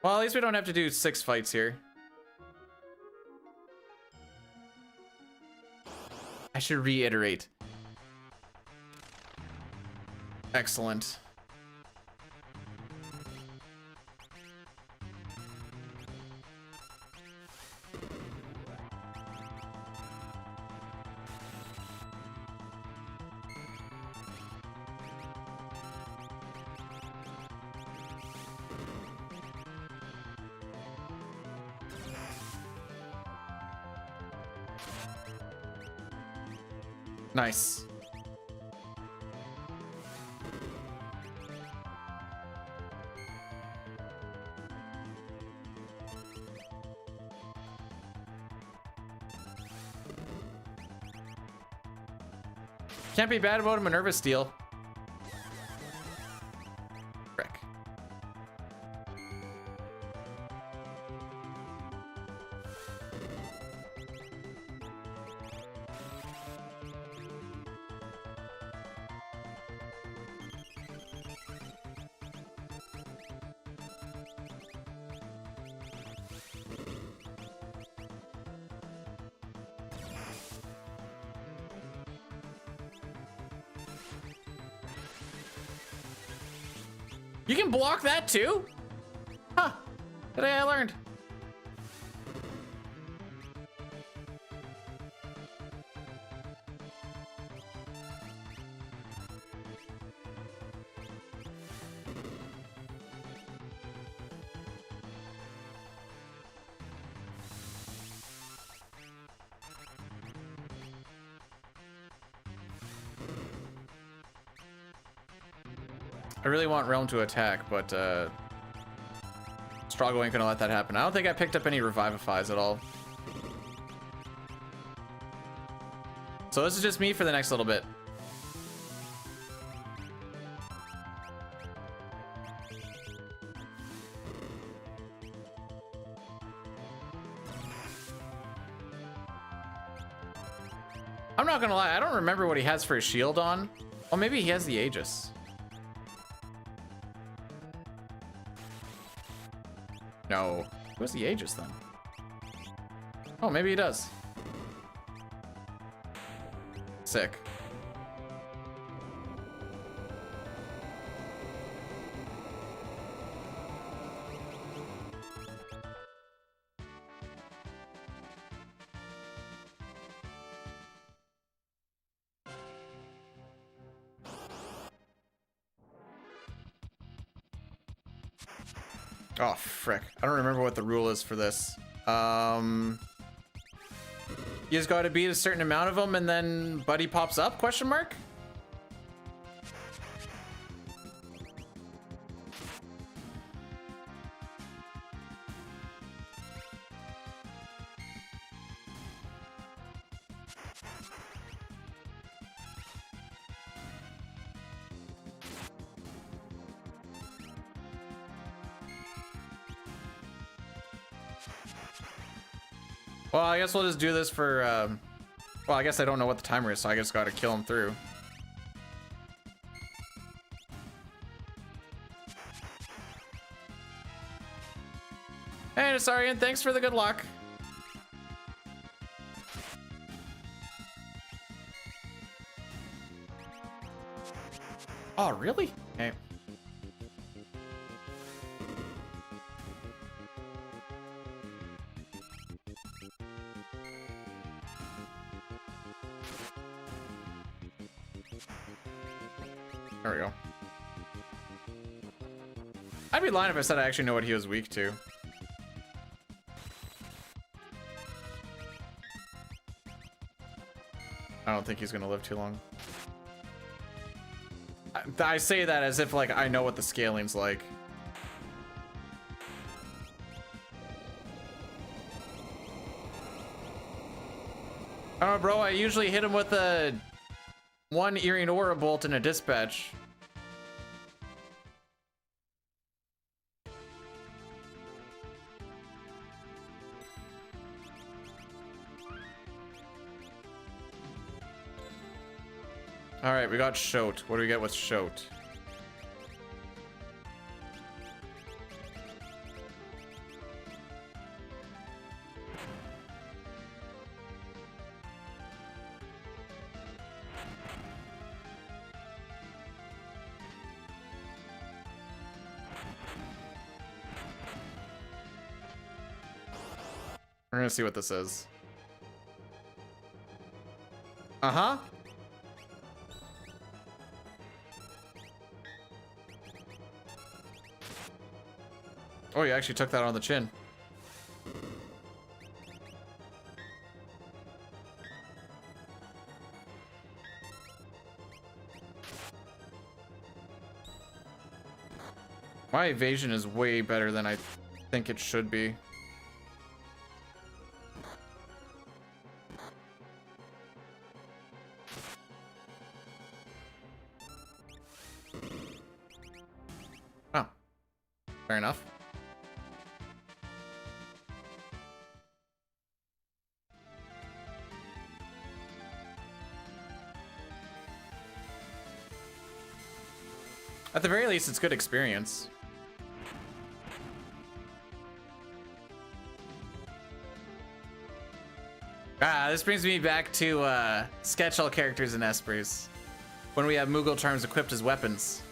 Well, at least we don't have to do 6 fights here. I should reiterate. Excellent. Nice. Can't be bad about a Minerva Steel. Frick. You can block that too? Huh. Today I learned. I really want Realm to attack, but Strago ain't gonna let that happen. I don't think I picked up any Revivifies at all. So this is just me for the next little bit. I'm not gonna lie, I don't remember what he has for a shield on. Oh, maybe he has the Aegis. No. Who's the Aegis then? Oh, maybe he does. Sick. Oh, frick. I don't remember what the rule is for this. You just gotta beat a certain amount of them and then Buddy pops up, question mark? Well, I guess we'll just do this for, well, I guess I don't know what the timer is, so I just gotta kill him through. Hey, Nasarian, thanks for the good luck. Oh, really? Okay. There we go. I'd be lying if I said I actually know what he was weak to. I don't think he's gonna live too long. I say that as if like I know what the scaling's like. I don't know, bro. I usually hit him with a one Earring Aura Bolt and a Dispatch. All right, we got Shote. What do we get with Shote? We're gonna see what this is. Uh-huh. Oh, you actually took that on the chin. My evasion is way better than I think it should be. Oh, fair enough. At the very least, it's good experience. Ah, this brings me back to sketch all characters in Espers when we have Moogle charms equipped as weapons.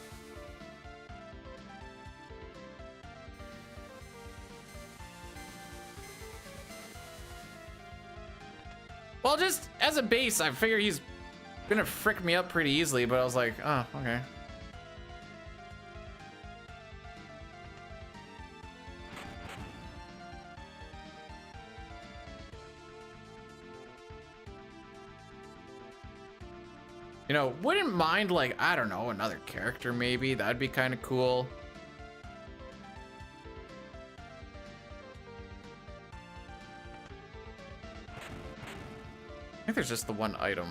Well, just as a base, I figure he's gonna frick me up pretty easily, but I was like, oh, okay. You know, wouldn't mind, like, I don't know, another character maybe. That'd be kind of cool. I think there's just the one item.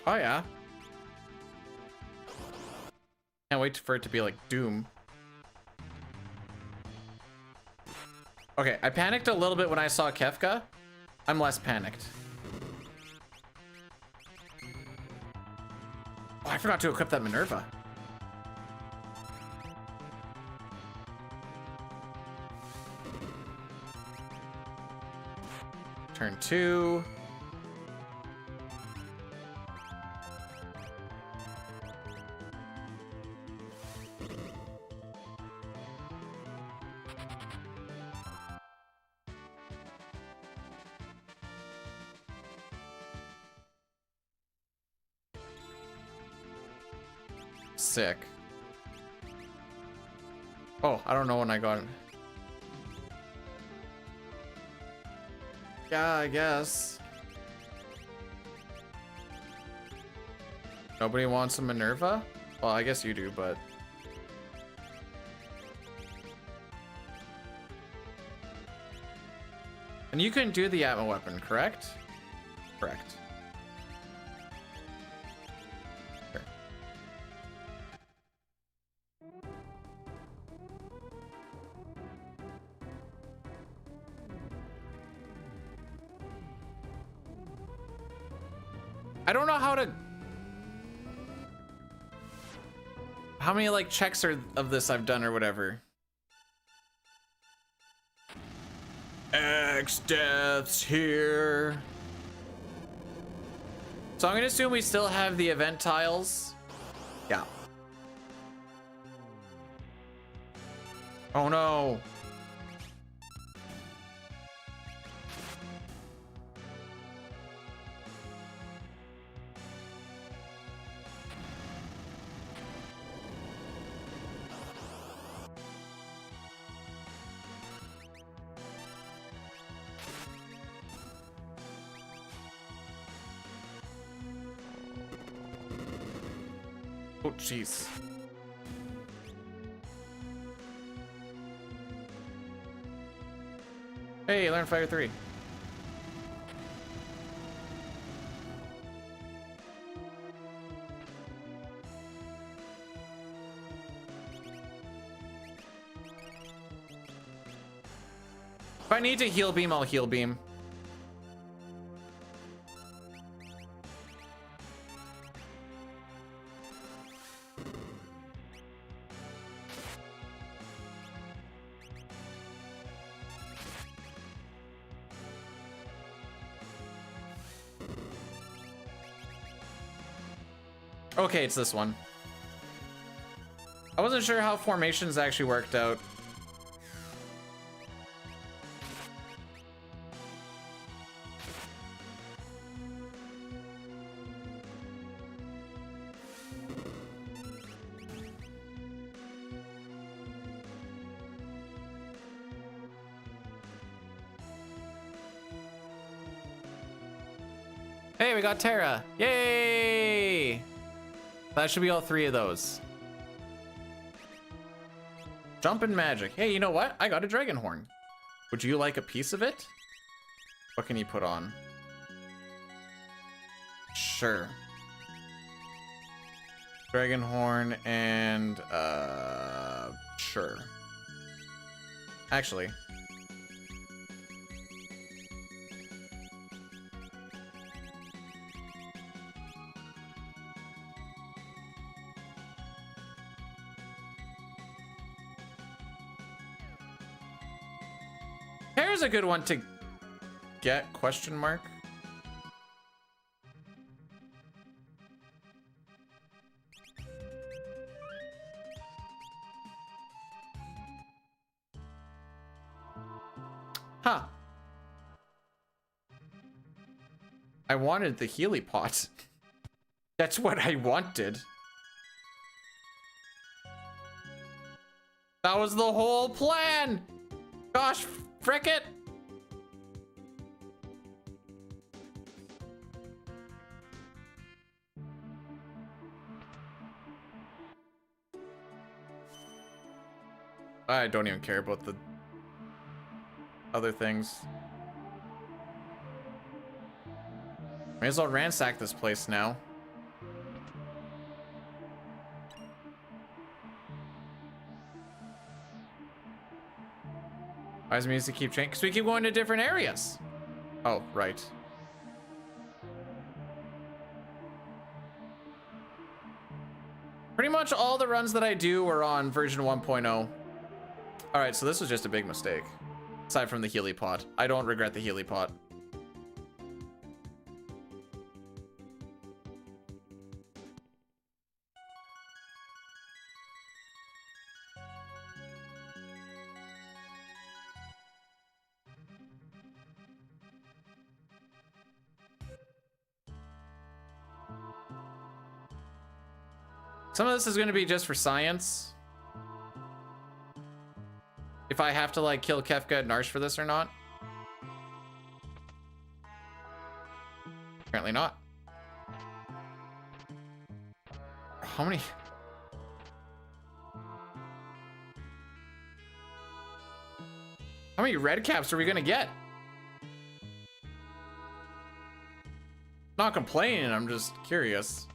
Oh yeah. Can't wait for it to be like Doom. Okay, I panicked a little bit when I saw Kefka. I'm less panicked. Oh, I forgot to equip that Minerva. Turn 2. Sick. Oh, I don't know when I got it. Yeah, I guess. Nobody wants a Minerva? Well, I guess you do, but... And you can do the Atma weapon, correct? Correct. Sure. I don't know how to... How many, like, checks are of this I've done or whatever. X deaths here. So I'm gonna assume we still have the event tiles. Yeah. Oh no. Oh, jeez. Hey, learn Fire 3. If I need to heal beam, I'll heal beam. Okay, it's this one. I wasn't sure how formations actually worked out. Hey, we got Terra. Yay! That should be all 3 of those. Jumpin' magic. Hey, you know what? I got a dragon horn. Would you like a piece of it? What can you put on? Sure. Dragon horn and sure. Actually, here's a good one to get, question mark. Huh. I wanted the Healy pot. That's what I wanted. That was the whole plan. Gosh, frick it. I don't even care about the other things. May as well ransack this place now. Why does the music keep changing? Because we keep going to different areas. Oh, right. Pretty much all the runs that I do are on version 1.0. All right, so this was just a big mistake. Aside from the Healy pot. I don't regret the Healy pot. Some of this is going to be just for science. If I have to like kill Kefka and Narsh for this or not. Apparently not. How many? How many red caps are we gonna get? Not complaining, I'm just curious.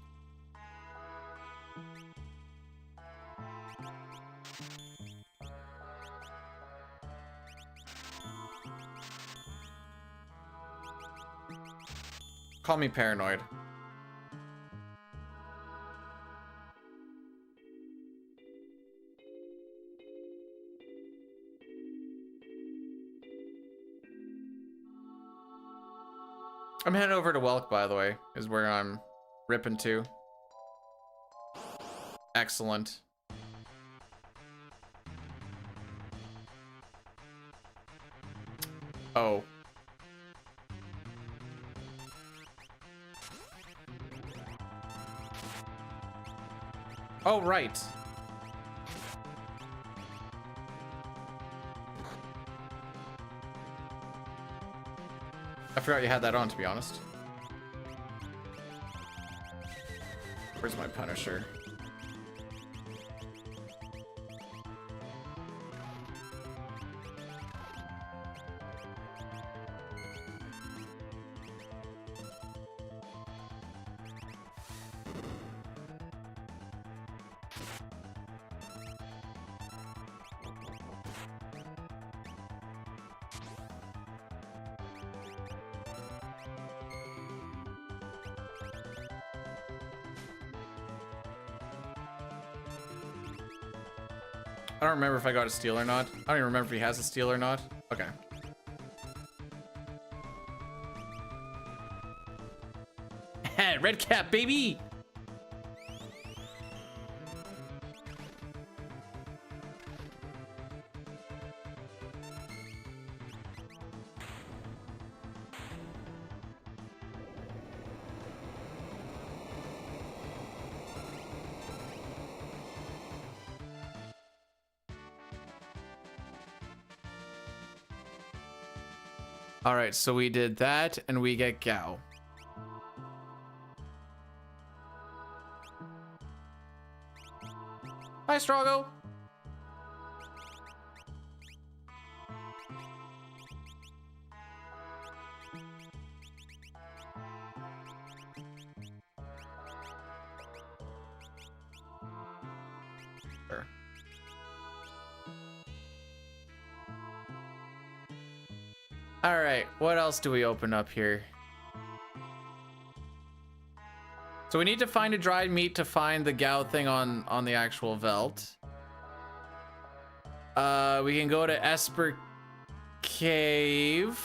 Call me paranoid. I'm heading over to Welk, by the way, is where I'm ripping to. Excellent. Oh. Oh, right. I forgot you had that on, to be honest. Where's my Punisher? I don't remember if I got a steel or not. I don't even remember if he has a steel or not. Okay. Red cap, baby! All right, so we did that and we get Gau. Hi, Strago. Sure. All right, what else do we open up here? So we need to find a dried meat to find the Gau thing on the actual Velt. We can go to Esper Cave.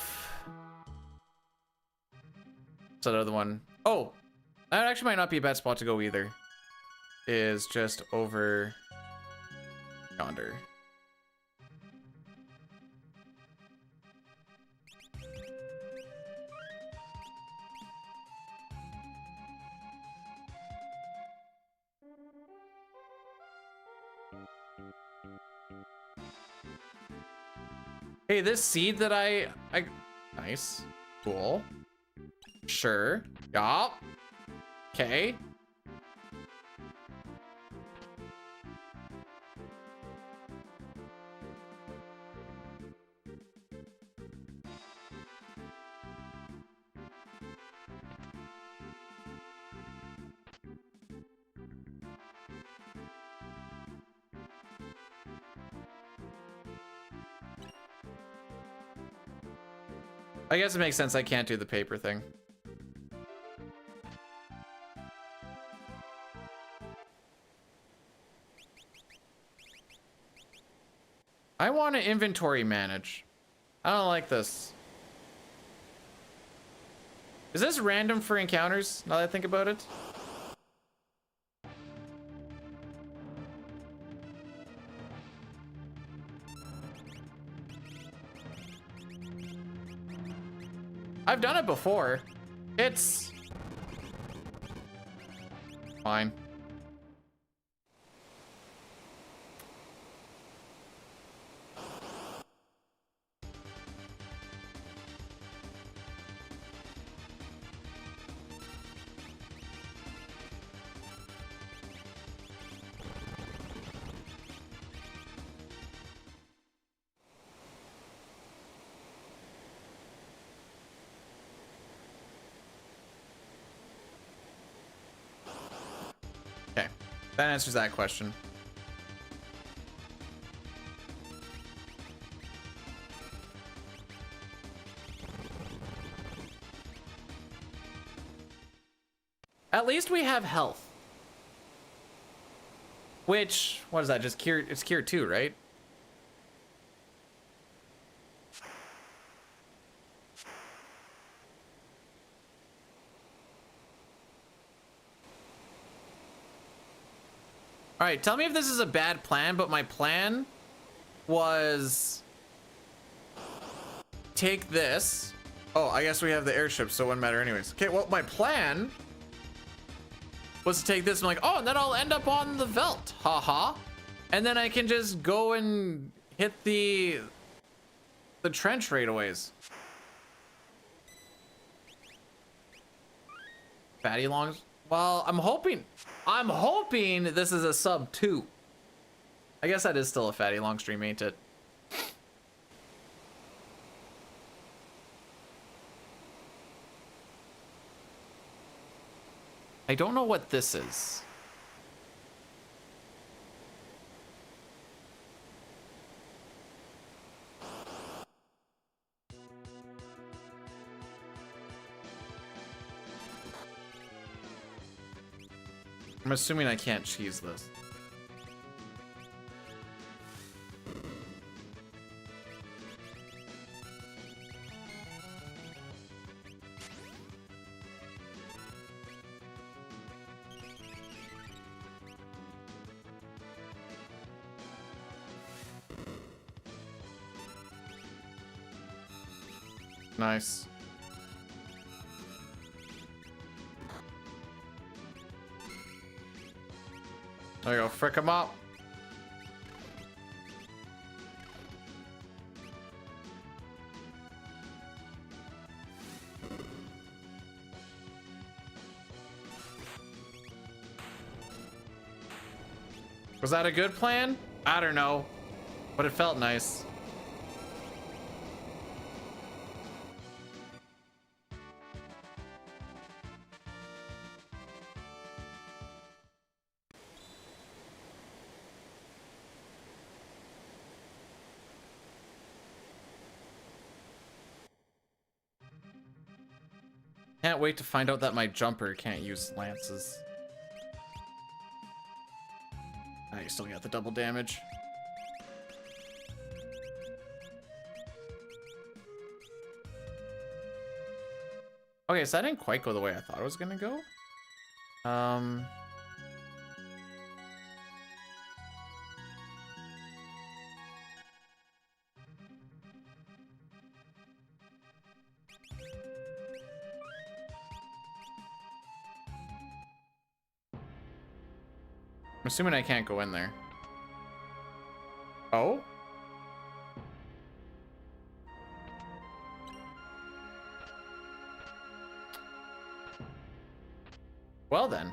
What's that other one? Oh, that actually might not be a bad spot to go either. Is just over yonder. Hey, this seed that I nice, cool, sure, yup, okay. I guess it makes sense I can't do the paper thing. I want to inventory manage. I don't like this. Is this random for encounters, now that I think about it? I've done it before. It's fine. Okay, that answers that question. At least we have health. Which, what is that? Just cure, it's cure 2, right? All right, tell me if this is a bad plan, but my plan was take this. Oh, I guess we have the airship, so it wouldn't matter anyways. Okay, well, my plan was to take this and like, oh, and then I'll end up on the Velt, haha. And then I can just go and hit the trench right aways. Fatty longs. Well, I'm hoping this is a sub 2. I guess that is still a fatty long stream, ain't it? I don't know what this is. I'm assuming I can't cheese this. Nice. There you go, frick him up. Was that a good plan? I don't know, but it felt nice. Can't wait to find out that my jumper can't use lances. Ah, you still got the double damage. Okay, so that didn't quite go the way I thought it was gonna go. I'm assuming I can't go in there. Oh? Well then.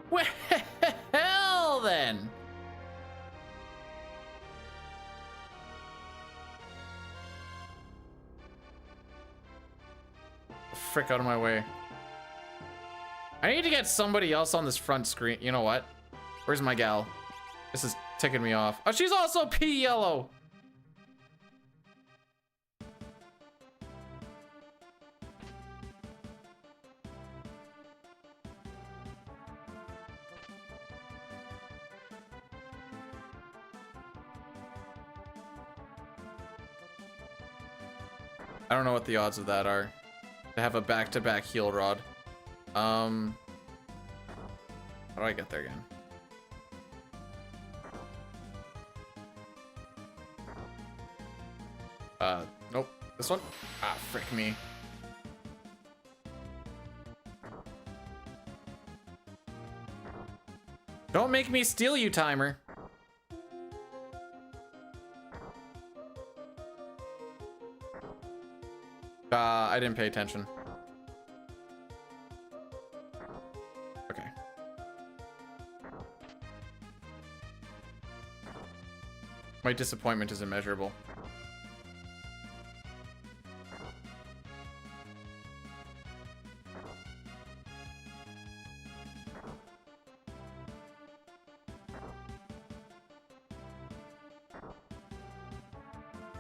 Well then. Frick out of my way. I need to get somebody else on this front screen. You know what? Where's my gal? This is ticking me off. Oh, she's also pea yellow. I don't know what the odds of that are. To have a back-to-back heal rod. How do I get there again? Nope. This one? Ah, frick me. Don't make me steal you, timer. I didn't pay attention. Okay. My disappointment is immeasurable.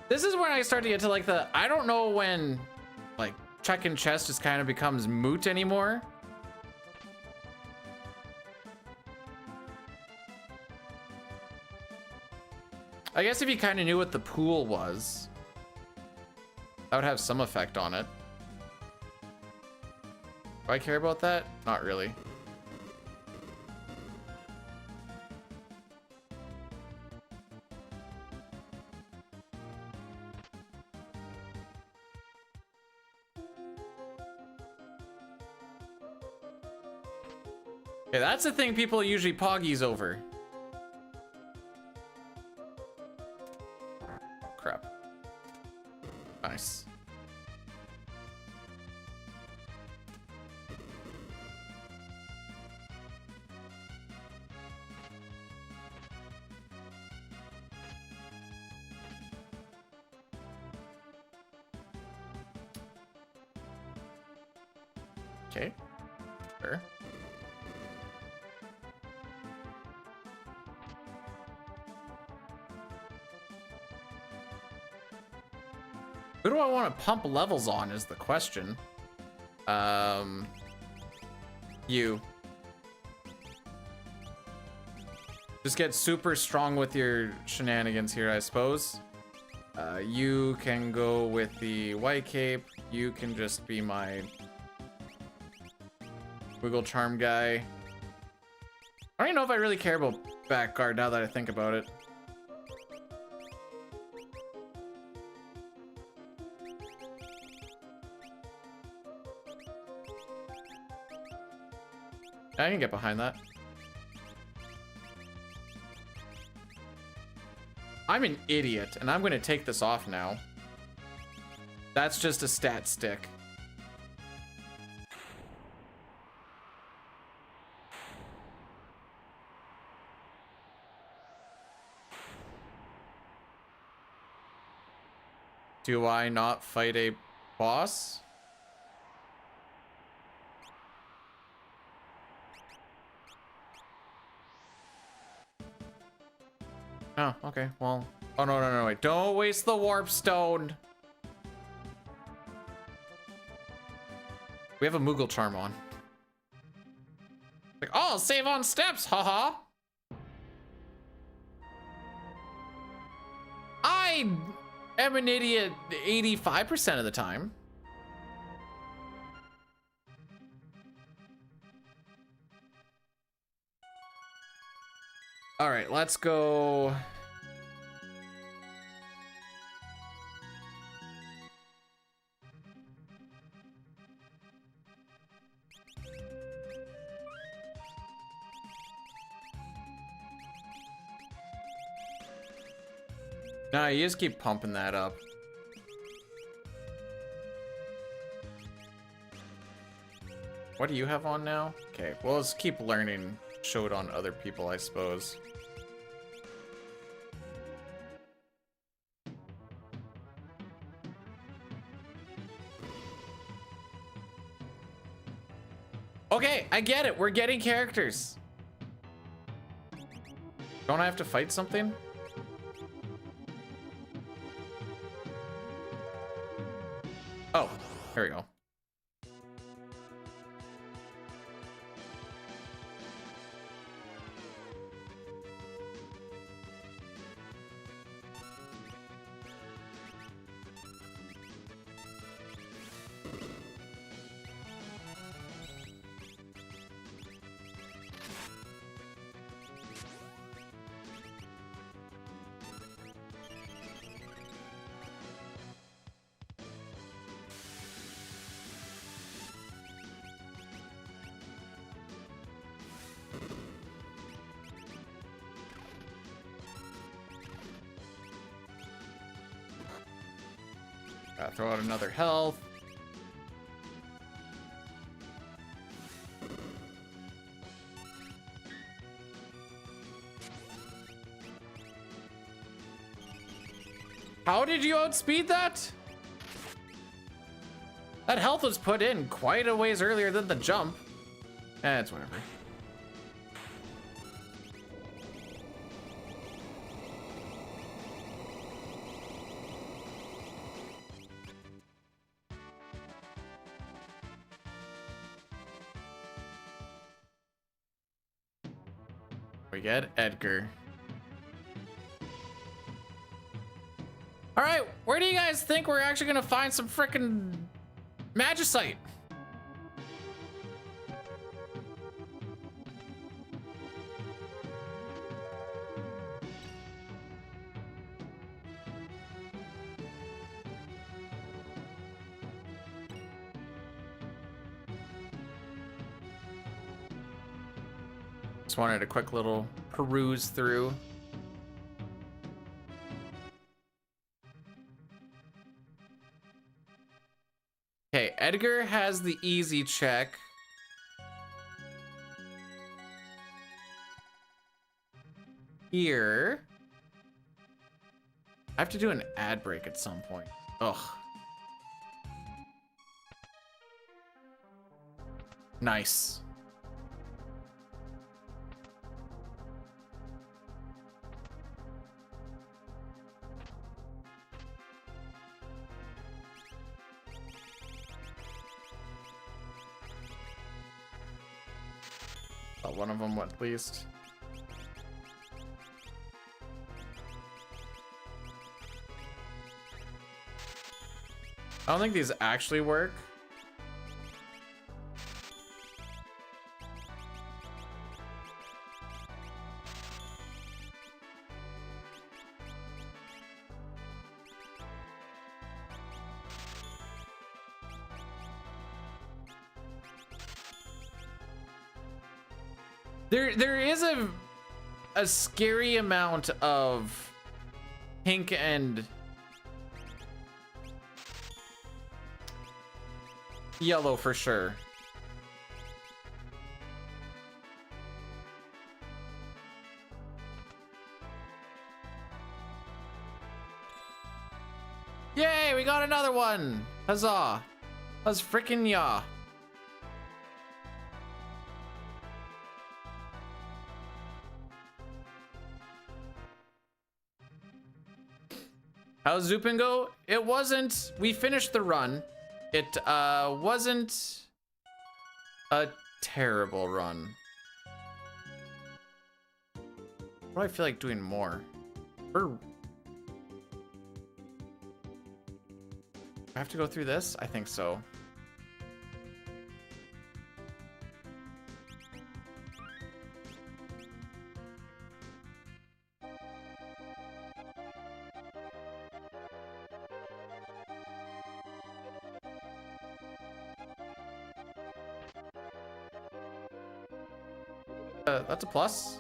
This is when I start to get to like the, I don't know when like checking chest just kind of becomes moot anymore. I guess if you kind of knew what the pool was, that would have some effect on it. Do I care about that? Not really. Okay, that's the thing people usually poggies over. Crap. Nice. Okay. Sure. Who do I want to pump levels on is the question. You. Just get super strong with your shenanigans here, I suppose. You can go with the white cape. You can just be my Wiggle charm guy. I don't even know if I really care about back guard now that I think about it. I can get behind that. I'm an idiot, and I'm going to take this off now. That's just a stat stick. Do I not fight a boss? Oh, okay, well. Oh, no, wait. Don't waste the warp stone. We have a Moogle charm on. Like, oh, save on steps, haha. I am an idiot 85% of the time. All right, let's go. No, you just keep pumping that up. What do you have on now? Okay, well, let's keep learning. Show it on other people, I suppose. Okay, I get it. We're getting characters. Don't I have to fight something? Oh, here we go. Throw out another health. How did you outspeed that? That health was put in quite a ways earlier than the jump. It's whatever. We get Edgar. All right, where do you guys think we're actually gonna find some frickin' magicite? Just wanted a quick little peruse through. Okay, Edgar has the easy check. Here. I have to do an ad break at some point. Ugh. Nice. One of them at least. I don't think these actually work. There is a scary amount of pink and yellow for sure. Yay, we got another one. Huzzah. Let's freaking yah. How's Zupin go? It wasn't, we finished the run. It wasn't a terrible run. What do I feel like doing more? I have to go through this? I think so. That's a plus.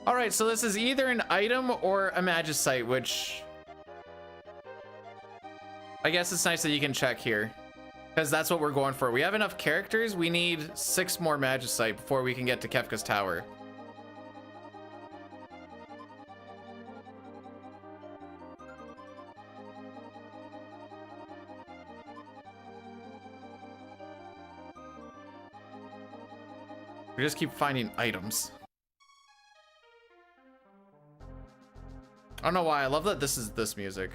All right, so this is either an item or a magicite, which I guess it's nice that you can check here because that's what we're going for. We have enough characters. We need 6 more magicite before we can get to Kefka's Tower. We just keep finding items. I don't know why. I love that this is this music.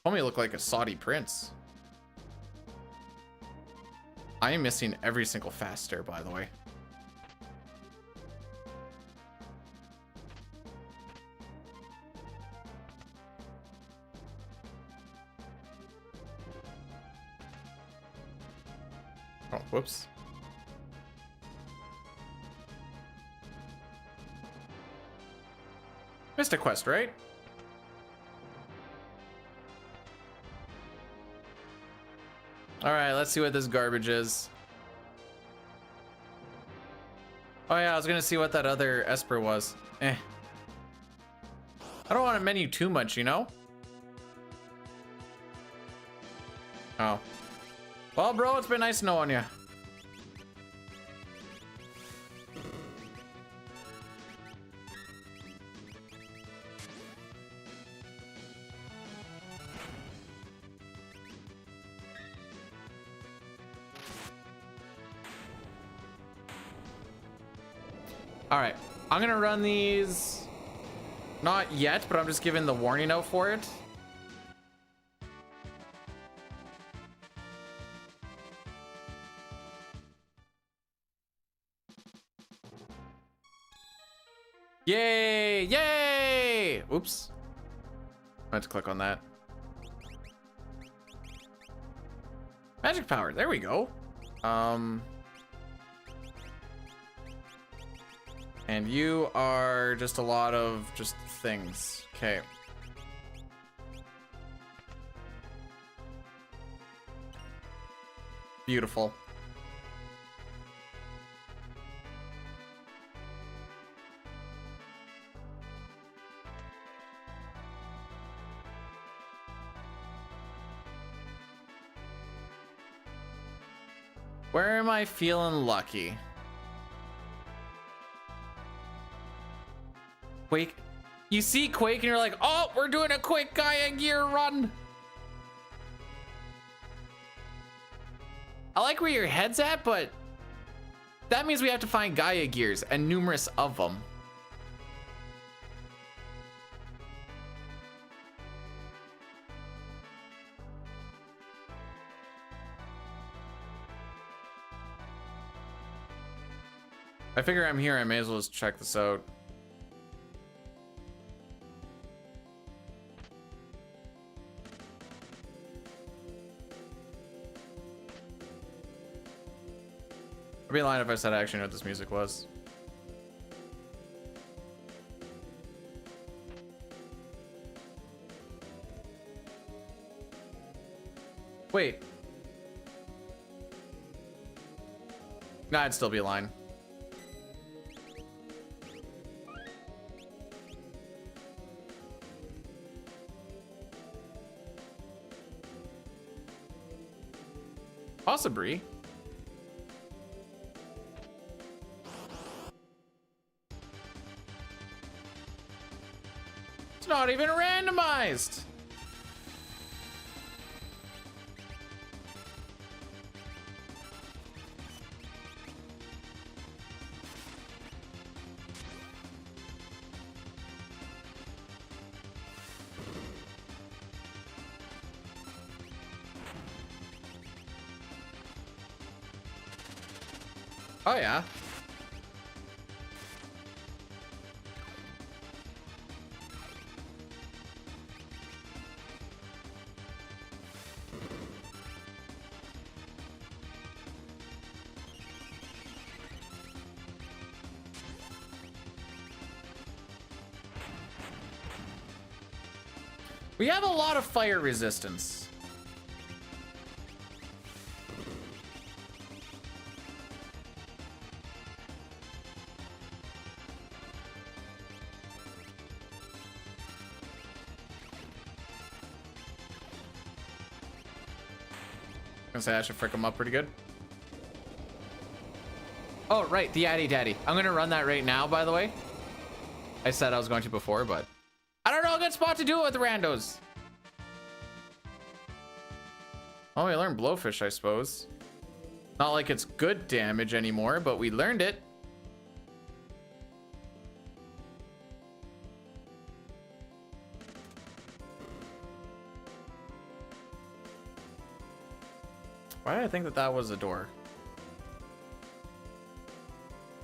Homie look like a Saudi prince. I am missing every single fast stair, by the way. Oh, whoops. Missed a quest, right? All right, let's see what this garbage is. Oh yeah, I was gonna see what that other Esper was. Eh. I don't want to menu too much, you know? Oh. Well, bro, it's been nice knowing you. All right, I'm gonna run these. Not yet, but I'm just giving the warning out for it. Yay! Yay! Oops. I had to click on that. Magic power. There we go. And you are just a lot of just things. Okay. Beautiful. Where am I feeling lucky? Quake. You see Quake and you're like, oh, we're doing a quick Gaia gear run. I like where your head's at, but that means we have to find Gaia gears and numerous of them. I figure I'm here, I may as well just check this out. I'd be lying if I said I actually knew what this music was. Wait. Nah, I'd still be lying. Possibly. It's not even randomized. Oh yeah. We have a lot of fire resistance. I'm gonna say I should frick him up pretty good. Oh, right, the Addy Daddy. I'm gonna run that right now, by the way. I said I was going to before, but I don't know a good spot to do it with the randos. Oh, we learned Blowfish, I suppose. Not like it's good damage anymore, but we learned it. Why did I think that that was a door?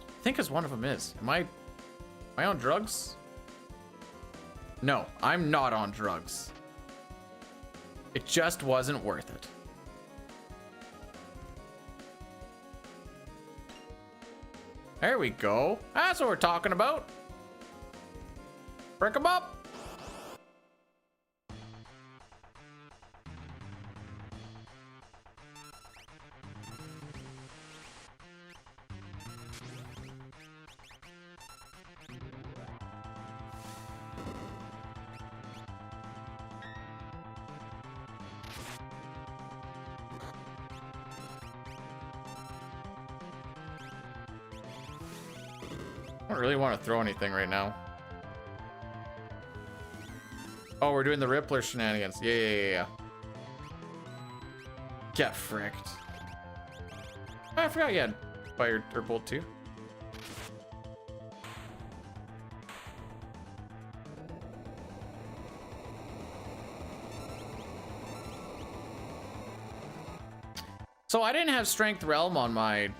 I think as one of them is. Am I on drugs? No, I'm not on drugs. It just wasn't worth it. There we go. That's what we're talking about. Break them up. I don't really want to throw anything right now. Oh, we're doing the Rippler shenanigans. Yeah. Get fricked. Oh, I forgot you had fire or bolt too. So I didn't have Strength Realm on my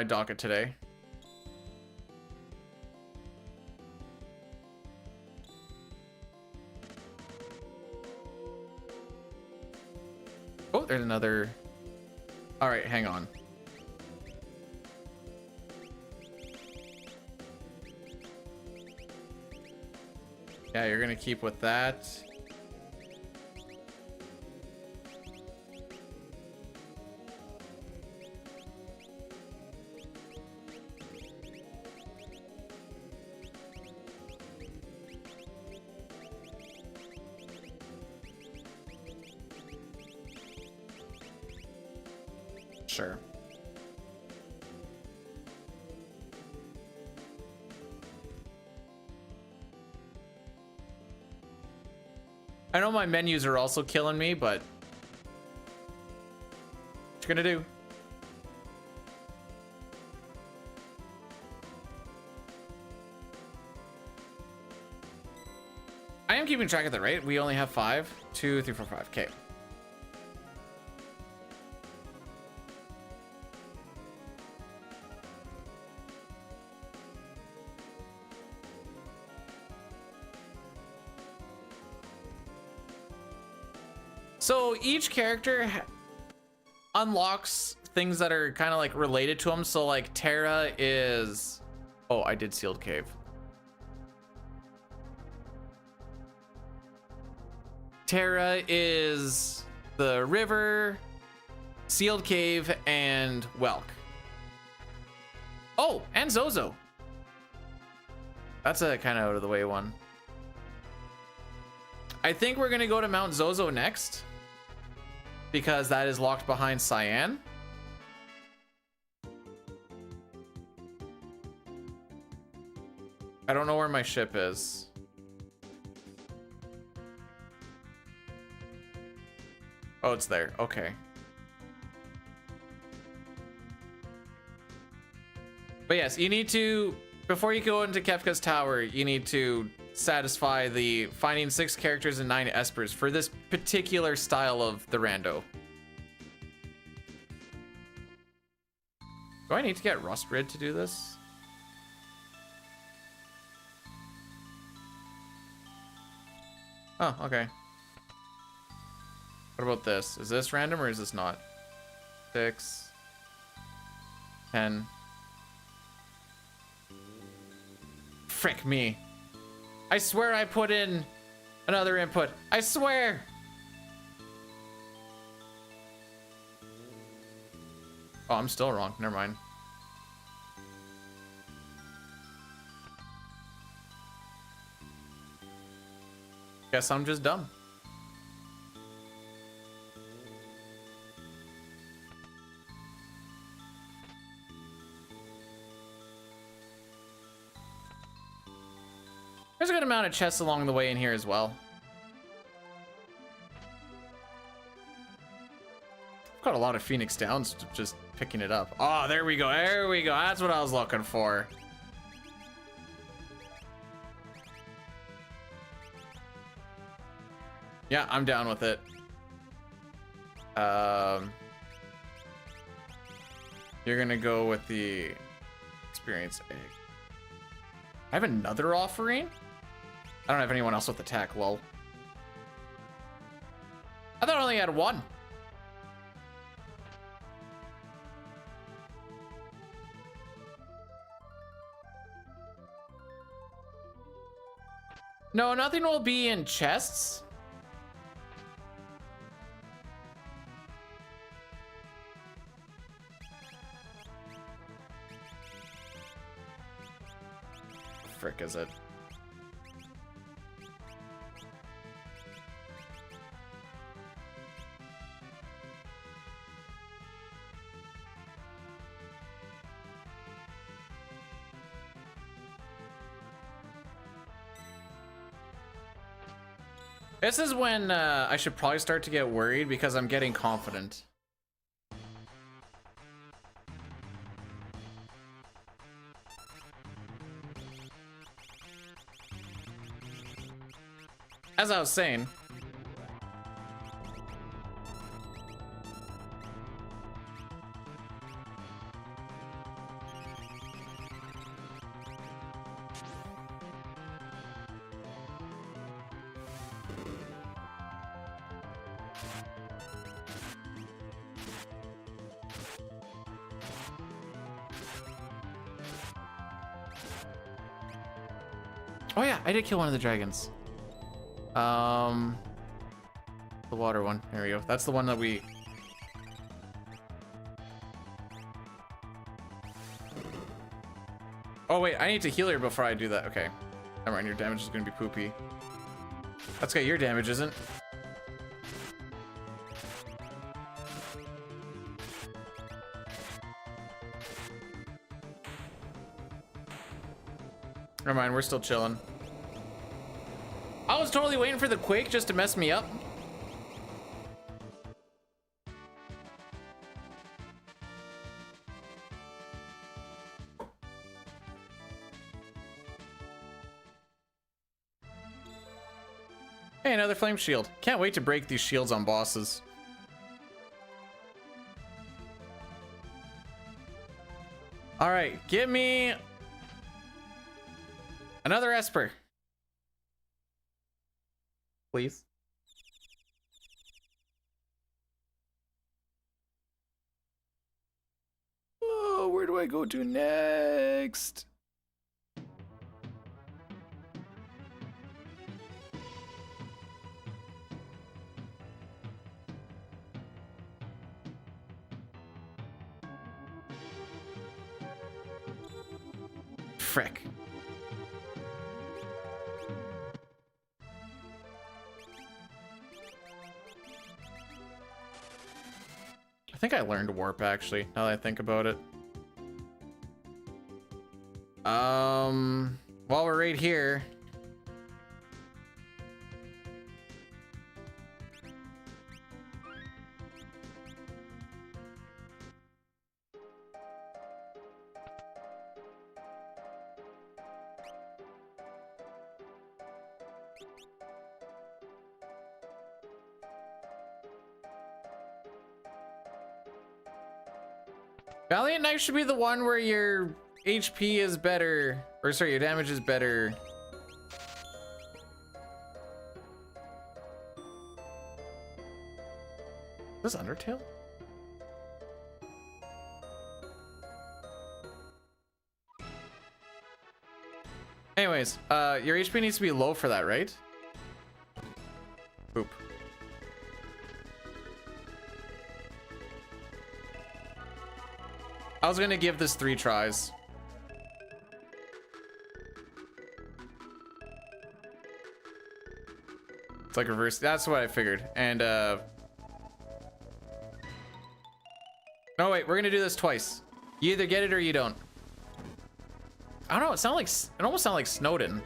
docket today. Oh, there's another. All right, hang on. Yeah, you're gonna keep with that. Sure. I know my menus are also killing me, but what you gonna do? I am keeping track of that, right? We only have 5, 2, 3, 4, 5. Okay. So each character unlocks things that are kind of like related to them. So like Terra is, oh, I did sealed cave. Terra is the river, sealed cave, and Welk. Oh, and Zozo. That's a kind of out of the way one. I think we're gonna go to Mount Zozo next because that is locked behind Cyan. I don't know where my ship is. Oh, it's there. Okay. But yes, you need to, before you go into Kefka's tower, you need to satisfy the finding 6 characters and 9 espers for this particular style of the rando. Do I need to get Rustrid to do this? Oh, okay. What about this? Is this random or is this not? 6, 10. Frick me. I swear I put in another input. I swear. Oh, I'm still wrong. Never mind. Guess I'm just dumb. There's a good amount of chests along the way in here as well. I've got a lot of Phoenix Downs just picking it up. Oh, there we go. There we go. That's what I was looking for. Yeah, I'm down with it. You're gonna go with the experience egg. I have another offering? I don't have anyone else with attack, lol. I thought I only had one. No, nothing will be in chests. Frick is it? This is when I should probably start to get worried because I'm getting confident. As I was saying, oh yeah, I did kill one of the dragons. The water one. There we go. That's the one that we... Oh wait, I need to heal her before I do that. Okay. Never mind, your damage is gonna be poopy. That's okay, your damage isn't. Never mind, we're still chilling. I was totally waiting for the quake just to mess me up. Hey, another flame shield. Can't wait to break these shields on bosses. All right, give me another Esper. Please. do I go to next? Frick. I think I learned warp actually, now that I think about it. While we're right here. Valiant Knife should be the one where your HP is better, or sorry, your damage is better. Is this Undertale? Anyways, your HP needs to be low for that, right? Boop. I was gonna give this 3 tries. It's like reverse. That's what I figured. And no, wait, we're gonna do this twice. You either get it or you don't. I don't know. It almost sounded like Snowden.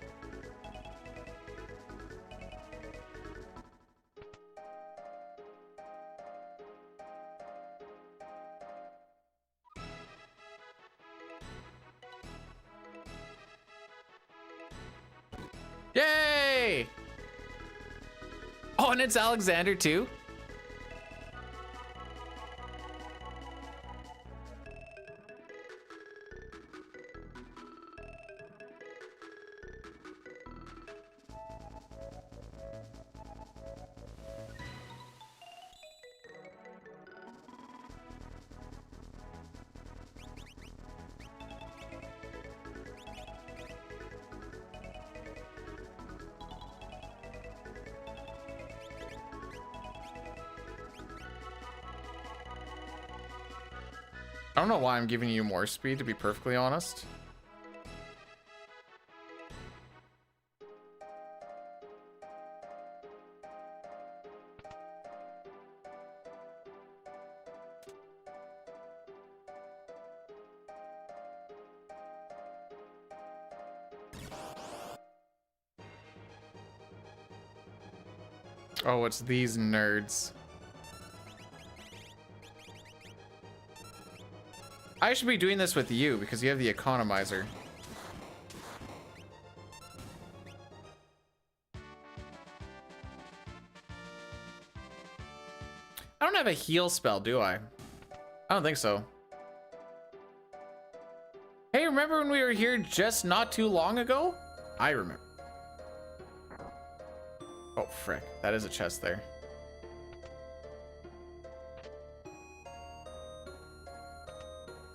Yay! Oh, and it's Alexander too. I don't know why I'm giving you more speed, to be perfectly honest. Oh, it's these nerds. I should be doing this with you because you have the economizer. I don't have a heal spell, do I? I don't think so. Hey, remember when we were here just not too long ago? I remember. Oh, frick. That is a chest there.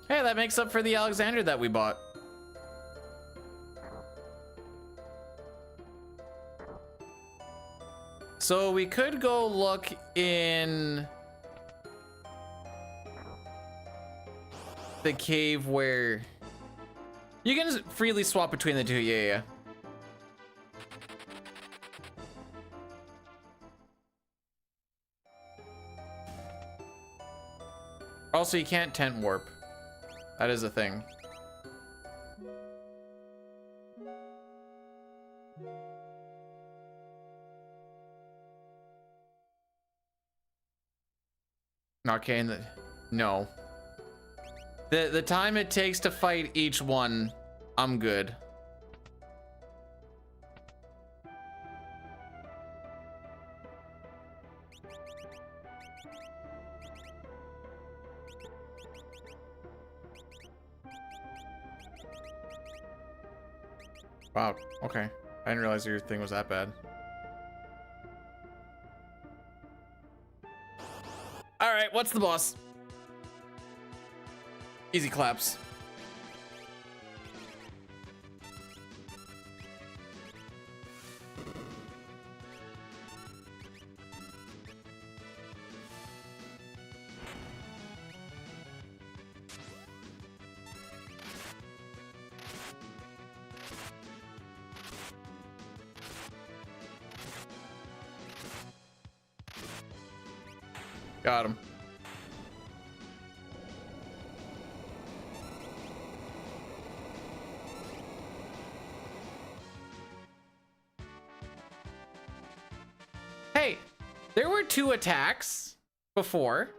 Hey, that makes up for the Alexander that we bought. So we could go look in the cave where you can freely swap between the two. Yeah. Also, you can't tent warp. That is a thing. Okay, no. The time it takes to fight each one, I'm good. Wow, okay. I didn't realize your thing was that bad. All right, what's the boss? Easy claps. Got him. Hey, there were 2 attacks before.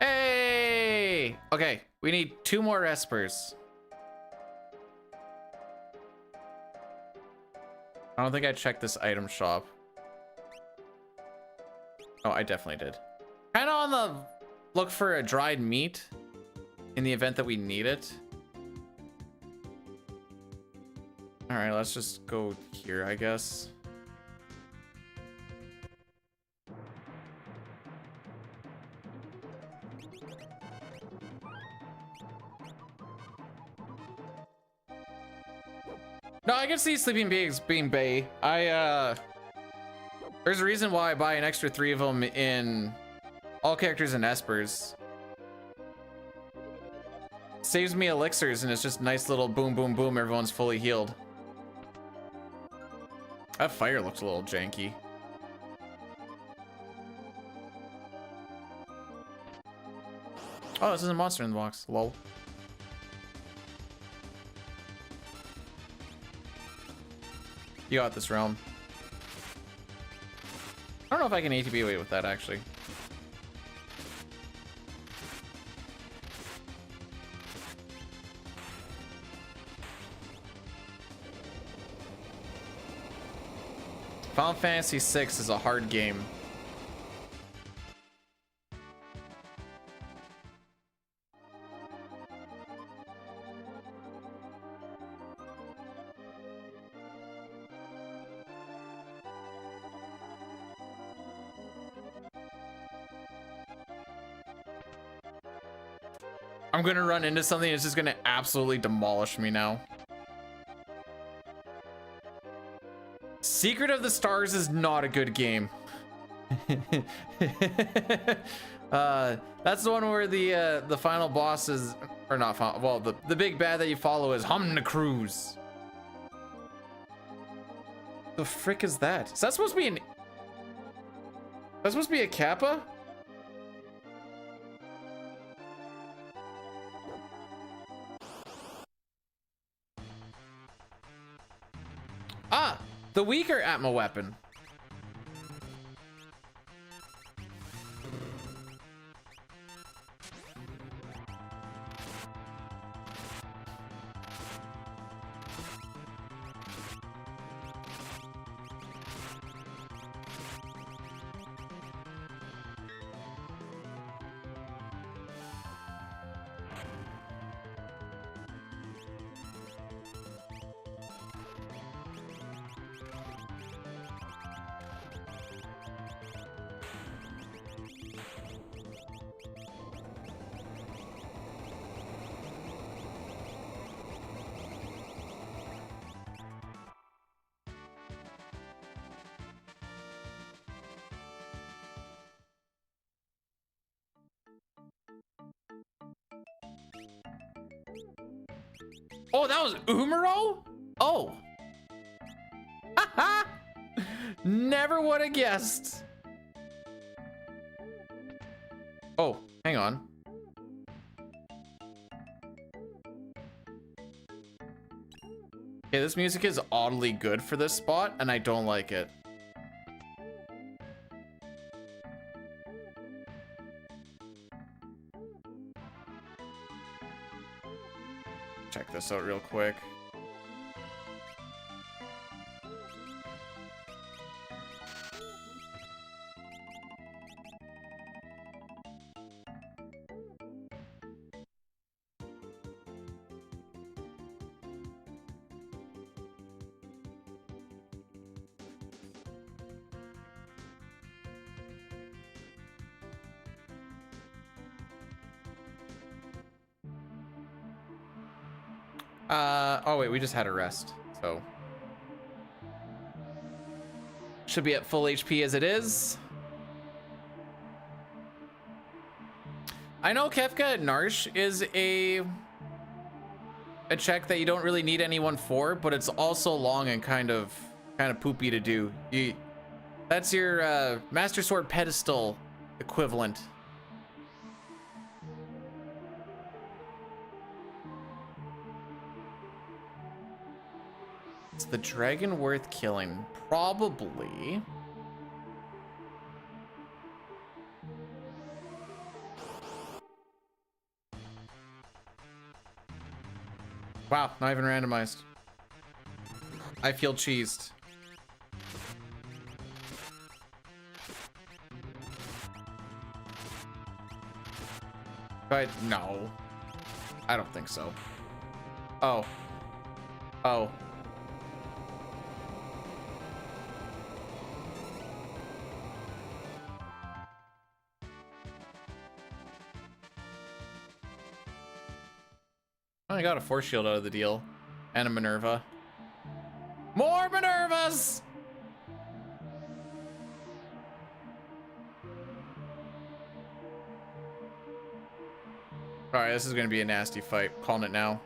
Hey! Okay, we need 2 more espers. I don't think I checked this item shop. Oh, I definitely did. Kind of on the look for a dried meat in the event that we need it. All right, let's just go here, I guess. No, I can see sleeping pigs being bay. There's a reason why I buy an extra 3 of them in all characters and espers. Saves me elixirs, and it's just nice little boom, boom, boom. Everyone's fully healed. That fire looks a little janky. Oh, this is a monster in the box. Lol. You got this, realm. I don't know if I can ATB away with that, actually. Final Fantasy VI is a hard game. I'm gonna run into something that's just gonna absolutely demolish me now. Secret of the Stars is not a good game. That's the one where the final boss is, or not final, well, the big bad that you follow is Humna Cruz. The frick is that? Is that supposed to be an? That's supposed to be a Kappa? Ah, the weaker Atma weapon. Oh, that was Umaro? Oh. Never would have guessed. Oh, hang on. Okay, this music is oddly good for this spot, and I don't like it. Check this out real quick. Oh wait, we just had a rest, so should be at full HP as it is. I know Kefka at Narsh is a check that you don't really need anyone for, but it's also long and kind of poopy to do. That's your Master Sword pedestal equivalent. Is the dragon worth killing? Probably. Wow, not even randomized. I feel cheesed. But no, I don't think so. Oh. Oh. I got a force shield out of the deal. And a Minerva. More Minervas! Alright, this is gonna be a nasty fight. Calling it now.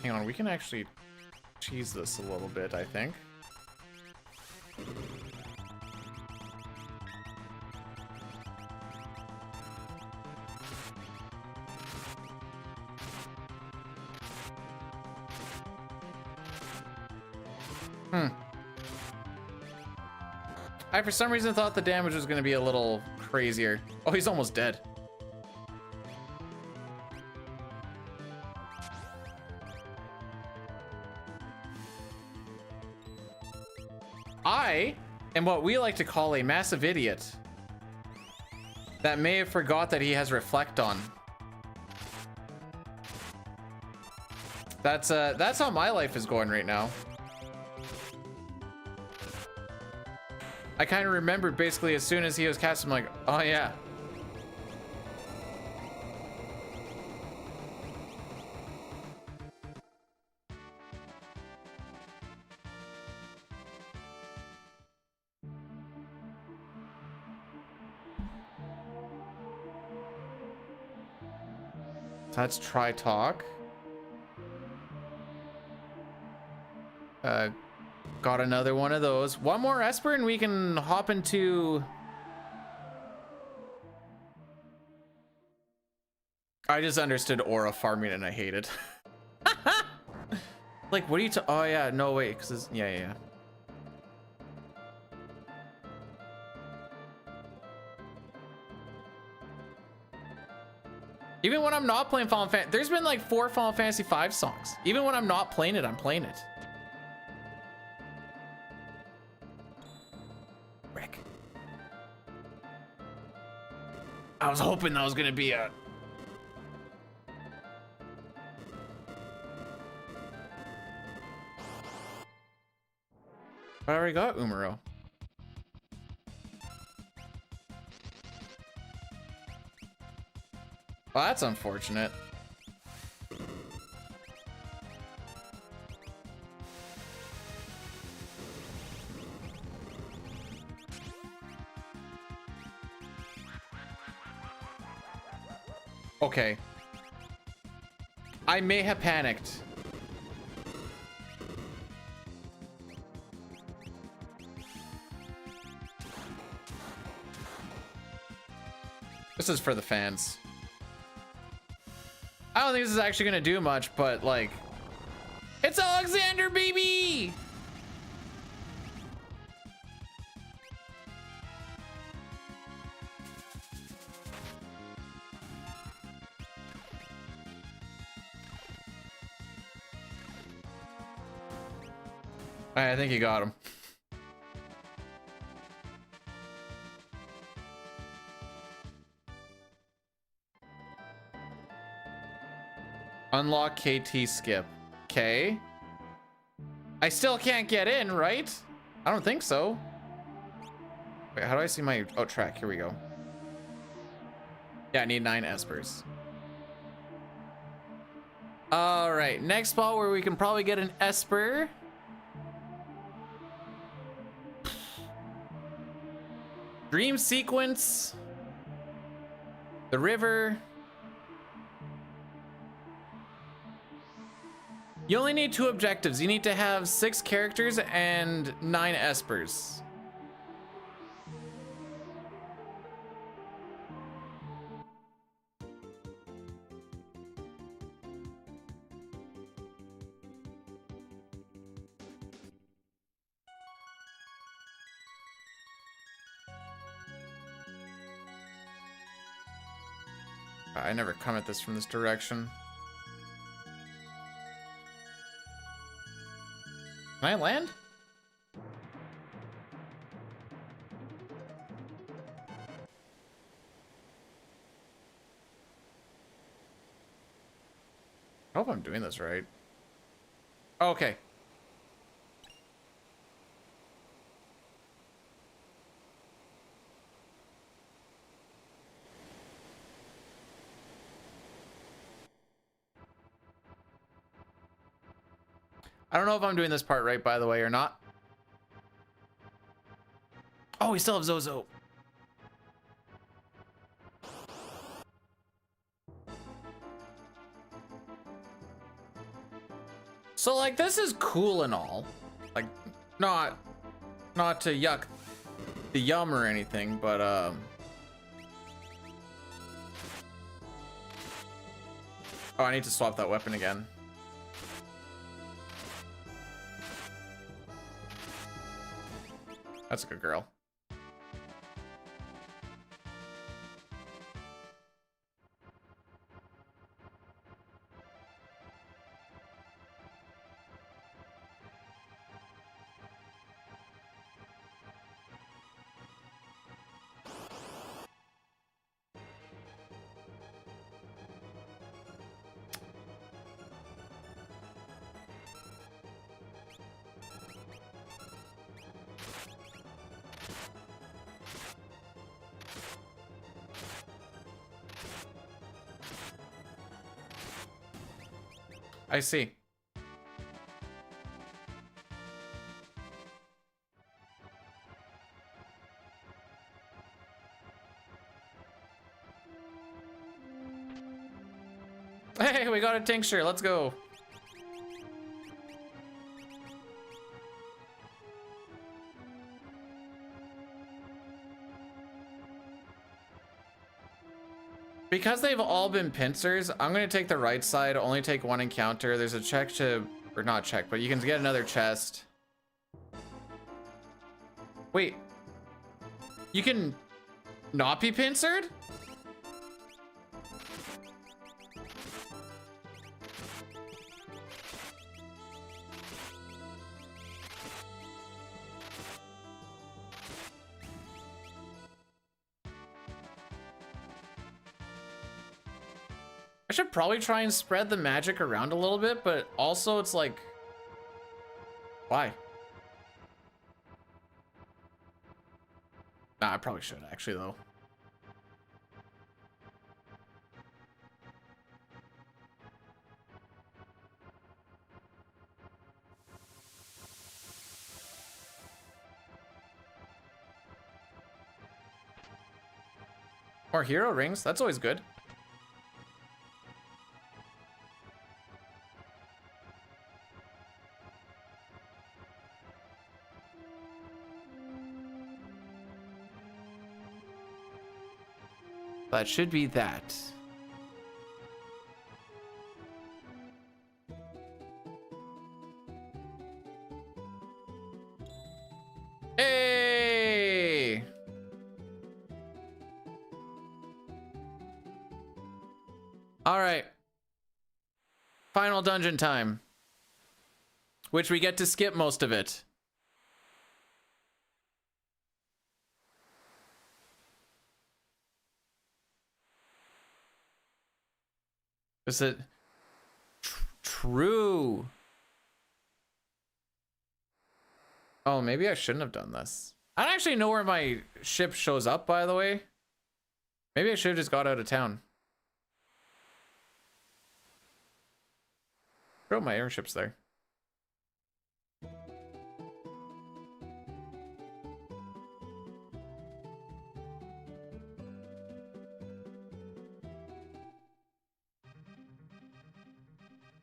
Hang on, we can actually cheese this a little bit, I think. I, for some reason, thought the damage was going to be a little crazier. Oh, he's almost dead. I am what we like to call a massive idiot that may have forgot that he has Reflect on. That's how my life is going right now. I kind of remembered basically as soon as he was cast, I'm like, oh yeah. Let's try talk. Got another one of those. One more Esper and we can hop into... I just understood aura farming and I hate it. Like, what are you oh yeah, no wait, because yeah. Even when I'm not playing Final Fantasy, there's been like 4 Final Fantasy V songs. Even when I'm not playing it, I'm playing it. Rick. I was hoping that was gonna be a... I already got Umaro. Well, that's unfortunate. Okay. I may have panicked. This is for the fans. I don't think this is actually gonna do much, but like, it's Alexander, baby! All right, I think you got him. Unlock KT skip. Okay. I still can't get in, right? I don't think so. Wait, how do I see my track? Here we go. Yeah, I need 9 Espers. All right, next spot where we can probably get an Esper Dream sequence. The river. You only need 2 objectives. You need to have 6 characters and 9 espers. I never come at this from this direction. Can I land? I hope I'm doing this right. Okay. I don't know if I'm doing this part right, by the way, or not. Oh, we still have Zozo. So, like, this is cool and all. Like, not to yuck the yum or anything, but, Oh, I need to swap that weapon again. That's a good girl. I see. Hey, we got a tincture. Let's go. Because they've all been pincers, I'm gonna take the right side, only take 1 encounter. There's a check to, or not check, but you can get another chest. Wait, you can not be pincered? I should probably try and spread the magic around a little bit, but also it's like, why? Nah, I probably should actually though. More hero rings, that's always good. That should be that. Hey! All right. Final dungeon time. Which we get to skip most of it. Is it true? Oh, maybe I shouldn't have done this. I don't actually know where my ship shows up, by the way. Maybe I should have just got out of town. Throw my airships there.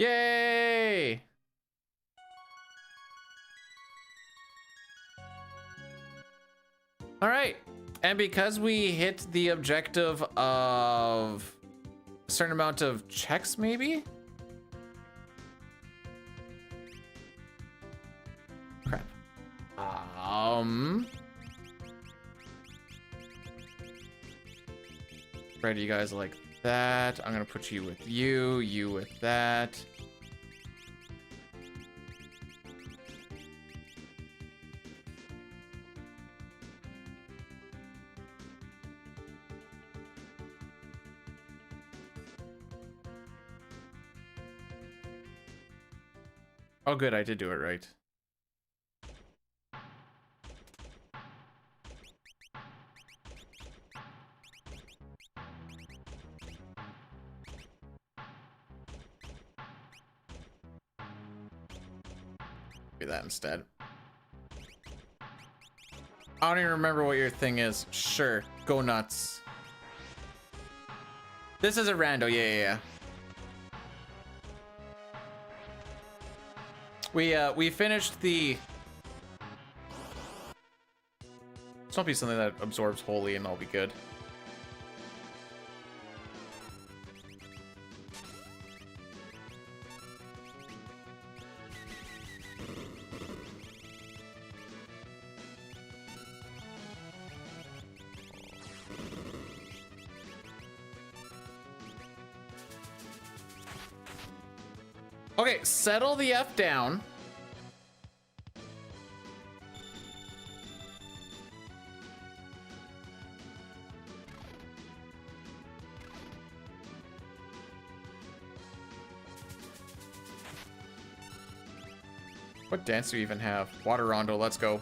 Yay! All right, and because we hit the objective of a certain amount of checks, maybe? Crap. Ready, you guys like that. I'm gonna put you with you, you with that. Oh, good, I did do it right. Do that instead. I don't even remember what your thing is. Sure, go nuts. This is a rando, yeah. We finished the. This won't be something that absorbs wholly, and I'll be good. Okay, settle the F down. What dance do we even have? Water rondo, let's go.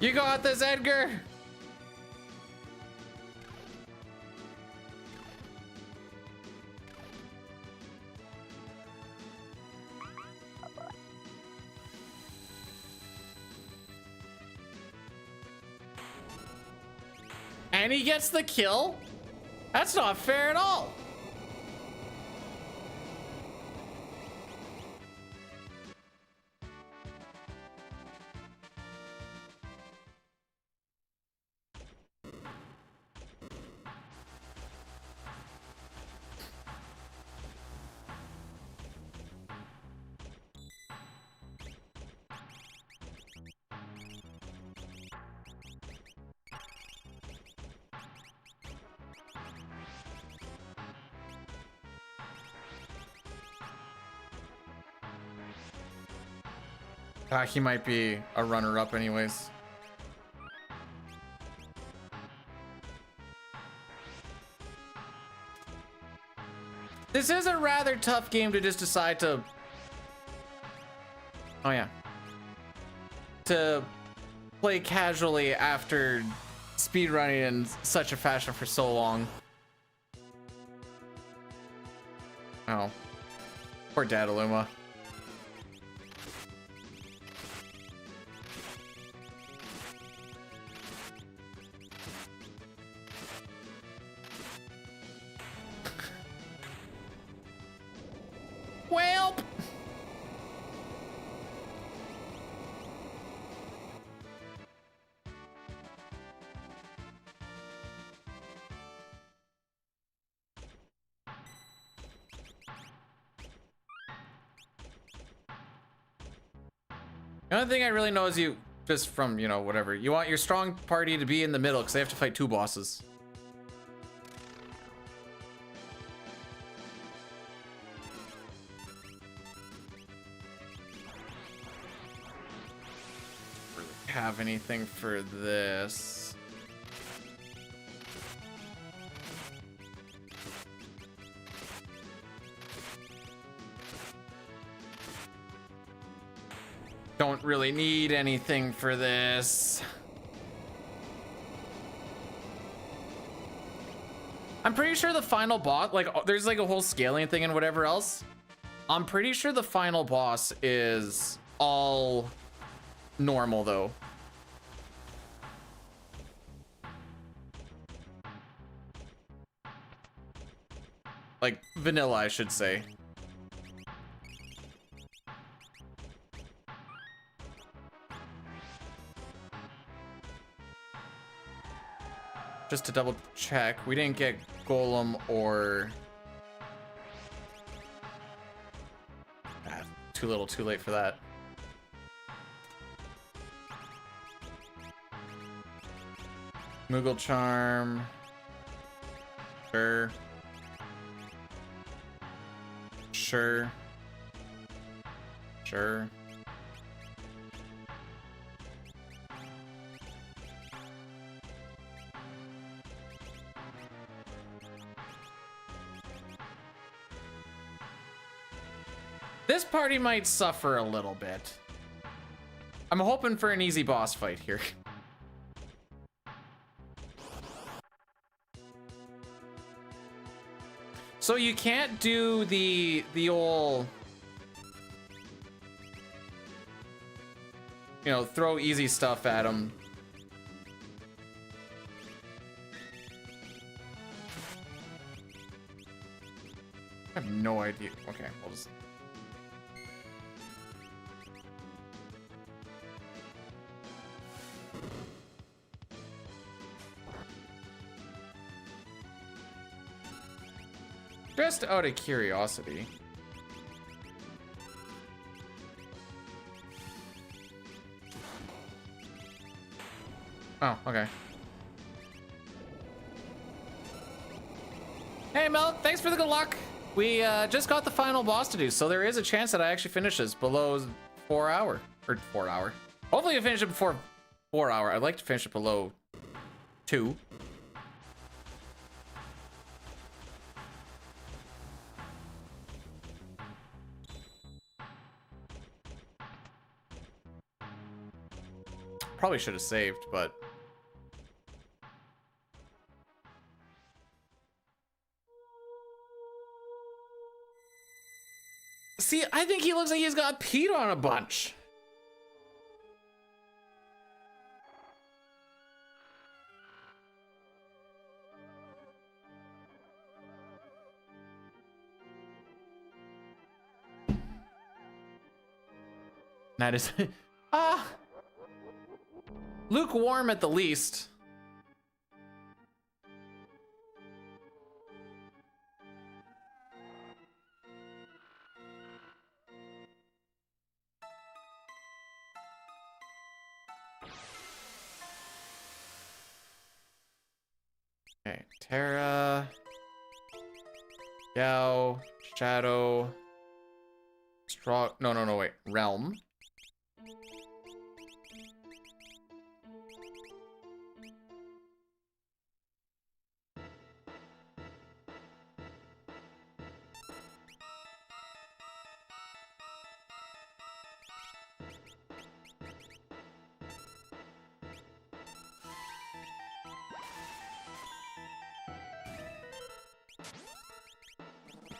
You got this, Edgar! And he gets the kill? That's not fair at all. He might be a runner-up anyways. This is a rather tough game to just decide to... Oh yeah. To play casually after speedrunning in such a fashion for so long. Oh. Poor Dadaluma. The only thing I really know is you, just from, you know, whatever, you want your strong party to be in the middle because they have to fight two bosses. Really have anything for this? Don't really need anything for this. I'm pretty sure the final boss, like, there's like a whole scaling thing and whatever else. I'm pretty sure the final boss is all normal though. Like vanilla, I should say. Just to double check, we didn't get Golem or... Ah, too little, too late for that. Moogle Charm. Sure. Sure. Sure. This party might suffer a little bit. I'm hoping for an easy boss fight here. So you can't do the old, you know, throw easy stuff at him. I have no idea. Okay, we'll just... Just out of curiosity. Oh, okay. Hey Mel, thanks for the good luck. We just got the final boss to do, so there is a chance that I actually finish this below 4 hour. Or 4 hour. Hopefully I finish it before 4 hour. I'd like to finish it below 2. Probably should have saved, but... See, I think he looks like he's got peed on a bunch. That is... lukewarm at the least. Okay, Terra, Gau, Shadow, Straw. No, wait, Realm.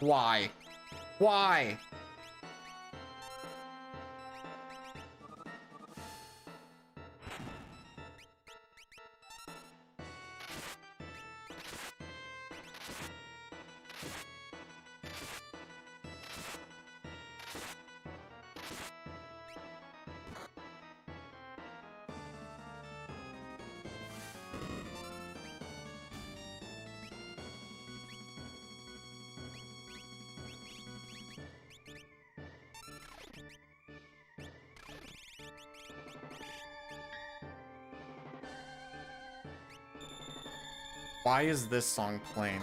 Why? Why? Why is this song playing?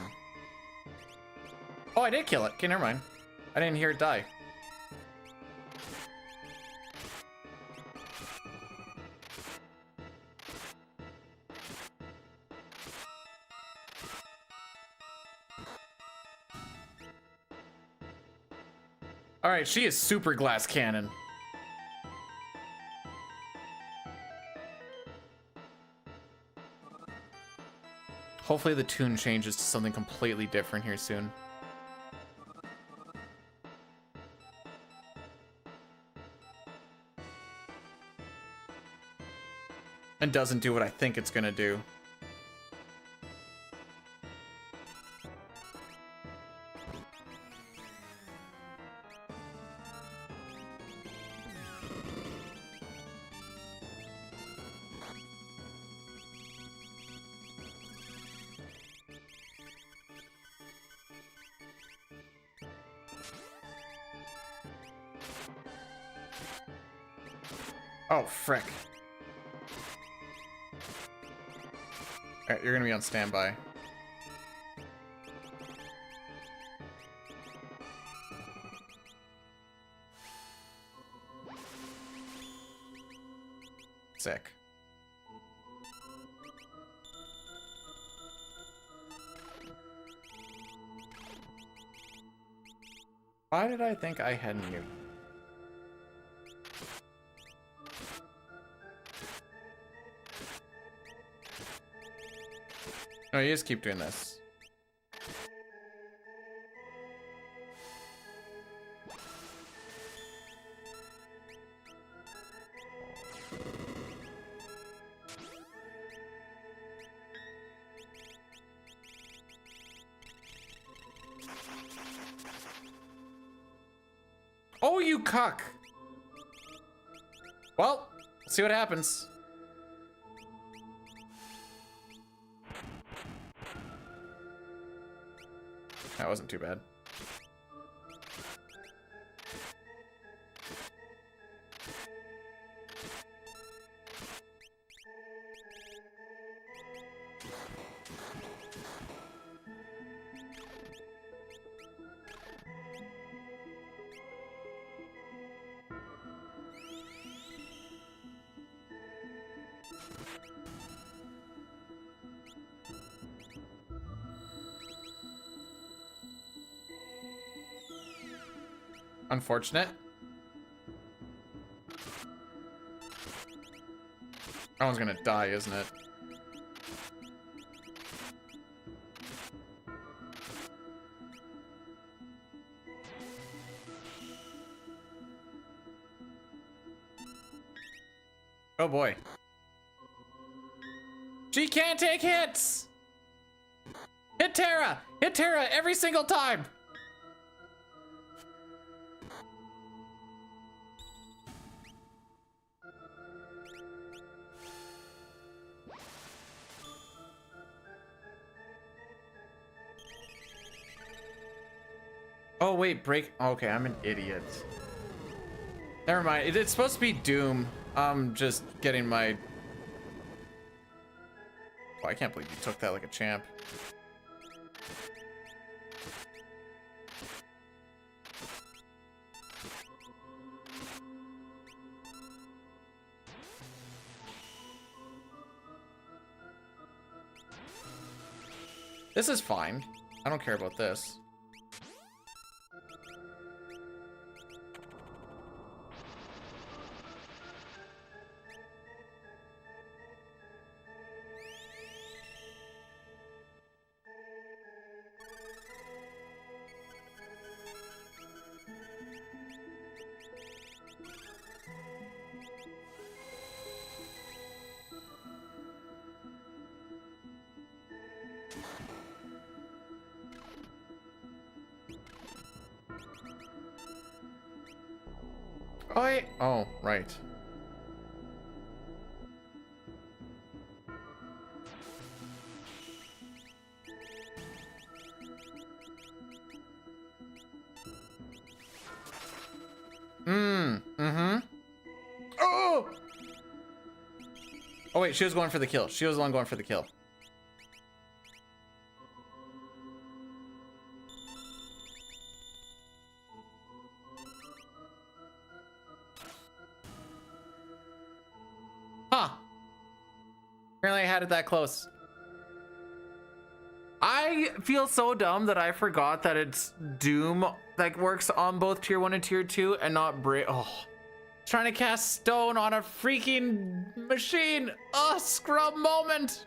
Oh, I did kill it. Okay, never mind. I didn't hear it die. All right, she is super glass cannon. Hopefully the tune changes to something completely different here soon. and doesn't do what I think it's gonna do. Oh, frick. Alright, you're gonna be on standby. Sick. Why did I think I had new? No, you just keep doing this. Oh, you cuck! Well, let's see what happens. That wasn't too bad. Unfortunate. That one's gonna die, isn't it? Oh boy. She can't take hits! Hit Terra! Hit Terra every single time! Oh wait, break. Okay, I'm an idiot. Never mind. It's supposed to be Doom. I'm just getting my. Oh, I can't believe you took that like a champ. This is fine. I don't care about this. Oh, right. Oh! Oh wait, she was going for the kill. She was the one going for the kill. Huh. Apparently I had it that close. I feel so dumb that I forgot that it's Doom that works on both tier 1 and tier 2 and not Oh. Trying to cast stone on a freaking machine. Oh, scrub moment.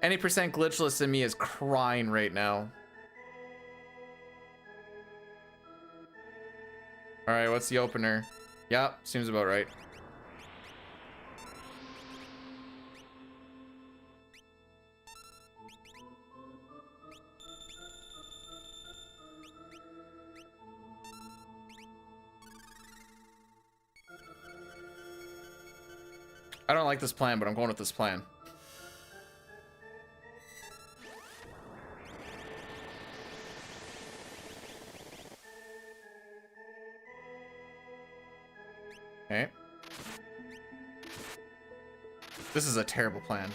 Any percent glitchless in me is crying right now. All right, what's the opener? Yep, seems about right. I don't like this plan, but I'm going with this plan. Okay. This is a terrible plan.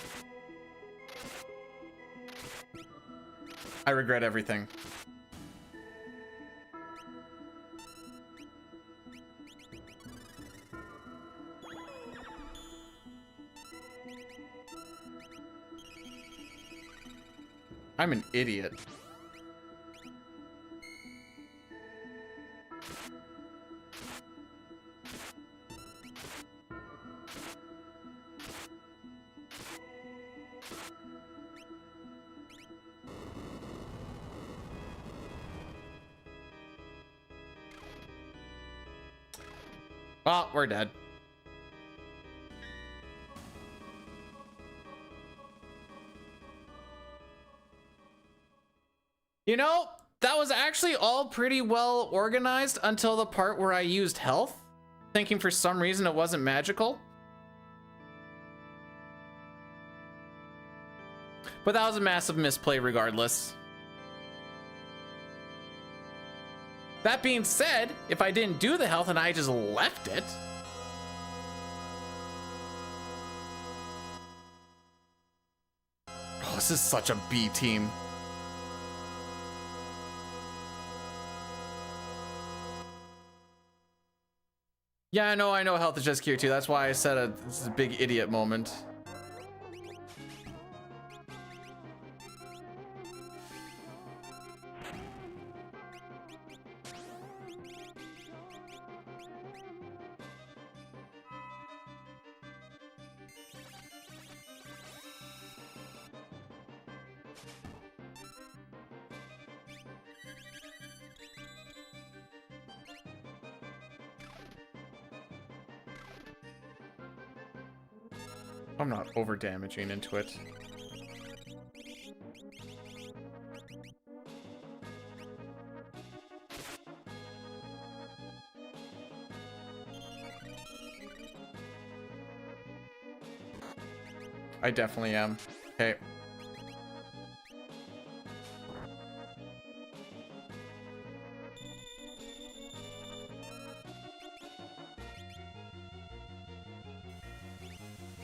I regret everything. I'm an idiot. Oh, we're dead. You know, that was actually all pretty well organized until the part where I used health, thinking for some reason it wasn't magical. But that was a massive misplay regardless. That being said, if I didn't do the health and I just left it, oh, this is such a B team. Yeah, I know health is just here too. That's why I said this is a big idiot moment. I'm not over damaging into it. I definitely am. Okay.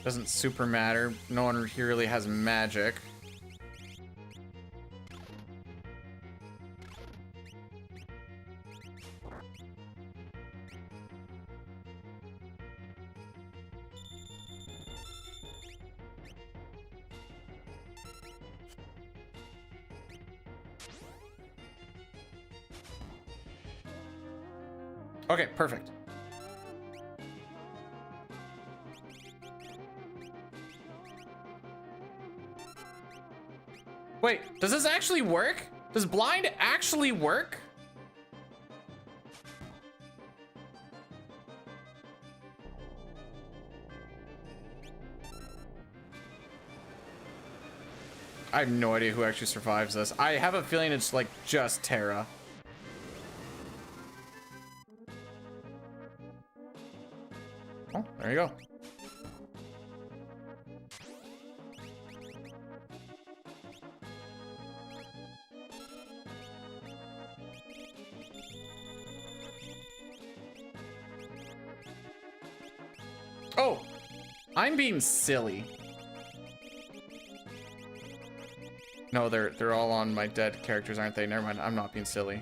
Doesn't super matter. No one here really has magic. Okay, perfect. Wait, does this actually work? Does blind actually work? I have no idea who actually survives this. I have a feeling it's like just Terra. Oh, there you go. Oh, I'm being silly. No, they're all on my dead characters, aren't they? Never mind, I'm not being silly.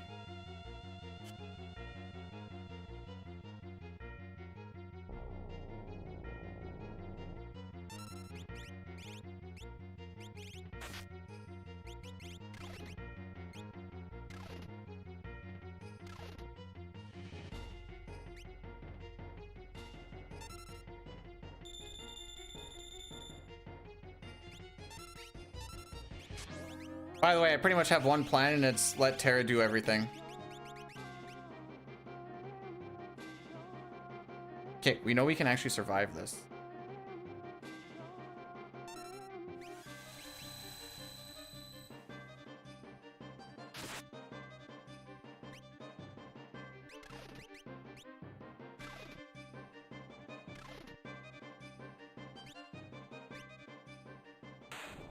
By the way, I pretty much have one plan, and it's let Terra do everything. Okay, we know we can actually survive this.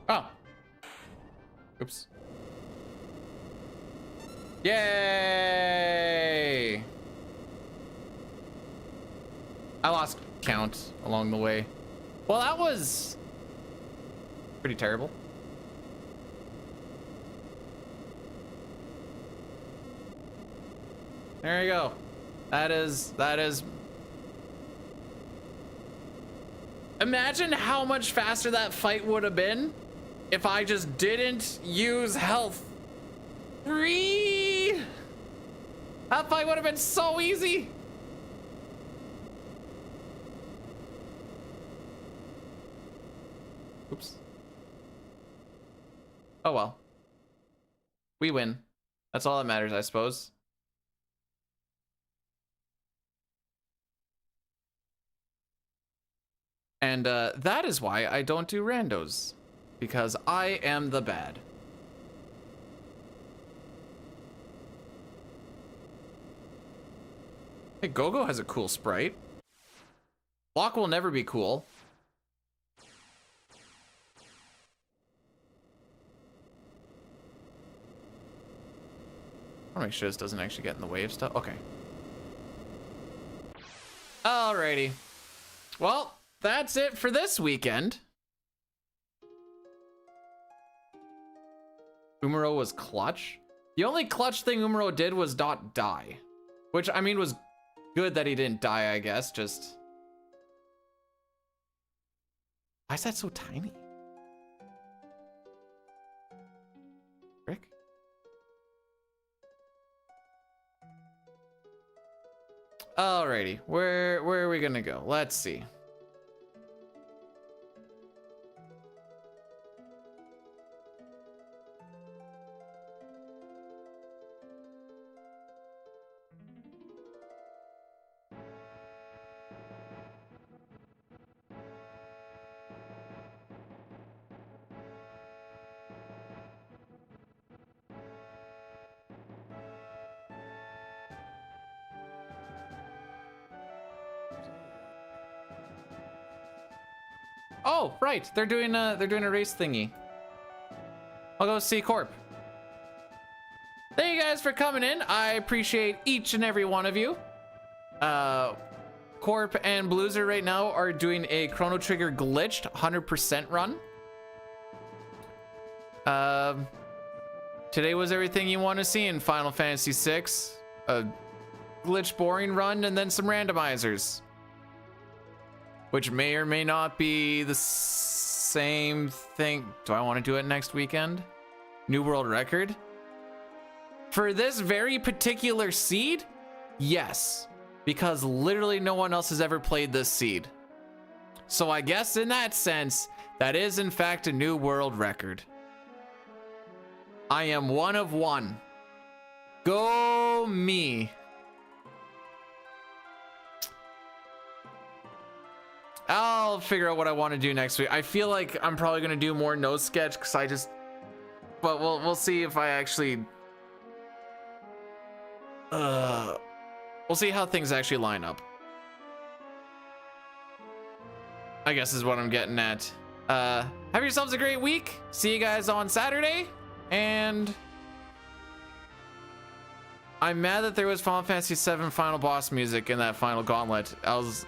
Oh. Oops. Yay! I lost count along the way. Well, that was pretty terrible. There you go. That is. Imagine how much faster that fight would have been if I just didn't use health. 3. That fight would have been so easy. Oops. Oh well. We win. That's all that matters, I suppose. And that is why I don't do randos. Because I am the bad. Hey, Gogo has a cool sprite. Block will never be cool. I want to make sure this doesn't actually get in the way of stuff. Okay. Alrighty. Well, that's it for this weekend. Umaro was clutch. The only clutch thing Umaro did was not die. Which, I mean, was good that he didn't die, I guess. Just... Why is that so tiny? Rick? Alrighty. Where are we gonna go? Let's see. Oh, right. They're doing a race thingy. I'll go see Corp. Thank you guys for coming in. I appreciate each and every one of you. Corp and Blueser right now are doing a Chrono Trigger glitched 100% run. Today was everything you want to see in Final Fantasy VI. A glitch boring run and then some randomizers. Which may or may not be the same thing. Do I want to do it next weekend? New world record? For this very particular seed? Yes. Because literally no one else has ever played this seed. So I guess in that sense, that is in fact a new world record. I am one of one. Go me. I'll figure out what I want to do next week. I feel like I'm probably gonna do more no sketch because I just, but we'll see if I actually, we'll see how things actually line up. I guess is what I'm getting at. Have yourselves a great week. See you guys on Saturday. And I'm mad that there was Final Fantasy VII final boss music in that final gauntlet. I was,